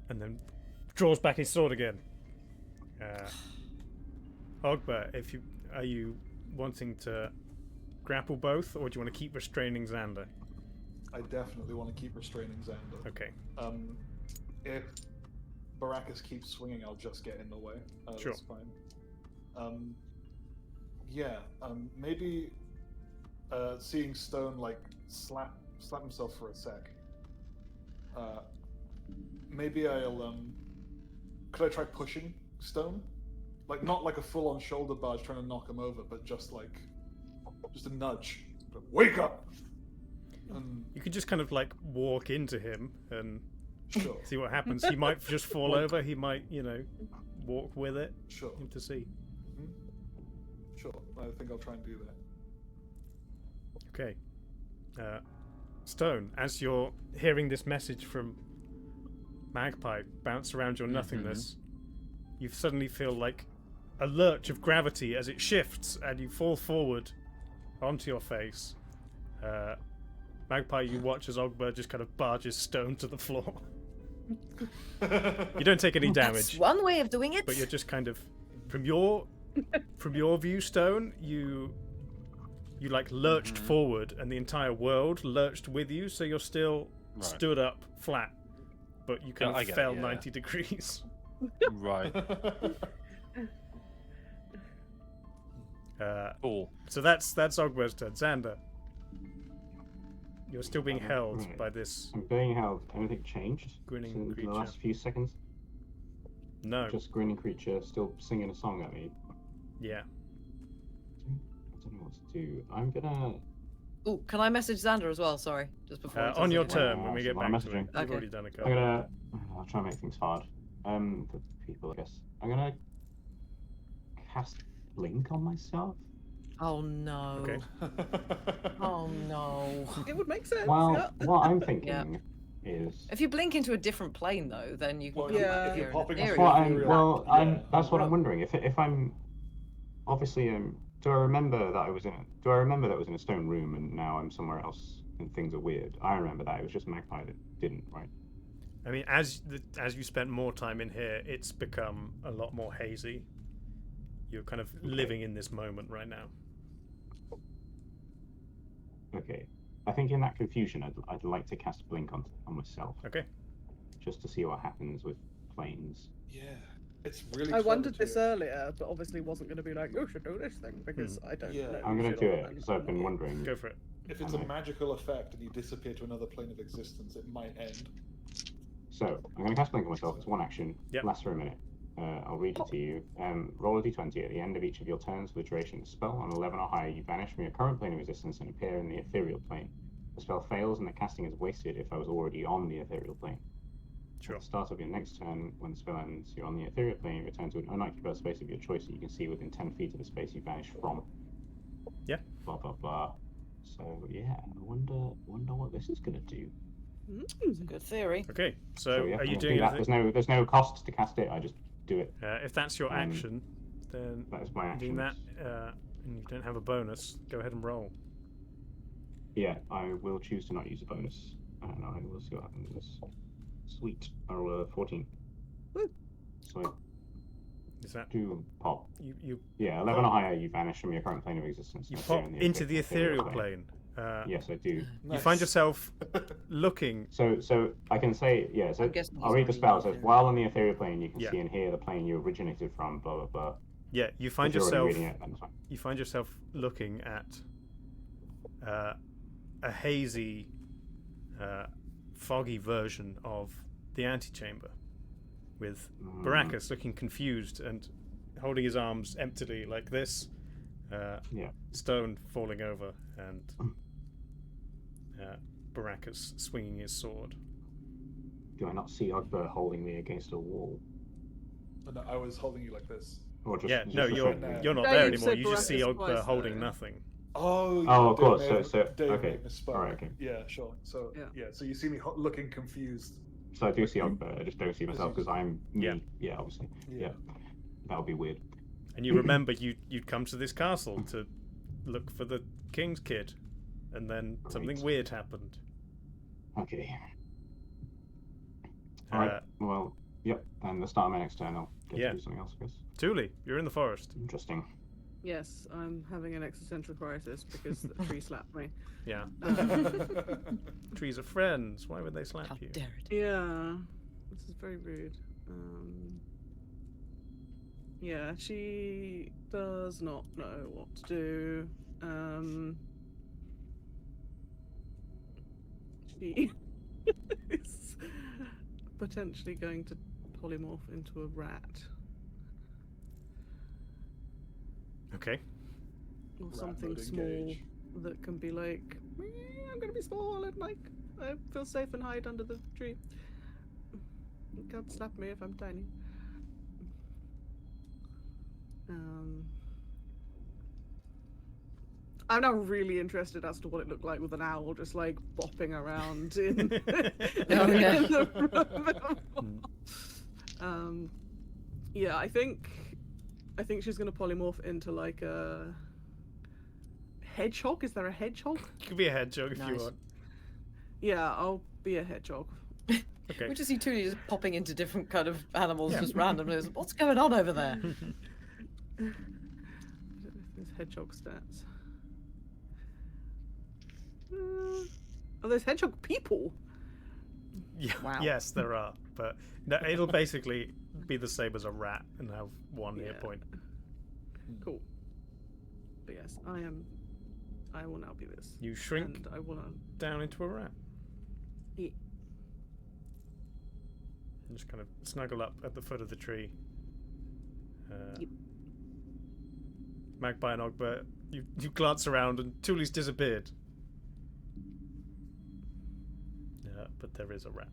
and then draws back his sword again. Ogba, are you wanting to grapple both, or do you want to keep restraining Xander? I definitely want to keep restraining Xander. Okay. If Baracus keeps swinging, I'll just get in the way. Sure. That's fine. Maybe seeing Stone like slap himself for a sec. Maybe I'll could I try pushing Stone? Like not like a full-on shoulder barge trying to knock him over, but just a nudge. Wake up! And You could just kind of like walk into him and sure, see what happens. He might just fall over. He might, walk with it. sure, To see. sure. I think I'll try and do that. Okay. Stone, as you're hearing this message from Magpie bounce around your nothingness, you suddenly feel like a lurch of gravity as it shifts and you fall forward onto your face. Magpie, you watch as Ogba just kind of barges Stone to the floor. You don't take any damage, That's one way of doing it. but you're just kind of from your view, Stone, you like lurched forward and the entire world lurched with you, so you're still stood up flat, but you kind I of get it, fell yeah. 90 degrees. Right. Cool. So that's Ogba's turn. Xander, you're still being held Right. by this. I'm being held. Anything changed Grinning in creature. the last few seconds? No. Just grinning creature still singing a song at me. Yeah. I don't know what to do. I'm gonna. Oh, can I message Xander as well? Sorry, just before. he On does your it. turn, when we get so I'm back to it. messaging. We've Okay. already done a I'm couple. gonna. I'll try and make things hard. For people, I guess. I'm gonna cast Blink on myself. Oh no. Okay. Oh no. It would make sense. Well, yeah. what I'm thinking is. If you blink into a different plane, though, then you can Well, come yeah. back if here you're in popping an off area. Well, Ethereal. well, Yeah. that's what I'm wondering. If I'm obviously, do I remember that I was in? Do I remember that I was in a stone room and now I'm somewhere else and things are weird? I remember that it was just Magpie that didn't, right? I mean, as you spent more time in here, it's become a lot more hazy. You're kind of living in this moment right now. Okay. I think in that confusion, I'd like to cast Blink on myself, Okay. just to see what happens with planes. Yeah, it's really. I clever wondered this too. earlier, but obviously wasn't going to be like, you should do this thing, because I don't Yeah. know. I'm gonna shit do on it them. because I've been wondering. Go for it. If it's a magical effect and you disappear to another plane of existence, it might end. So I'm gonna cast Blink on myself. It's one action. Yep. Lasts for a minute. I'll read it to you. Roll a d20 at the end of each of your turns for the duration of the spell. On 11 or higher, you vanish from your current plane of existence and appear in the ethereal plane. The spell fails and the casting is wasted if I was already on the ethereal plane. Sure. At the start of your next turn, when the spell ends, you're on the ethereal plane. You return to an unoccupied space of your choice that you can see within 10 feet of the space you vanished from. Yeah. Blah blah blah. So yeah, I wonder what this is gonna do. It's a good theory. Okay, so yeah, are I'm you gonna doing do that. anything? There's no cost to cast it. I just do it. If that's your action, then That is my action. doing that, and you don't have a bonus, go ahead and roll. Yeah, I will choose to not use a bonus, and I will see what happens. Sweet. I roll a 14. Woo. So Is that do pop. you? Yeah, 11 or higher, you vanish from your current plane of existence. You and pop appear in into the ethereal plane. Yes, I do. You find yourself looking. So I can say, yeah, so I'm guessing he's I'll read the already spell. in It says, there. while on the ethereal plane, you can Yeah. see and hear the plane you originated from, blah, blah, blah. Yeah, you find If you're already yourself. reading it, then it's fine. You find yourself looking at a hazy, foggy version of the antechamber, with Baracus looking confused and holding his arms emptily like this. Yeah. Stone falling over, and Baracus swinging his sword. Do I not see Ogbert holding me against a wall? No, I was holding you like this. Or just, Yeah, just no, restraining you're me? not No, there you've anymore. said You just see Baracus Ogbert twice, holding though. nothing. Oh, Oh, of Dave course, may so- have- Dave okay. may have misspoke. Alright, okay. Yeah, sure. So Yeah. so you see me looking confused. So I do see Ogbert, I just don't see myself because I'm me. Yeah. Yeah, obviously. Yeah. Yeah. That would be weird. And you remember you'd come to this castle to look for the king's kid, and then something Right. weird happened. Okay. Alright, well, yep. And the start of my next turn, I'll get Yeah. to do something else, I guess. Thule, you're in the forest. Interesting. Yes, I'm having an existential crisis because the tree slapped me. Yeah. Um, Trees are friends. Why would they How slap you? dare it? yeah, this is very rude. Yeah, she does not know what to do. She is potentially going to polymorph into a rat Okay. or Rat something mode small engage. that can be like, I'm gonna be small and like I feel safe and hide under the tree. You can't slap me if I'm tiny. I'm now really interested as to what it looked like with an owl just like bopping around in, Oh, yeah. in the room. Yeah, I think she's gonna polymorph into like a hedgehog. Is there a hedgehog? You could be a hedgehog if you Nice. want. Yeah, I'll be a hedgehog. Okay. We just see Tootie just popping into different kind of animals Yeah. just randomly. It's like, what's going on over there? I don't know if there's hedgehog stats. Oh, there's hedgehog people. Yeah. Wow. Yes, there are, but no, it'll basically be the same as a rat and have one hit Yeah. point. Cool. But yes, I will now be this. You shrink And I wanna. down into a rat. Yeah. And just kind of snuggle up at the foot of the tree. Yep. Magpie and Ogbert, you glance around and Thule's disappeared. But there is a rat.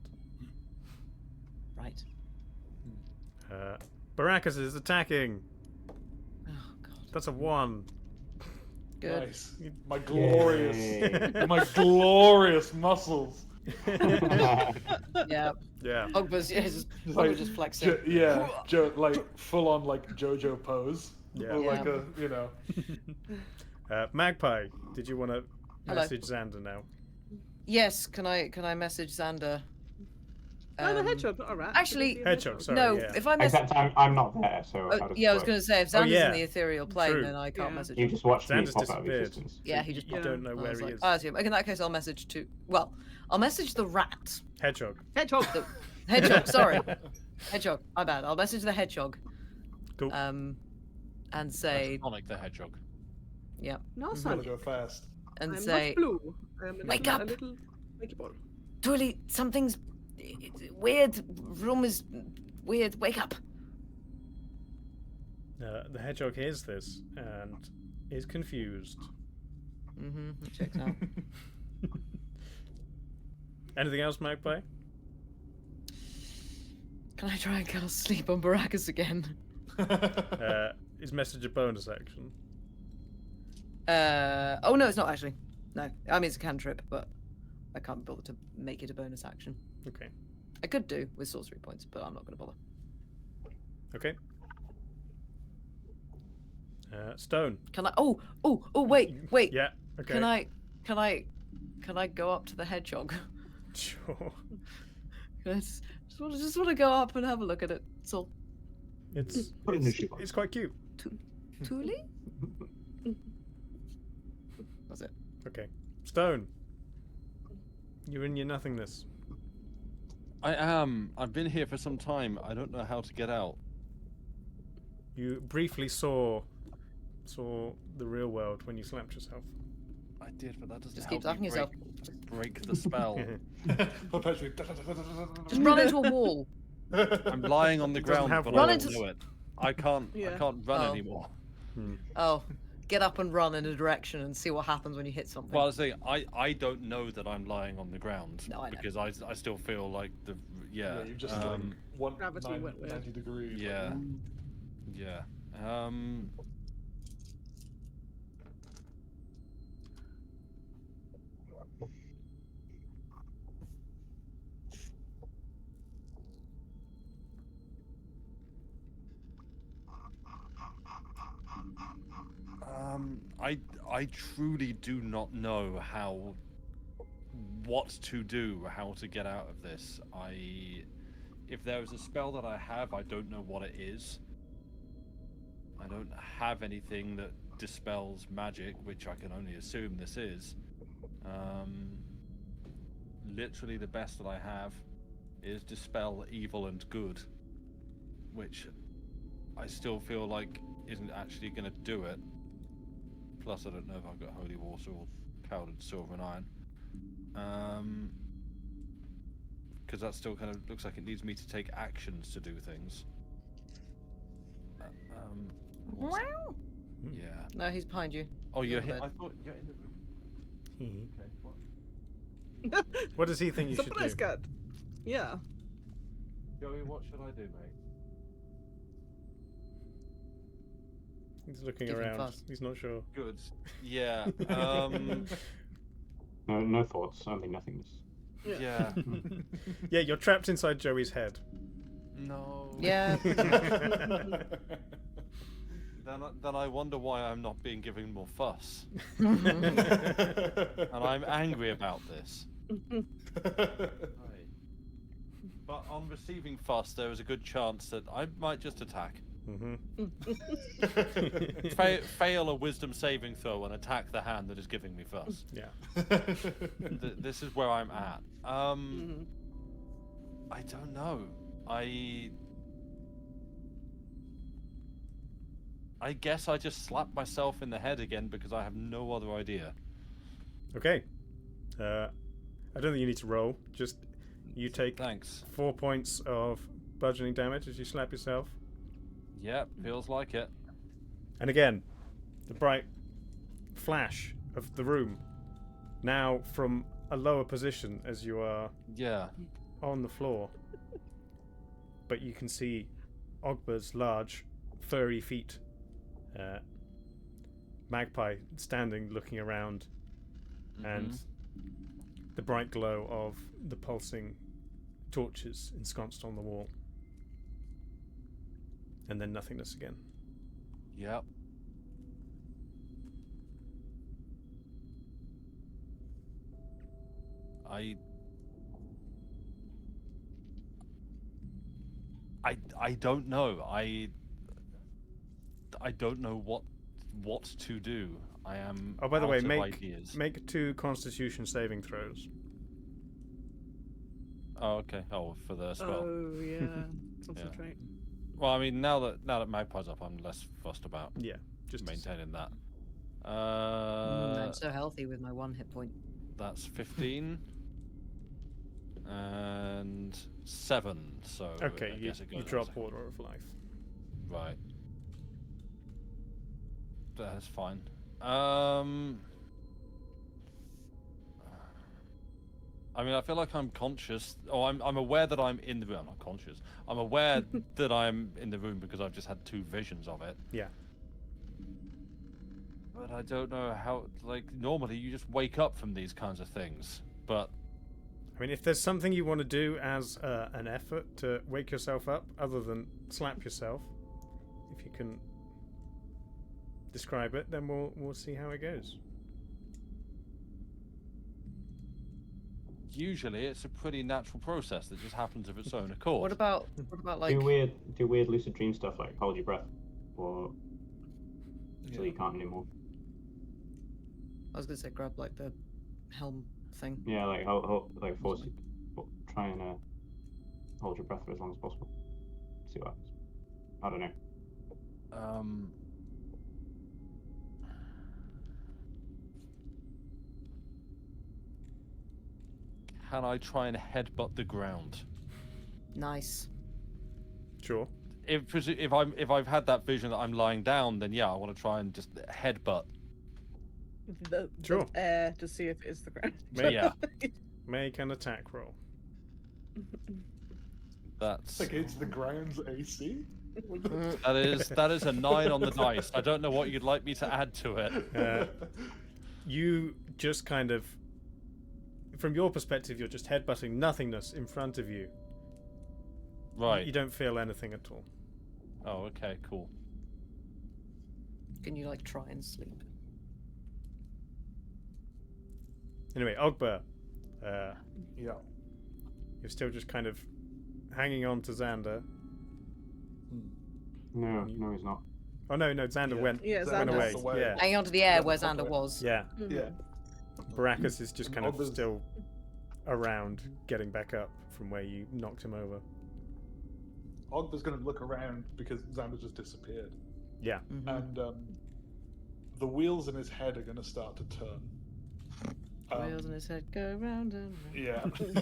Right. Baracus is attacking. Oh god. That's a 1. Good. Nice. My my glorious muscles. Yeah. Yeah. Ogber's just Like, just flexing. like full on like JoJo pose. Yeah. Or like Yeah. Magpie, did you want to Hello. message Xander now? Yes. Can I message Xander? Oh, the hedgehog, not a rat. actually- Should it be a Hedgehog, sorry. No. yeah. If I message. Except I'm not there, so how does Yeah, I it was work? going to say if Xander's yeah. in the ethereal plane, True. then I can't Yeah. message You him. just watched me Xander's pop out of disappeared. existence. Yeah, he just You popped don't know I where was he like, is. I assume. In that case, I'll message to. Well, I'll message the rat. Hedgehog. Hedgehog. The hedgehog. Sorry, hedgehog. My bad. I'll message the hedgehog. Cool. And say, Sonic the Hedgehog. yeah, No, Gotta son. go fast. and I'm say, not blue. I'm a Wake little, up! A little wakey ball. Thule, something's weird. Room is weird. Wake up. The hedgehog hears this and is confused. Mm-hmm. Checks out. Anything else, Magpie? Can I try and cast sleep on Barakas again? Is message a bonus action? Oh no, it's not actually. No, I mean it's a cantrip, but I can't bother to make it a bonus action. Okay. I could do with sorcery points, but I'm not going to bother. Okay. Stone. Can I? Oh, wait. Yeah. Okay. Can I go up to the hedgehog? Sure. Just want to go up and have a look at it. That's all. It's Put it in the shoebox. it's quite cute. Thule? That's it. Okay. Stone. You're in your nothingness. I am. I've been here for some time. I don't know how to get out. You briefly saw the real world when you slapped yourself. I did, but that doesn't Just help keep slapping me yourself. break the spell. Perpetually. Just run into a wall. I'm lying on the doesn't ground, have but walls. I don't know it. I can't run Oh. anymore. Oh, get up and run in a direction and see what happens when you hit something. Well, I was saying, I don't know that I'm lying on the ground No, I know. because I still feel like Yeah, you just like Gravity went weird. 90 degrees. yeah, Like, yeah. I truly do not know what to do, how to get out of this. If there is a spell that I have, I don't know what it is. I don't have anything that dispels magic, which I can only assume this is. Literally the best that I have is dispel evil and good, which I still feel like isn't actually going to do it. Plus, I don't know if I've got holy water or powdered silver and iron. Because that still kind of looks like it needs me to take actions to do things. Yeah. No, he's behind you. Oh, you're here. Bed. I thought you're in the room. Okay. What does he think you should Something do? is good. Yeah. Joey, what should I do, mate? He's looking Give him around. fast. He's not sure. Good. Yeah. No thoughts. Only nothingness. Yeah. Yeah, you're trapped inside Joey's head. No. Yeah. Then I wonder why I'm not being given more fuss. And I'm angry about this. Right. But on receiving fuss, there is a good chance that I might just attack. Fail a wisdom saving throw and attack the hand that is giving me fuss. Yeah. This is where I'm at. I don't know. I guess I just slapped myself in the head again because I have no other idea. Okay. I don't think you need to roll. Just you take Thanks. 4 points of bludgeoning damage as you slap yourself. Yep, feels like it. And again, the bright flash of the room. Now from a lower position as you are Yeah. on the floor. But you can see Ogber's large, furry feet. Magpie standing, looking around, and the bright glow of the pulsing torches ensconced on the wall. And then nothingness again. Yep. I don't know. I don't know what to do. I am. Oh, by the out way, of make ideas. 2 Constitution saving throws. Oh, okay. Oh, for the spell. Oh yeah. Concentrate. Well, I mean, now that Magpie's up, I'm less fussed about Yeah, just maintaining that. I'm so healthy with my 1 hit point. That's 15 and 7. So Okay, I you guess it goes drop up. Order of Life. Right. That's fine. I mean, I feel like I'm conscious. Oh, I'm aware that I'm in the room. I'm not conscious. I'm aware that I'm in the room because I've just had 2 visions of it. Yeah. But I don't know how. Like normally, you just wake up from these kinds of things. But I mean, if there's something you want to do as an effort to wake yourself up, other than slap yourself, if you can describe it, then we'll see how it goes. usually, it's a pretty natural process that just happens of its own accord. What about like? Do weird lucid dream stuff like hold your breath, or so you can't anymore. I was gonna say grab like the helm thing. Yeah, like force you, try and hold your breath for as long as possible. See what happens. I don't know. Can I try and headbutt the ground? Nice. Sure. If I've had that vision that I'm lying down, then yeah, I want to try and just headbutt. Sure. The air to see if it's the ground. Yeah. Make an attack roll. That's against the ground's AC. that is a 9 on the dice. I don't know what you'd like me to add to it. You just kind of, from your perspective, you're just headbutting nothingness in front of you. Right. You don't feel anything at all. Oh, okay, cool. Can you like try and sleep? Anyway, Ogber, Yeah. you're still just kind of hanging on to Xander. No, he's not. Oh no, Xander went Xander away. went away. Yeah, Hanging onto the air where Xander was. yeah. Yeah. Baracus is just kind of Ogber's- still around, getting back up from where you knocked him over. Ogber's going to look around because Xander just disappeared. Yeah. Mhm. And the wheels in his head are going to start to turn. Wheels in his head go round and round.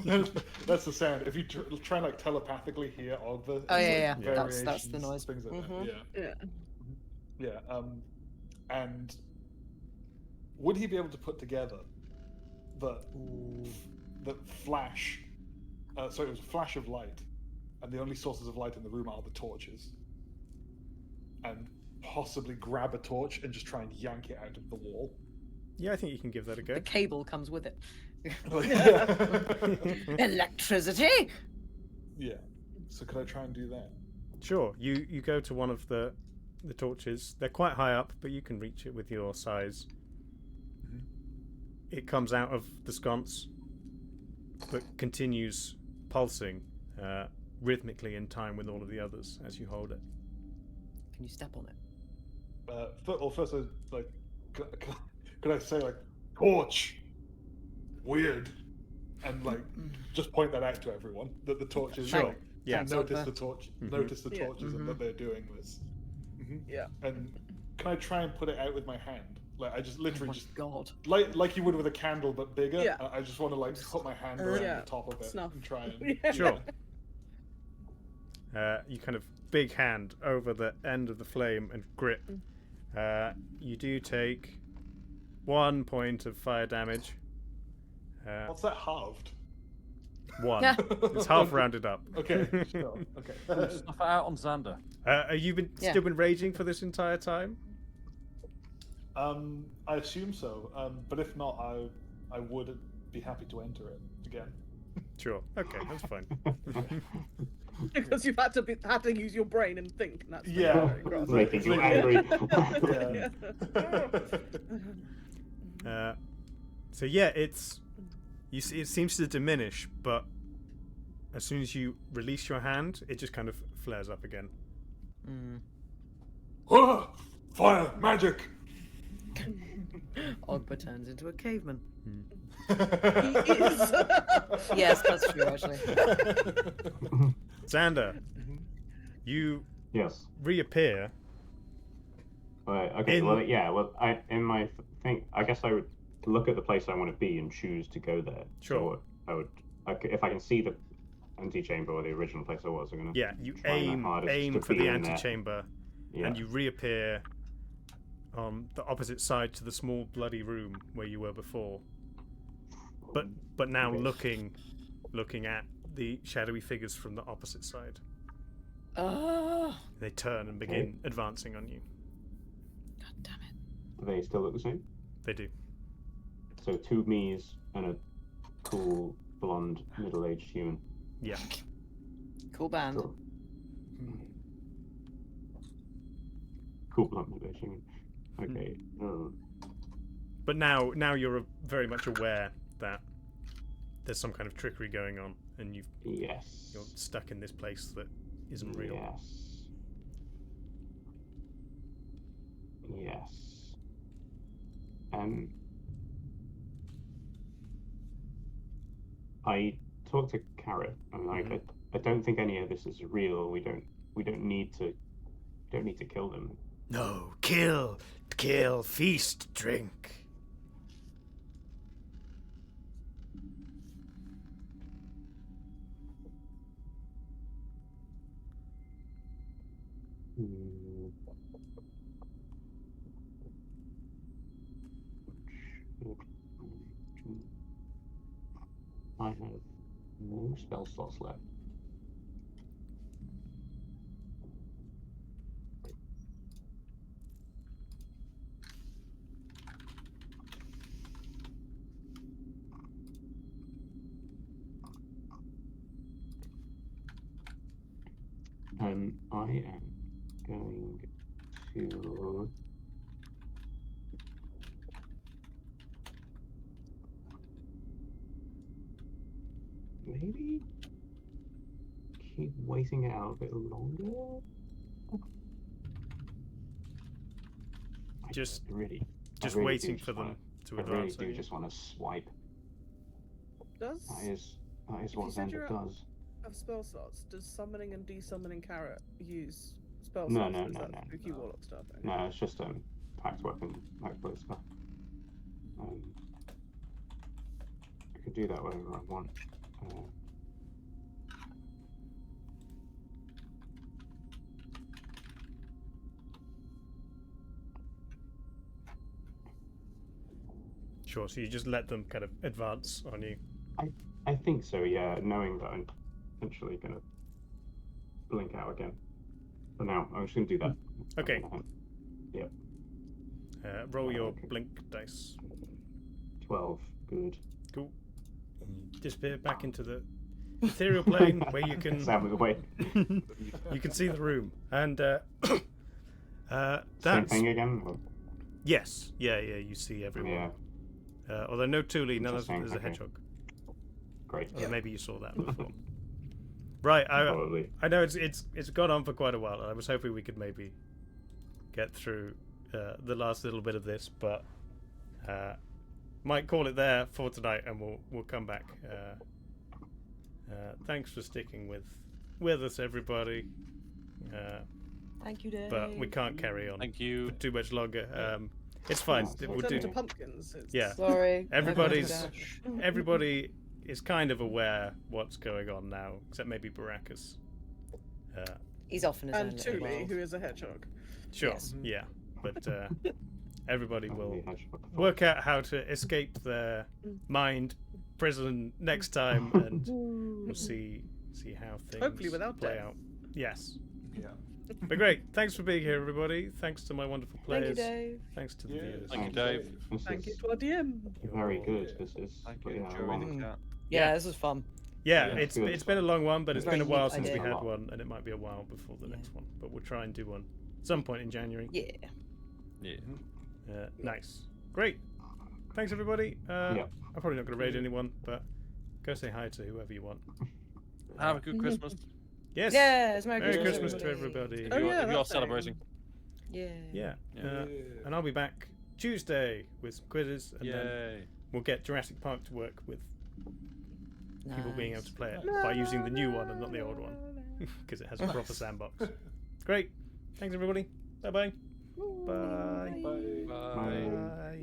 Yeah, that's the sound. If you try and like telepathically hear Ogber, Oh, yeah, like, yeah. That's the variations, noise. Things like Mhm. that. Yeah. Yeah. And would he be able to put together the flash? So it was a flash of light, and the only sources of light in the room are the torches. And possibly grab a torch and just try and yank it out of the wall. Yeah, I think you can give that a go. The cable comes with it. Yeah. Electricity. Yeah. So could I try and do that? Sure. You go to one of the torches. They're quite high up, but you can reach it with your size. Mhm. It comes out of the sconce, but continues pulsing rhythmically in time with all of the others as you hold it. Can you step on it? First, like, could I say like torch? Weird, and like just point that out to everyone that the torch is. Sure. Like, Yeah. Notice the torch. Mhm. Notice the Yeah. torches and that they're doing this. Yeah. And can I try and put it out with my hand? Like I just Oh literally my just god. like you would with a candle but bigger. Yeah. I just want to like put my hand around Yeah. the top of it Snuff. and try and. Yeah. Sure. You kind of big hand over the end of the flame and grip. You do take 1 point of fire damage. What's that halved? 1. It's half rounded up. Okay. Sure. Okay. Snuff it out on Xander. Have you still been raging for this entire time? I assume so. But if not, I would be happy to enter it again. Sure. Okay, that's fine. Because you've had to use your brain and think. And that's Yeah. Making you angry. Yeah. So yeah, it seems to diminish, but as soon as you release your hand, it just kind of flares up again. Ah, fire, magic. Ogba turns into a caveman. He is. Yes, that's true actually. Xander, you Yes. reappear. Right. Okay. In- Well, yeah. Well, I guess I would look at the place I want to be and choose to go there. Sure. So if I can see the antechamber or the original place I was, I'm gonna. Yeah, you try my hardest aim to for be the in there. antechamber, Yeah. and you reappear on the opposite side to the small bloody room where you were before. but now Okay. looking at the shadowy figures from the opposite side. Oh, They turn and begin advancing on you. God damn it. Do they still look the same? They do. So 2 me's and a cool, blonde, middle-aged human. Yeah. Cool band. Cool. Cool, blonde, middle-aged human. Okay. But now you're very much aware that there's some kind of trickery going on, and you're Yes. stuck in this place that isn't real. Yes. Yes. I talked to Carrot. I'm like, I don't think any of this is real. We don't need to kill them. No, kill, feast, drink. I have no spell slots left. I am going to maybe keep waiting it out a bit longer. Just I really waiting do for just them wanna- to I really advance. do just want to swipe. Does That is you what said Xander you're does. have spell slots? Does summoning and desummoning Carrot use spell No, slots? no, or is no, that no, spooky no. warlock stuff? No, it's just packed weapon, packed blade stuff. I could do that whenever I want. Sure. So you just let them kind of advance on you. I think so, yeah, knowing that I'm potentially going to blink out again. For now, I'm just going to do that. Okay. Yep. Roll your Okay. blink dice. 12. Good. Cool. Disappear back into the ethereal plane where you can Sam away. you can see the room, and Same that's thing again? Or- yes, yeah, you see everyone. Yeah, Although no Thule, none of Interesting, there's a okay. hedgehog. great. Although maybe you saw that before. Right, Probably. I know it's gone on for quite a while. I was hoping we could maybe get through the last little bit of this, but might call it there for tonight, and we'll come back. Thanks for sticking with us, everybody. Thank you, Dave. But we can't carry on Thank you. for too much longer. It's fine. Yeah, We'll Turn do. into pumpkins. It's... Yeah. Sorry. Everybody's everybody is kind of aware what's going on now, except maybe Baracus. He's off in his own And little Thule, world. who is a hedgehog. Sure, Yes. yeah, but everybody will Only hedgehog thought. work out how to escape their mind prison next time, and we'll see how things Hopefully without play death. out. Yes, Yeah. but great. Thanks for being here, everybody. Thanks to my wonderful Thank you, players. Dave. Thanks to the Yeah. viewers. Thank you, Dave. This Thank you is to our DM. very You're- good. This is Thank you, yeah, Joey long- the cat. Yeah, Yeah. this was fun. Yeah, Yeah, it's good. it's been a long one, but it's Very been a while neat since we idea. had one, and it might be a while before the next one. But we'll try and do one some point in January. Yeah. Yeah. Nice, great. Thanks, everybody. Yeah. I'm probably not going to raid anyone, but go say hi to whoever you want. Have a good Christmas. Yes. Yes, Merry, Merry Christmas, Christmas to everybody. If Oh, you're, yeah, if you're that thing. celebrating. Yeah. Yeah. Yeah. And I'll be back Tuesday with some quizzes, and then Yay. we'll get Jurassic Park to work with people being able to Nice. play it by using the new one and not the old one, because it has a proper sandbox. Great. Thanks, everybody. Bye-bye. Bye. Bye. Bye. Bye.